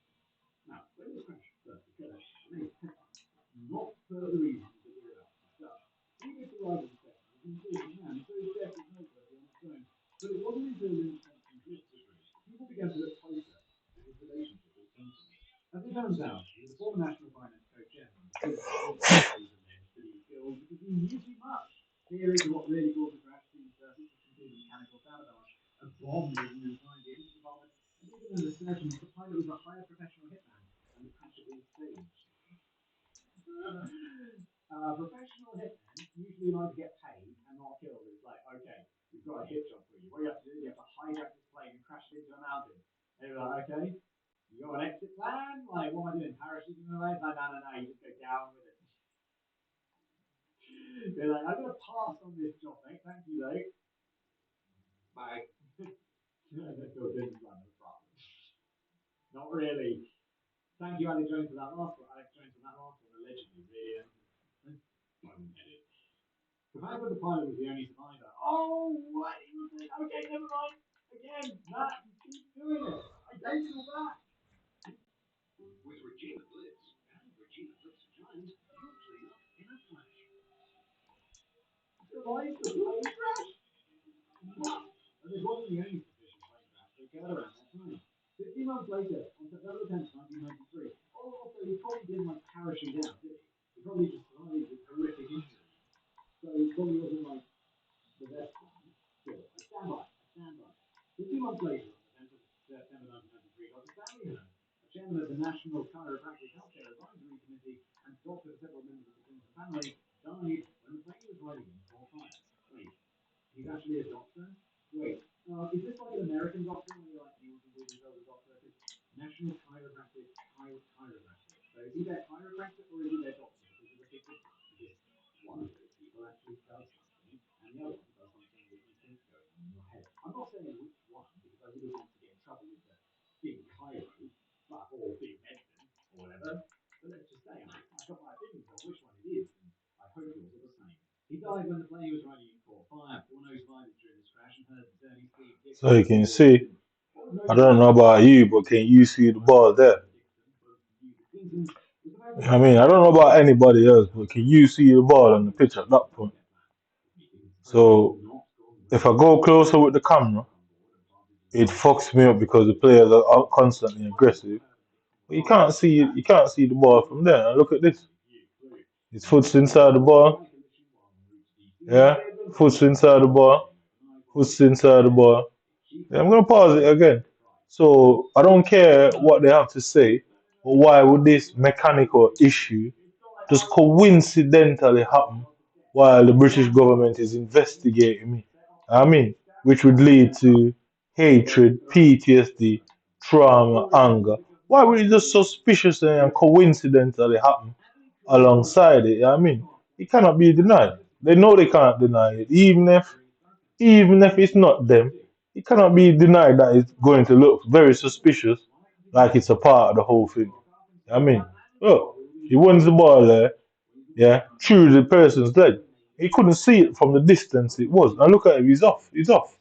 Now, when this crash first occurred, it made headlines, not for the reasons that we're about to discuss. Steve Rider's second was an important man, so his death was noteworthy on its own. But it wasn't until in response to blips was raised that people began to look closer at his relationship with Clinton. As it turns out, he was a former National Finance Co-Chairman because he was alleged that he was killed because he knew too much. Theory to what really caused the crash seems surface was complete mechanical sabotage. A bomb wasn't inside the engine compartment, and even in the surgeon, the pilot was a higher professional hitman, and the crash had been staged. Professional hitmen usually like to get paid and not killed. It's like, okay, we've got a hit job for you. What you have to do is you have to hijack this plane and crash it into a mountain. And you're like, okay, you got an exit plan? Like, what am I doing? Parachuting away? Like, no, you just go down with it. They're like, I'm going to pass on this job, mate. Thank you, though. Bye. Bill Clinton's like, no problem. Not really. Thank you, Alex Jones, for that last one. Alex Jones for that last one, allegedly, really. I wouldn't get it. The fact that the pilot was the only survivor. Oh, what? He was it? Okay, never mind. Again, Matt, you keep doing it. I take it all back. With Regina Blitz and Regina Blitz Giant, you'll clean up in a flash. Survive the plane crash? What? And it wasn't the only suspicious plane crash that occurred around that 15 months later, on September 10th, 1993. Oh, also, he probably didn't like parachute out, did he? He probably just died with horrific injuries. So he probably wasn't like the best one. Still, I stand by. I stand by. 15 months later, on the 10th of September 1993, Dr. Stanley Hearn, chairman of the National Chiropractic Healthcare Advisory Committee, and doctor to several members of the Clinton family, died when the plane was riding in Coal Fire. Wait, he's actually a doctor? Wait, is this like an American doctor where you're like, you want to do yourself as a doctor? Because National Chiropractic. So is he their chiropractor or is he their doctor? Because there's a big difference. Because one of those people actually does something, and the other one does something that you think going on in your head. I'm not saying which one, because I wouldn't want to get in trouble with the big chiro, but or big medicine or whatever. But let's just say I got my opinions on which one it is, and I hope yours are the same. He died when the plane was running in Port Fire. Poor nose survived during this crash and heard Dirty Steve So Dixon you can before see, Dixon. What was I don't noticeable know about about Dixon you, but can you see the ball there? was the fact that I he mean, was I don't know about anybody else, but can you see the ball on the pitch at that point? So if I go closer with the camera, it fucks me up because the players are out constantly aggressive. But you can't see the ball from there. And look at this. His foot's inside the ball. Yeah, foot's inside the ball. Foot's inside the ball. Yeah, I'm gonna pause it again. So I don't care what they have to say, but why would this mechanical issue just coincidentally happen while the British government is investigating me? I mean, which would lead to hatred, PTSD, trauma, anger. Why would it just suspiciously and coincidentally happen alongside it? I mean, it cannot be denied. They know they can't deny it, even if it's not them, it cannot be denied that it's going to look very suspicious, like it's a part of the whole thing. I mean, look, he wins the ball there, yeah, through the person's leg. He couldn't see it from the distance it was. And look at him, he's off. He's off.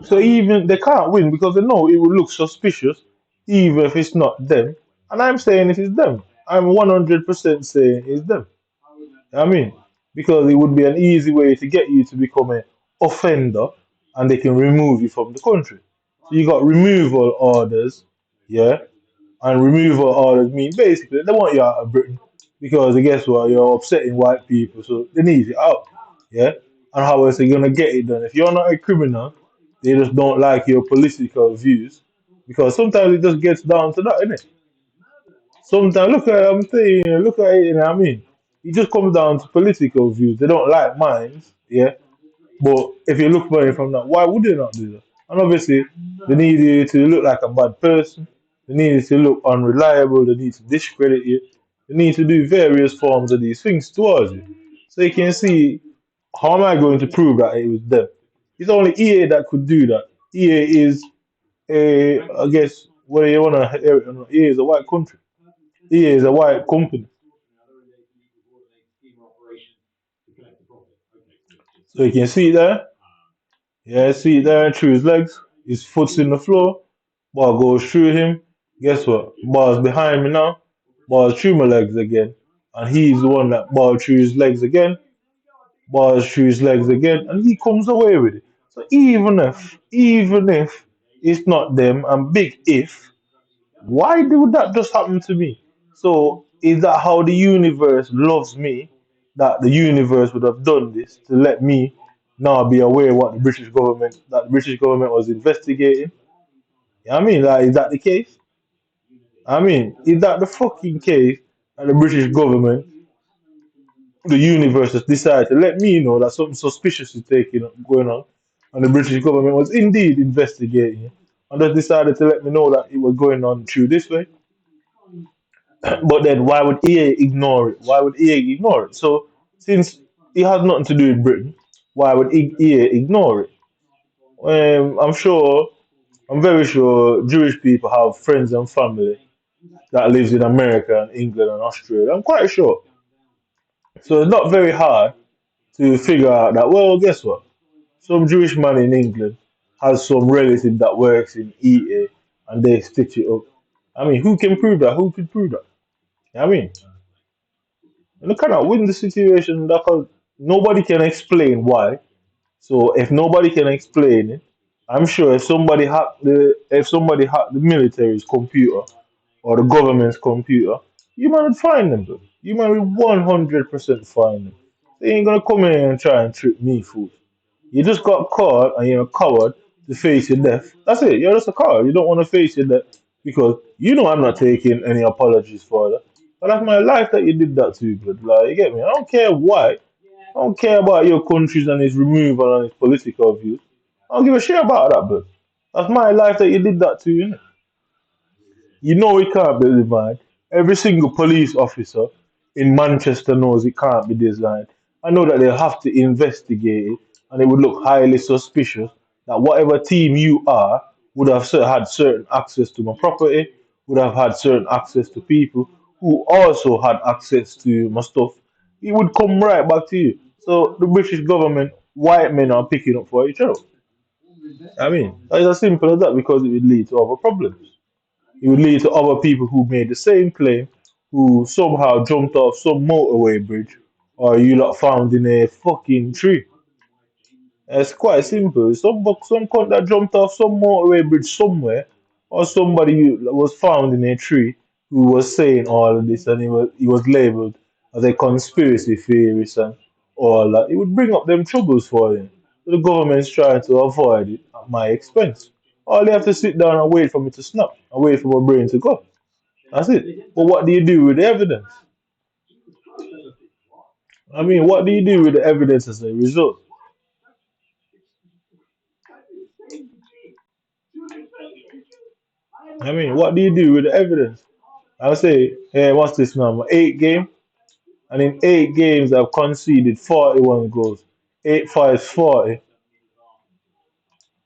So even they can't win because they know it will look suspicious, even if it's not them. And I'm saying it is them. I'm 100% saying it's them. I mean, because it would be an easy way to get you to become an offender and they can remove you from the country. So you got removal orders, yeah, and removal orders mean basically they want you out of Britain because guess what, you're upsetting white people, so they need you out, yeah. And how else are you gonna get it done if you're not a criminal? They just don't like your political views because sometimes it just gets down to that, innit? Sometimes look at I'm saying, look at it, you know what I mean? It just comes down to political views. They don't like mine, yeah. But if you look at it from that, why would they not do that? And obviously, they need you to look like a bad person. They need you to look unreliable. They need to discredit you. They need to do various forms of these things towards you. So you can see, how am I going to prove that it was them? It's only EA that could do that. EA is a, I guess, whether you want to hear it or not, EA is a white country. EA is a white company. So you can see there. Yeah, see there through his legs. His foot's in the floor. Ball goes through him. Guess what? Ball's behind me now. Ball through my legs again. And he's the one that ball through his legs again. Ball through his legs again. And he comes away with it. So even if it's not them, and big if, why did that just happen to me? So is that how the universe loves me? That the universe would have done this to let me now be aware what the British government was investigating? You know what I mean? Like, is that the case? I mean, is that the fucking case that the British government, the universe has decided to let me know that something suspicious is going on, and the British government was indeed investigating it, and they decided to let me know that it was going on through this way? But then why would EA ignore it? Why would EA ignore it? So since it has nothing to do with Britain, why would EA ignore it? I'm very sure Jewish people have friends and family that lives in America and England and Australia. I'm quite sure. So it's not very hard to figure out that, well, guess what? Some Jewish man in England has some relative that works in EA and they stitch it up. I mean, who can prove that? Who can prove that? I mean, and they cannot win the situation because nobody can explain why. So if nobody can explain it, I'm sure if somebody hacked the military's computer or the government's computer, you might would find them, bro. You might be 100% find them. They ain't gonna come in here and try and trick me, fool. You just got caught and you're a coward to face your death. That's it. You're just a coward. You don't want to face your death because you know I'm not taking any apologies for that. But that's my life that you did that to, blood. Like, you get me? I don't care why. I don't care about your countries and its removal and its political views. I don't give a shit about that, blood. That's my life that you did that to, innit? You know it can't be designed. Every single police officer in Manchester knows it can't be designed. I know that they'll have to investigate it, and it would look highly suspicious that whatever team you are would have had certain access to my property, would have had certain access to people who also had access to my stuff. It would come right back to you. So the British government, white men are picking up for each other. I mean, it's as simple as that because it would lead to other problems. It would lead to other people who made the same claim, who somehow jumped off some motorway bridge, or you lot found in a fucking tree. It's quite simple. Some cunt that jumped off some motorway bridge somewhere, or somebody who was found in a tree who was saying all of this, and he was labeled as a conspiracy theorist and all that. It would bring up them troubles for him. So the government's trying to avoid it at my expense. All they have to sit down and wait for me to snap and wait for my brain to go. That's it. But what do you do with the evidence? I mean, what do you do with the evidence as a result? I mean, what do you do with the evidence? I'll say, hey, what's this number? 8 game, and in 8 games I've conceded 41 goals. 8 5 40.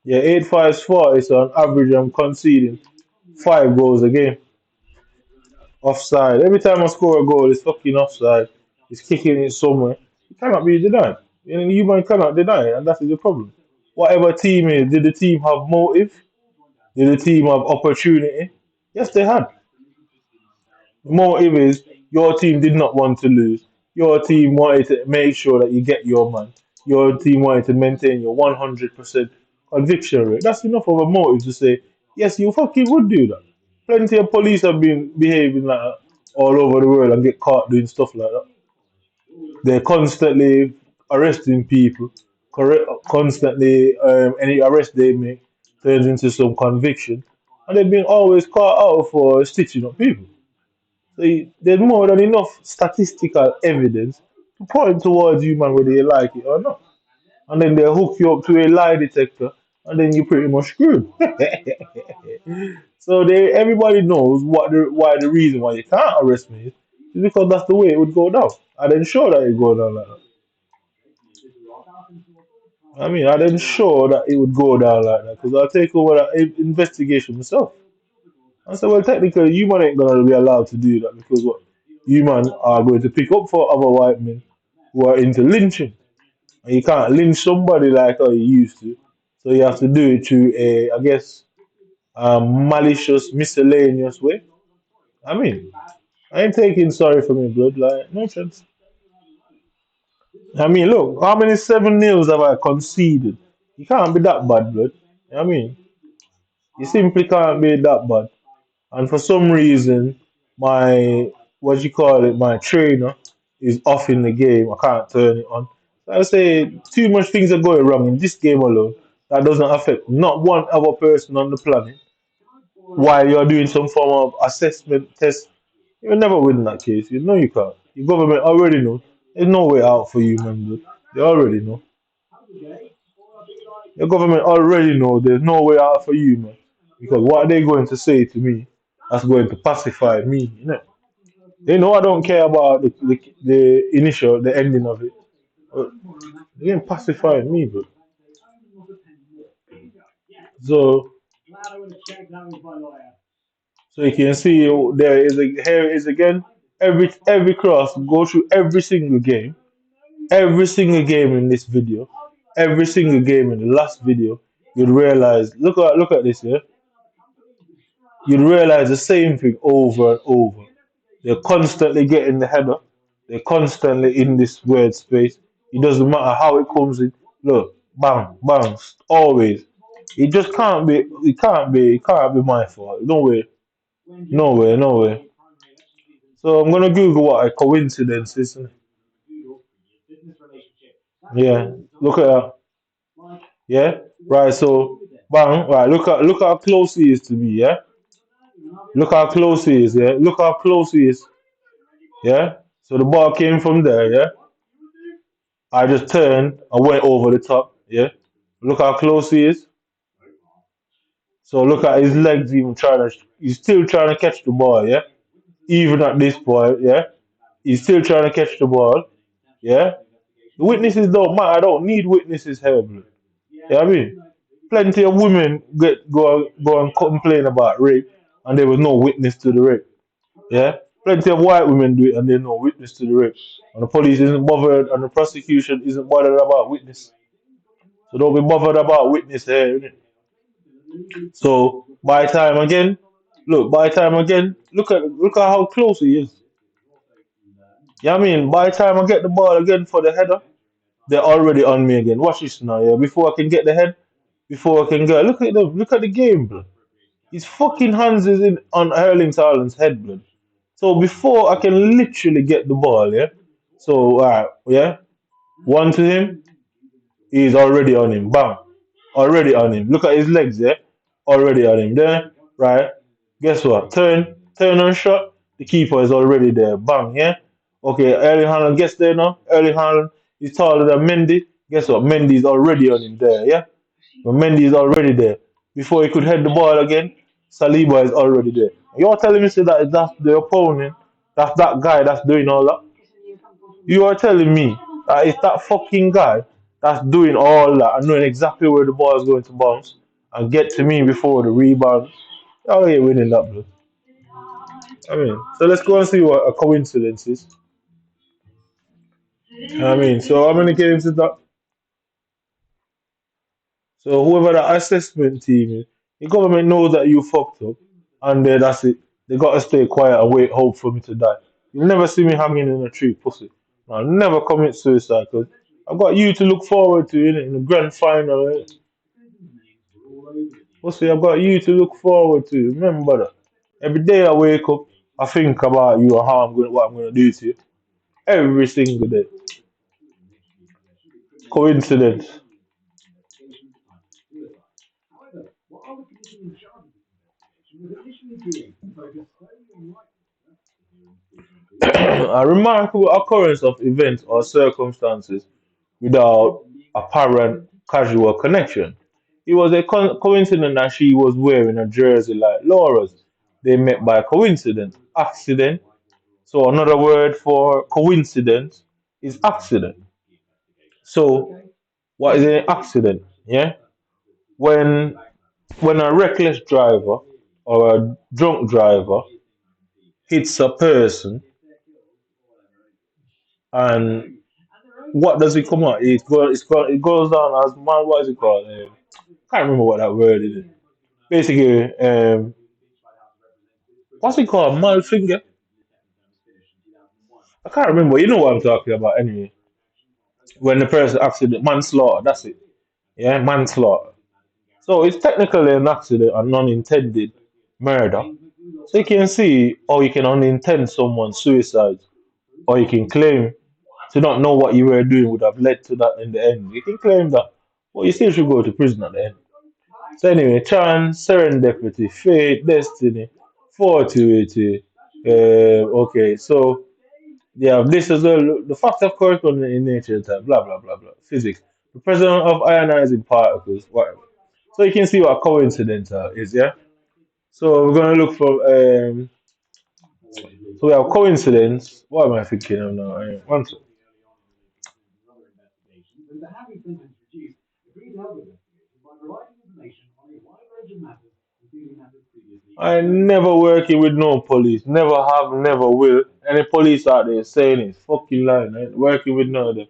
Yeah, 8 5 40. So on average, I'm conceding 5 goals a game. Offside. Every time I score a goal, it's fucking offside. It's kicking it somewhere. It cannot be denied. And you man cannot deny it, and that is the problem. Whatever team is, did the team have motive? Did the team have opportunity? Yes, they had. The motive is your team did not want to lose. Your team wanted to make sure that you get your man. Your team wanted to maintain your 100% conviction rate. That's enough of a motive to say, yes, you fucking would do that. Plenty of police have been behaving like that all over the world and get caught doing stuff like that. They're constantly arresting people, constantly any arrest they make turns into some conviction, and they've been always caught out for stitching up people. So there's more than enough statistical evidence to point towards you, man, whether you like it or not. And then they hook you up to a lie detector, and then you're pretty much screwed. So everybody knows why the reason why you can't arrest me is because that's the way it would go down. I didn't show that it go down like that. I mean, I didn't show that it would go down like that because I'll take over that investigation myself. I said, well, technically, you man ain't gonna be allowed to do that because what you man are going to pick up for other white men who are into lynching, and you can't lynch somebody like how you used to. So you have to do it through a, I guess, malicious, miscellaneous way. I mean, I ain't taking sorry for me, blood. Like, no chance. I mean, look, how many 7 nils have I conceded? You can't be that bad, blood. I mean, you simply can't be that bad. And for some reason, my what you call it, my trainer is off in the game. I can't turn it on. So I say too much things are going wrong in this game alone. That doesn't affect not one other person on the planet. While you're doing some form of assessment test, you'll never win that case. You know you can't. Your government already know. There's no way out for you, man. Dude. They already know. Your government already know there's no way out for you, man. Because what are they going to say to me that's going to pacify me, you know? They know I don't care about the initial, the ending of it. But they ain't pacifying me, bro. So, so you can see here is again. Every cross go through every single game in this video, every single game in the last video. You'd realize, look at this here. You'd realize the same thing over and over. They're constantly getting the header. They're constantly in this weird space. It doesn't matter how it comes in. Look, bang, bang, always. It just can't be. It can't be. It can't be my fault. No way. No way. No way. So I'm gonna Google what a coincidence is. Yeah. Look at that. Yeah. Right. So bang. Right. Look how close he is to me. Yeah. Look how close he is. Yeah. Look how close he is. Yeah. So the ball came from there. Yeah. I just turned and went over the top. Yeah. Look how close he is. So look at his legs even trying to. He's still trying to catch the ball. Yeah. Even at this point. Yeah. He's still trying to catch the ball. Yeah. The witnesses don't matter. I don't need witnesses here, bro. Yeah, I mean, plenty of women go and complain about rape, and there was no witness to the rape. Yeah, plenty of white women do it, and there's no witness to the rape, and the police isn't bothered, and the prosecution isn't bothered about witness. So don't be bothered about witness here. Innit? So by time again, by time again, look at how close he is. Yeah, I mean, by time I get the ball again for the header, they're already on me again. Watch this now, yeah. Before I can get the head, before I can go, look at them, look at the game, bro. His fucking hands is in on Erling Haaland's head, blood. So before I can literally get the ball, yeah. So alright, yeah. One to him, he's already on him. Bam. Already on him. Look at his legs, yeah. Already on him. There, right. Guess what? Turn and shot. The keeper is already there. Bang, yeah. Okay, Erling Haaland gets there now. Erling Haaland is taller than Mendy. Guess what? Mendy is already on him there, yeah. But Mendy is already there. Before he could head the ball again, Saliba is already there. You're telling me say that that's the opponent, that's that guy that's doing all that? You are telling me that it's that fucking guy that's doing all that and knowing exactly where the ball is going to bounce and get to me before the rebound. Oh, yeah, winning that, bro. I mean, so let's go and see what a coincidence is. I mean, so how many games is that? So whoever the assessment team is, the government knows that you fucked up, and then that's it. They gotta stay quiet and wait, hope for me to die. You'll never see me hanging in a tree, pussy. I'll never commit suicide because I've got you to look forward to in the grand final. Pussy, I've got you to look forward to. Remember that. Every day I wake up, I think about you and how what I'm gonna do to you. Every single day. Coincidence. A remarkable occurrence of events or circumstances without apparent casual connection. It was a coincidence that she was wearing a jersey like Laura's. They met by coincidence, accident. So another word for coincidence is accident. So what is an accident? Yeah, when when a reckless driver or a drunk driver hits a person, and what does it come out? It goes down as man. What is it called? Can't remember what that word is. Basically, what's it called? Malfinger. I can't remember. You know what I'm talking about, anyway. When the person accident manslaughter. That's it. Yeah, manslaughter. So it's technically an accident, a non-intended murder. So you can see, or you can unintend someone's suicide, or you can claim to not know what you were doing would have led to that in the end. You can claim that, well, you still should go to prison at the end. So anyway, chance, serendipity, fate, destiny, fortuity. Okay, so yeah, this is the fact of correspondence in nature, type, blah blah blah blah. Physics. The presence of ionizing particles, whatever. So you can see what coincidence is, yeah. So we're gonna look for so we have coincidence. What am I thinking of now? One sec. I never working with no police. Never have, never will. Any police out there saying it's fucking lying. I ain't working with none of them.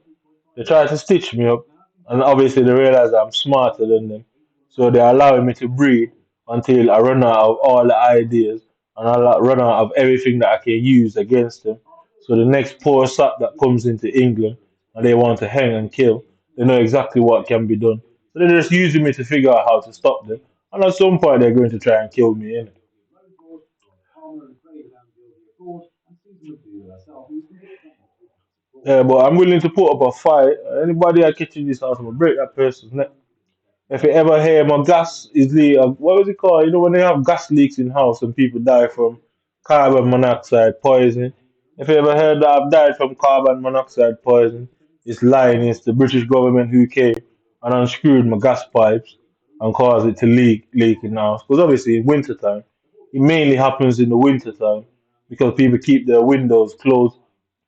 They try to stitch me up, and obviously they realize I'm smarter than them. So they're allowing me to breathe until I run out of all the ideas and run out of everything that I can use against them. So the next poor sap that comes into England and they want to hang and kill, they know exactly what can be done. So they're just using me to figure out how to stop them. And at some point, they're going to try and kill me. Innit? Yeah, but I'm willing to put up a fight. Anybody I catch in this house, I'm gonna break that person's neck. If you ever hear my gas is what was it called? You know when they have gas leaks in house and people die from carbon monoxide poisoning. If you ever heard that I've died from carbon monoxide poisoning, it's lying. It's the British government who came and unscrewed my gas pipes and caused it to leak in the house. Because obviously in winter time, it mainly happens in the winter time because people keep their windows closed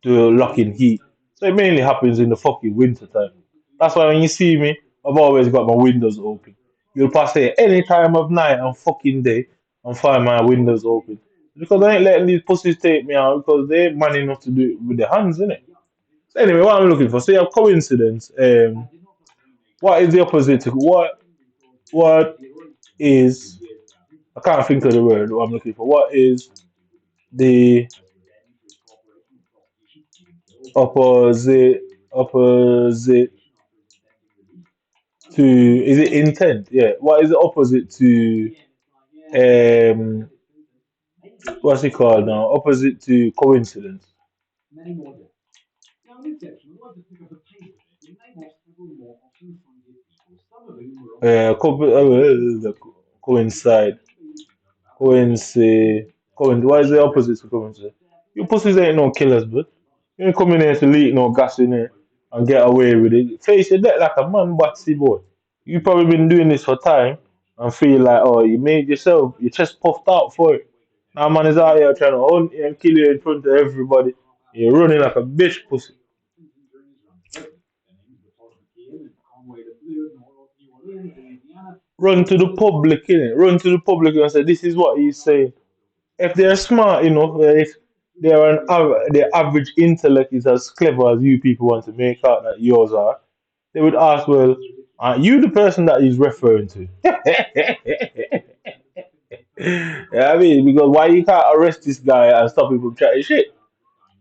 to lock in heat. So it mainly happens in the fucking winter time. That's why when you see me, I've always got my windows open. You'll pass here any time of night and fucking day and find my windows open. Because I ain't letting these pussies take me out because they ain't man enough to do it with their hands, innit? So anyway, what I'm looking for, say a coincidence. What is the opposite to what is I can't think of the word what I'm looking for. What is the opposite to is it intent? Yeah. What is the opposite to um what's it called now? Opposite to coincidence. Coincide. What is the opposite to coincidence? You pussies ain't no killers, but you ain't coming here to leak no gas in here and get away with it. Face your deck like a man, batsy boy. You probably been doing this for time and feel like, oh, you made yourself, your chest puffed out for it. Now man is out here trying to hunt you and kill you in front of everybody. You're running like a bitch pussy. Run to the public, innit? Run to the public and say, this is what he's saying. If they're smart enough, if their average intellect is as clever as you people want to make out that yours are, they would ask, well, are you the person that he's referring to? Yeah, I mean, because why you can't arrest this guy and stop him from chatting shit?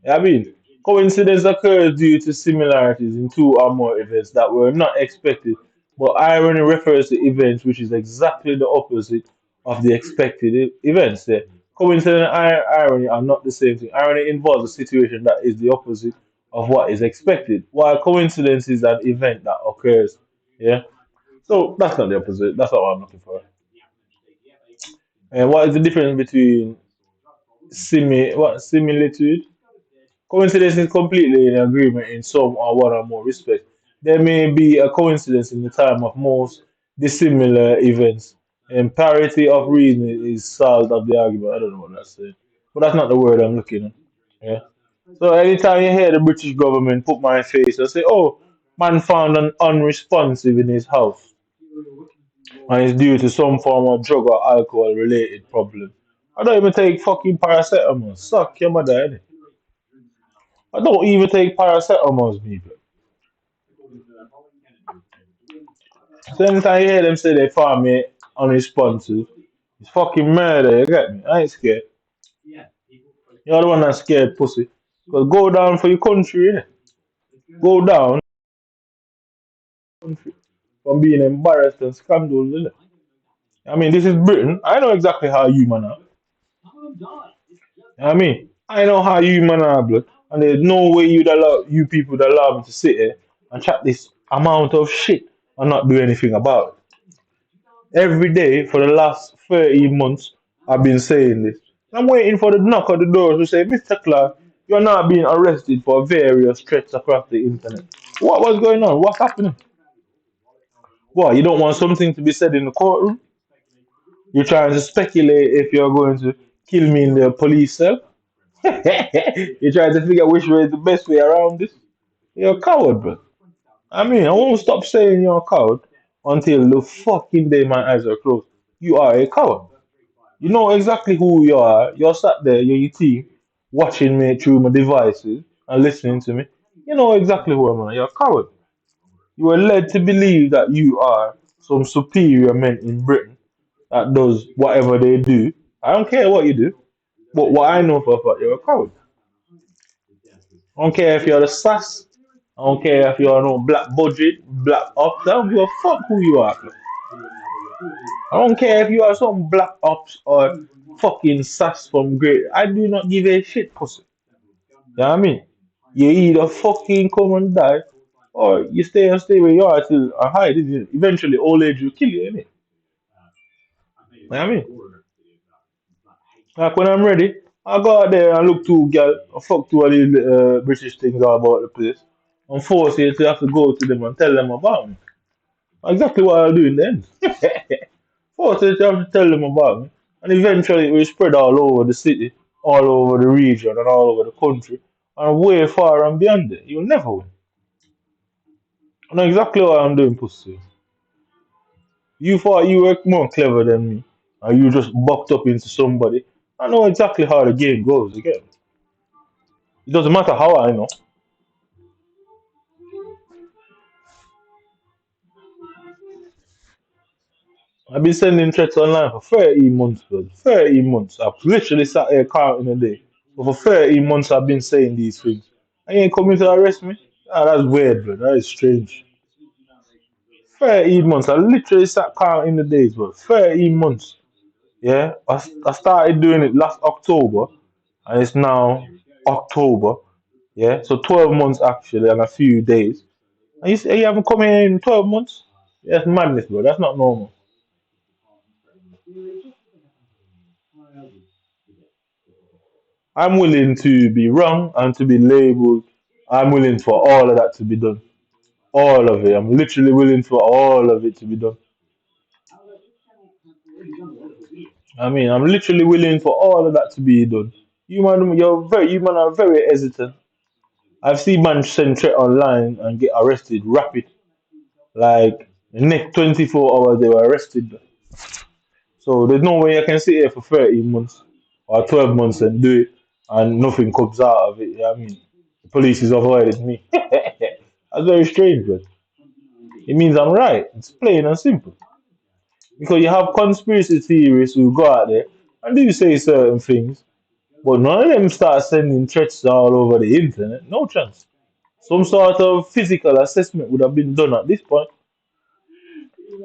I mean, coincidence occurs due to similarities in two or more events that were not expected, but irony refers to events which is exactly the opposite of the expected events. There, coincidence and irony are not the same thing. Irony involves a situation that is the opposite of what is expected, while coincidence is an event that occurs. Yeah, so that's not the opposite. That's not what I'm looking for. And what is the difference between similitude? Coincidence is completely in agreement in some or one or more respects. There may be a coincidence in the time of most dissimilar events, and parity of reasoning is solved of the argument. I don't know what that's saying, but that's not the word I'm looking at. Yeah. So anytime you hear the British government put my face and say, "Oh, man found an unresponsive in his house, and it's due to some form of drug or alcohol related problem," I don't even take fucking paracetamol. Suck your mother, innit? I don't even take paracetamol, people. So anytime you hear them say they found me unresponsive, it's fucking murder, you get me? I ain't scared. You're the one that's scared, pussy. Because go down for your country, innit? Go down from being embarrassed and scandaled, innit? I mean, this is Britain. I know exactly how you man are. I mean, I know how you man are, blood. And there's no way you people that allow me to sit here and chat this amount of shit and not do anything about it. Every day for the last 13 months, I've been saying this. I'm waiting for the knock on the door to say, Mr. Clark, you're not being arrested for various threats across the internet. What was going on? What's happening? What, you don't want something to be said in the courtroom? You're trying to speculate if you're going to kill me in the police cell? You're trying to figure which way is the best way around this? You're a coward, bro. I mean, I won't stop saying you're a coward until the fucking day my eyes are closed. You are a coward. You know exactly who you are. You're sat there, you're your team, watching me through my devices and listening to me. You know exactly who I am. You're a coward. You are led to believe that you are some superior man in Britain that does whatever they do. I don't care what you do, but what I know for a fact, you're a coward. I don't care if you're the sass. I don't care if you're no black budget, black ops. I don't give a fuck who you are. I don't care if you are some black ops or fucking sass from great. I do not give a shit, pussy. You know what I mean? You either fucking come and die, or you stay where you are till I hide. Eventually, old age will kill you, innit? You know what I mean? Like when I'm ready, I go out there and look to girl, I fuck to all these British things all about the place. And force you to have to go to them and tell them about me. Exactly what I'll do in the end. Force you to have to tell them about me. And eventually it will spread all over the city, all over the region, and all over the country. And way far and beyond it. You'll never win. I know exactly what I'm doing, pussy. You thought you were more clever than me, and you just bucked up into somebody. I know exactly how the game goes again. It doesn't matter how I know. I've been sending threats online for 13 months, bro. 13 months. I've literally sat here counting a day. But for 13 months, I've been saying these things. And you ain't coming to arrest me? Ah, that's weird, bro. That is strange. 13 months. I literally sat counting the days, bro. 13 months. Yeah, I started doing it last October, and it's now October. Yeah, so 12 months actually, and a few days. And you say you haven't come here in 12 months? Yeah, that's madness, bro. That's not normal. I'm willing to be wrong and to be labeled. I'm willing for all of that to be done. All of it. I'm literally willing for all of it to be done. I mean, I'm literally willing for all of that to be done. You man are very hesitant. I've seen man send threat online and get arrested rapid. Like the next 24 hours they were arrested. So there's no way I can sit here for 13 months or 12 months and do it and nothing comes out of it. You know what I mean? The police is avoiding me. That's very strange, but it means I'm right. It's plain and simple. Because you have conspiracy theorists who go out there and do say certain things, but none of them start sending threats all over the internet. No chance. Some sort of physical assessment would have been done at this point.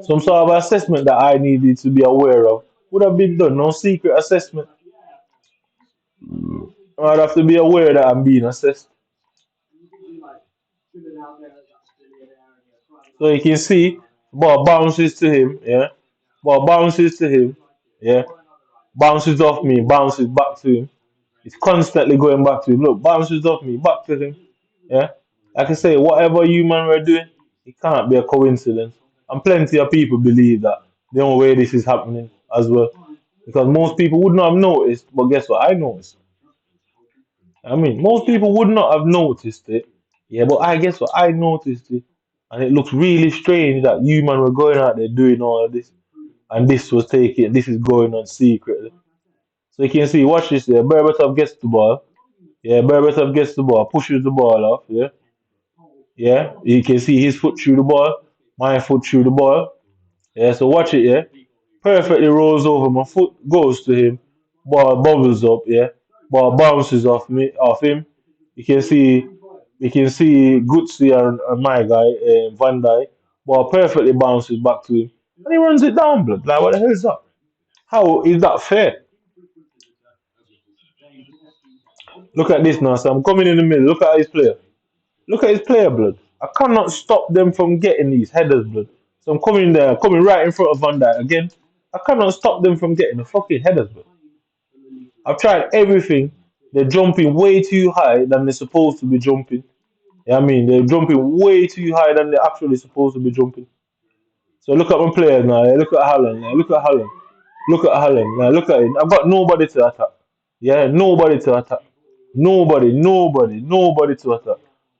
Some sort of assessment that I needed to be aware of would have been done. No secret assessment. I'd have to be aware that I'm being assessed. So you can see, ball bounces to him, yeah. Ball bounces to him, yeah. Bounces off me, bounces back to him. It's constantly going back to him. Look, bounces off me, back to him, yeah. Like I say, whatever you man were doing, it can't be a coincidence. And plenty of people believe that the only way this is happening as well. Because most people would not have noticed, but guess what? I noticed. I mean, most people would not have noticed it. Yeah, but I guess what? I noticed it. And it looks really strange that you man were going out there doing all of this. And this is going on secretly. So you can see, watch this there. Berbatov gets the ball. Yeah, Berbatov gets the ball, pushes the ball off. Yeah, yeah. You can see his foot through the ball, my foot through the ball. Yeah, so watch it, yeah. Perfectly rolls over, my foot goes to him, ball bubbles up, yeah. Ball bounces off him. You can see Gutsy and my guy, Van Dijk. Ball perfectly bounces back to him. And he runs it down, blood. Like what the hell is that? How is that fair? Look at this now. So I'm coming in the middle. Look at his player. Look at his player, blood. I cannot stop them from getting these headers, blood. So I'm coming there, coming right in front of Van Dijk again. I cannot stop them from getting the fucking headers, blood. I've tried everything. They're jumping way too high than they're supposed to be jumping. Yeah, I mean, they're jumping way too high than they're actually supposed to be jumping. So look at my players now. Look at Haaland. Look at Haaland. Look at Haaland. Now look at it. I've got nobody to attack. Yeah, nobody to attack. Nobody to attack.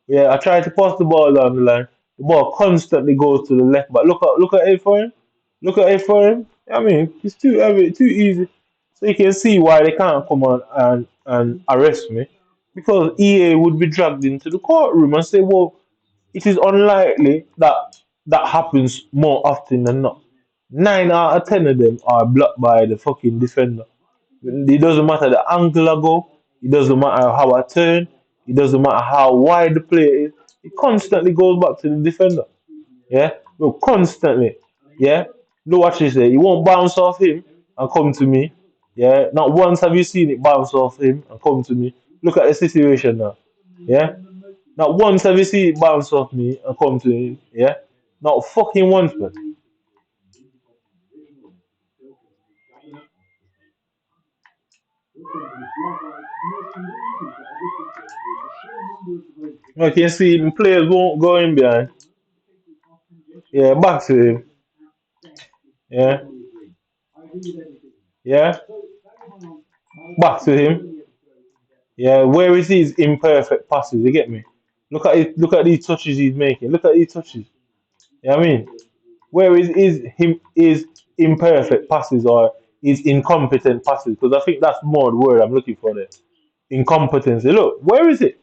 Yeah, I try to pass the ball down the line. The ball constantly goes to the left. But look at it for him. Look at it for him. I mean, it's too heavy, too easy. So you can see why they can't come on and arrest me. Because EA would be dragged into the courtroom and say, well, it is unlikely that that happens more often than not. 9 out of 10 of them are blocked by the fucking defender. It doesn't matter the angle I go. It doesn't matter how I turn. It doesn't matter how wide the play is. It constantly goes back to the defender. Yeah, no, constantly. Yeah, no, watch this. It won't bounce off him and come to me. Yeah, not once have you seen it bounce off him and come to me. Look at the situation now. Yeah, not once have you seen it bounce off me and come to me. Yeah, not fucking once, man. You can see players won't go in behind. Yeah, back to him. Yeah, yeah, back to him. Yeah, where is his imperfect passes? You get me? Look at it. Look at these touches he's making. Look at these touches. You know what I mean? Where is him is imperfect passes or is incompetent passes? Because I think that's more the word I'm looking for there. Incompetency. Look, where is it?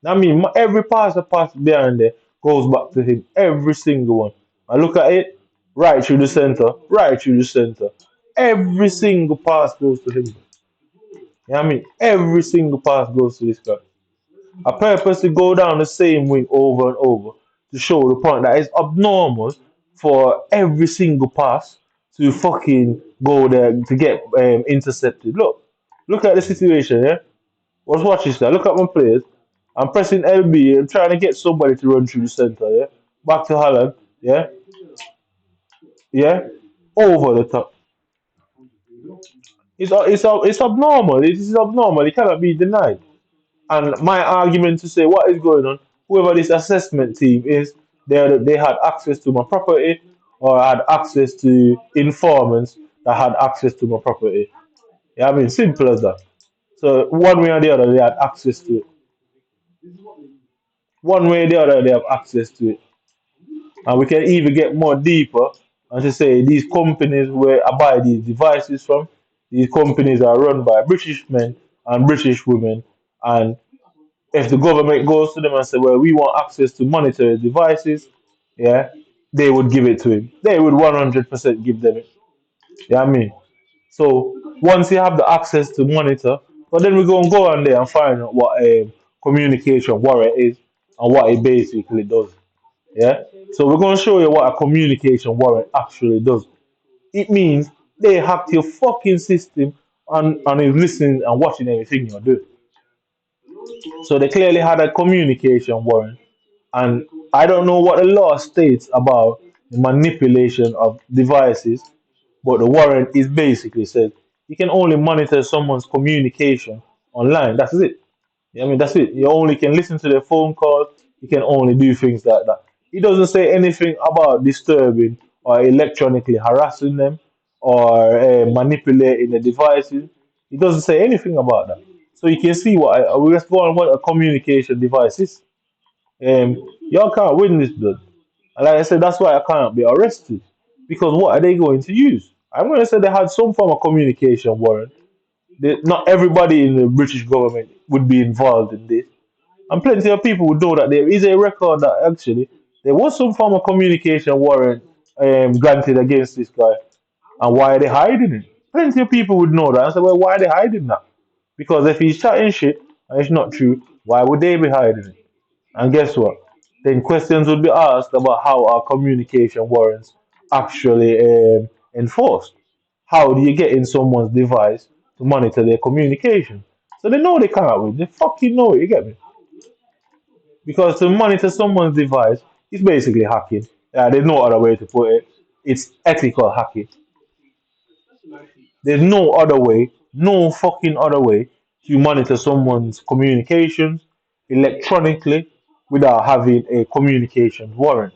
I mean, every pass I pass behind there goes back to him. Every single one. I look at it, right through the center, right through the center. Every single pass goes to him. You know what I mean? Every single pass goes to this guy. I purposely go down the same wing over and over to show the point that it's abnormal for every single pass to fucking go there to get intercepted. Look at the situation, yeah? Watch this now. Look at my players. I'm pressing LB and trying to get somebody to run through the center, yeah? Back to Holland, yeah? Yeah? Over the top. It's abnormal. It is abnormal. It cannot be denied. And my argument to say what is going on, whoever this assessment team is, they had access to my property or had access to informants that had access to my property. Yeah, I mean, simple as that. So one way or the other, they had access to it. One way or the other, they have access to it. And we can even get more deeper and to say these companies where I buy these devices from, these companies are run by British men and British women. And if the government goes to them and say, well, we want access to monitor devices, yeah, they would give it to him. They would 100% give them it. Yeah, I mean. So once you have the access to monitor, but then we go on there and find out what a communication warrant is and what it basically does. Yeah. So we're going to show you what a communication warrant actually does. It means they hacked your fucking system and is listening and watching everything you do. So they clearly had a communication warrant. And I don't know what the law states about the manipulation of devices, but the warrant is basically said you can only monitor someone's communication online. That's it. I mean, that's it. You only can listen to their phone calls. You can only do things like that. It doesn't say anything about disturbing or electronically harassing them or manipulating the devices. It doesn't say anything about that. So you can see what we just go on what a communication device is. Y'all can't win this, blood. And like I said, that's why I can't be arrested. Because what are they going to use? I'm going to say they had some form of communication warrant. Not everybody in the British government would be involved in this. And plenty of people would know that there is a record that actually there was some form of communication warrant granted against this guy. And why are they hiding it? Plenty of people would know that and say, well, why are they hiding that? Because if he's chatting shit and it's not true, why would they be hiding it? And guess what? Then questions would be asked about how our communication warrants actually enforced. How do you get in someone's device to monitor their communication? So they know they can't win. They fucking know it, you get me? Because to monitor someone's device is basically hacking. There's no other way to put it. It's ethical hacking. There's no other way, no fucking other way to monitor someone's communications electronically without having a communications warrant.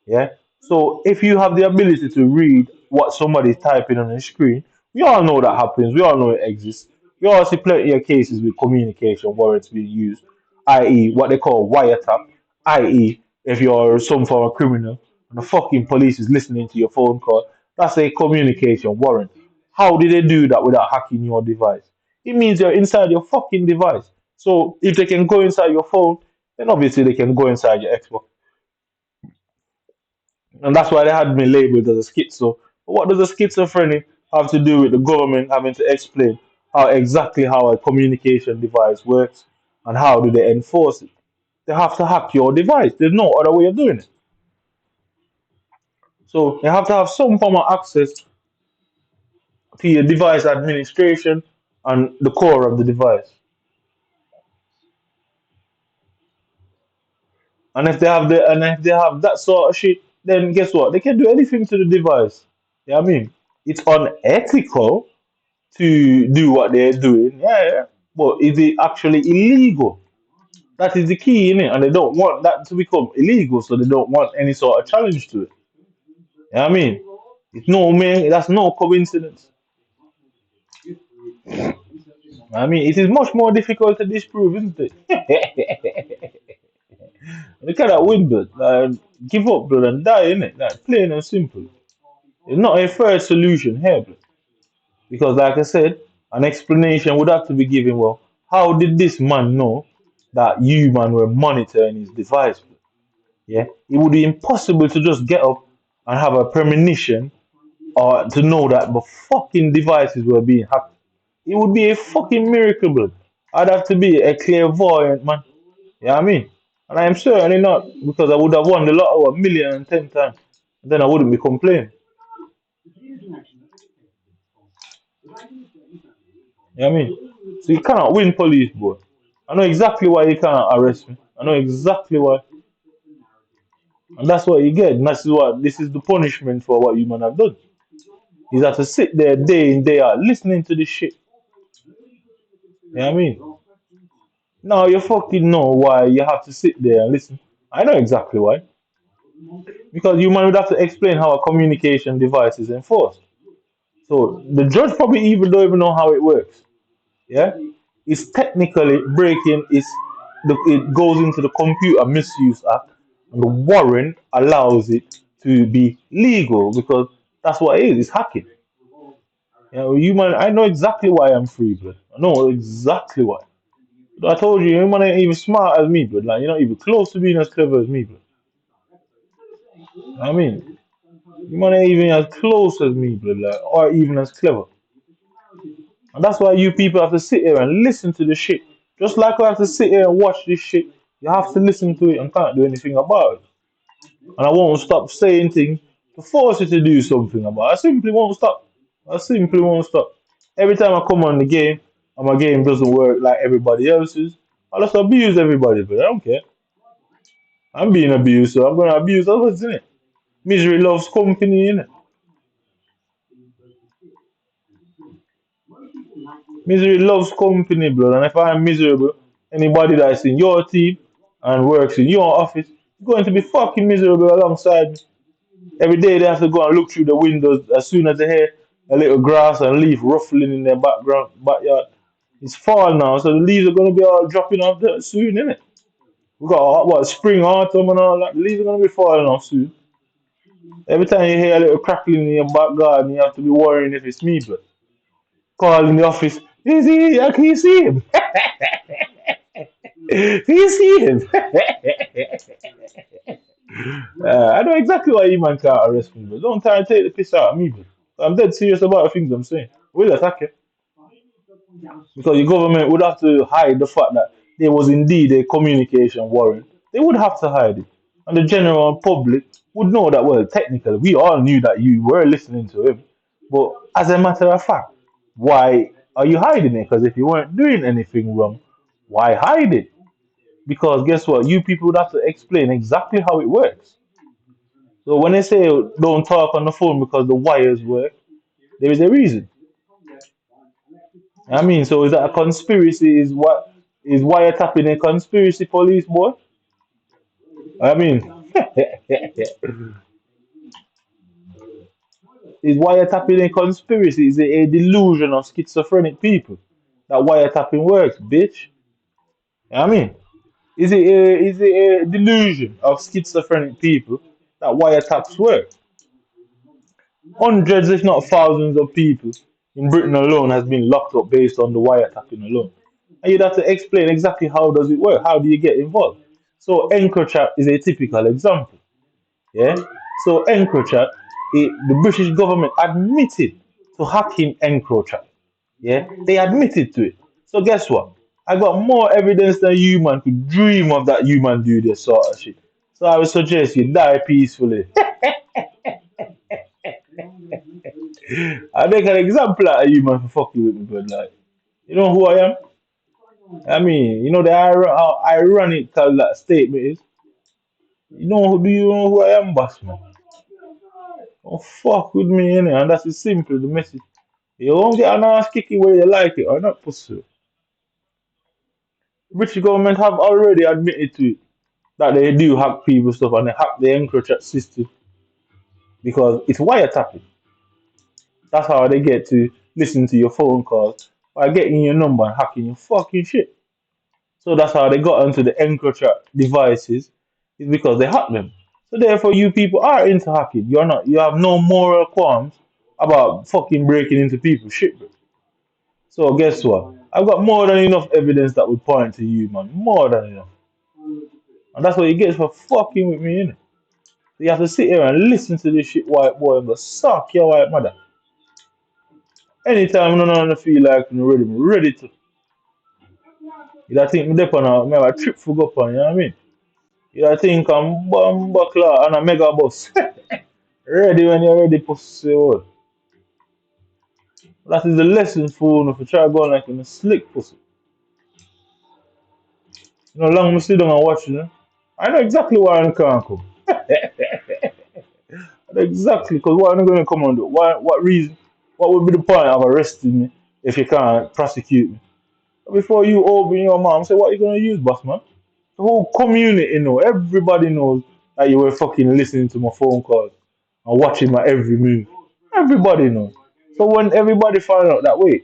Yeah. So if you have the ability to read what somebody's typing on the screen, we all know that happens. We all know it exists. We all see plenty of cases with communication warrants being used, i.e., what they call wiretap, i.e., if you're some form of criminal and the fucking police is listening to your phone call, that's a communication warrant. How did they do that without hacking your device? It means you're inside your fucking device. So if they can go inside your phone, then obviously they can go inside your Xbox. And that's why they had me labeled as a schizo. But what does a schizophrenic have to do with the government having to explain how exactly how a communication device works and how do they enforce it? they have to hack your device. There's no other way of doing it. So you have to have some form of access to your device administration and the core of the device. And if they have that sort of shit, then guess what? They can do anything to the device. You know what I mean? It's unethical to do what they're doing, yeah, yeah. But is it actually illegal? That is the key, innit? And they don't want that to become illegal, so they don't want any sort of challenge to it. You know what I mean? It's no man, that's no coincidence. I mean, it is much more difficult to disprove, isn't it? You cannot win, blood. Give up, blood, and die, innit? Like, plain and simple. There's not a third solution here, blood. Because, like I said, an explanation would have to be given. Well, how did this man know that you, man, were monitoring his device? Blood? Yeah, it would be impossible to just get up and have a premonition or to know that the fucking devices were being hacked. It would be a fucking miracle, blood. I'd have to be a clairvoyant, man. You know what I mean? And I am certainly not, because I would have won the lotto 1,010 times. Then I wouldn't be complaining. You know what I mean? So you cannot win police, boy. I know exactly why you cannot arrest me. I know exactly why. And that's what you get. And this is the punishment for what you man have done. You have to sit there day in, day out, listening to this shit. You know what I mean? Now you fucking know why you have to sit there and listen. I know exactly why. Because you man would have to explain how a communication device is enforced. So the judge probably even don't even know how it works. Yeah, it's technically breaking. It goes into the Computer Misuse Act, and the warrant allows it to be legal because that's what it is. It's hacking. You know, you man, I know exactly why I'm free, blood. I know exactly why. I told you, you man ain't even smart as me, blood. Like you're not even close to being as clever as me, blood. I mean, you man ain't even as close as me, blood, like, or even as clever. And that's why you people have to sit here and listen to the shit. Just like I have to sit here and watch this shit, you have to listen to it and can't do anything about it. And I won't stop saying things to force you to do something about it. I simply won't stop. I simply won't stop. Every time I come on the game and my game doesn't work like everybody else's, I just abuse everybody, but I don't care. I'm being abused, so I'm gonna abuse others, innit? Misery loves company, innit? Misery loves company, blood. And if I'm miserable, anybody that's in your team and works in your office is going to be fucking miserable alongside me. Every day they have to go and look through the windows as soon as they hear a little grass and leaf ruffling in their backyard. It's fall now, so the leaves are going to be all dropping off soon, innit? We got what spring, autumn, and all that. The leaves are going to be falling off soon. Every time you hear a little crackling in your back garden, you have to be worrying if it's me, but call in the office. Is he? Can you see him? Can you see him? I know exactly why you man can't arrest me, but don't try and take the piss out of me, bro. I'm dead serious about the things I'm saying. We'll attack you. Because the government would have to hide the fact that there was indeed a communication warrant. They would have to hide it. And the general public would know that, well, technically, we all knew that you were listening to him. But as a matter of fact, why are you hiding it? Because if you weren't doing anything wrong, why hide it? Because guess what? You people would have to explain exactly how it works. So when they say don't talk on the phone because the wires work, there is a reason. I mean, so is that a conspiracy? Is wiretapping a conspiracy, police boy? I mean, is wiretapping a conspiracy? Is it a delusion of schizophrenic people that wiretapping works, bitch? I mean, is it a delusion of schizophrenic people that wiretaps work? Hundreds, if not thousands, of people in Britain alone has been locked up based on the wiretapping alone. And you'd have to explain exactly how does it work. How do you get involved? So EncroChat is a typical example. Yeah. So EncroChat, the British government admitted to hacking EncroChat. Yeah, they admitted to it. So guess what? I got more evidence than you man could dream of that you man do this sort of shit. So I would suggest you die peacefully. I make an example out of you man for fucking with me, but like, you know who I am? I mean, you know the how ironical that statement is. Do you know who I am, boss man? Don't fuck with me, innit? And that's as simple, the message. You won't get an ass kicking whether you like it or not, pussy. British government have already admitted to it that they do hack people stuff and they hack the encryption system because it's wiretapping. That's how they get to listen to your phone calls by getting your number and hacking your fucking shit. So that's how they got onto the encryption devices, is because they hack them. So therefore, you people are into hacking. You're not. You have no moral qualms about fucking breaking into people's shit, bro. So guess what? I've got more than enough evidence that would point to you, man. More than enough. And that's what you get for fucking with me, innit? So you have to sit here and listen to this shit, white boy, and go suck your white mother. Anytime I feel like I'm ready to. You don't think me dep on a trip for go on, you know what I mean? You don't think I'm bomba claw and a mega bus. Ready when you're ready, pussy. Hole. That is the lesson for if you try going like in a slick pussy. Long me sit down and watch, I know exactly why I can't come. I know exactly, because what am I going to come and do? What reason? What would be the point of arresting me if you can't prosecute me? Before you open your mouth, say what you gonna use, boss man? The whole community everybody knows that you were fucking listening to my phone calls and watching my every move. Everybody knows. So when everybody find out that way,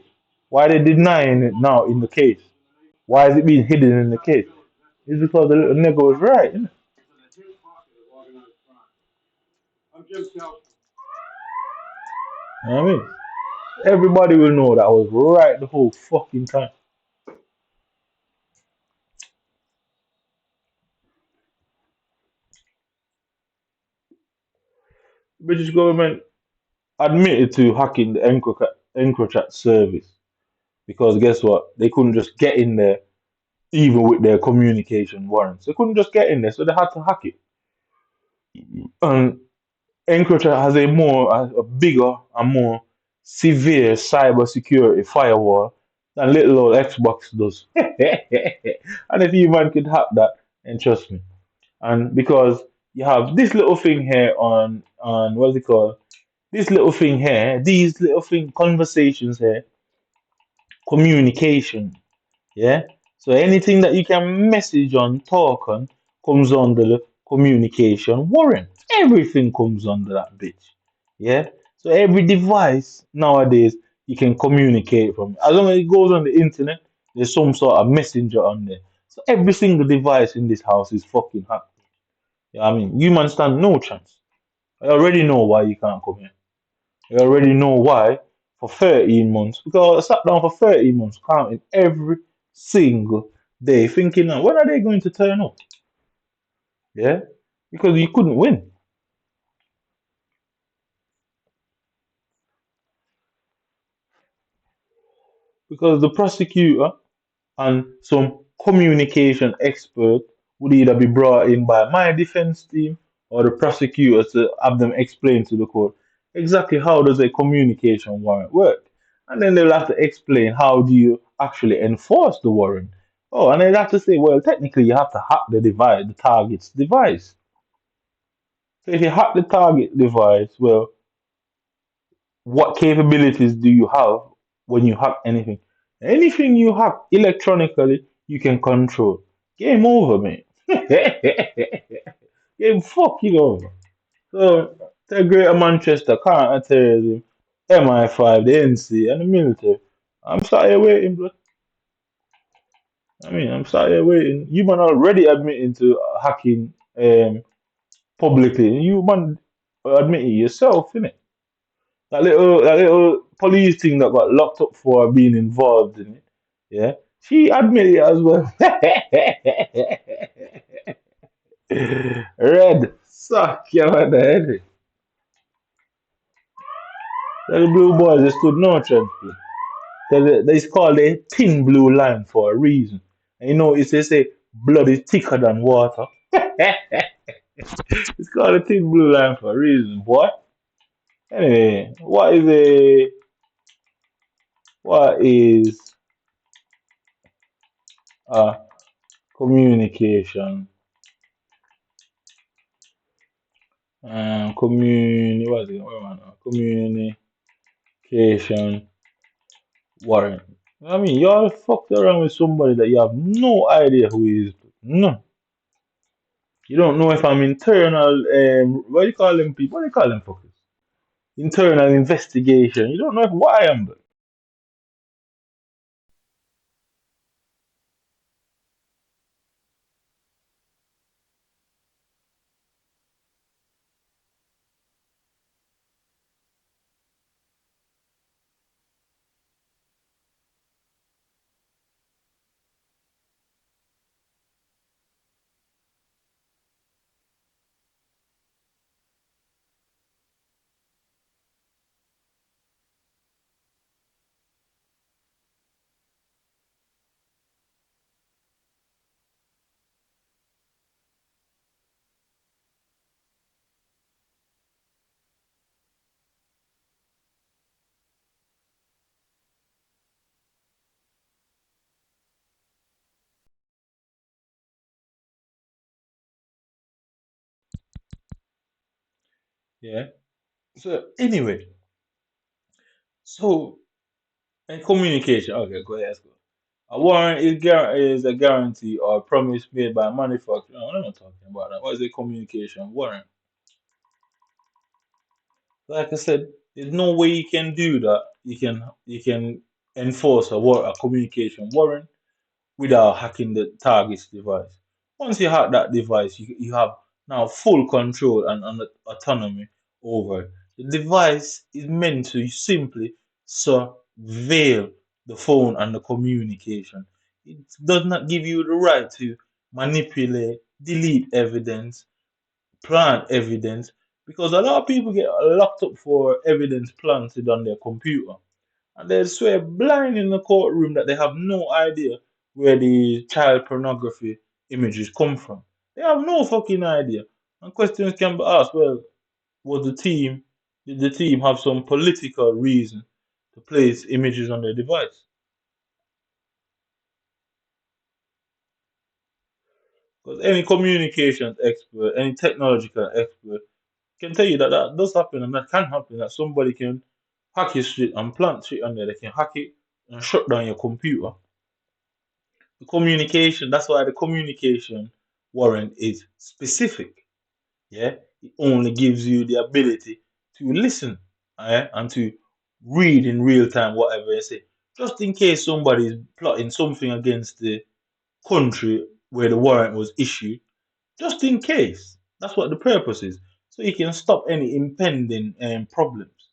why they denying it now in the case? Why is it being hidden in the case? It's because the little nigga was right, innit? You know what I mean? Everybody will know that I was right the whole fucking time. British government admitted to hacking the EncroChat service because guess what? They couldn't just get in there even with their communication warrants. They couldn't just get in there, so they had to hack it. And EncroChat has a bigger and more severe cyber security firewall than little old Xbox does. And if you man could hack that, then trust me. And because you have this little thing here on what's it called? This little thing here, these little thing conversations here, communication. Yeah. So anything that you can message on, talk on, comes under the communication warrant. Everything comes under that bitch. Yeah. So every device nowadays you can communicate from. As long as it goes on the internet, there's some sort of messenger on there. So every single device in this house is fucking hacked. Yeah, I mean, humans stand no chance. I already know why you can't come here. I already know why for 13 months. Because I sat down for 13 months counting every single day, thinking, now, when are they going to turn up? Yeah? Because you couldn't win. Because the prosecutor and some communication expert would either be brought in by my defense team or the prosecutor to have them explain to the court exactly how does a communication warrant work. And then they'll have to explain how do you actually enforce the warrant. Oh, and they'll have to say, well, technically you have to hack the target's device. So if you hack the target device, well, what capabilities do you have when you hack anything? Anything you hack electronically, you can control. Game over, man. Game fucking over. So, the Greater Manchester counter-terrorism, MI5, the NC, and the military. I'm sat here waiting, bro. I'm sat here waiting. You man already admitting to hacking publicly. You man admit it yourself, innit? That little police thing that got locked up for being involved in it. Yeah, she admitted it as well. Red, suck your head. The blue boys they stood no chance. Because it's called a thin blue line for a reason. And you know, it's they say blood is thicker than water. It's called a thin blue line for a reason, boy. Anyway, what is communication? What is it? Where am I now? Communication warrant. I mean, y'all fucked around with somebody that you have no idea who he is. No. You don't know if I'm internal, what do you call them people? What do you call them fuckers? Internal investigation. You don't know if why I am. But yeah. So anyway, so and communication. Okay, go ahead. Let's go. A warrant is a guarantee or a promise made by a manufacturer. No, I'm not talking about that. What is a communication warrant? Like I said, there's no way you can do that. You can enforce a communication warrant without hacking the target's device. Once you hack that device, you have now full control and autonomy over it. The device is meant to simply surveil the phone and the communication. It does not give you the right to manipulate, delete evidence, plant evidence, because a lot of people get locked up for evidence planted on their computer. And they swear blind in the courtroom that they have no idea where the child pornography images come from. They have no fucking idea. And questions can be asked, well, was the team, did the team have some political reason to place images on their device? Because any communications expert, any technological expert can tell you that that does happen and that can happen, that somebody can hack your shit and plant shit on there. They can hack it and shut down your computer. The communication, that's why the communication warrant is specific. Yeah, it only gives you the ability to listen, and to read in real time whatever they say, just in case somebody is plotting something against the country where the warrant was issued. Just in case. That's what the purpose is. So you can stop any impending problems.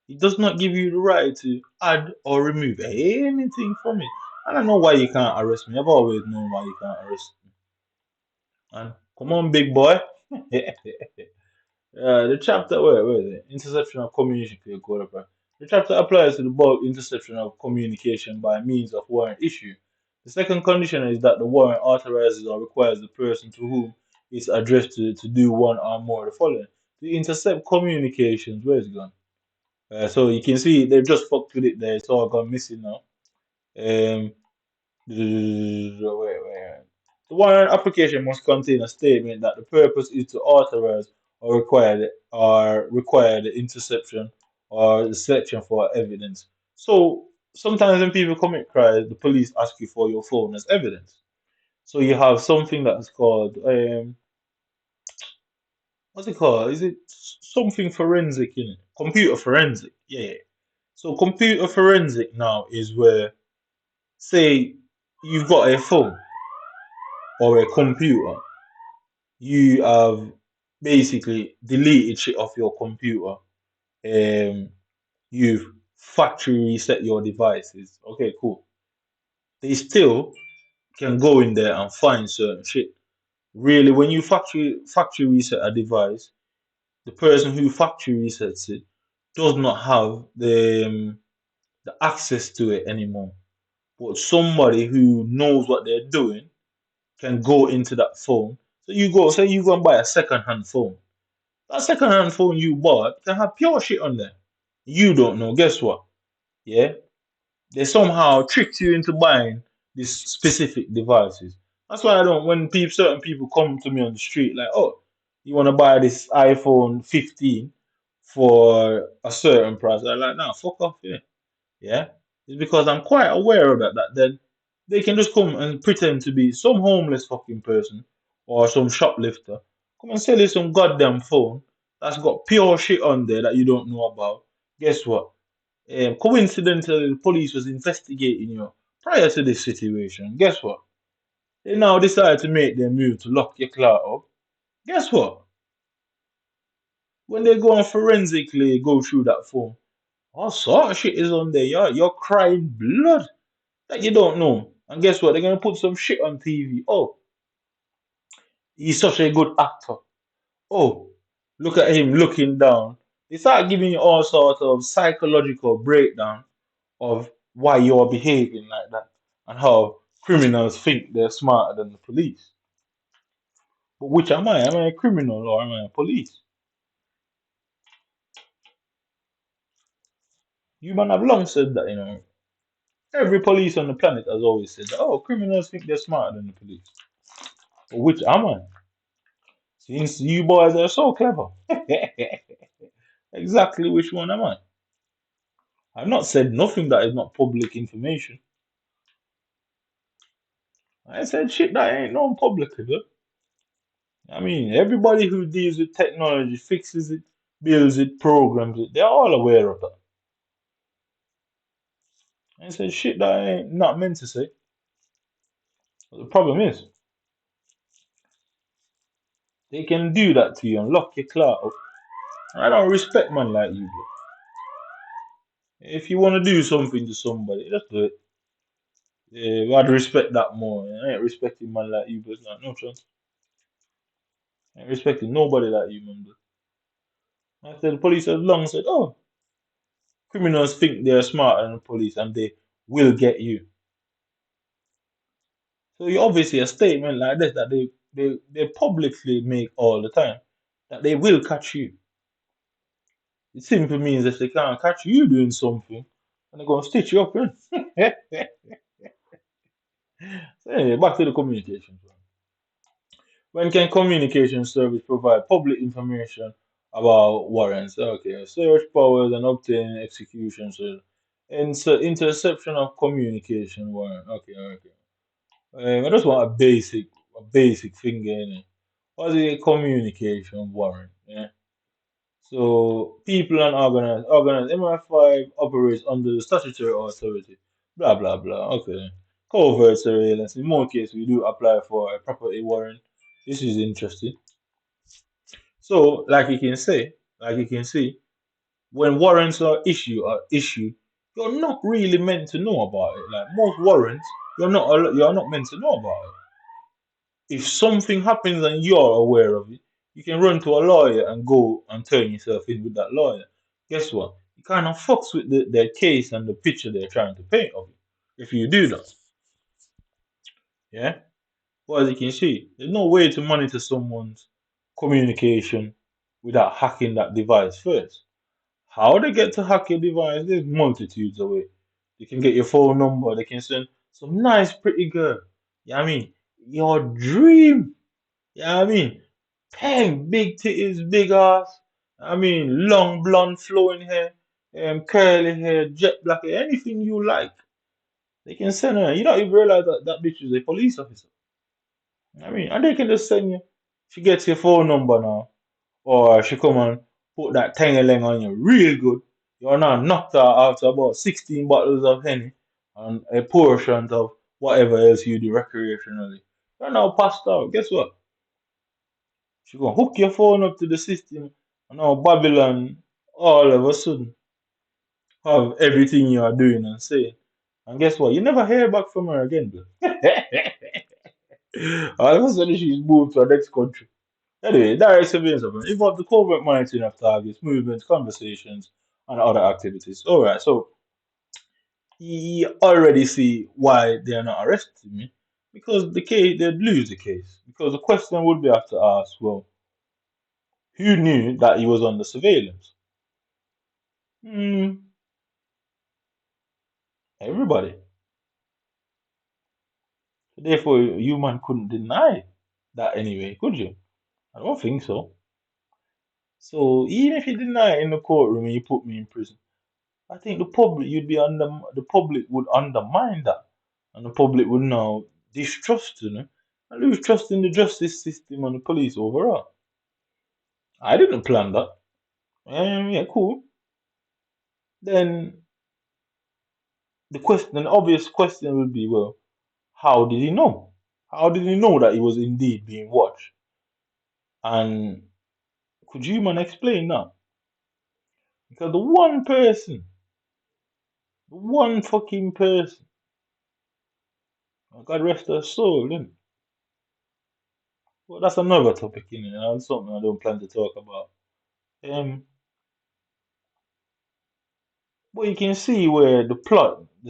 It does not give you the right to add or remove anything from it. I don't know why you can't arrest me. I've always known why you can't arrest me. And come on, big boy. The chapter, where is it? Interception of communication. Okay, go up, right. The chapter applies to the bulk interception of communication by means of warrant issue. The second condition is that the warrant authorizes or requires the person to whom it's addressed to do one or more of the following. To intercept communications, where is it gone? So you can see they've just fucked with it there. It's all gone missing now. Um, wait. The warrant application must contain a statement that the purpose is to authorize or require the interception or the selection for evidence. So sometimes when people commit crimes, the police ask you for your phone as evidence. So you have something that's called what's it called? Is it something forensic in it? Computer forensic. Yeah. So computer forensic now is where, say, you've got a phone or a computer, you have basically deleted shit off your computer. You've factory reset your devices. Okay, cool. They still can go in there and find certain shit. Really, when you factory reset a device, the person who factory resets it does not have the the access to it anymore. But somebody who knows what they're doing can go into that phone. So you go, say you go and buy a second-hand phone. That second-hand phone you bought can have pure shit on there. You don't know. Guess what? Yeah, they somehow tricked you into buying these specific devices. That's why I don't. When certain people come to me on the street like, "Oh, you want to buy this iPhone 15 for a certain price?" I'm like, "Nah, fuck off, yeah." Yeah, it's because I'm quite aware of that then they can just come and pretend to be some homeless fucking person or some shoplifter. Come and sell you some goddamn phone that's got pure shit on there that you don't know about. Guess what? Coincidentally, the police was investigating you prior to this situation. Guess what? They now decide to make their move to lock your car up. Guess what? When they go and forensically go through that phone, all sort of shit is on there. You're crying blood that you don't know. And guess what? They're gonna put some shit on TV. Oh, he's such a good actor. Oh, look at him looking down. They start giving you all sorts of psychological breakdown of why you're behaving like that and how criminals think they're smarter than the police. But which am I? Am I a criminal or am I a police? You man have long said that, you know. Every police on the planet has always said that, oh, criminals think they're smarter than the police. But which am I? Since you boys are so clever. Exactly which one am I? I've not said nothing that is not public information. I said shit that ain't known publicly. I mean, everybody who deals with technology, fixes it, builds it, programs it, they're all aware of that. I said shit that I ain't not meant to say. But the problem is, they can do that to you and lock your clout up. I don't respect man like you, bro. If you want to do something to somebody, just do it. Yeah, I'd respect that more. I ain't respecting man like you, but no chance. I ain't respecting nobody like you, man. Bro. I said the police has long said, oh, criminals think they're smarter than the police and they will get you. So you obviously a statement like this that they publicly make all the time that they will catch you. It simply means if they can't catch you doing something, and they're gonna stitch you up. Eh? So anyway, back to the communication. When can communication service provide public information about warrants? Okay, search powers and obtain executions. Interception of communication warrant. Okay, okay. I just want a basic thing in it. What is a communication warrant? Yeah. So people and organize MI5 operates under the statutory authority. Blah blah blah. Okay. Covert surveillance. In more cases, we do apply for a property warrant. This is interesting. So, like you can see, when warrants are issued, you're not really meant to know about it. Like most warrants, you're not meant to know about it. If something happens and you're aware of it, you can run to a lawyer and go and turn yourself in with that lawyer. Guess what? You kind of fucks with their case and the picture they're trying to paint of you if you do that. Yeah? Well, as you can see, there's no way to monitor someone's communication without hacking that device first. How they get to hack your device, there's multitudes of ways. They can get your phone number, they can send some nice pretty girl. You know what I mean? Your dream. You know what I mean? Bang, big titties, big ass. I mean, long blonde flowing hair, curly hair, jet black hair, anything you like. They can send her. You don't even realize that that bitch is a police officer. I mean, and they can just send you. She gets your phone number now, or she come and put that tangaling on you real good. You're now knocked out after about 16 bottles of Henny and a portion of whatever else you do recreationally. You're now passed out. Guess what? She gonna hook your phone up to the system, and now Babylon all of a sudden have everything you are doing and saying. And guess what? You never hear back from her again, bro. All of a sudden she's moved to the next country. Anyway, direct surveillance of involve the covert monitoring of targets, movements, conversations, and other activities. Alright, so you already see why they are not arresting me. Because the case, they'd lose the case. Because the question would be have to ask, well, who knew that he was under surveillance? Hmm, everybody. So therefore, you man couldn't deny that anyway, could you? I don't think so. So even if you deny it in the courtroom and you put me in prison, I think the public would undermine that, and the public would now distrust, and lose trust in the justice system and the police overall. I didn't plan that. Yeah, cool. Then the obvious question would be, well, how did he know? How did he know that he was indeed being watched? And could you man explain that? Because the one fucking person, God rest her soul, innit? Well, that's another topic, innit? That's something I don't plan to talk about. Um, but you can see where the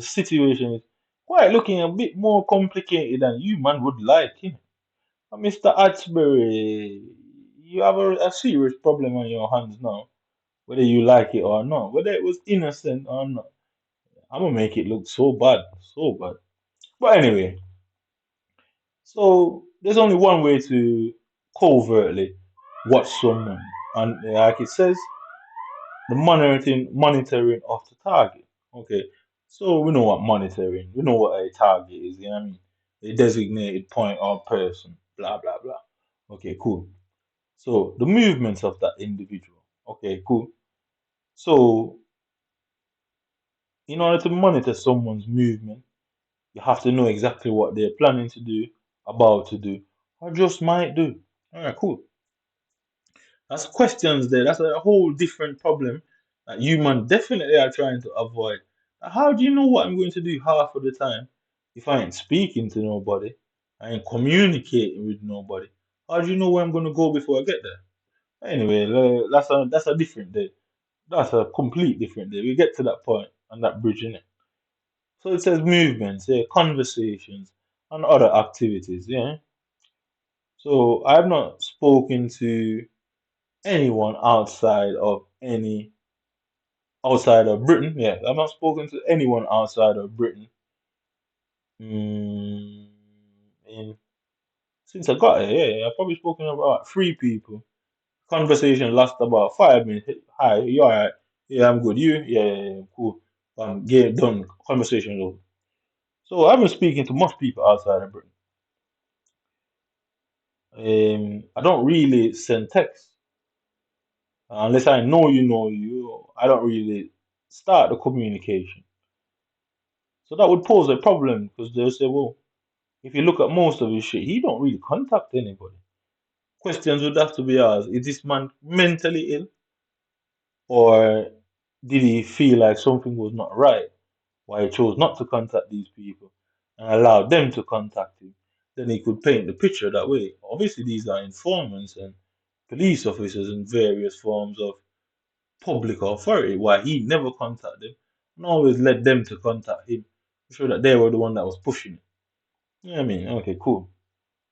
situation is quite looking a bit more complicated than you man would like, innit? And Mr. Atsbury, you have a serious problem on your hands now, whether you like it or not, whether it was innocent or not. I'm gonna make it look so bad, so bad. But anyway, so there's only one way to covertly watch someone, and like it says, the monitoring of the target. Okay, so we know what monitoring, we know what a target is. You know what I mean? A designated point or person. Blah blah blah. Okay, cool. So the movements of that individual. Okay, cool. So in order to monitor someone's movement, you have to know exactly what they're planning to do, about to do, or just might do. All right, cool. That's questions there. That's a whole different problem that you man definitely are trying to avoid. How do you know what I'm going to do half of the time if I ain't speaking to nobody, I ain't communicating with nobody? How do you know where I'm going to go before I get there? Anyway, that's a different day. That's a complete different day. We get to that point on that bridge, innit? So it says movements, yeah, conversations, and other activities, yeah. So I've not spoken to anyone outside of Britain. Yeah, I've not spoken to anyone outside of Britain. Mm, in since I got here. Yeah, I've probably spoken to about three people. Conversation last about 5 minutes. Hey, hi, you alright? Yeah, I'm good. You? Yeah, yeah, yeah, cool. Game done. Conversation over. So I've been speaking to most people outside of Britain. I don't really send text unless I know you. I don't really start the communication. So that would pose a problem because they'll say, well, if you look at most of his shit, he don't really contact anybody. Questions would have to be asked: is this man mentally ill, or did he feel like something was not right? Why he chose not to contact these people and allow them to contact him? Then he could paint the picture that way. Obviously, these are informants and police officers and various forms of public authority. Why he never contacted them and always led them to contact him, to show that they were the one that was pushing it. Yeah, I mean, okay, cool.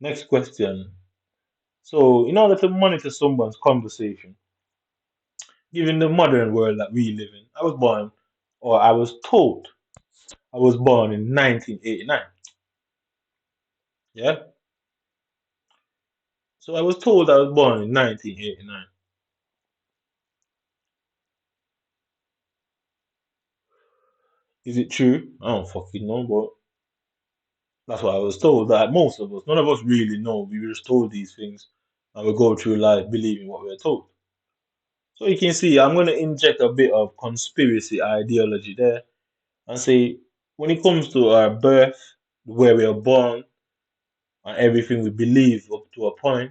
Next question. So, in order to monitor someone's conversation, given the modern world that we live in, I was told, I was born in 1989. Yeah? So I was told I was born in 1989. Is it true? I don't fucking know, but that's what I was told. That most of us, none of us really know. We were just told these things and we go through life believing what we're told. So you can see, I'm going to inject a bit of conspiracy ideology there and say, when it comes to our birth, where we are born, and everything we believe up to a point,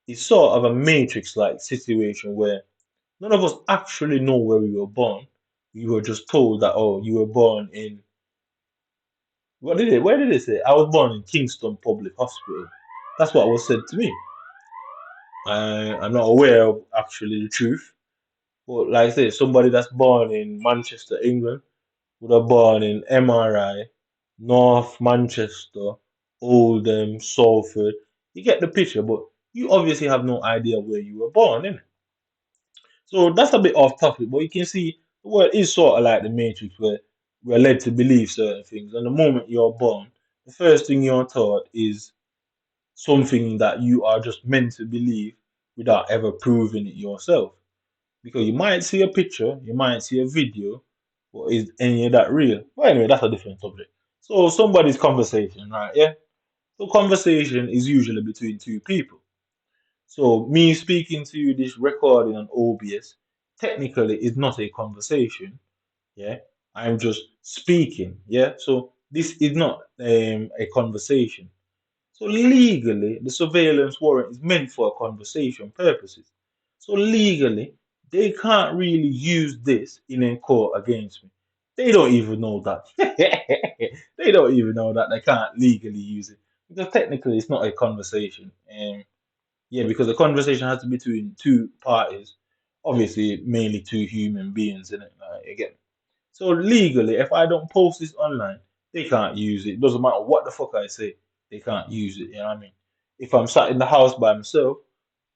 it's sort of a matrix like situation where none of us actually know where we were born. We were just told that, oh, you were born in, where did they say? I was born in Kingston Public Hospital. That's what was said to me. I'm not aware of actually the truth. But like I say, somebody that's born in Manchester, England, would have born in MRI, North Manchester, Oldham, Salford. You get the picture, but you obviously have no idea where you were born, innit? So that's a bit off topic, but you can see the world is sort of like the Matrix, where we're led to believe certain things. And the moment you're born, the first thing you're taught is something that you are just meant to believe without ever proving it yourself. Because you might see a picture, you might see a video, but is any of that real? Well, anyway, that's a different subject. So somebody's conversation, right? Yeah. So conversation is usually between two people. So me speaking to you, this recording on OBS, technically is not a conversation. Yeah. I'm just speaking. Yeah. So this is not a conversation. So legally, the surveillance warrant is meant for conversation purposes. So legally, they can't really use this in a court against me. They don't even know that. They don't even know that they can't legally use it because technically it's not a conversation. Yeah, because the conversation has to be between two parties, obviously mainly two human beings in it. Again, so legally, if I don't post this online, they can't use it. Doesn't matter what the fuck I say, they can't use it. You know what I mean? If I'm sat in the house by myself,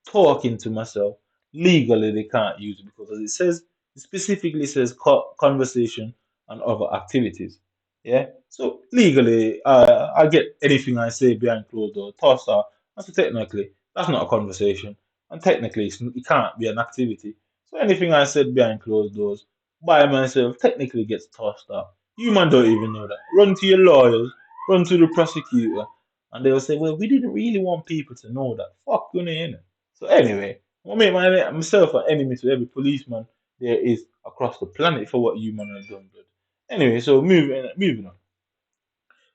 talking to myself, legally they can't use it because as it specifically says conversation and other activities. Yeah. So legally, I get anything I say behind closed doors tossed out. And so technically, that's not a conversation, and technically, it can't be an activity. So anything I said behind closed doors by myself technically gets tossed out. You man don't even know that. Run to your lawyers, run to the prosecutor, and they'll say, "Well, we didn't really want people to know that." Fuck you, innit? So anyway, I make myself an enemy to every policeman there is across the planet for what you man have done, good. Anyway, so moving on.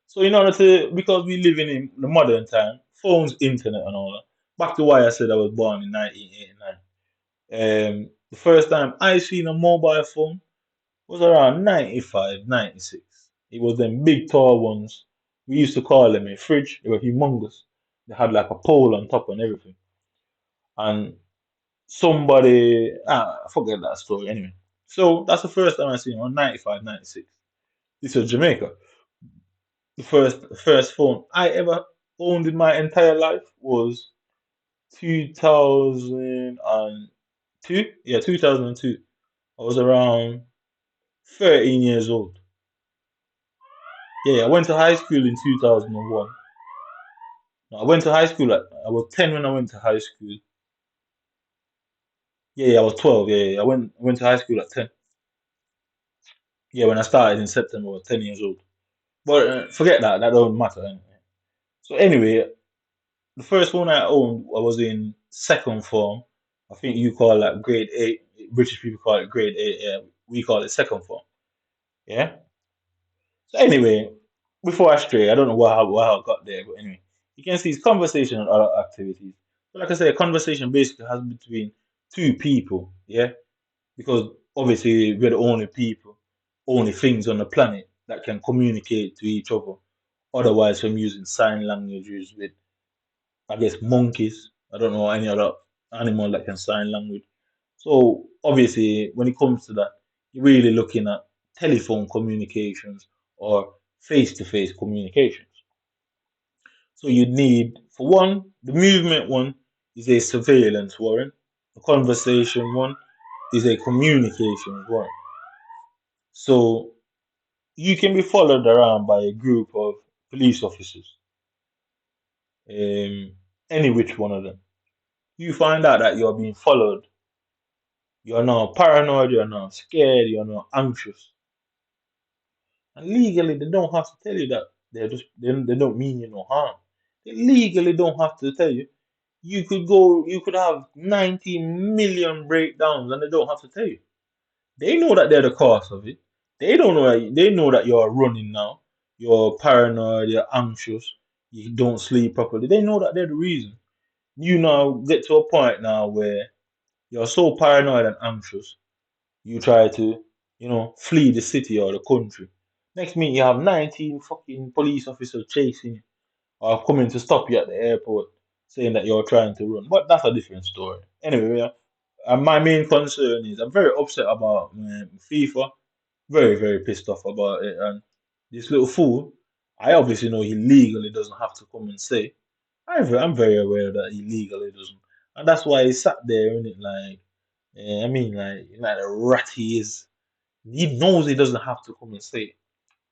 So in order to, because we living in the modern time, phones, internet, and all that. Back to why I said I was born in 1989. The first time I seen a mobile phone was around 95, 96. It was them big tall ones. We used to call them a fridge. They were humongous. They had like a pole on top and everything. And I forget that story anyway. So that's the first time I seen on 95, 96. This was Jamaica. The first phone I ever owned in my entire life was 2002. Yeah, 2002. I was around 13 years old. Yeah, I went to high school in 2001. No, I went to high school I was 10 when I went to high school. Yeah, I was 12. Yeah. I went to high school at 10. Yeah, when I started in September, I was 10 years old. But forget that. That don't matter. Anyway. So anyway, the first one I owned, I was in second form. I think you call that grade eight. British people call it grade eight. Yeah, we call it second form. Yeah. So anyway, before I stray, I don't know how I got there, but anyway, you can see it's conversation and other activities. So like I said, a conversation basically has between two people. Yeah, because obviously we're the only people, only things on the planet that can communicate to each other. Otherwise, from using sign languages with, I guess, monkeys. I don't know any other animal that can sign language. So obviously, when it comes to that, you're really looking at telephone communications or face-to-face communications. So you need, for one, the movement one is a surveillance warrant. The conversation one is a communications warrant. So you can be followed around by a group of police officers, um, any which one of them. You find out that you're being followed. You're now paranoid. You're now scared. You're now anxious. And legally, they don't have to tell you that. They don't mean you no harm. They legally don't have to tell you. You could have 90 million breakdowns and they don't have to tell you. They know that they're the cause of it. They know that you're running now. You're paranoid, you're anxious, you don't sleep properly. They know that they're the reason. You now get to a point now where you're so paranoid and anxious, you try to, flee the city or the country. Next minute you have 19 fucking police officers chasing you or coming to stop you at the airport saying that you're trying to run. But that's a different story. Anyway, yeah, and my main concern is I'm very upset about FIFA. Very, very pissed off about it. And this little fool, I obviously know he legally doesn't have to come and say. I'm very aware that he legally doesn't. And that's why he sat there, in it, like, I mean, like the rat he is. He knows he doesn't have to come and say it.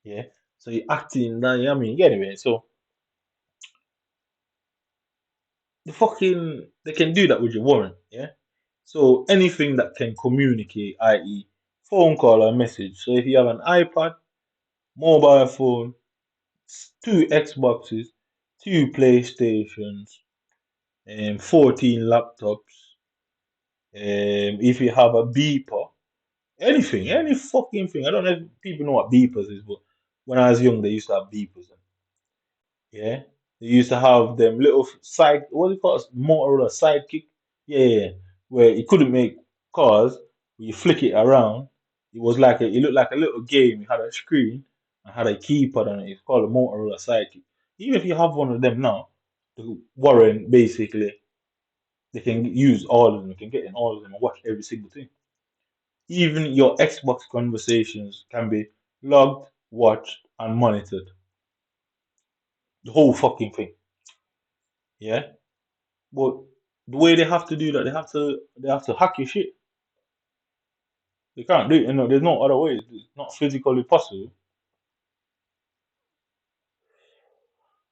Yeah. So he acting that, I mean, anyway, so they can do that with your warrant. Yeah. So anything that can communicate, i.e., phone call or message. So if you have an iPad, mobile phone, two Xboxes, two PlayStations, and 14 laptops. If you have a beeper, anything, any fucking thing. I don't know if people know what beepers is, but when I was young, they used to have beepers. Yeah, they used to have them little side. What do you call it? Motorola sidekick. Yeah, yeah, yeah. Where it couldn't make calls. When you flick it around, it was like it looked like a little game. It had a screen and had a keypad on it. It's called a Motorola sidekick. Even if you have one of them now, the warrant basically they can use all of them. You can get in all of them and watch every single thing. Even your Xbox conversations can be logged, watched, and monitored. The whole fucking thing. Yeah. But the way they have to do that, they have to hack your shit. They can't do it. You know, there's no other way. It's not physically possible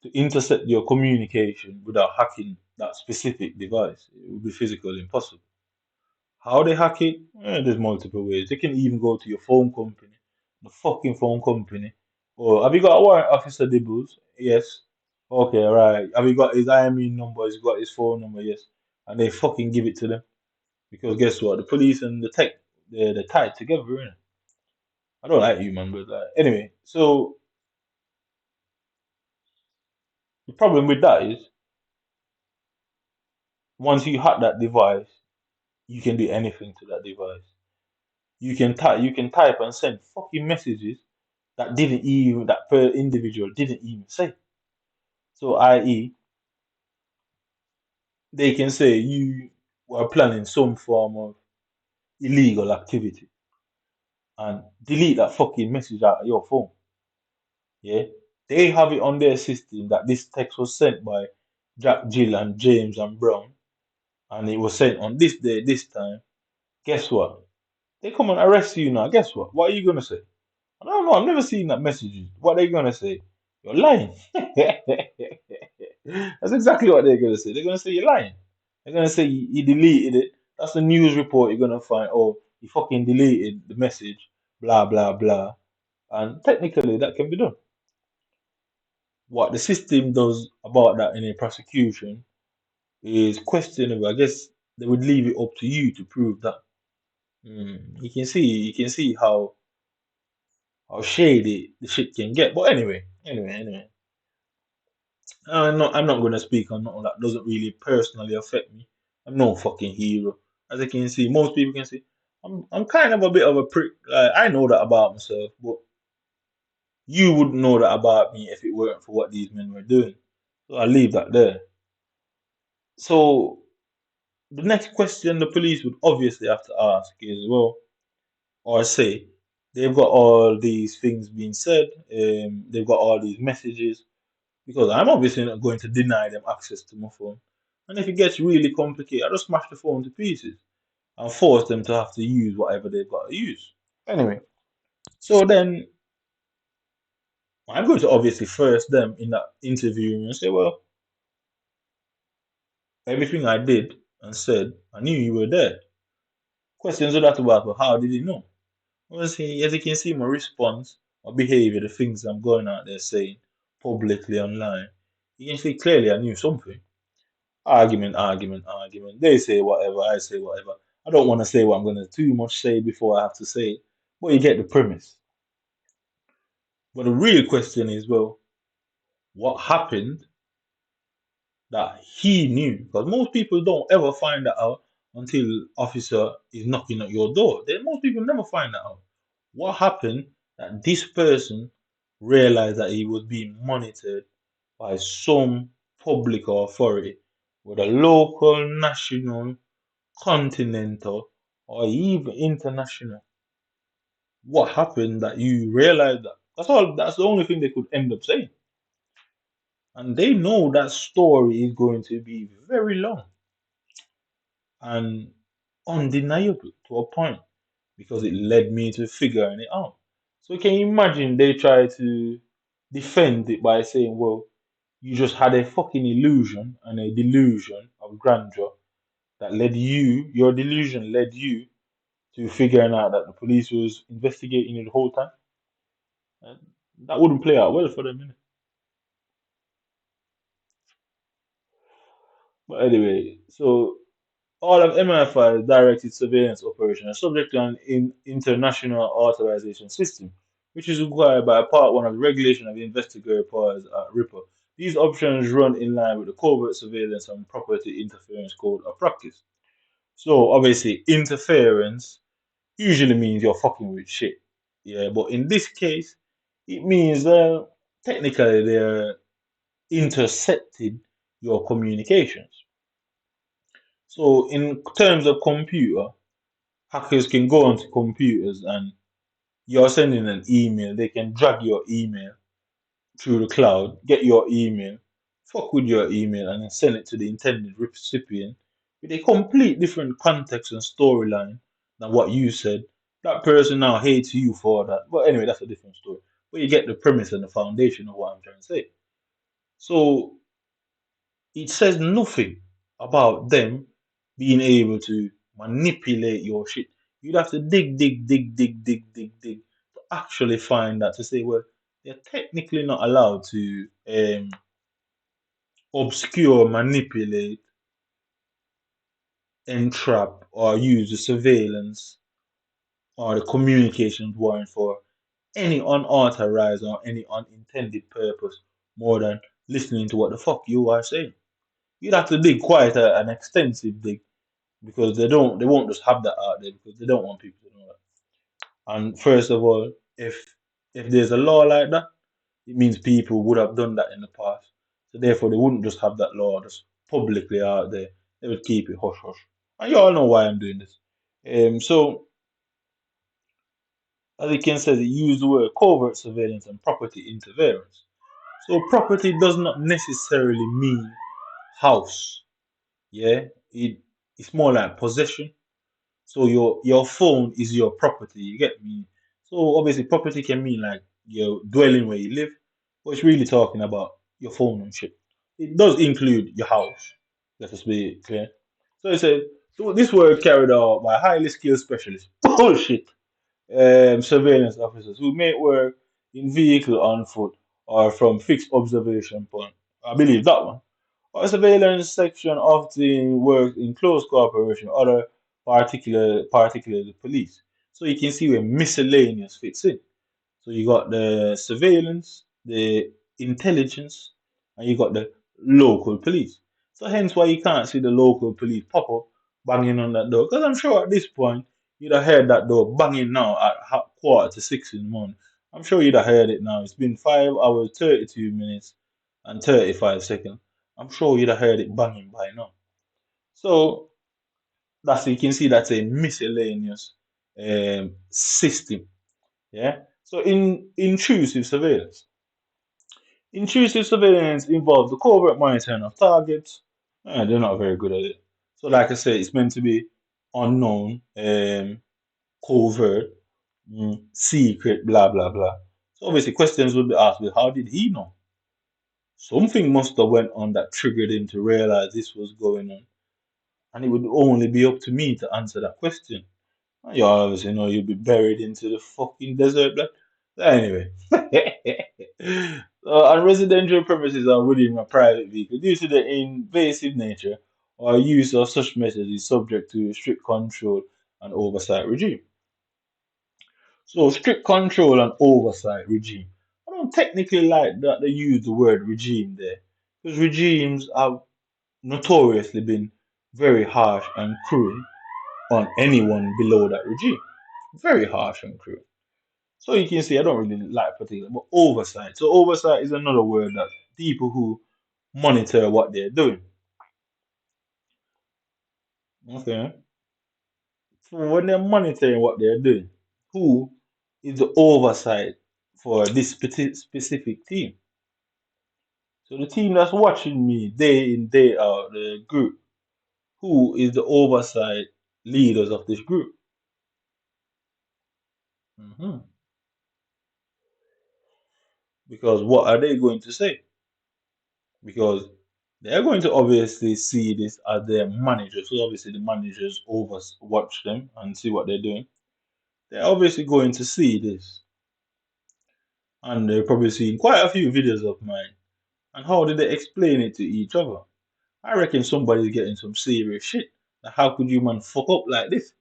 to intercept your communication without hacking that specific device. It would be physically impossible. How they hack it? There's multiple ways. They can even go to your phone company, the fucking phone company. Oh, have you got a warrant, Officer Dibbles? Yes. Okay, right. Have you got his IME number? He's got his phone number? Yes. And they fucking give it to them. Because guess what? The police and the tech, they're tied together, innit? I don't like you, man, but anyway. So the problem with that is once you hack that device, you can do anything to that device. You can type and send fucking messages that per individual didn't even say. So, i.e., they can say you were planning some form of illegal activity and delete that fucking message out of your phone. Yeah, they have it on their system that this text was sent by Jack, Jill, and James and Brown, and it was sent on this day, this time. Guess what? They come and arrest you now. Guess what? What are you gonna say? I don't know. I've never seen that message. What are they gonna say? You're lying. That's exactly what they're gonna say. They're gonna say you're lying. They're gonna say you deleted it. That's the news report you're gonna find. Oh, you fucking deleted the message. Blah blah blah. And technically, that can be done. What the system does about that in a prosecution is questionable. I guess they would leave it up to you to prove that. You can see how shady the shit can get. But anyway. I'm not going to speak on nothing that doesn't really personally affect me. I'm no fucking hero. As you can see, most people can see, I'm kind of a bit of a prick. Like, I know that about myself, but you wouldn't know that about me if it weren't for what these men were doing. So I leave that there. So the next question the police would obviously have to ask is, well, or say, they've got all these things being said, they've got all these messages, because I'm obviously not going to deny them access to my phone. And if it gets really complicated, I just smash the phone to pieces and force them to have to use whatever they've got to use. Anyway, so then I'm going to obviously first them in that interview and say, well, everything I did and said, I knew you were there. Questions of that about, well, how did he know? Well, see, as you can see, my response, my behavior, the things I'm going out there saying publicly online, you can see clearly I knew something. Argument. They say whatever, I say whatever. I don't want to say what I'm going to too much say before I have to say it, but you get the premise. But the real question is, well, what happened that he knew? Because most people don't ever find that out until officer is knocking at your door. Most people never find that out. What happened that this person realized that he was being monitored by some public authority, whether local, national, continental, or even international? what happened that you realize that. That's all. That's the only thing they could end up saying. And they know that story is going to be very long and undeniable to a point because it led me to figuring it out. So can you imagine they try to defend it by saying, well, you just had a fucking illusion and a delusion of grandeur that led you, your delusion led you to figuring out that the police was investigating you the whole time. And that wouldn't play out well for them, innit? But anyway, so all of MI5 directed surveillance operations are subject to an international authorization system, which is required by Part 1 of the Regulation of Investigatory Powers at RIPA. These options run in line with the Covert Surveillance and Property Interference Code of Practice. So obviously, interference usually means you're fucking with shit. Yeah, but in this case, it means technically they're intercepted your communications. So in terms of computer, hackers can go onto computers and you're sending an email, they can drag your email through the cloud, get your email, fuck with your email, and then send it to the intended recipient with a complete different context and storyline than what you said. That person now hates you for that. But anyway, that's a different story. But you get the premise and the foundation of what I'm trying to say. So it says nothing about them being able to manipulate your shit. You'd have to dig to actually find that to say, well, they're technically not allowed to obscure, manipulate, entrap, or use the surveillance or the communications warrant for any unauthorized or any unintended purpose more than listening to what the fuck you are saying. You'd have to dig quite an extensive dig because they won't just have that out there because they don't want people to know that. And first of all, if there's a law like that, it means people would have done that in the past. So therefore they wouldn't just have that law just publicly out there. They would keep it hush hush. And you all know why I'm doing this. So as it can say, it use the word covert surveillance and property interference. So property does not necessarily mean house. Yeah, it's more like possession. So your phone is your property. You get me? So obviously, property can mean like your dwelling where you live, but it's really talking about your phone and shit. It does include your house. Let us be clear. So it said, so this work carried out by highly skilled specialists. Bullshit. Surveillance officers who may work in vehicle on foot or from fixed observation point. I believe that one. Our surveillance section often works in close cooperation with other particularly the police. So you can see where miscellaneous fits in. So you got the surveillance, the intelligence, and you got the local police. So hence why you can't see the local police pop up banging on that door. Because I'm sure at this point you'd have heard that door banging now at 5:45 in the morning. I'm sure you'd have heard it now. It's been 5 hours, 32 minutes, and 35 seconds. I'm sure you'd have heard it banging by now. So that's you can see that's a miscellaneous system. Yeah. So in intrusive surveillance. Intrusive surveillance involves the covert monitoring of targets. They're not very good at it. So like I said, it's meant to be unknown, covert, secret, blah blah blah. So obviously questions would be asked with how did he know? Something must have went on that triggered him to realize this was going on. And it would only be up to me to answer that question. You obviously know you'll be buried into the fucking desert, blood. Anyway, on residential premises or within a private vehicle, due to the invasive nature or use of such methods is subject to strict control and oversight regime. So, strict control and oversight regime. I don't technically like that they use the word regime there because regimes have notoriously been very harsh and cruel on anyone below that regime. Very harsh and cruel. So you can see I don't really like particular, but oversight. So oversight is another word that people who monitor what they're doing. Okay. So when they're monitoring what they're doing, who? is the oversight for this specific team. So the team that's watching me day in, day out, the group, who is the oversight leaders of this group? Mhm. Because what are they going to say? Because they're going to obviously see this as their manager. So obviously the managers watch them and see what they're doing. They're obviously going to see this. And they're probably seeing quite a few videos of mine. And how did they explain it to each other? I reckon somebody's getting some serious shit. Like, how could you man fuck up like this?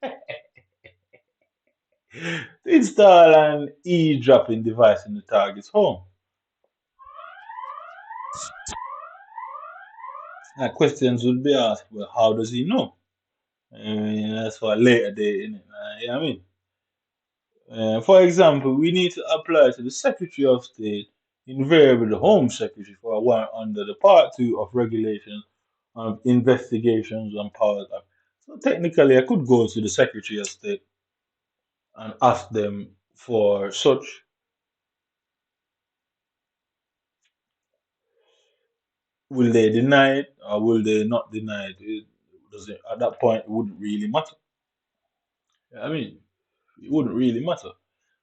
Install an eavesdropping device in the target's home. Now questions would be asked, well, how does he know? I mean, that's for a later date, innit? You know what I mean? For example, we need to apply to the Secretary of State, invariably the Home Secretary, for a warrant under the Part 2 of Regulations of Investigations and Powers Act. So technically, I could go to the Secretary of State and ask them for such. Will they deny it or will they not deny it? At that point, it wouldn't really matter. I mean, it wouldn't really matter.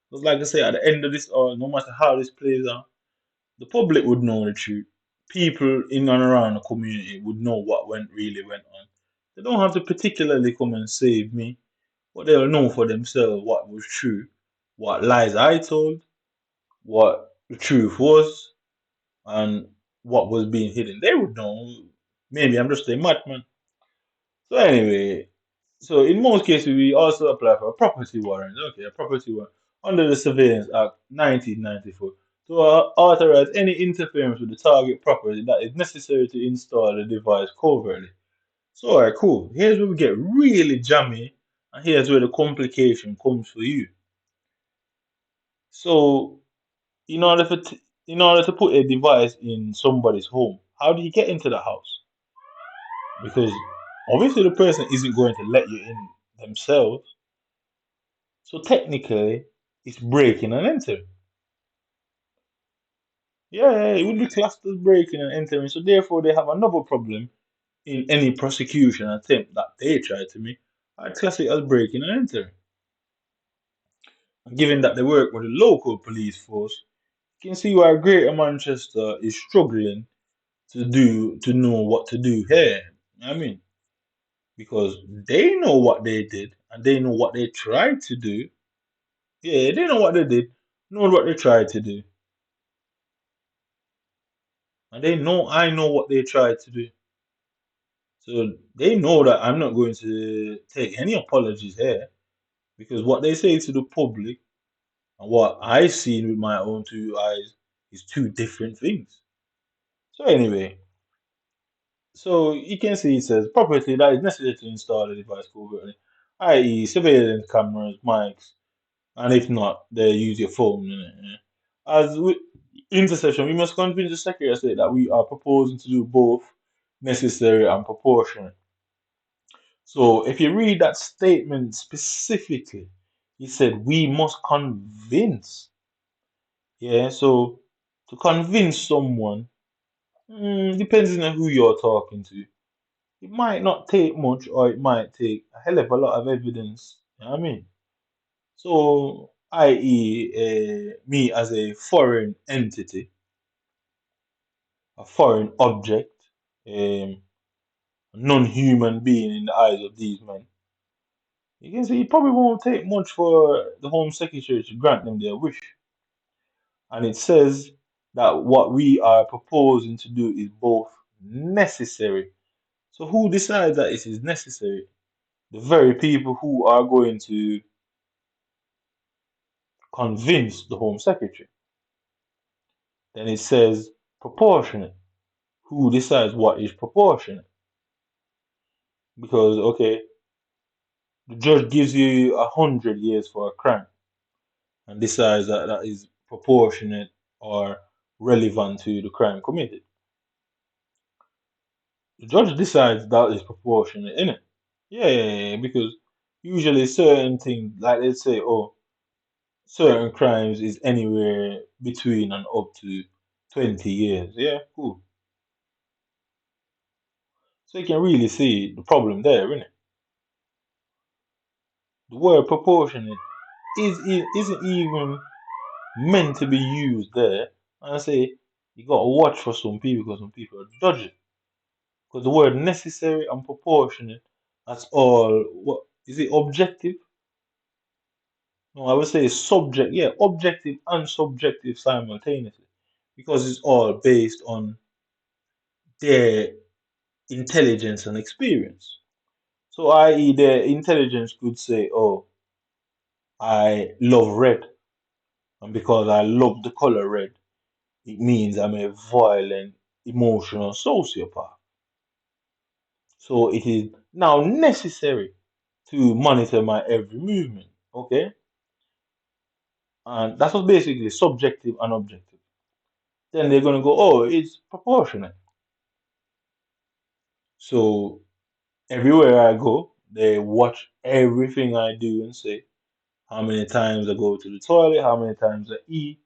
Because, like I say, at the end of this, or no matter how this plays out, the public would know the truth. People in and around the community would know what really went on. They don't have to particularly come and save me, but they'll know for themselves what was true, what lies I told, what the truth was, and what was being hidden. They would know. Maybe I'm just a madman. So anyway, so in most cases we also apply for a property warrant. Okay, a property warrant under the Surveillance Act 1994 to authorize any interference with the target property that is necessary to install the device covertly. So alright, cool. Here's where we get really jammy, and here's where the complication comes for you. So in order in order to put a device in somebody's home, how do you get into the house? Because obviously the person isn't going to let you in themselves. So technically, it's breaking and entering. Yeah, it would be classed as breaking and entering. So therefore, they have another problem in any prosecution attempt that they try to make. I'd class it as breaking and entering. And given that they work with the local police force, you can see why Greater Manchester is struggling to know what to do here. I mean, because they know what they did and they know what they tried to do. Yeah, they know what they did, know what they tried to do. And they know I know what they tried to do. So they know that I'm not going to take any apologies here because what they say to the public and what I've seen with my own two eyes is two different things. So anyway, so you can see it says property that is necessary to install the device covertly, i.e. surveillance cameras, mics, and if not, they use your phone. Innit? As with intercession, we must convince the Secretary of State that we are proposing to do both necessary and proportionate. So if you read that statement specifically, he said we must convince. Yeah, so to convince someone depends on who you're talking to. It might not take much, or it might take a hell of a lot of evidence. You know what I mean? So, i.e., me as a foreign entity, a foreign object, a non-human being in the eyes of these men. You can see it probably won't take much for the Home Secretary to grant them their wish. And it says that what we are proposing to do is both necessary. So who decides that it is necessary? The very people who are going to convince the Home Secretary. Then it says proportionate. Who decides what is proportionate? Because okay, the judge gives you 100 years for a crime and decides that that is proportionate or relevant to the crime committed. The judge decides that is proportionate, innit? Yeah, because usually certain things, like let's say, oh, certain crimes is anywhere between and up to 20 years. Yeah, cool. So you can really see the problem there, isn't it? The word proportionate isn't even meant to be used there. And I say you gotta watch for some people because some people are dodgy. Because the word necessary and proportionate, that's all. What is it? Objective? No, I would say subject. Yeah, objective and subjective simultaneously, because it's all based on their intelligence and experience. So, i.e., their intelligence could say, "Oh, I love red, and because I love the color red, it means I'm a violent, emotional sociopath." So it is now necessary to monitor my every movement. Okay, and that's what basically subjective and objective. Then they're gonna go, oh, it's proportionate. So everywhere I go, they watch everything I do and say how many times I go to the toilet, how many times I eat.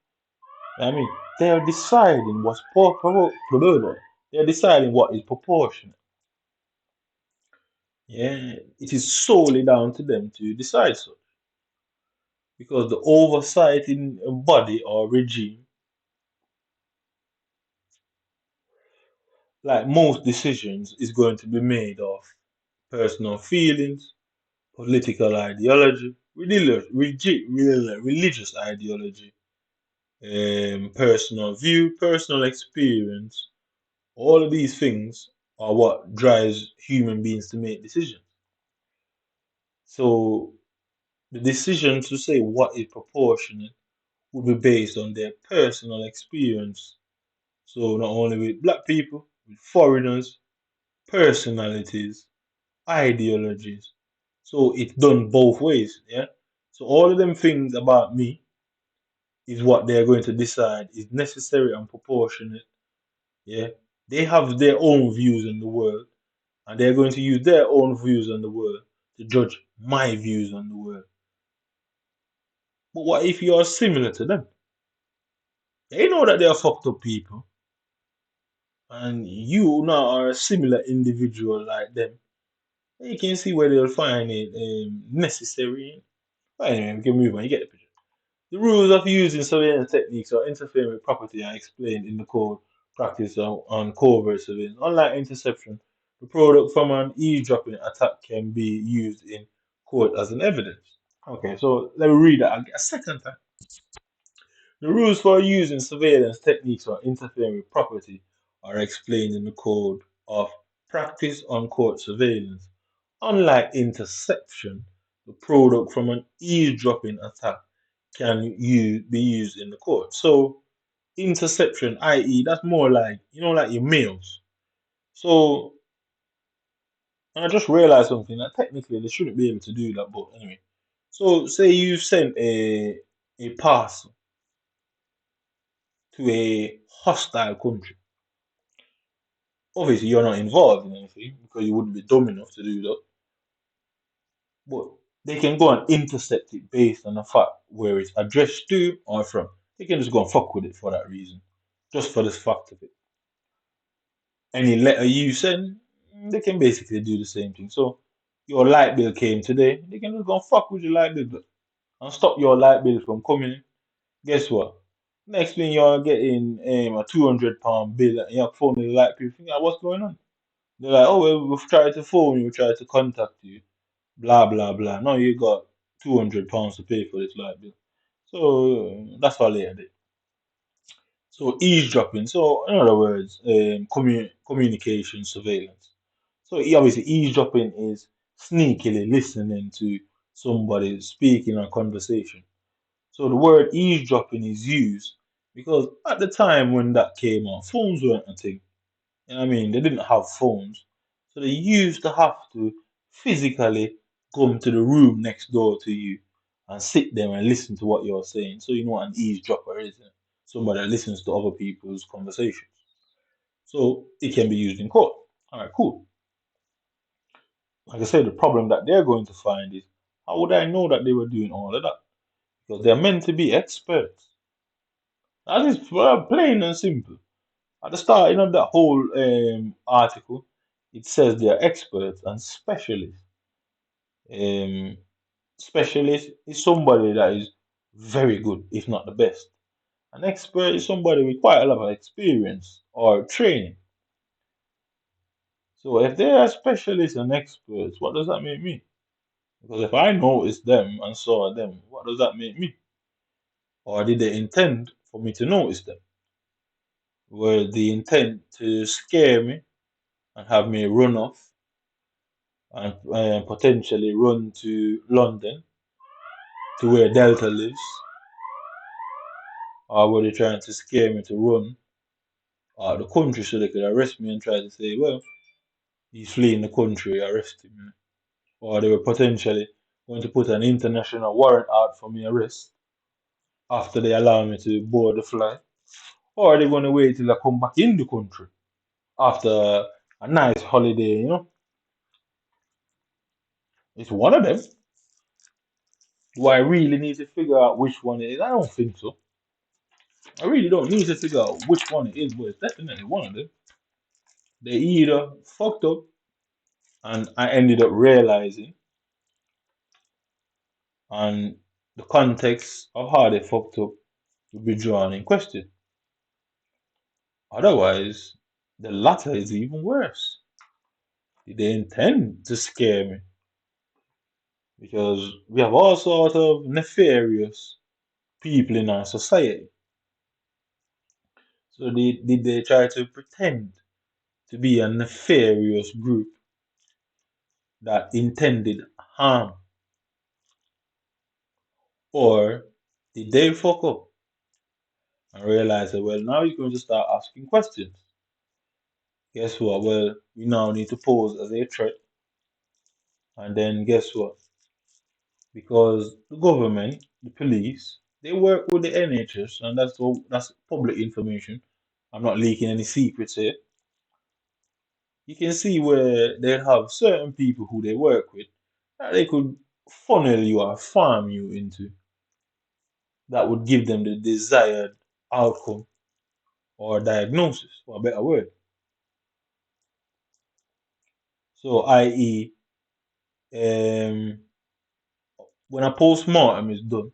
I mean, they are deciding what's they're deciding what is proportionate. Yeah, it is solely down to them to decide so. Because the oversight in a body or regime, like most decisions, is going to be made of personal feelings, political ideology, religious ideology, personal view, personal experience. All of these things are what drives human beings to make decisions. So the decision to say what is proportionate will be based on their personal experience. So not only with black people, with foreigners, personalities, ideologies. So it's done both ways, yeah. So all of them things about me is what they're going to decide is necessary and proportionate, yeah. They have their own views on the world, and they're going to use their own views on the world to judge my views on the world. But what if you are similar to them? They know that they are fucked up people, and you now are a similar individual like them. You can see where they'll find it necessary. But anyway, we can move on. You get the picture. The rules of using surveillance techniques or interfering with property are explained in the code practice on covert surveillance. Unlike interception, the product from an eavesdropping attack can be used in court as an evidence. Okay, so let me read that a second time. The rules for using surveillance techniques or interfering with property are explained in the code of practice on court surveillance. Unlike interception, the product from an eavesdropping attack be used in the court. So interception, i.e., that's more like like your mails. So and I just realized something that technically they shouldn't be able to do that, but anyway. So say you sent a parcel to a hostile country. Obviously, you're not involved in anything because you wouldn't be dumb enough to do that. But they can go and intercept it based on the fact where it's addressed to or from. They can just go and fuck with it for that reason, just for the fact of it. Any letter you send, they can basically do the same thing. So your light bill came today, they can just go and fuck with your light bill and stop your light bill from coming in. Guess what? Next thing you're getting a £200 bill and you're phoning the light bill. Think, "Ah, what's going on?" They're like, "Oh, well, we've tried to phone you, we've tried to contact you, blah blah blah. No, you got £200 to pay for this light bill." So that's all they did. So eavesdropping. So in other words, communication surveillance. So obviously eavesdropping is sneakily listening to somebody speaking or conversation. So the word eavesdropping is used because at the time when that came out, phones weren't a thing. You know what I mean? They didn't have phones. So they used to have to physically come to the room next door to you and sit there and listen to what you're saying. So you know what an eavesdropper is. Eh? Somebody that listens to other people's conversations. So it can be used in court. All right, cool. Like I said, the problem that they're going to find is how would I know that they were doing all of that? because they're meant to be experts. That is plain and simple. At the starting of that whole article, it says they are experts and specialists. Um, Specialist is somebody that is very good, if not the best. An expert is somebody with quite a lot of experience or training. So if they are specialists and experts, what does that make me? Because if I notice them and saw them, what does that make me? Or did they intend for me to notice them? Were the intent to scare me and have me run off and potentially run to London, to where Delta lives? Or were they trying to scare me to run out of the country so they could arrest me and try to say, well, he's fleeing the country, arrest him? Or they were potentially going to put an international warrant out for me arrest after they allow me to board the flight? Or are they going to wait till I come back in the country after a nice holiday? It's one of them. Do I really need to figure out which one it is? I don't think so. I really don't need to figure out which one it is, but it's definitely one of them. They either fucked up and I ended up realizing, and the context of how they fucked up will be drawn in question. Otherwise, the latter is even worse. Did they intend to scare me? Because we have all sorts of nefarious people in our society. So did they try to pretend to be a nefarious group that intended harm? Or did they fuck up and realize that, well, now you're going to start asking questions? Guess what? Well, we now need to pose as a threat. And then guess what? Because the government, the police, they work with the NHS, and that's public information. I'm not leaking any secrets here. You can see where they have certain people who they work with that they could funnel you or farm you into, that would give them the desired outcome or diagnosis, for a better word. So, i.e., um, when a post-mortem is done,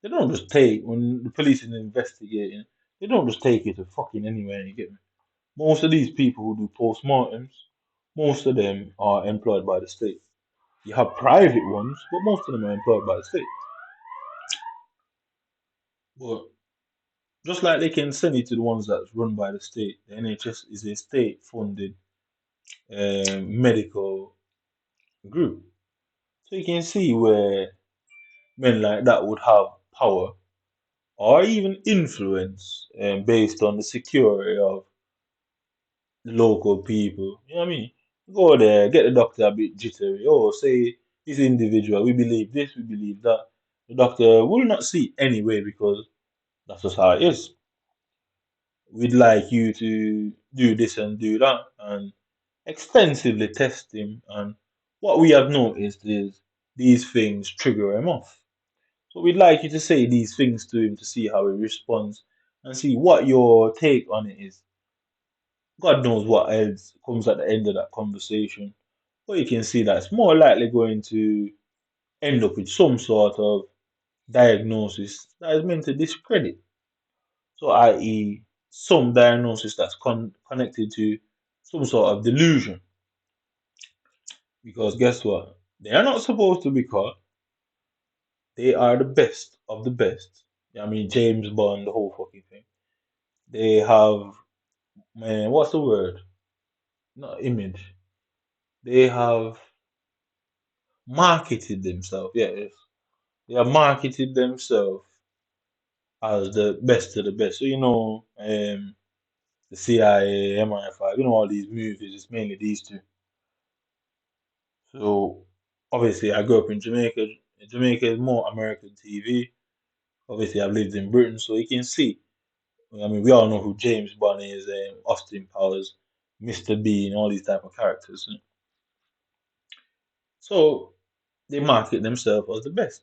they don't just take, when the police is investigating, they don't just take you to fucking anywhere, you get me? Most of these people who do post-mortems, most of them are employed by the state. You have private ones, but most of them are employed by the state. But just like they can send you to the ones that's run by the state, the NHS is a state-funded medical group. So you can see where men like that would have power or even influence based on the security of the local people. You know what I mean? Go there, get the doctor a bit jittery. Oh, say this individual, we believe this, we believe that. The doctor will not see anyway because that's just how it is. We'd like you to do this and do that and extensively test him. And what we have noticed is these things trigger him off. So we'd like you to say these things to him to see how he responds and see what your take on it is. God knows what else comes at the end of that conversation. But you can see that it's more likely going to end up with some sort of diagnosis that is meant to discredit. So, i.e., some diagnosis that's connected to some sort of delusion. Because guess what? They are not supposed to be caught. They are the best of the best. I mean, James Bond, the whole fucking thing. They have, man, what's the word? Not image. They have marketed themselves. Yes, they have marketed themselves as the best of the best. So the CIA, MI5, all these movies. It's mainly these two. So obviously, I grew up in Jamaica. Jamaica is more American TV. Obviously, I've lived in Britain, so you can see. I mean, we all know who James Bond is, Austin Powers, Mr. Bean, all these type of characters. So they market themselves as the best.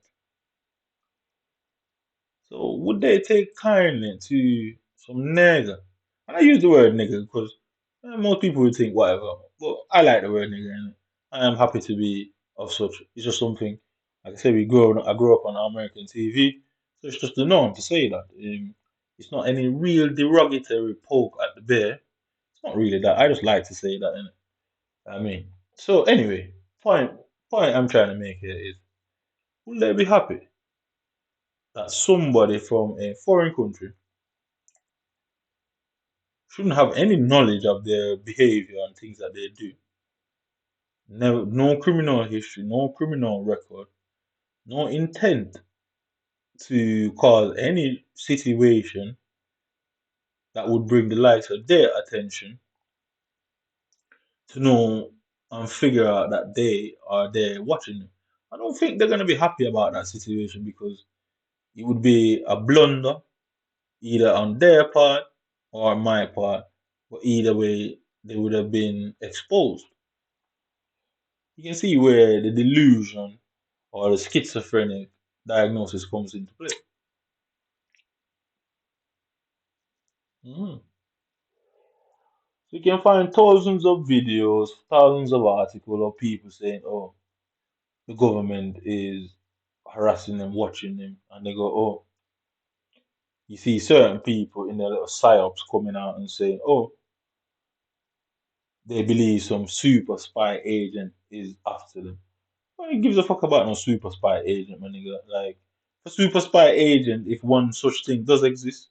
So would they take kindly to some nigger? And I use the word nigger because most people would think whatever, but I like the word nigger, and I am happy to be of such. It's just something, like I said, I grew up on American TV, so it's just the norm to say that. It's not any real derogatory poke at the bear. It's not really that. I just like to say that, innit? I mean, so anyway, point I'm trying to make here is, will they be happy that somebody from a foreign country shouldn't have any knowledge of their behavior and things that they do? No criminal history, no criminal record, no intent to cause any situation that would bring the likes of their attention to know and figure out that they are there watching them. I don't think they're going to be happy about that situation because it would be a blunder either on their part or my part, but either way, they would have been exposed. You can see where the delusion or the schizophrenic diagnosis comes into play. Mhm. So you can find thousands of videos, thousands of articles of people saying, "Oh, the government is harassing them, watching them," and they go, "Oh, you see certain people in their little psyops coming out and saying, oh, they believe some super spy agent is after them." Well, he gives a fuck about no super spy agent, my nigga. Like, a super spy agent, if one such thing does exist,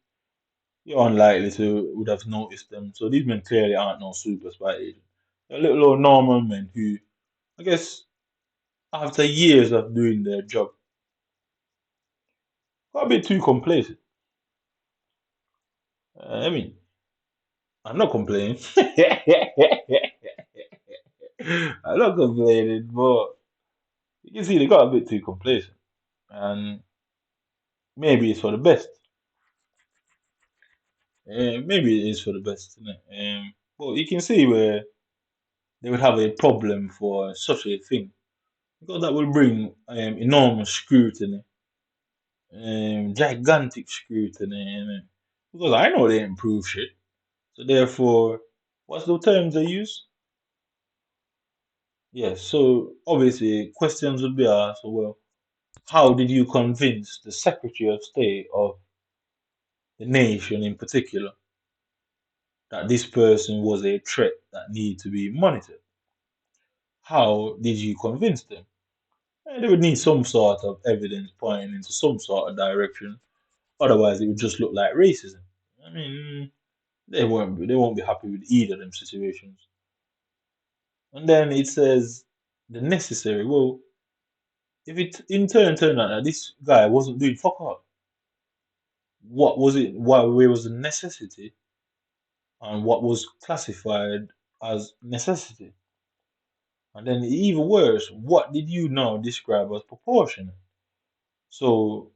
you're unlikely to would have noticed them. So these men clearly aren't no super spy agent. They're little old normal men who, I guess, after years of doing their job, got a bit too complacent. I mean, I'm not complaining. I'm not complaining, but you can see they got a bit too complacent, and maybe it's for the best. Maybe it is for the best, isn't it? But you can see where they would have a problem for such a thing because that will bring enormous scrutiny, gigantic scrutiny, because I know they improve shit. So therefore, what's the terms they use? Yes. So obviously, questions would be asked. Well, how did you convince the Secretary of State of the nation in particular that this person was a threat that need to be monitored? How did you convince them? They would need some sort of evidence pointing into some sort of direction. Otherwise, it would just look like racism. I mean, they won't be happy with either of them situations. And then it says the necessary. Well, if it in turn turned out that this guy wasn't doing fuck all, what was it? Where was the necessity, and what was classified as necessity? And then even worse, what did you now describe as proportionate? So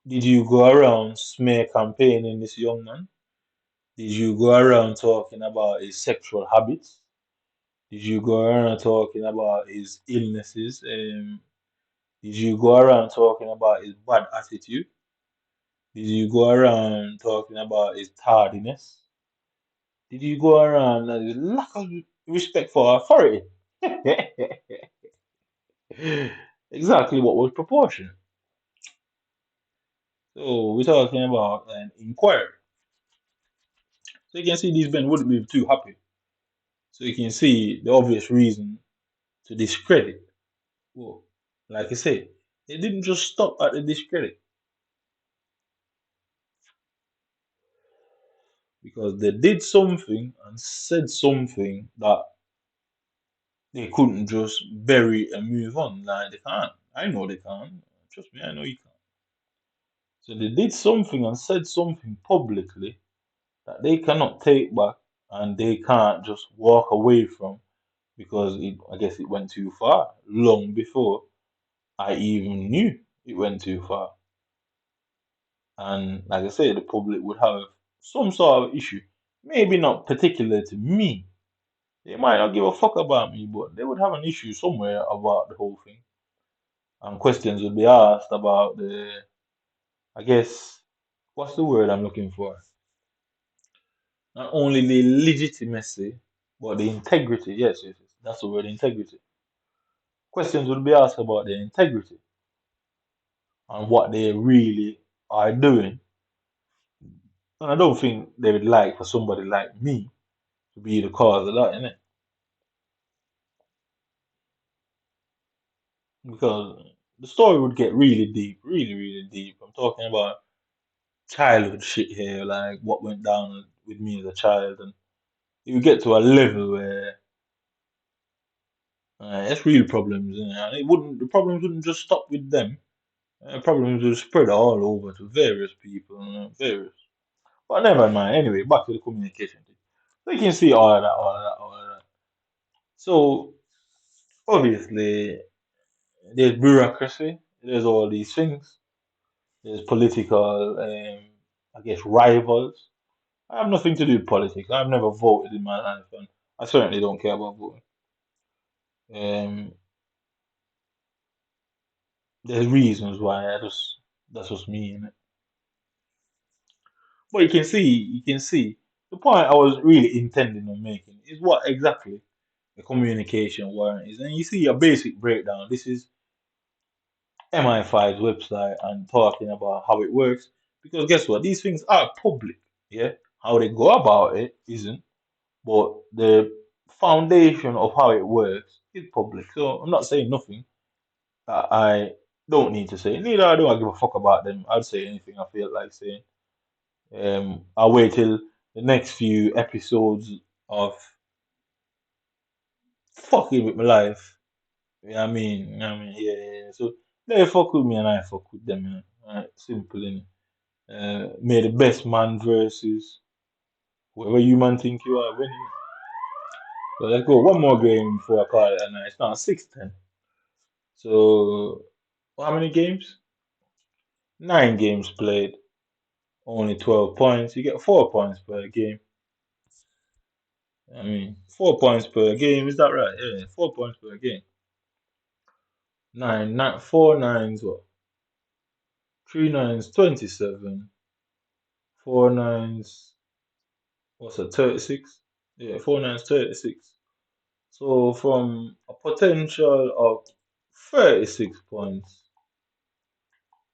did you go around smear campaigning this young man? Did you go around talking about his sexual habits? Did you go around talking about his illnesses? Did you go around talking about his bad attitude? Did you go around talking about his tardiness? Did you go around his lack of respect for authority? Exactly what was proportionate. So we're talking about an inquiry. So you can see these men wouldn't be too happy. So you can see the obvious reason to discredit. Well, like I say, it didn't just stop at the discredit because they did something and said something that they couldn't just bury and move on. Like they can't. I know they can't. Trust me, I know you can't. So they did something and said something publicly that they cannot take back and they can't just walk away from because I guess it went too far long before I even knew it went too far. And like I say, the public would have some sort of issue. Maybe not particular to me. They might not give a fuck about me, but they would have an issue somewhere about the whole thing. And questions would be asked about the I guess, what's the word I'm looking for? Not only the legitimacy, but the integrity. Yes, yes, yes. That's the word, integrity. Questions will be asked about their integrity and what they really are doing. And I don't think they would like for somebody like me to be the cause of that, innit? Because the story would get really deep, really, really deep. I'm talking about childhood shit here, like what went down with me as a child, and it would get to a level where it's real problems, and the problems wouldn't just stop with them. Problems would spread all over to various people, various. But never mind. Anyway, back to the communication thing. So you can see all of that, all of that, all of that. So obviously, there's bureaucracy. There's all these things. There's political, I guess, rivals. I have nothing to do with politics. I've never voted in my life, and I certainly don't care about voting. Um, there's reasons why that's just me, innit? But you can see the point I was really intending on making is what exactly the communication warrant is, and you see a basic breakdown. This is MI5's website and talking about how it works, because guess what? These things are public. Yeah, how they go about it isn't. But the foundation of how it works is public. So I'm not saying nothing that I don't need to say. Neither do I give a fuck about them. I'd say anything I feel like saying. I'll wait till the next few episodes of fucking with my life. You know what I mean? You know what I mean? Yeah, yeah, yeah. So they fuck with me and I fuck with them. You know? Alright, simple, innit? May the best man versus whoever you man think you are winning. So let's go one more game before I call it a night. It's now 6-10. So, how many games? 9 games played, only 12 points. You get 4 points per game. I mean, 4 points per game, is that right? Yeah, 4 points per game. Four nines, what? Three nines, 27. Four nines, what's that, 36? Yeah, four nines, 36. So, from a potential of 36 points,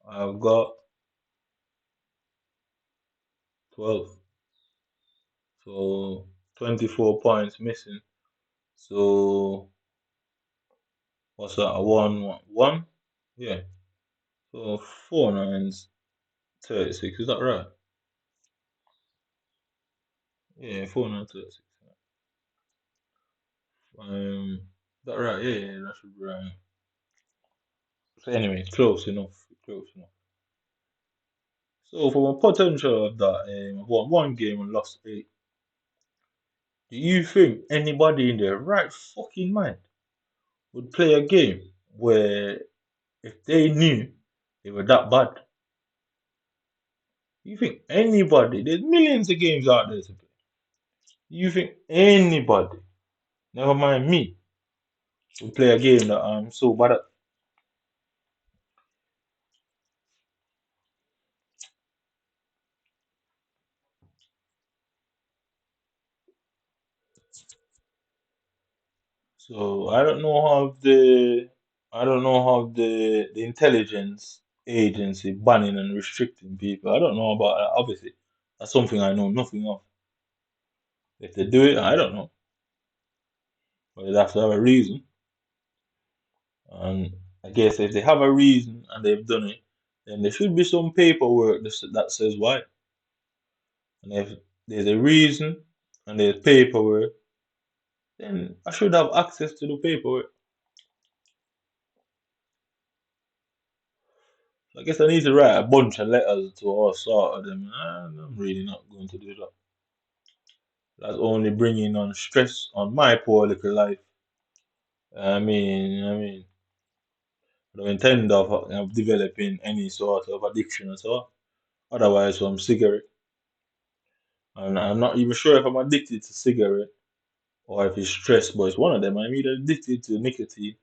I've got 12. So, 24 points missing. So, what's that? A one? Yeah. So four nines, 36. Is that right? Yeah, four nines, 36. Is that right? Yeah, yeah, that should be right. So anyway, close enough. Close enough. So from a potential of that, I've won one game and lost 8. Do you think anybody in their right fucking mind would play a game where if they knew they were that bad? You think anybody? There's millions of games out there to play. You think anybody, never mind me, would play a game that I'm so bad at? So I don't know how the intelligence agency banning and restricting people. I don't know about that. Obviously, that's something I know nothing of. If they do it, I don't know. But they have to have a reason. And I guess if they have a reason and they've done it, then there should be some paperwork that says why. And if there's a reason and there's paperwork, then I should have access to the paperwork. I guess I need to write a bunch of letters to all sort of them. I'm really not going to do that. That's only bringing on stress on my poor little life. I mean, I don't intend of developing any sort of addiction at all. Otherwise, from cigarette, and I'm not even sure if I'm addicted to cigarette or if it's stress, but it's one of them. I'm either addicted to nicotine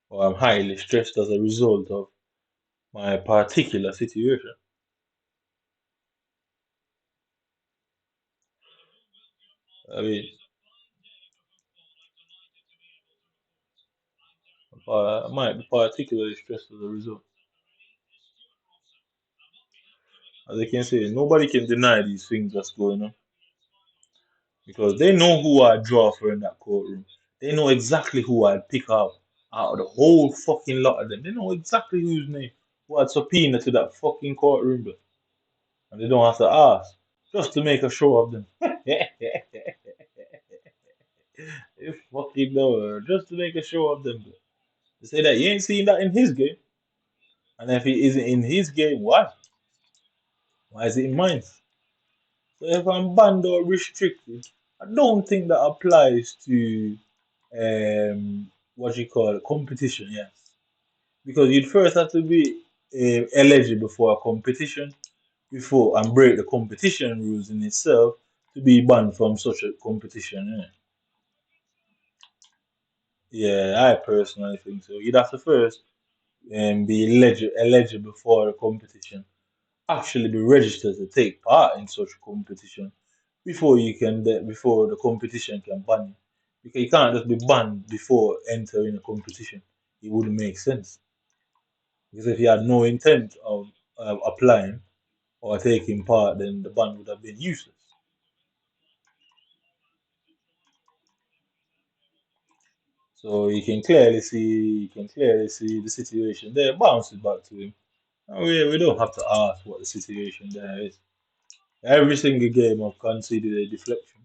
or I'm highly stressed as a result of my particular situation. I mean, I might be particularly stressed as a result. As I can say, nobody can deny these things that's going on because they know who I'd draw for in that courtroom. They know exactly who I'd pick out of the whole fucking lot of them. They know exactly whose name who I'd subpoena to that fucking courtroom, bro. And they don't have to ask just to make a show of them. They fucking know just to make a show of them, bro. They say that you ain't seen that in his game, and if it isn't in his game, why? Why is it in mine? So if I'm banned or restricted, I don't think that applies to what you call competition, yes. Because you'd first have to be eligible for a competition before and break the competition rules in itself to be banned from such a competition. Yeah, I personally think so. You'd have to first be eligible for the competition, actually be registered to take part in such competition before before the competition can ban you. Because you can't just be banned before entering a competition. It wouldn't make sense. Because if you had no intent of applying or taking part, then the ban would have been useless. So you can clearly see the situation there. Bounce it back to him. And we don't have to ask what the situation there is. Every single game I've conceded a deflection.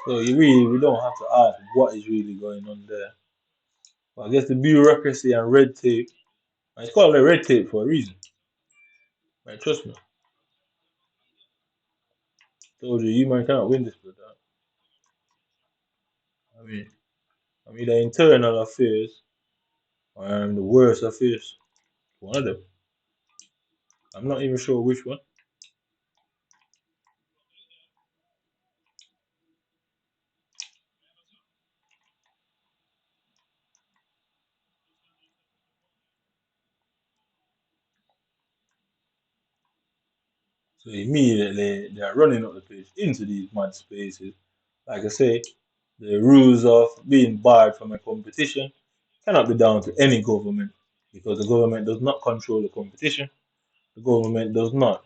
So we don't have to ask what is really going on there. But I guess the bureaucracy and red tape, and it's called a red tape for a reason. Right, trust me. Told you, you man cannot win this, brother. I mean, the internal affairs or the worst affairs. One of them. I'm not even sure which one. So immediately they are running up the page into these mad spaces. Like I say, the rules of being barred from a competition cannot be down to any government because the government does not control the competition. The government does not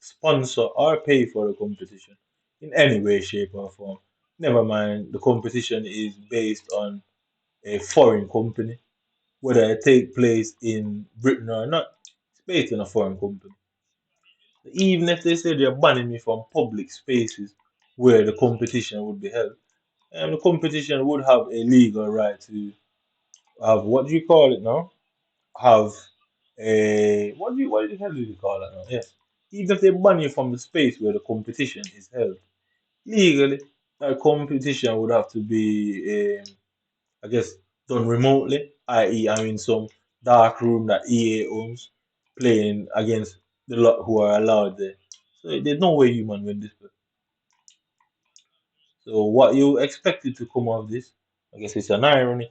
sponsor or pay for the competition in any way, shape, or form. Never mind, the competition is based on a foreign company, whether it take place in Britain or not. It's based on a foreign company. Even if they say they're banning me from public spaces where the competition would be held, the competition would have a legal right to have what do you call it now? Have a what the hell do you call it now? Yes. Even if they ban you from the space where the competition is held, legally that competition would have to be I guess done remotely, i.e. I'm in some dark room that EA owns playing against the lot who are allowed there. So there's no way human win this. So what you expected to come of this, I guess it's an irony.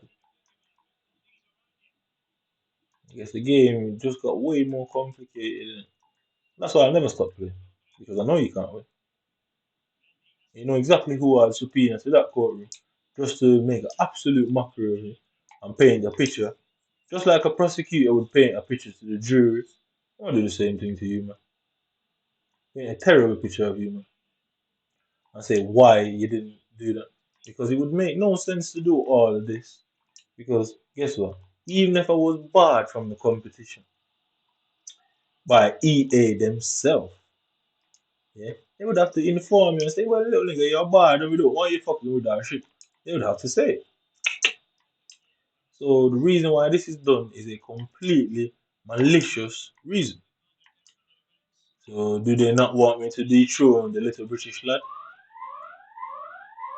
I guess the game just got way more complicated. That's why I never stop playing. Because I know you can't win. You know exactly who I'd subpoena to that courtroom just to make an absolute mockery of me and paint a picture. Just like a prosecutor would paint a picture to the jury. I'll do the same thing to you, man. Paint a terrible picture of you, man. And say why you didn't do that. Because it would make no sense to do all of this. Because guess what? Even if I was barred from the competition by EA themselves, yeah, they would have to inform you and say, well, little nigga, you're barred and we don't want you fucking with our shit. They would have to say it. So the reason why this is done is a completely malicious reason. So do they not want me to dethrone the little British lad?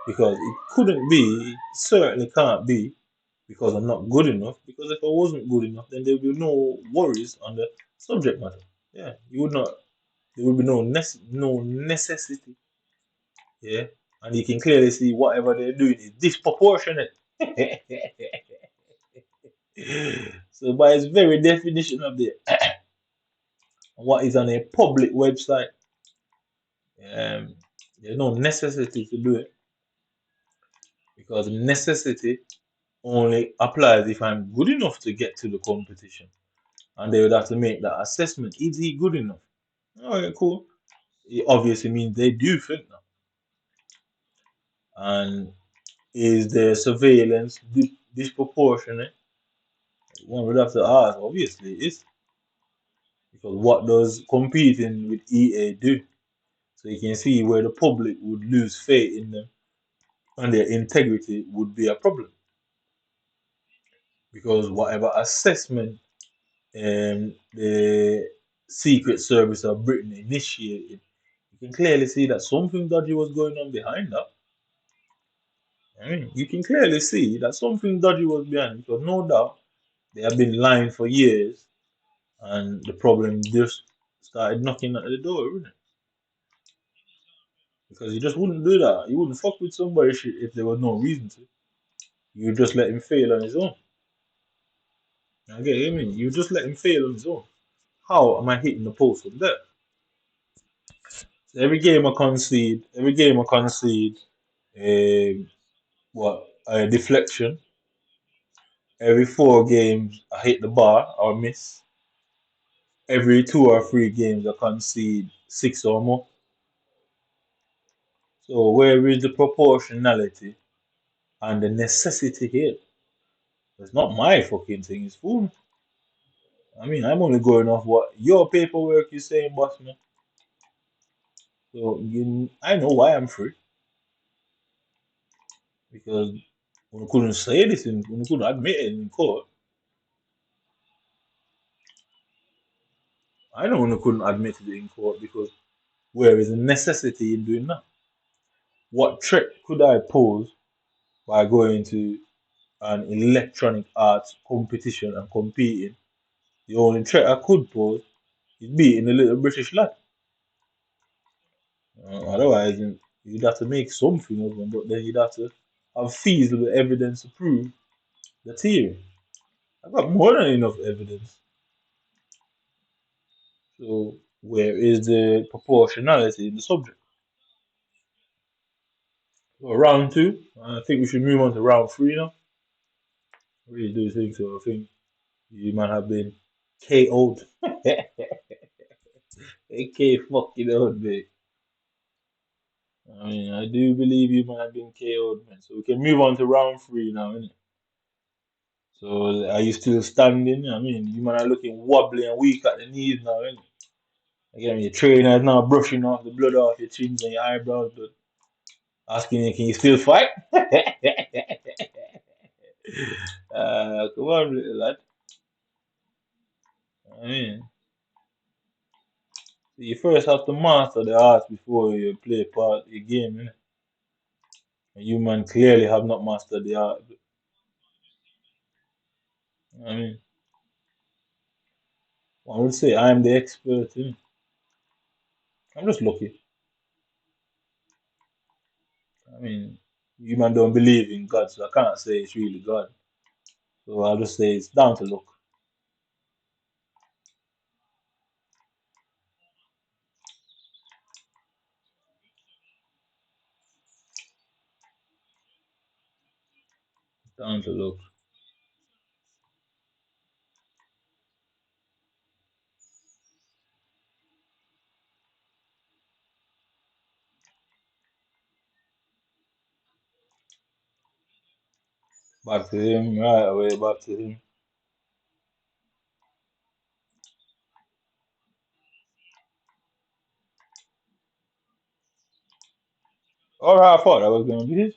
Because it couldn't be, it certainly can't be, because I'm not good enough. Because if I wasn't good enough, then there would be no worries on the subject matter. Yeah, you would not. There would be no necessity. Yeah, and you can clearly see whatever they're doing is disproportionate. So by its very definition of the what is on a public website, um, There's no necessity to do it because necessity only applies if I'm good enough to get to the competition. And they would have to make that assessment. Is he good enough? Okay, cool. It obviously means they do think that. And is the surveillance disproportionate? One would have to ask. Obviously, it is. Because what does competing with EA do? So you can see where the public would lose faith in them and their integrity would be a problem. Because whatever assessment the Secret Service of Britain initiated, you can clearly see that something dodgy was going on behind that. I mean, you can clearly see that something dodgy was behind because no doubt they have been lying for years and the problem just started knocking at the door, isn't it? Because you just wouldn't do that. You wouldn't fuck with somebody shit if there was no reason to. You just let him fail on his own. I get you, I mean, you just let him fail on his own. How am I hitting the post from there? So every game I concede, um, a deflection. Every 4 games I hit the bar or miss. Every 2 or 3 games I concede 6 or more. So where is the proportionality and the necessity here? It's not my fucking thing, it's food. I mean, I'm only going off what your paperwork is saying, boss man. So I know why I'm free because we couldn't say this we couldn't admit it in court. I know we couldn't admit it in court because where is the necessity in doing that? What threat could I pose by going to an electronic arts competition and competing? The only threat I could pose is beating a little British lad. Otherwise, you'd have to make something of them, but then you'd have to have feasible evidence to prove the theory. I've got more than enough evidence. So, where is the proportionality in the subject? So, round two, I think we should move on to round three now. I really do think so. I think you might have been KO'd. AK fucking old, mate. I mean, I do believe you might have been KO'd, man. So we can move on to round three now, innit? So are you still standing? I mean, you might are looking wobbly and weak at the knees now, innit? Again, your trainer is now brushing off the blood off your chins and your eyebrows, but asking you, can you still fight? Come on, little lad. I mean, you first have to master the art before you play part of your game, innit? And you man clearly have not mastered the art. I mean, I would say I'm the expert, innit? I'm just lucky. I mean, you man don't believe in God, so I can't say it's really God. So I'll just say it's down to luck. Down to luck. Back to him, right away, back to him. Alright, I thought I was gonna be his.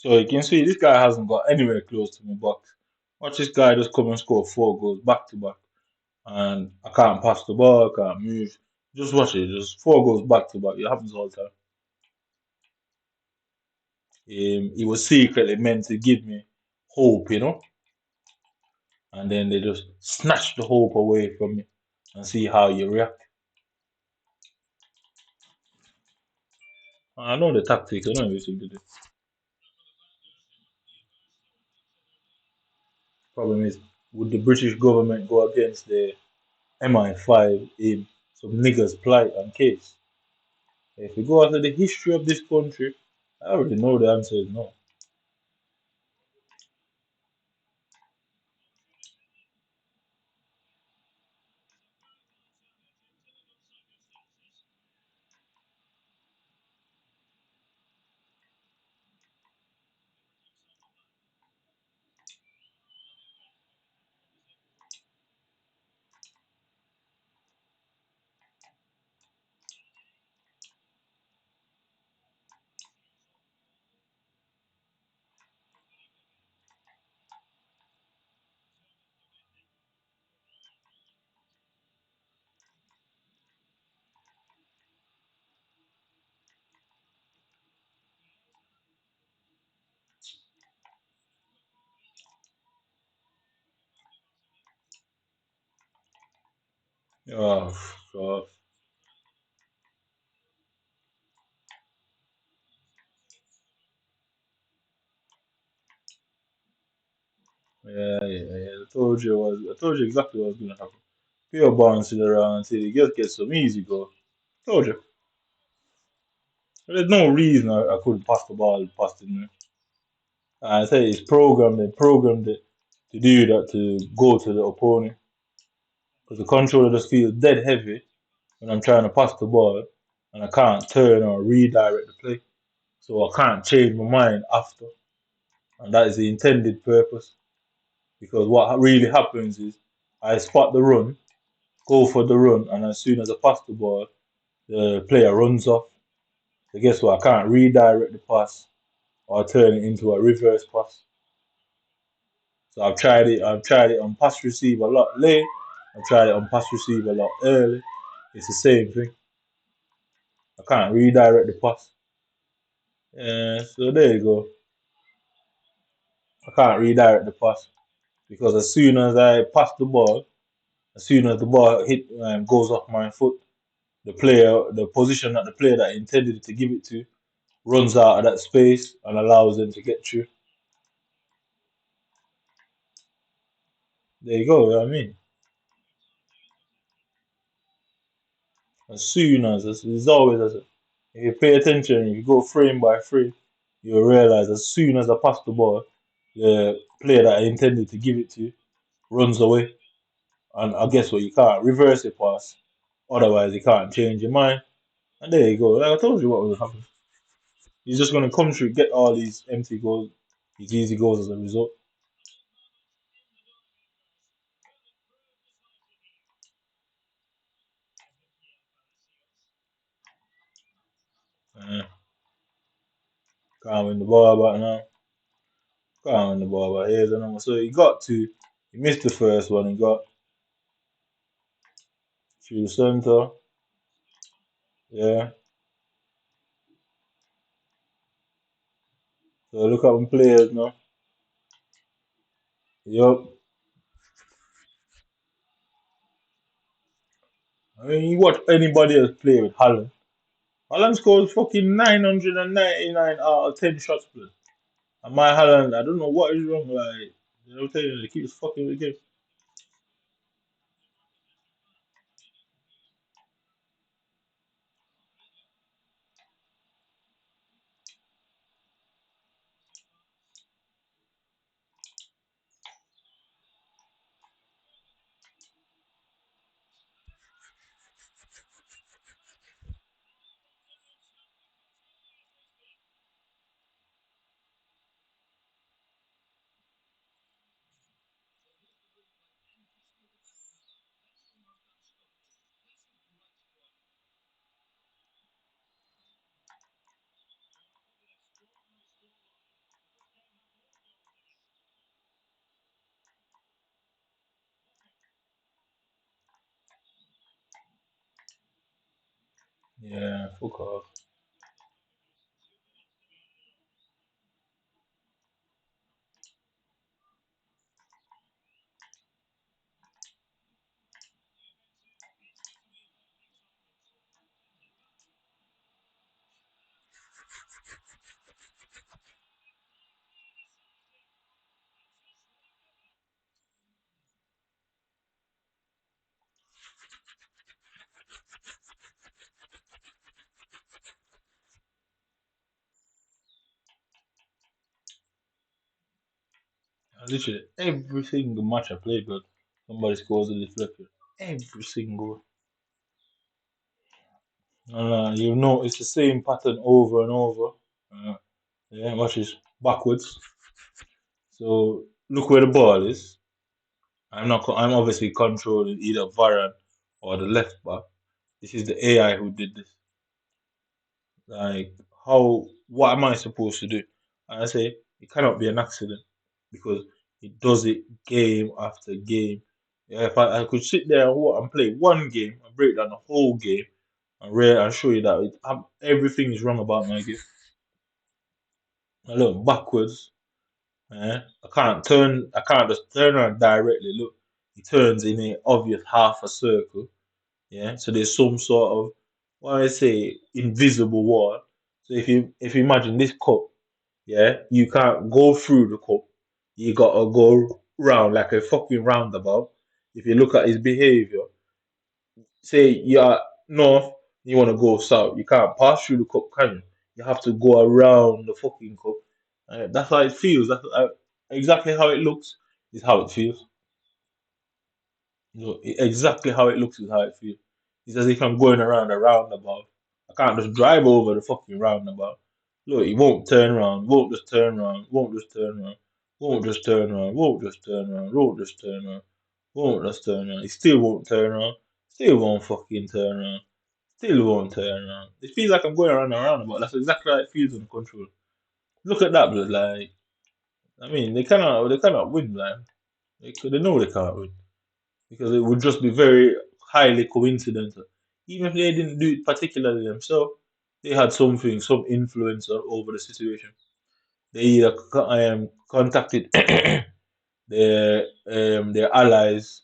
So you can see this guy hasn't got anywhere close to my box. Watch this guy just come and score 4 goals back to back. And I can't pass the ball, I can't move. Just watch it, just 4 goals back to back. It happens all the time. He was secretly meant to give me hope, and then they just snatch the hope away from me and see how you react. I know the tactics, I know everything to do. Problem is, would the British government go against the MI5 in some niggas' plight and case? If we go after the history of this country, I already know the answer is no. Oh, God. Yeah. I told you exactly what was gonna happen. Pure bouncing around until you just get some easy goal. Told you. There's no reason I couldn't pass the ball past him. I say it's programmed. They programmed it to do that to go to the opponent because the controller just feels dead heavy when I'm trying to pass the ball and I can't turn or redirect the play. So I can't change my mind after, and that is the intended purpose. Because what really happens is I spot the run, go for the run, and as soon as I pass the ball, the player runs off. So guess what? I can't redirect the pass or turn it into a reverse pass. So I've tried it. I've tried it on pass receive a lot late. I've tried it on pass receive a lot early. It's the same thing. I can't redirect the pass. Yeah, so there you go. I can't redirect the pass because as soon as I pass the ball, as soon as the ball hit goes off my foot, the position that the player that intended to give it to, runs out of that space and allows them to get through. There you go. You know what I mean, as soon as it's always as if you pay attention, if you go frame by frame, you'll realize as soon as I pass the ball, the player that I intended to give it to runs away. And I guess what, you can't reverse the pass, otherwise you can't change your mind. And there you go. Like I told you what will happen. He's just gonna come through, get all these empty goals, these easy goals as a result. Uh, can't win the ball back now. Can't win the ball back. Here's the number. So he missed the first one. He got through the center. Yeah. So look at them players now. Yup. I mean, you watch anybody else play with Holland. Holland scores fucking 999 out of 10 shots played. And my Holland, I don't know what is wrong. Like, I'm telling you, he keeps fucking with the game. Yeah, fuck off. Literally every single match I played, but somebody scores a deflection. Every single. And you know it's the same pattern over and over. Uh, yeah, watch this backwards. So look where the ball is. I'm not. I'm obviously controlling either Varane or the left back. This is the AI who did this. Like, how? What am I supposed to do? And I say it cannot be an accident because it does it game after game. Yeah, if I could sit there and play one game and break down the whole game and show you that everything is wrong about my game. I look backwards. I can't turn. I can't just turn around directly. Look, he turns in a obvious half a circle. Yeah, so there's some sort of what I say invisible wall. So if you imagine this cup, yeah, you can't go through the cup. You gotta go round like a fucking roundabout. If you look at his behavior, say you're north, you want to go south. You can't pass through the cup, can you? You have to go around the fucking cup. That's how it feels. Exactly how it looks is how it feels. Exactly how it looks is how it feels. It's as if I'm going around a roundabout. I can't just drive over the fucking roundabout. Look, it won't turn around, won't just turn around, won't just turn around, won't just turn around, won't just turn around, won't just turn around, won't just turn around. It still won't turn around, still won't fucking turn around, still won't turn around. It feels like I'm going around a roundabout. That's exactly how it feels on the control. Look at that, blood. Like, I mean, they cannot win, man. They know they can't win because it would just be very highly coincidental. Even if they didn't do it particularly themselves, they had something, some influence over the situation. They either contacted their allies,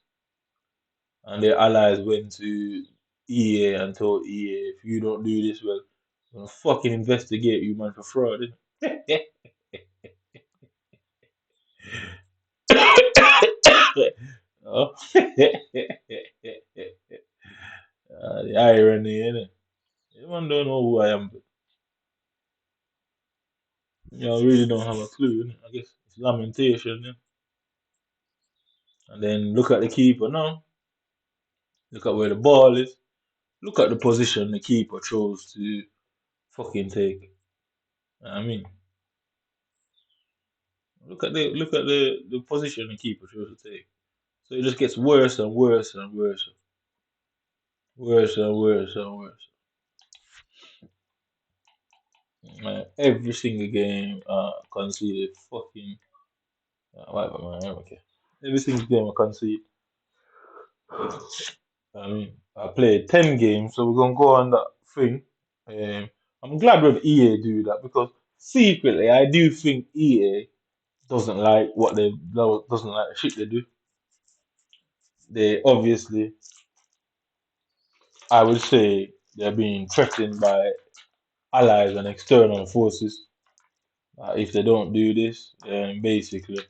and their allies went to EA and told EA, if you don't do this well, I'm gonna fucking investigate you, man, for fraud. Innit? Oh. The irony, innit? Everyone don't know who I am, but I really don't have a clue. Innit? I guess it's lamentation. Yeah? And then look at the keeper now. Look at where the ball is. Look at the position the keeper chose to fucking take. I mean, look at the position the keeper chose to take. So it just gets worse and worse and worse, worse and worse and worse. Every single game, conceded fucking. Whatever, man. I don't care. Every single game I concede. I mean, I played 10 games, so we're gonna go on that thing. Um, I'm glad with EA do that because secretly I do think EA doesn't like what they doesn't like the shit they do. They obviously, I would say, they're being threatened by allies and external forces. If they don't do this, then basically,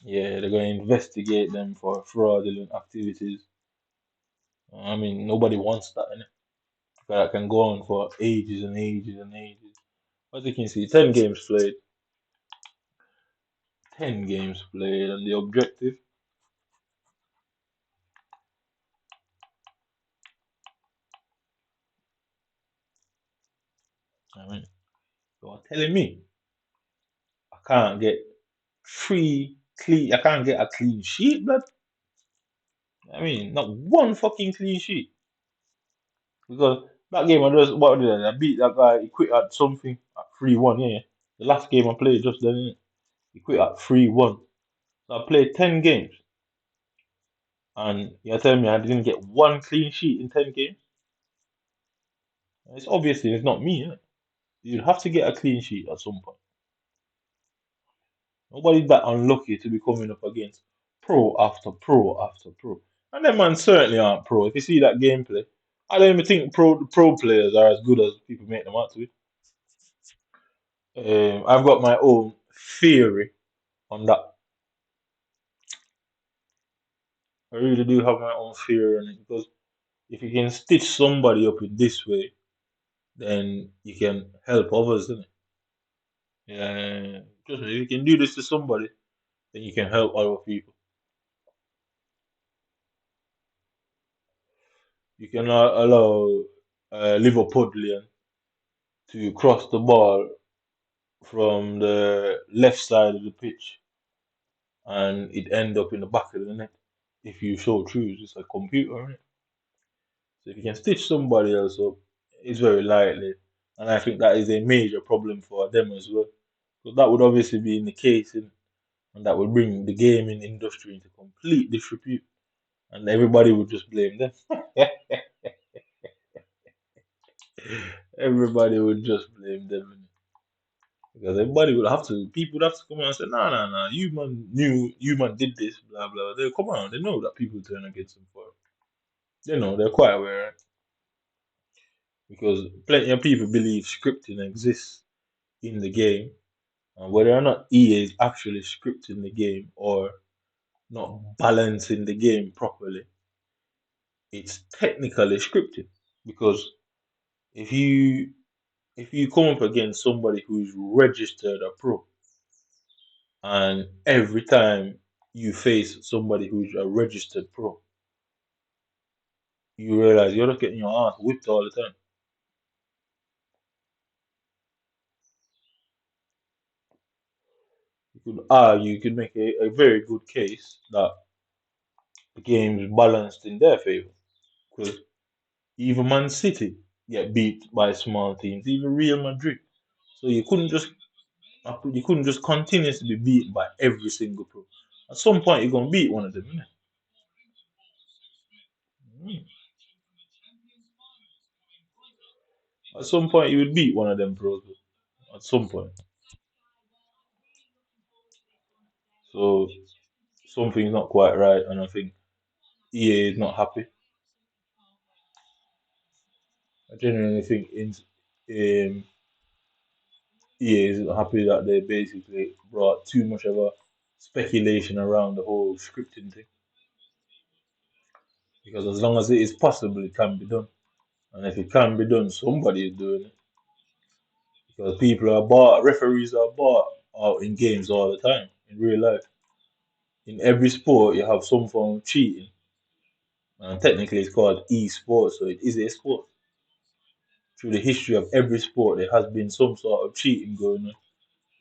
yeah, they're gonna investigate them for fraudulent activities. I mean, nobody wants that, innit? That can go on for ages and ages and ages. As you can see, 10 games played, 10 games played, and the objective, I mean, you're telling me I can't get I can't get a clean sheet, blood. I mean, not one fucking clean sheet. Because that game, what did I beat that guy, he quit at something, at 3-1, yeah. The last game I played just then, innit? He quit at 3-1. So I played 10 games, and you're telling me I didn't get one clean sheet in 10 games? It's obviously it's not me, innit? You'd have to get a clean sheet at some point. Nobody's that unlucky to be coming up against pro after pro after pro. And them man certainly aren't pro. If you see that gameplay, I don't even think pro players are as good as people make them out to be. I've got my own theory on that. I really do have my own theory on it because if you can stitch somebody up in this way, then you can help others, isn't it? Yeah, just if you can do this to somebody, then you can help other people. You can allow Liverpudlian to cross the ball from the left side of the pitch and it end up in the back of the net if you so choose. It's a computer, innit? So if you can stitch somebody else up, it's very likely. And I think that is a major problem for them as well. So that would obviously be in the case, innit? And that would bring the gaming industry into complete disrepute. And everybody would just blame them. Everybody would just blame them. Because everybody would have to, people would have to come out and say, nah, nah, nah, you man knew, you man did this, blah, blah. They come on, they know that people turn against them for it. They know, they're quite aware, right? Because plenty of people believe scripting exists in the game, and whether or not EA is actually scripting the game or not balancing the game properly, it's technically scripted. Because if you if you come up against somebody who's registered a pro, and every time you face somebody who's a registered pro, you realize you're not getting your ass whipped all the time. You could make a very good case that the game's balanced in their favor. Because even Man City get beat by small teams, even Real Madrid. So you couldn't just continuously be beat by every single pro. At some point you're gonna beat one of them, innit? Mm. At some point you would beat one of them pros. At some point. So something's not quite right, and I think EA is not happy. I genuinely think EA is not happy that they basically brought too much of a speculation around the whole scripting thing. Because as long as it is possible, it can be done. And if it can be done, somebody is doing it. Because people are bought, referees are bought out in games all the time, in real life. In every sport, you have some form of cheating. And technically, it's called e-sport, so it is a sport. Through the history of every sport, there has been some sort of cheating going on.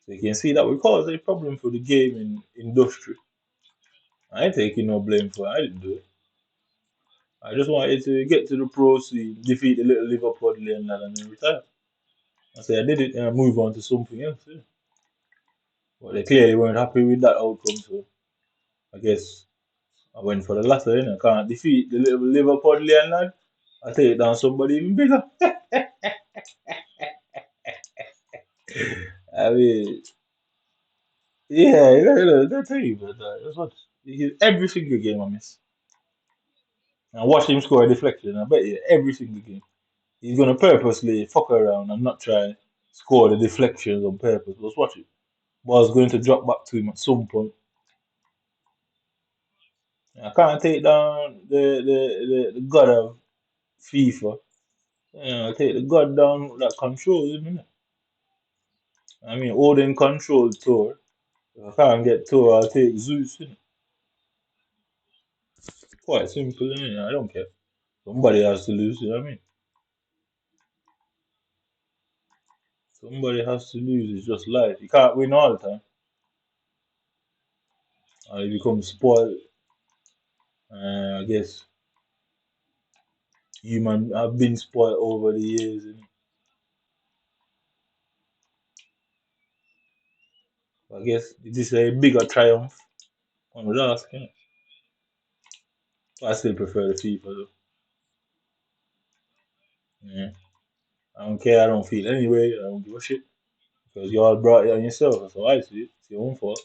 So you can see that will cause a problem for the gaming industry. I ain't taking no blame for it. I didn't do it. I just wanted to get to the pro scene, defeat the little Liverpudlian lad, and then retire. I said I did it and I move on to something else. Yeah. But they clearly weren't happy with that outcome, so I guess I went for the latter. I can't defeat the little Liverpudlian lad. I take down somebody even bigger. I mean, yeah, that's it. But that's what every single game I miss. I watch him score a deflection. I bet you every single game he's gonna purposely fuck around and not try and score the deflections on purpose. Let's watch it. Ball's going to drop back to him at some point. I can't take down the god of FIFA. I take the god down that controls him. Innit? I mean, Odin controls Thor. If I can't get Thor, I'll take Zeus. Innit? Quite simple, innit? I don't care. Somebody has to lose. You know what I mean? Somebody has to lose. It's just life. You can't win all the time. You become spoiled. I guess human have been spoiled over the years. I guess this is a bigger triumph. One would ask. Innit? I still prefer the FIFA though. Yeah. I don't care. I don't feel anyway. I don't give a shit because you all brought it on yourself. That's how I see it. It's your own fault.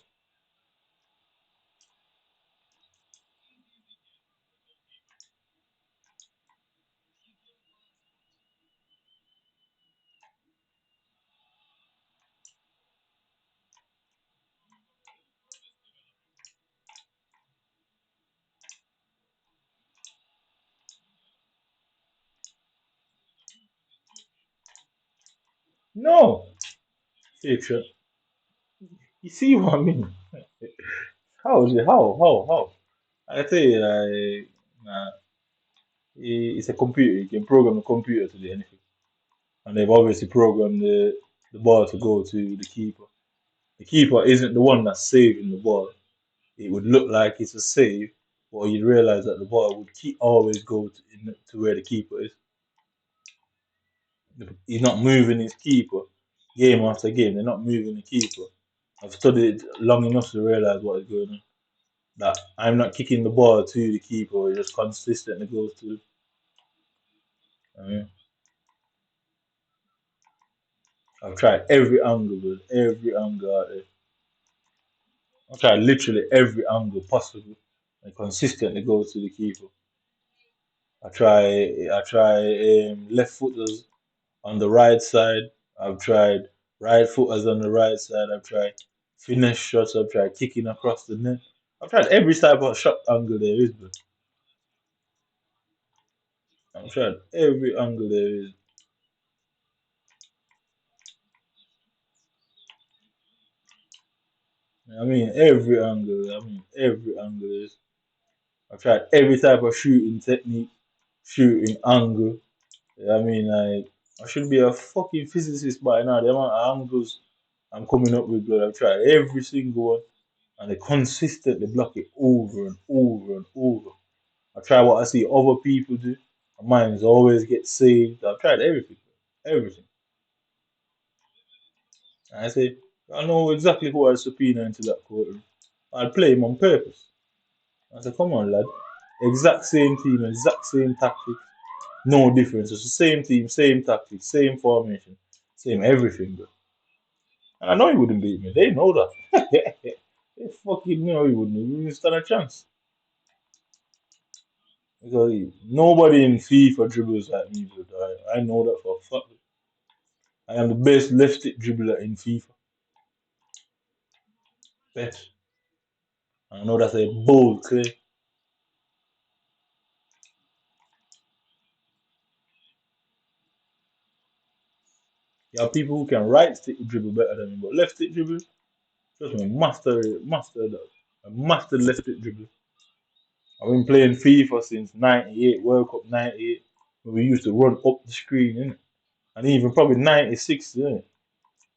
No, fake shot. You see what I mean? How is it? How? I tell you, like, nah, it's a computer. You can program a computer to do anything. And they've obviously programmed the ball to go to the keeper. The keeper isn't the one that's saving the ball. It would look like it's a save, but you'd realize that the ball would always go to where the keeper is. He's not moving his keeper game after game. They're not moving the keeper. I've studied long enough to realize what is going on. That I'm not kicking the ball to the keeper, it just consistently goes to. I mean, I've tried every angle, but every angle out there. I've tried literally every angle possible and consistently goes to the keeper. I try left footers on the right side. I've tried right footers on the right side. I've tried finish shots. I've tried kicking across the net. I've tried every type of shot angle there is, but I've tried every angle there is. I mean every angle. I mean every angle there is. I've tried every type of shooting technique, shooting angle. I mean, like, I should be a fucking physicist by now. The amount of angles I'm coming up with, but I've tried every single one, and they consistently block it over and over and over. I try what I see other people do. Mine's always get saved. I've tried everything, everything. And I say, I know exactly who I subpoena into that courtroom. I'll play him on purpose. I said, come on, lad. Exact same team, exact same tactics. No difference. It's the same team, same tactics, same formation, same everything, bro. And I know he wouldn't beat me. They know that. They fucking know he wouldn't even stand a chance. Because nobody in FIFA dribbles like me, bro. I know that for a fact. I am the best left stick dribbler in FIFA. Best. I know that's a bold claim. You have people who can right stick dribble better than me, but left stick dribble, trust me, master that. I mastered left stick dribble. I've been playing FIFA since '98, World Cup '98, when we used to run up the screen, innit? And even probably '96, innit?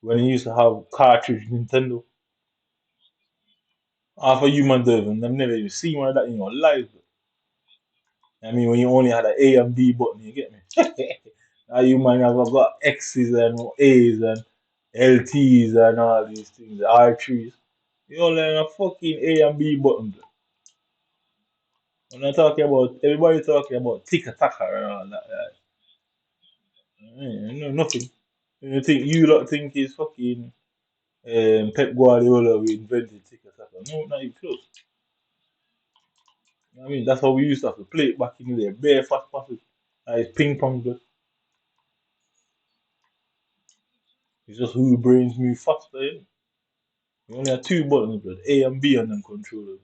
When he used to have cartridge Nintendo. Half of you man don't I've never even seen one of that in your life. I mean, when you only had an A and B button, you get me? Now you man have got X's and A's and LT's and all these things, R3's. You only have a fucking A and B button. When I'm talking about, everybody talking about tick-a-tacker and all that. No, nothing. You lot think is fucking Pep Guardiola who invented tick-a-tacker. No, not even close. I mean, that's how we used to have to play it back in the day. Bare fast passes. It's ping pong, but it's just who brains move faster. You only have two buttons, but A and B on them controllers.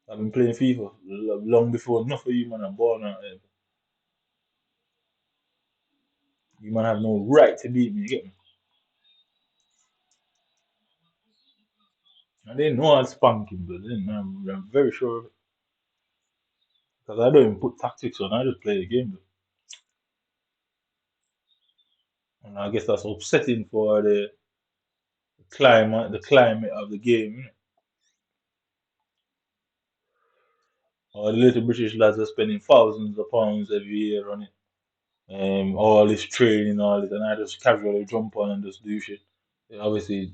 I've been playing FIFA long before enough of you man are born out here. You man have no right to beat me, you get me? I didn't know I'd spank him, but then I'm very sure of it. Because I don't even put tactics on, I just play the game. But, and I guess that's upsetting for the climate of the game, innit? Or the little British lads are spending thousands of pounds every year on it. All this training, all this, and I just casually jump on and just do shit. Yeah, obviously,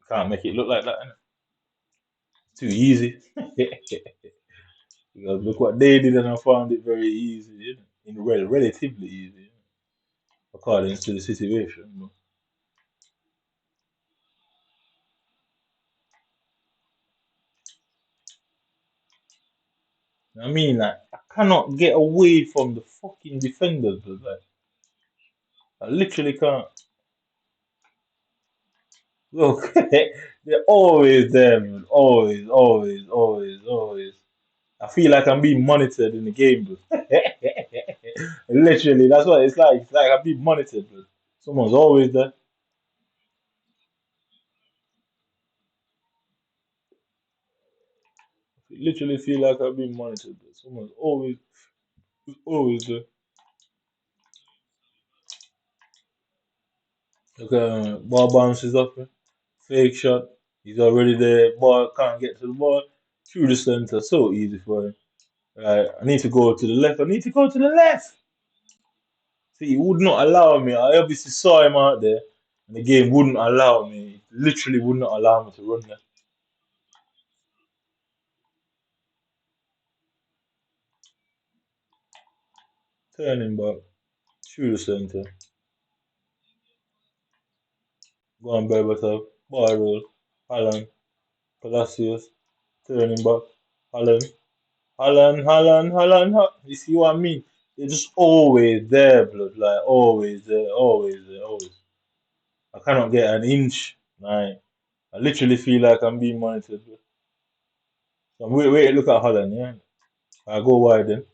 can't make it look like that, innit? Too easy. Because look what they did, and I found it very easy, innit? Relatively easy. according to the situation. I mean, like, I cannot get away from the fucking defenders, but like, I literally can't. Look, they're always there, man. Always, always, always, always. I feel like I'm being monitored in the game, bro. Literally, that's what it's like. It's like I'm being monitored, bro. Someone's always there. I literally feel like I'm being monitored, bro. Someone's always there. Okay, ball bounces up, man. Fake shot. He's already there. Ball can't get to the ball. Through the center. So easy for him. Right, I need to go to the left. I need to go to the left. See, he would not allow me. I obviously saw him out there, and the game wouldn't allow me. It literally would not allow me to run there. Turning back. Through the center. Go on, Berbatov. Ball roll. Holland. Palacios. Turning back. Holland. Holland. You see what I mean? They're just always there, blood. Like, always there, always there, always. I cannot get an inch. Like, I literally feel like I'm being monitored. Bro. So wait, look at Holland, yeah? I go wide then.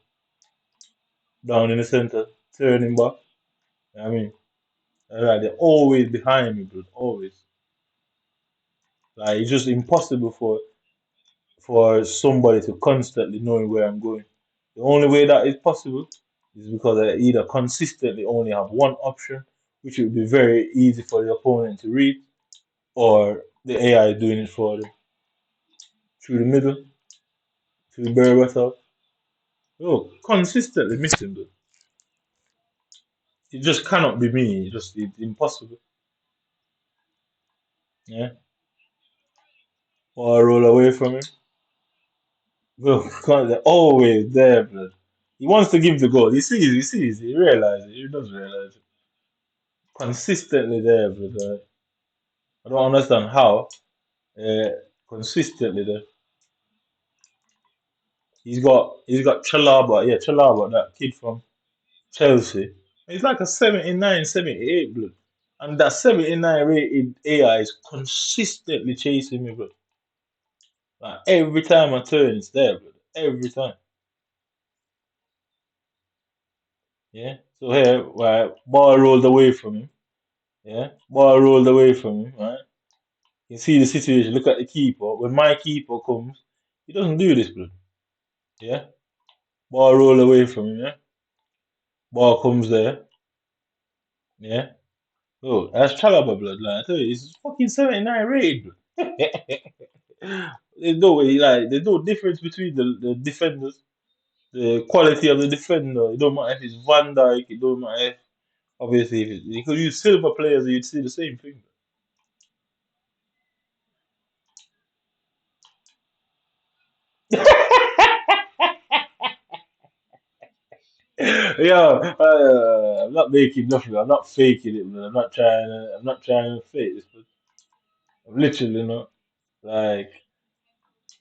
Down in the center. Turning back. You know what I mean? Like, they're always behind me, blood. Always. Like, it's just impossible for somebody to constantly knowing where I'm going. The only way that is possible is because I either consistently only have one option, which would be very easy for the opponent to read, or the AI is doing it for them. Through the middle, to the very better. Oh, consistently missing them. It just cannot be me. It's impossible. Yeah. Or I roll away from him. Bro, they're always there, blood. He wants to give the goal. He realizes, he does realize it. Consistently there, blood. I don't understand how. Uh, consistently there. He's got Chalaba, yeah, Chalaba, that kid from Chelsea. He's like a 79, 78 blood. And that 79 rated AI is consistently chasing me, blood. Like every time I turn, it's there, blood. Every time. Yeah. So here, right, ball rolled away from him. Yeah. Ball rolled away from him, right? You see the situation, look at the keeper. When my keeper comes, he doesn't do this, blood. Yeah. Ball roll away from him, yeah. Ball comes there. Yeah. Oh, that's Chalaba bloodline. I tell you, it's fucking 79 rated. There's no way, like, there's no difference between the defenders. The quality of the defender. It don't matter if it's Van Dijk, it don't matter if, obviously, if you could use silver players, you'd see the same thing. Yeah, I'm not making nothing. I'm not faking it, man. I'm not trying to fake this. But I'm literally not. Like,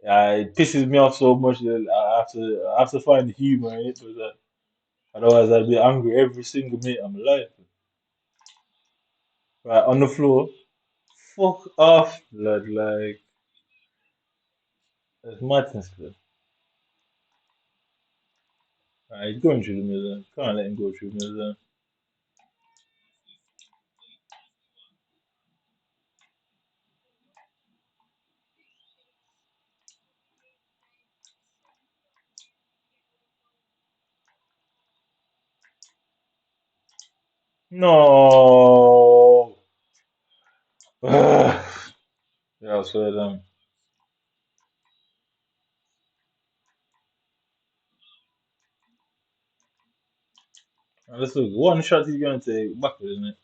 it pisses me off so much that I have to find the humor in it. But otherwise, I'd be angry every single minute I'm alive. Right on the floor, fuck off, blood. Like, that's madness, blood. Right, he's going through the middle. Can't let him go through the middle. No. Yeah, I swear down. And let's look. One shot he's gonna take backward, isn't it?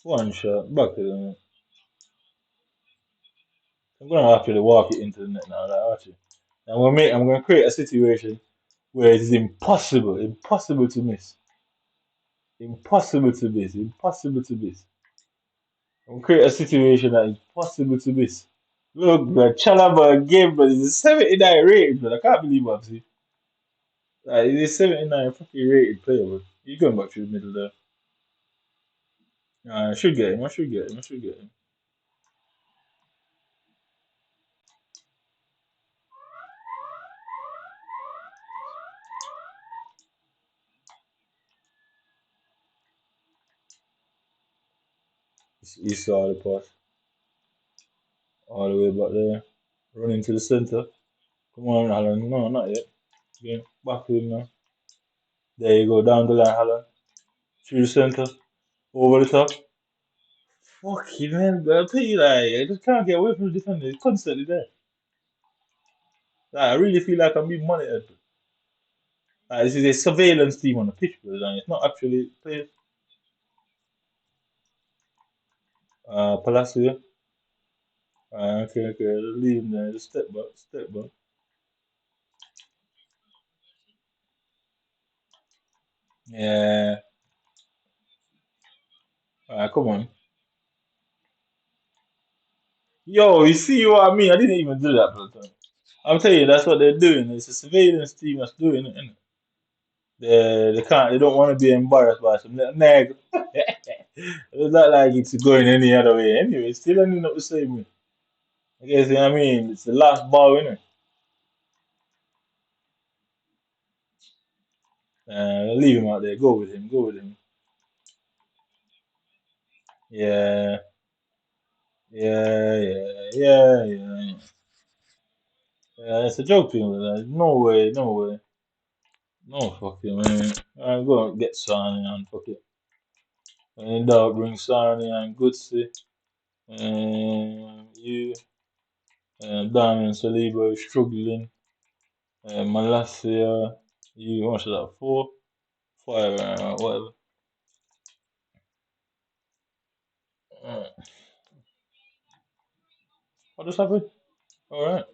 One shot backward, isn't it? I'm gonna actually walk it into the net now, like Archie. I'm gonna create a situation where it is impossible to miss. Impossible to miss. Impossible to miss. I'm create a situation that is possible to miss. Look, man, Chalaba again, but it's a 79 rated, but I can't believe I'm seeing. Like, it's a 79 fucking rated player, but he's going back to the middle there. I should get him. I should get him. I should get him. He saw the pass all the way back there. Running to the center. Come on, Alan. No, not yet. Again, back to him now. There you go, down the line, Alan. Through the center. Over the top. Fucking man, but I'll tell you, like, I just can't get away from the defender. It's constantly there. Like, I really feel like I'm being monitored. This is a surveillance team on the pitch, bro, and it's not actually players. Palacio. Okay, okay, leave him there. Just step back, step back. Yeah. Come on. Yo, you see what I mean? I didn't even do that, bro. I'm telling you, that's what they're doing. It's a surveillance team that's doing it, innit? They can't. They don't want to be embarrassed by some little nag. It's not like it's going any other way. Anyway, it's still ending up the same way. I guess you know what I mean. It's the last ball, innit? Leave him out there. Go with him. Go with him. Yeah, yeah. Yeah, it's a joke thing, man. No way, no way. No fucking way. I'm gonna get Sonny and fuck it. When in doubt, bring Sonny and Goodsey. You, Damian Saliba is struggling. Malasia, you, what should that, 4? 5, whatever. Uh, what just happened? Alright.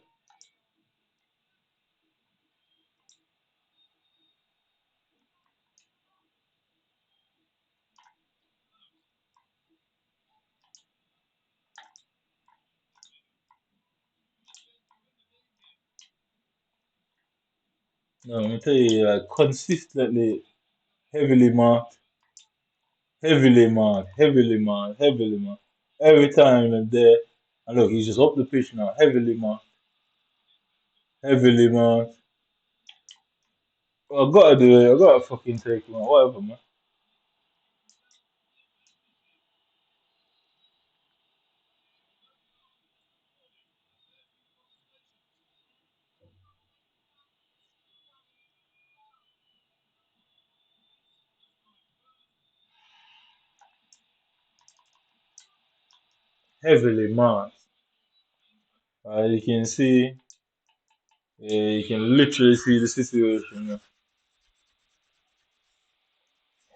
No, let me tell you, like, consistently, heavily marked, heavily marked. Every time I'm there, and look, he's just up the pitch now, heavily marked. I gotta do it. I gotta fucking take him out. Whatever, man. Heavily marked. You can see, you can literally see the situation.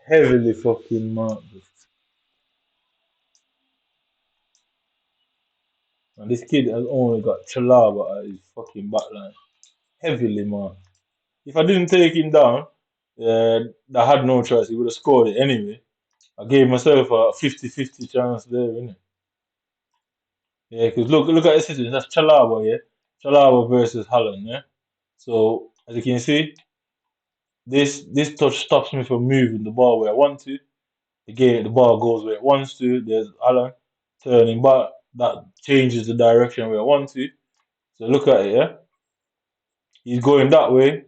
Heavily fucking marked. And this kid has only got Chalaba at his fucking backline. Heavily marked. If I didn't take him down, I had no choice. He would have scored it anyway. I gave myself a 50-50 chance there, innit? Yeah, because look at the situation. That's Chalaba, yeah? Chalaba versus Holland, yeah? So, as you can see, this touch stops me from moving the ball where I want to. Again, the ball goes where it wants to. There's Alan turning back. That changes the direction where I want to. So look at it, yeah? He's going that way,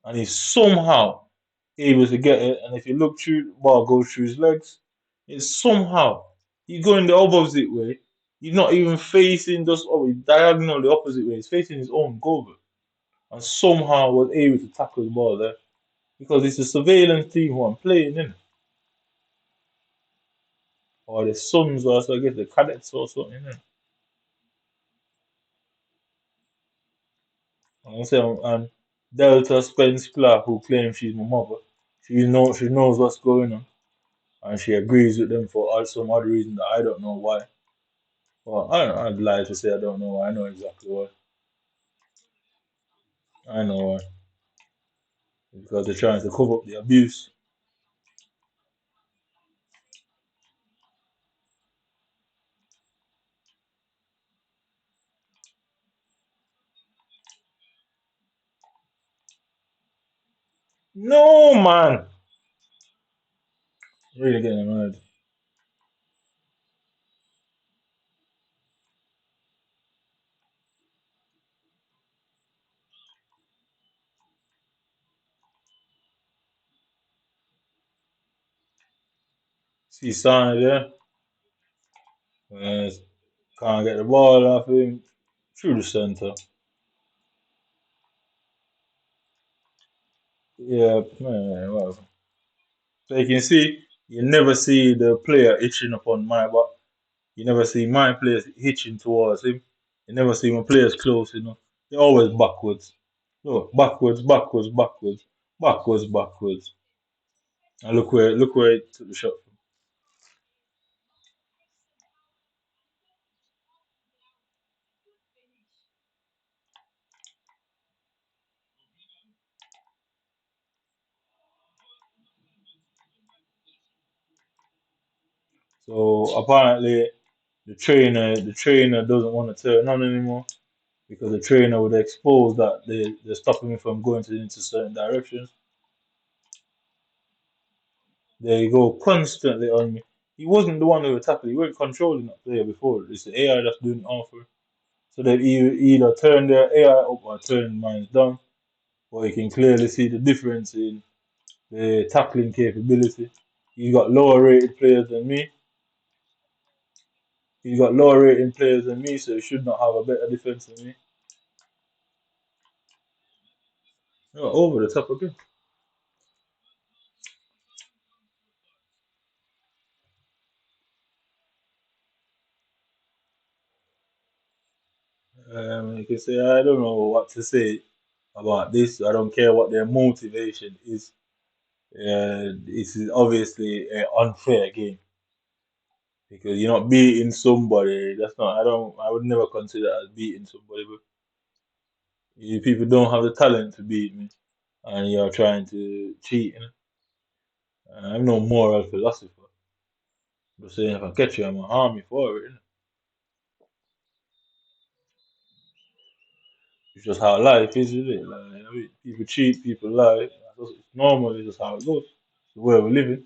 and he's somehow able to get it. And if you look through, the ball goes through his legs. It's somehow he's going the opposite way. He's not even facing just diagonal the opposite way. He's facing his own goal, and somehow was able to tackle the ball there because it's a surveillance team who I'm playing in, or the Suns, or so I guess the Cadets or something. I'm saying, and Delta Spence Clark, who claims she's my mother, she knows what's going on, and she agrees with them for some odd reason that I don't know why. Well, I don't know, I'd lie to say I don't know why. I know exactly why. I know why. Because they're trying to cover up the abuse. No, man. Really getting annoyed. See Sonny there. Uh, can't get the ball off him. Through the center. Yeah, man, whatever. So you can see, you never see the player itching upon my back. You never see my players hitching towards him. You never see my players close, you know. They're always backwards. Look, backwards, backwards, backwards, backwards, backwards. And look where he took the shot from. So apparently the trainer doesn't want to turn on anymore because the trainer would expose that they're stopping me from going into certain directions. They go constantly on me. He wasn't the one who attacked. He weren't controlling that player before. It's the AI that's doing it all for him. So they either turn their AI up or turn mine down. But you can clearly see the difference in the tackling capability. You got lower rated players than me. He's got lower rating players than me, so he should not have a better defense than me. Oh, over the top again. You can say I don't know what to say about this. I don't care what their motivation is. This is obviously an unfair game because you're not beating somebody. That's not. I don't. I would never consider that as beating somebody. But you people don't have the talent to beat me, and you're trying to cheat. You know? I'm no moral philosopher. But saying if I catch you, I'm gonna harm you for it. You know? It's just how life is, isn't it? Like, I mean, people cheat, people lie. It's normal. It's just how it goes. It's the way we're living.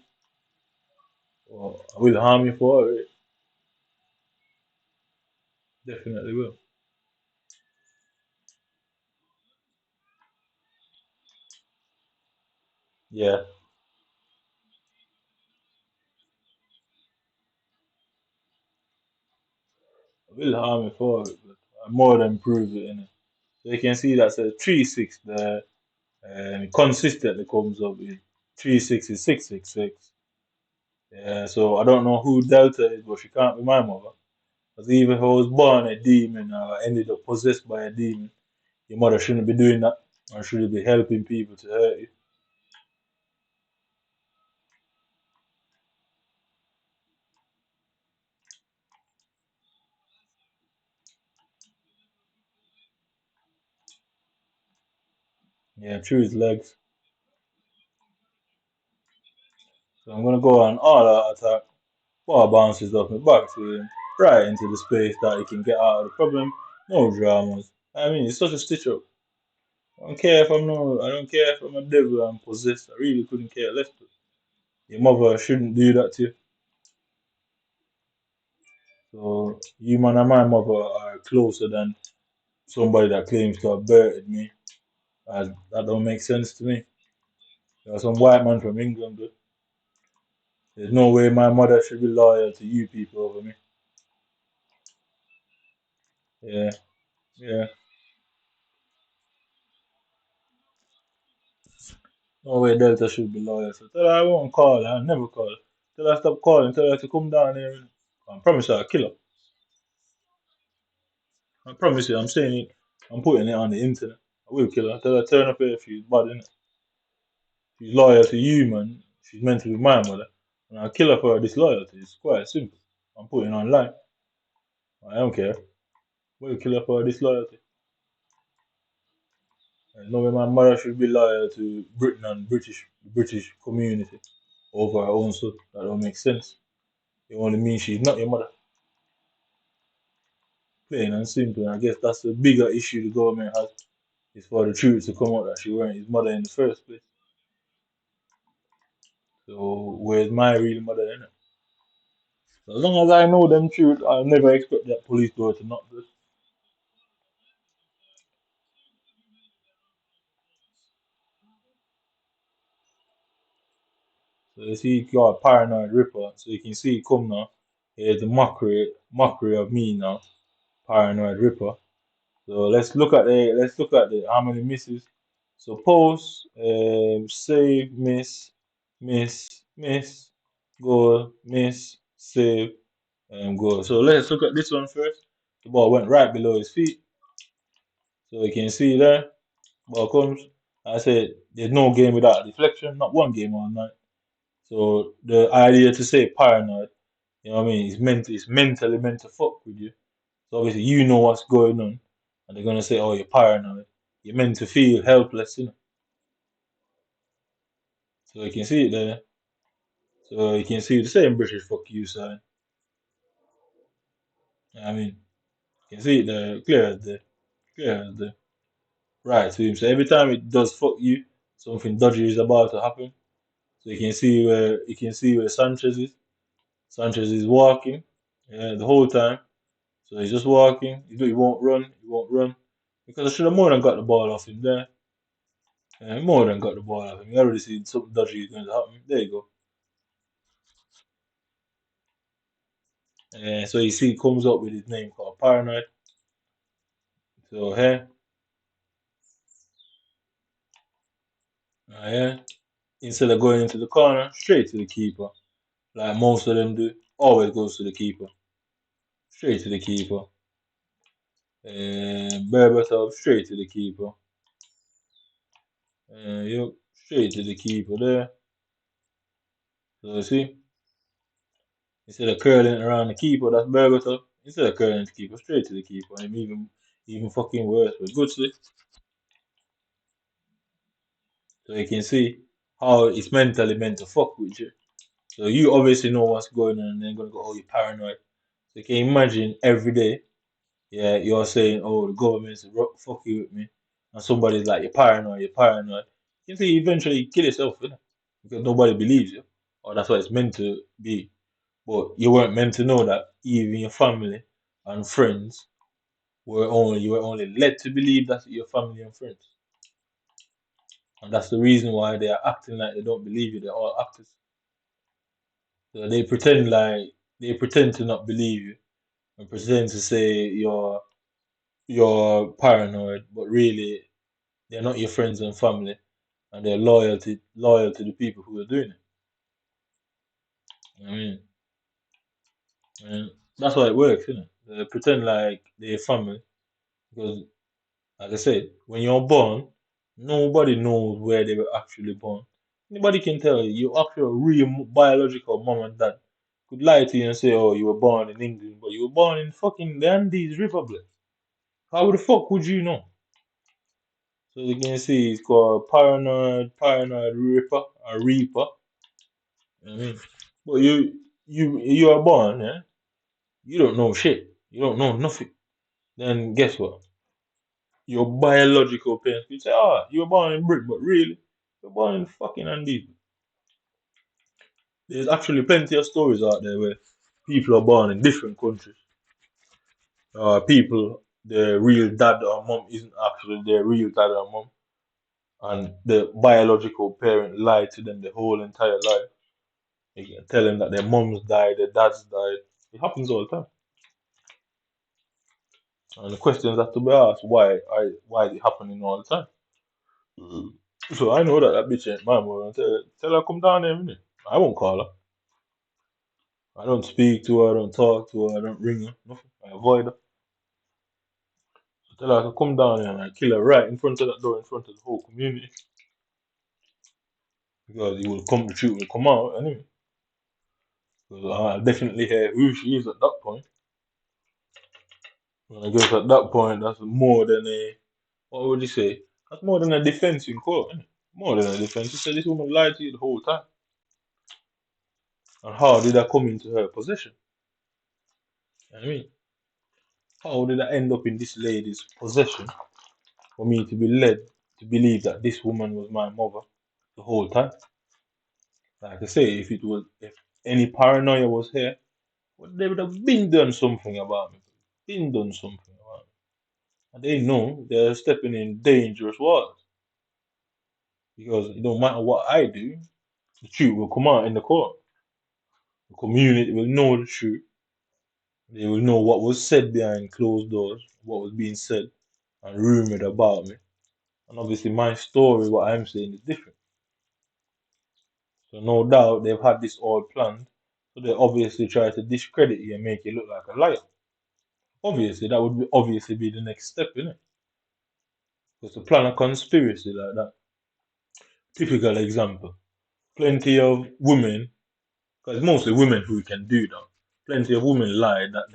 Or I will harm you for it. Definitely will. Yeah, I will harm you for it, but I more than prove it. Innit? So you can see that's a 3-6 there. Consistently comes up with 3-6 is 666. Yeah, so I don't know who Delta is, but she can't be my mother. Because even if I was born a demon or I ended up possessed by a demon, your mother shouldn't be doing that. Or should be helping people to hurt you. Yeah, through his legs. So I'm gonna go on all out attack. Ball bounces off my back to him, right into the space that he can get out of the problem. No dramas. I mean, it's such a stitch up. I don't care if I'm a devil and possessed. I really couldn't care less. But your mother shouldn't do that to you. So you man and my mother are closer than somebody that claims to have birthed me. That don't make sense to me. You're some white man from England, but there's no way my mother should be loyal to you people over me. Yeah, yeah. No way Delta should be loyal. So tell her I won't call her. I'll never call her. Tell her stop calling. Tell her to come down here. I promise you I'll kill her. I promise you, I'm saying it. I'm putting it on the internet. I will kill her. Tell her turn up here if she's bad, innit? She's loyal to you, man. She's meant to be my mother. And I'll kill her for her disloyalty. It's quite simple. I'm putting it online. I don't care. Will kill her for her disloyalty. There's no way my mother should be loyal to Britain and British community over her own son. That don't make sense. It only means she's not your mother. Plain and simple. And I guess that's the bigger issue the government has. Is for the truth to come out that she weren't his mother in the first place. So where's my real mother, innit? So as long as I know them truth, I'll never expect that police door to knock this. So you see, you got a paranoid ripper. So you can see it come now. Here's the mockery of me now, paranoid ripper. So let's look at the how many misses. So post, save, miss, goal, miss, save, and goal. So let's look at this one first. The ball went right below his feet. So you can see there, ball comes. I said there's no game without deflection, not one game all night. So the idea to say paranoid, you know what I mean, it's mentally meant to fuck with you. So obviously you know what's going on, and they're gonna say, "Oh, you're paranoid." You're meant to feel helpless, you know. So you can see it there. So you can see the same British "fuck you" sign. I mean, you can see it there, clear as day. Right to him. So every time it does "fuck you," something dodgy is about to happen. So you can see where Sanchez is. Sanchez is walking, yeah, the whole time. So he's just walking. He won't run. He won't run because I should have more than got the ball off him there. More than got the ball off him. You already see something dodgy is going to happen. There you go. So you see, he comes up with his name called Paranoid. So here, yeah, instead of going into the corner, straight to the keeper, like most of them do, always goes to the keeper, straight to the keeper. Berbatov, straight to the keeper. Yep, straight to the keeper there. So you see, instead of curling around the keeper, that's Berbatov. Instead of curling the keeper, straight to the keeper. And even fucking worse, but good see. So you can see how it's mentally meant to fuck with you. So you obviously know what's going on, and then gonna go, oh, you're paranoid. So you can imagine every day, yeah, you're saying, oh, the government's fucking with me, and somebody's like, you're paranoid, you're paranoid. You can see eventually you kill yourself, innit? Because nobody believes you, or that's what it's meant to be. But you weren't meant to know that even your family and friends you were only led to believe that your family and friends, and that's the reason why they are acting like they don't believe you. They're all actors. So they pretend to not believe you and pretend to say you're paranoid, but really they're not your friends and family, and they're loyal to the people who are doing it. I mean, and that's why it works, isn't it? They pretend like they're your family because, like I said, when you're born, nobody knows where they were actually born. Anybody can tell you you're actually a real biological mom and dad could lie to you and say, "Oh, you were born in England, but you were born in fucking the Andes Republic." How the fuck would you know? So you can see it's called paranoid reaper, a reaper. You know what I mean, but you are born, yeah. You don't know shit. You don't know nothing. Then guess what? Your biological parents could say, "Ah, you were born in Britain, but really, you're born in fucking Andes." There's actually plenty of stories out there where people are born in different countries. People, their real dad or mom isn't actually their real dad or mom, and the biological parent lied to them the whole entire life. You can tell them that their moms died, their dads died. It happens all the time. And the questions have to be asked: why is it happening all the time? Mm. So I know that bitch ain't my mom. Tell her come down there, innit? I won't call her. I don't speak to her. I don't talk to her. I don't ring her. Nothing. I avoid her. Tell her to come down here and I kill her right in front of that door, in front of the whole community. Because the truth will come out anyway. Because I'll definitely hear who she is at that point. And I guess at that point, that's more than what would you say? That's more than a defense in court, innit? More than a defense. You said this woman lied to you the whole time. And how did I come into her possession? You know what I mean, how did I end up in this lady's possession for me to be led to believe that this woman was my mother the whole time? Like I say, if any paranoia was here, well, they would have been done something about me. Been done something about me. And they know they're stepping in dangerous waters. Because it don't matter what I do, the truth will come out in the court. The community will know the truth. They will know what was said behind closed doors, what was being said and rumored about me. And obviously, my story, what I'm saying, is different. So no doubt they've had this all planned. So they obviously try to discredit you and make you look like a liar. Obviously, that would obviously be the next step, innit? Because to plan a conspiracy like that, typical example. Plenty of women, because it's mostly women who can do that. Plenty of women lie that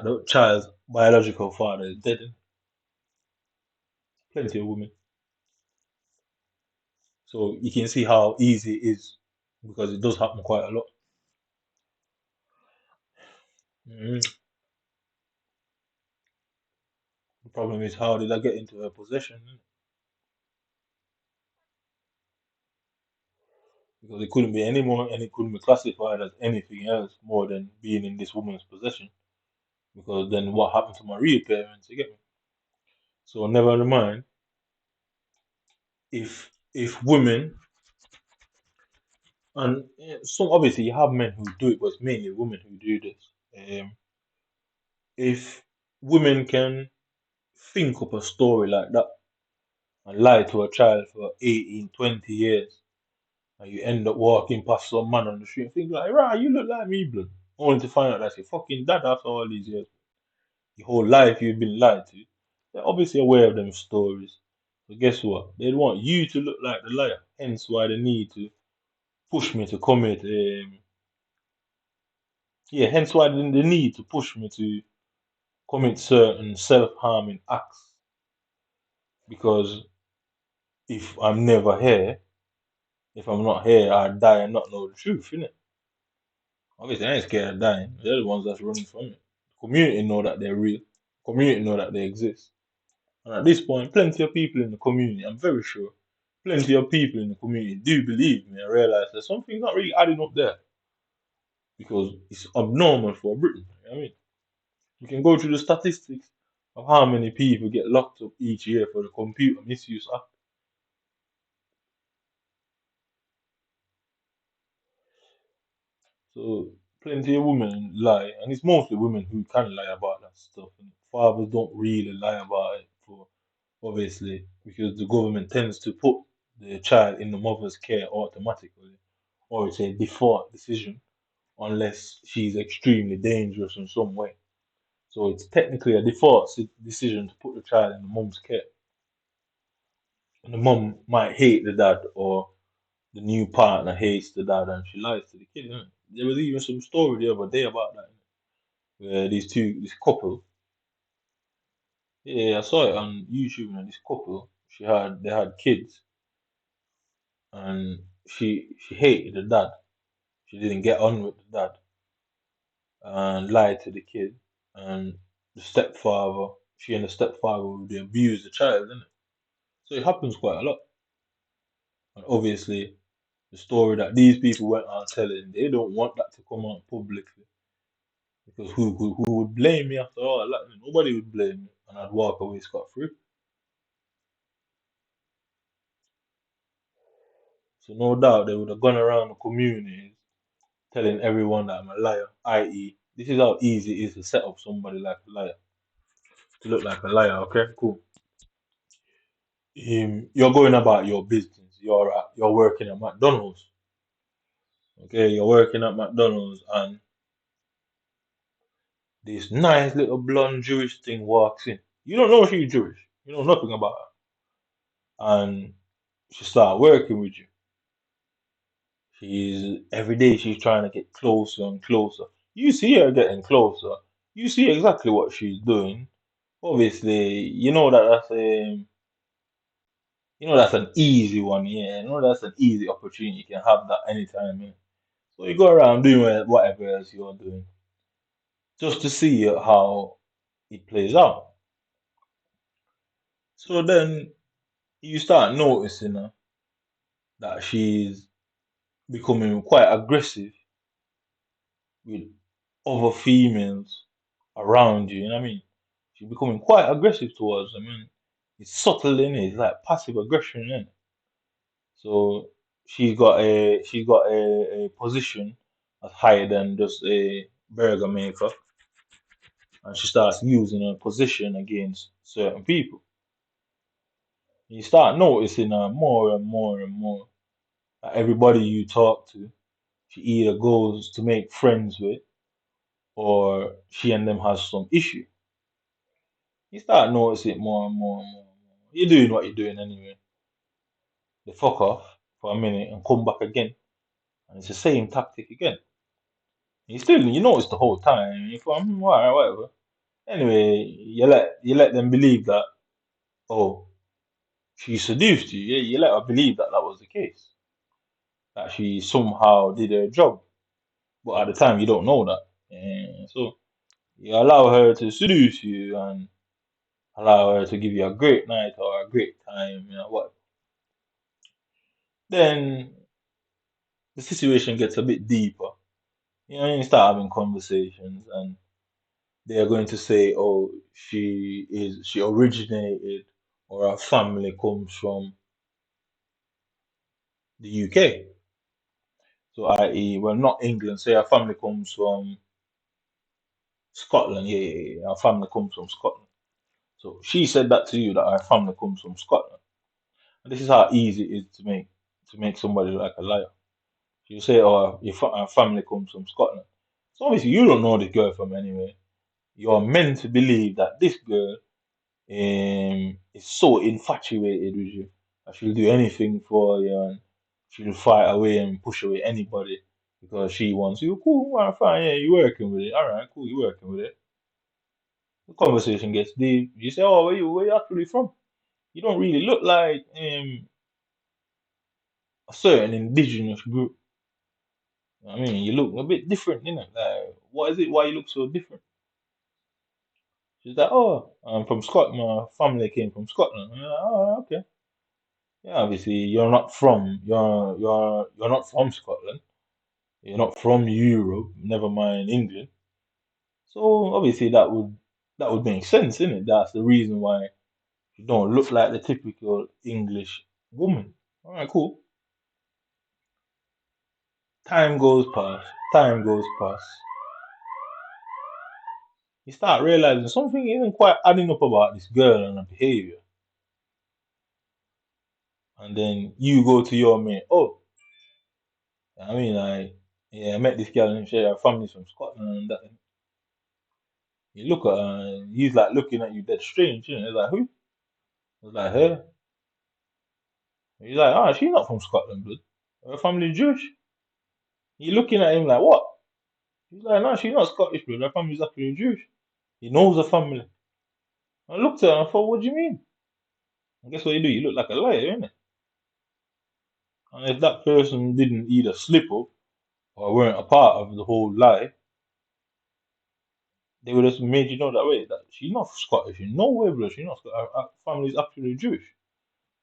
the child's biological father is dead. Plenty of women. So you can see how easy it is because it does happen quite a lot. Mhm. The problem is how did I get into her possession? Because it couldn't be any more and it couldn't be classified as anything else more than being in this woman's possession. Because then what happened to my real parents? You get me? So never mind if women and some obviously you have men who do it, but it's mainly women who do this. If women can think up a story like that and lie to a child for 18, 20 years, and you end up walking past some man on the street and think like, right, you look like me, blood. Only to find out that's your fucking dad after all these years. Your whole life you've been lied to. They're obviously aware of them stories. But guess what? They want you to look like the liar. Hence why they need to push me to commit hence why they need to push me to commit certain self-harming acts. Because if I'm never here, if I'm not here, I die and not know the truth, innit? Obviously, I ain't scared of dying. They're the ones that's running from it. The community know that they're real. The community know that they exist. And at this point, plenty of people in the community, I'm very sure, plenty of people in the community do believe me and realize that something's not really adding up there. Because it's abnormal for Britain. You know what I mean? You can go through the statistics of how many people get locked up each year for the Computer Misuse Act. So plenty of women lie, and it's mostly women who can lie about that stuff. And fathers don't really lie about it for obviously because the government tends to put the child in the mother's care automatically, or it's a default decision unless she's extremely dangerous in some way. So it's technically a default decision to put the child in the mum's care. And the mum might hate the dad, or the new partner hates the dad, and she lies to the kid. Innit? There was even some story the other day about that, where this couple, yeah, I saw it on YouTube, and this couple, they had kids, and she hated the dad. She didn't get on with the dad, and lied to the kid, and the stepfather, she and the stepfather would abuse the child, innit? So it happens quite a lot. And obviously, the story that these people went on telling, they don't want that to come out publicly. Because who would blame me after all that? Nobody would blame me, and I'd walk away scot free. So no doubt they would have gone around the communities telling everyone that I'm a liar, i.e., this is how easy it is to set up somebody like a liar, to look like a liar, okay? Cool. You're going about your business. You're working at McDonald's. Okay, you're working at McDonald's, and this nice little blonde Jewish thing walks in. You don't know she's Jewish. You know nothing about her, and she start working with you. She's every day she's trying to get closer and closer. You see her getting closer. You see exactly what she's doing. Obviously, that's an easy one. Yeah, that's an easy opportunity. You can have that anytime. Yeah. So you go around doing whatever else you're doing, just to see how it plays out. So then you start noticing that she's becoming quite aggressive with other females around you. You know what I mean? She's becoming quite aggressive towards them. I mean, it's subtle in it. It's like passive aggression in it. So she's got a position that's higher than just a burger maker, and she starts using her position against certain people. You start noticing her more and more and more. Everybody you talk to, she either goes to make friends with, or she and them has some issue. You start noticing it more and more and more and more. You're doing what you're doing anyway. They fuck off for a minute and come back again, and it's the same tactic again. You notice the whole time. You go, alright, whatever. Anyway, you let them believe that, oh, she seduced you. You let her believe that that was the case, that she somehow did her job. But at the time, you don't know that. So you allow her to seduce you and allow her to give you a great night or a great time, what. Then the situation gets a bit deeper. You start having conversations, and they are going to say, oh, she originated, or her family comes from the UK. So, i.e., well, not England. Say her family comes from Scotland. Yeah. Her family comes from Scotland. So she said that to you, that her family comes from Scotland. And this is how easy it is to make somebody look like a liar. You say, oh, her family comes from Scotland. So obviously you don't know this girl from anywhere. You're meant to believe that this girl is so infatuated with you that she'll do anything for you, and she'll fight away and push away anybody because she wants you. Cool, all right, fine, yeah, you're working with it. All right, cool, you're working with it. The conversation gets deep. You say, oh, where you actually from? You don't really look like a certain indigenous group. I mean, you look a bit different, Like, what is it? Why you look so different? She's like, oh, I'm from Scotland. My family came from Scotland. I'm like, oh, okay. Yeah, obviously you're not from Scotland. You're not from Europe. Never mind England. So obviously that would make sense, innit? That's the reason why you don't look like the typical English woman. All right, cool. Time goes past. Time goes past. You start realizing something isn't quite adding up about this girl and her behavior. And then you go to your mate, oh, I mean, yeah, I met this girl and her family's from Scotland and that. You look at her and he's like looking at you dead strange, It's like, who? It's like, her. He's like, ah, she's not from Scotland, but her family's Jewish. You're looking at him like, what? He's like, no, she's not Scottish, bro. Her family's actually Jewish. He knows her family. I looked at her and I thought, what do you mean? And guess what you do? You look like a liar, innit? And if that person didn't either slip up or weren't a part of the whole lie, they would have made you know that way, that she's not Scottish in no way, bro. She's not Scottish. Her family's actually Jewish.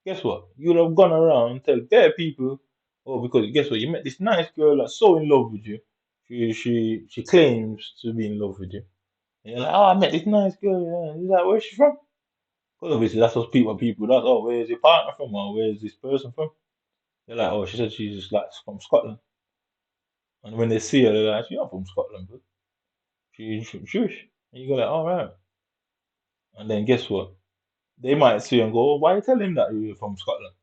Guess what? You would have gone around and tell bare people, oh, because guess what? You met this nice girl that's so in love with you. She claims to be in love with you. And you're like, oh, I met this nice girl. Yeah. He's like, where's she from? Because obviously that's what people does. Oh, where's your partner from? Or where's this person from? They're like, oh, she said she's just like from Scotland. And when they see her, they're like, she's not from Scotland, but she's Jewish. And you go like, all right. And then guess what? They might see and go, oh, why you tell him that you're from Scotland?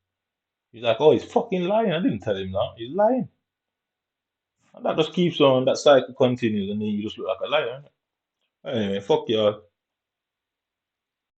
He's like, oh, he's fucking lying. I didn't tell him that. He's lying. And that just keeps on, that cycle continues, and then you just look like a liar. Innit? Anyway, fuck y'all.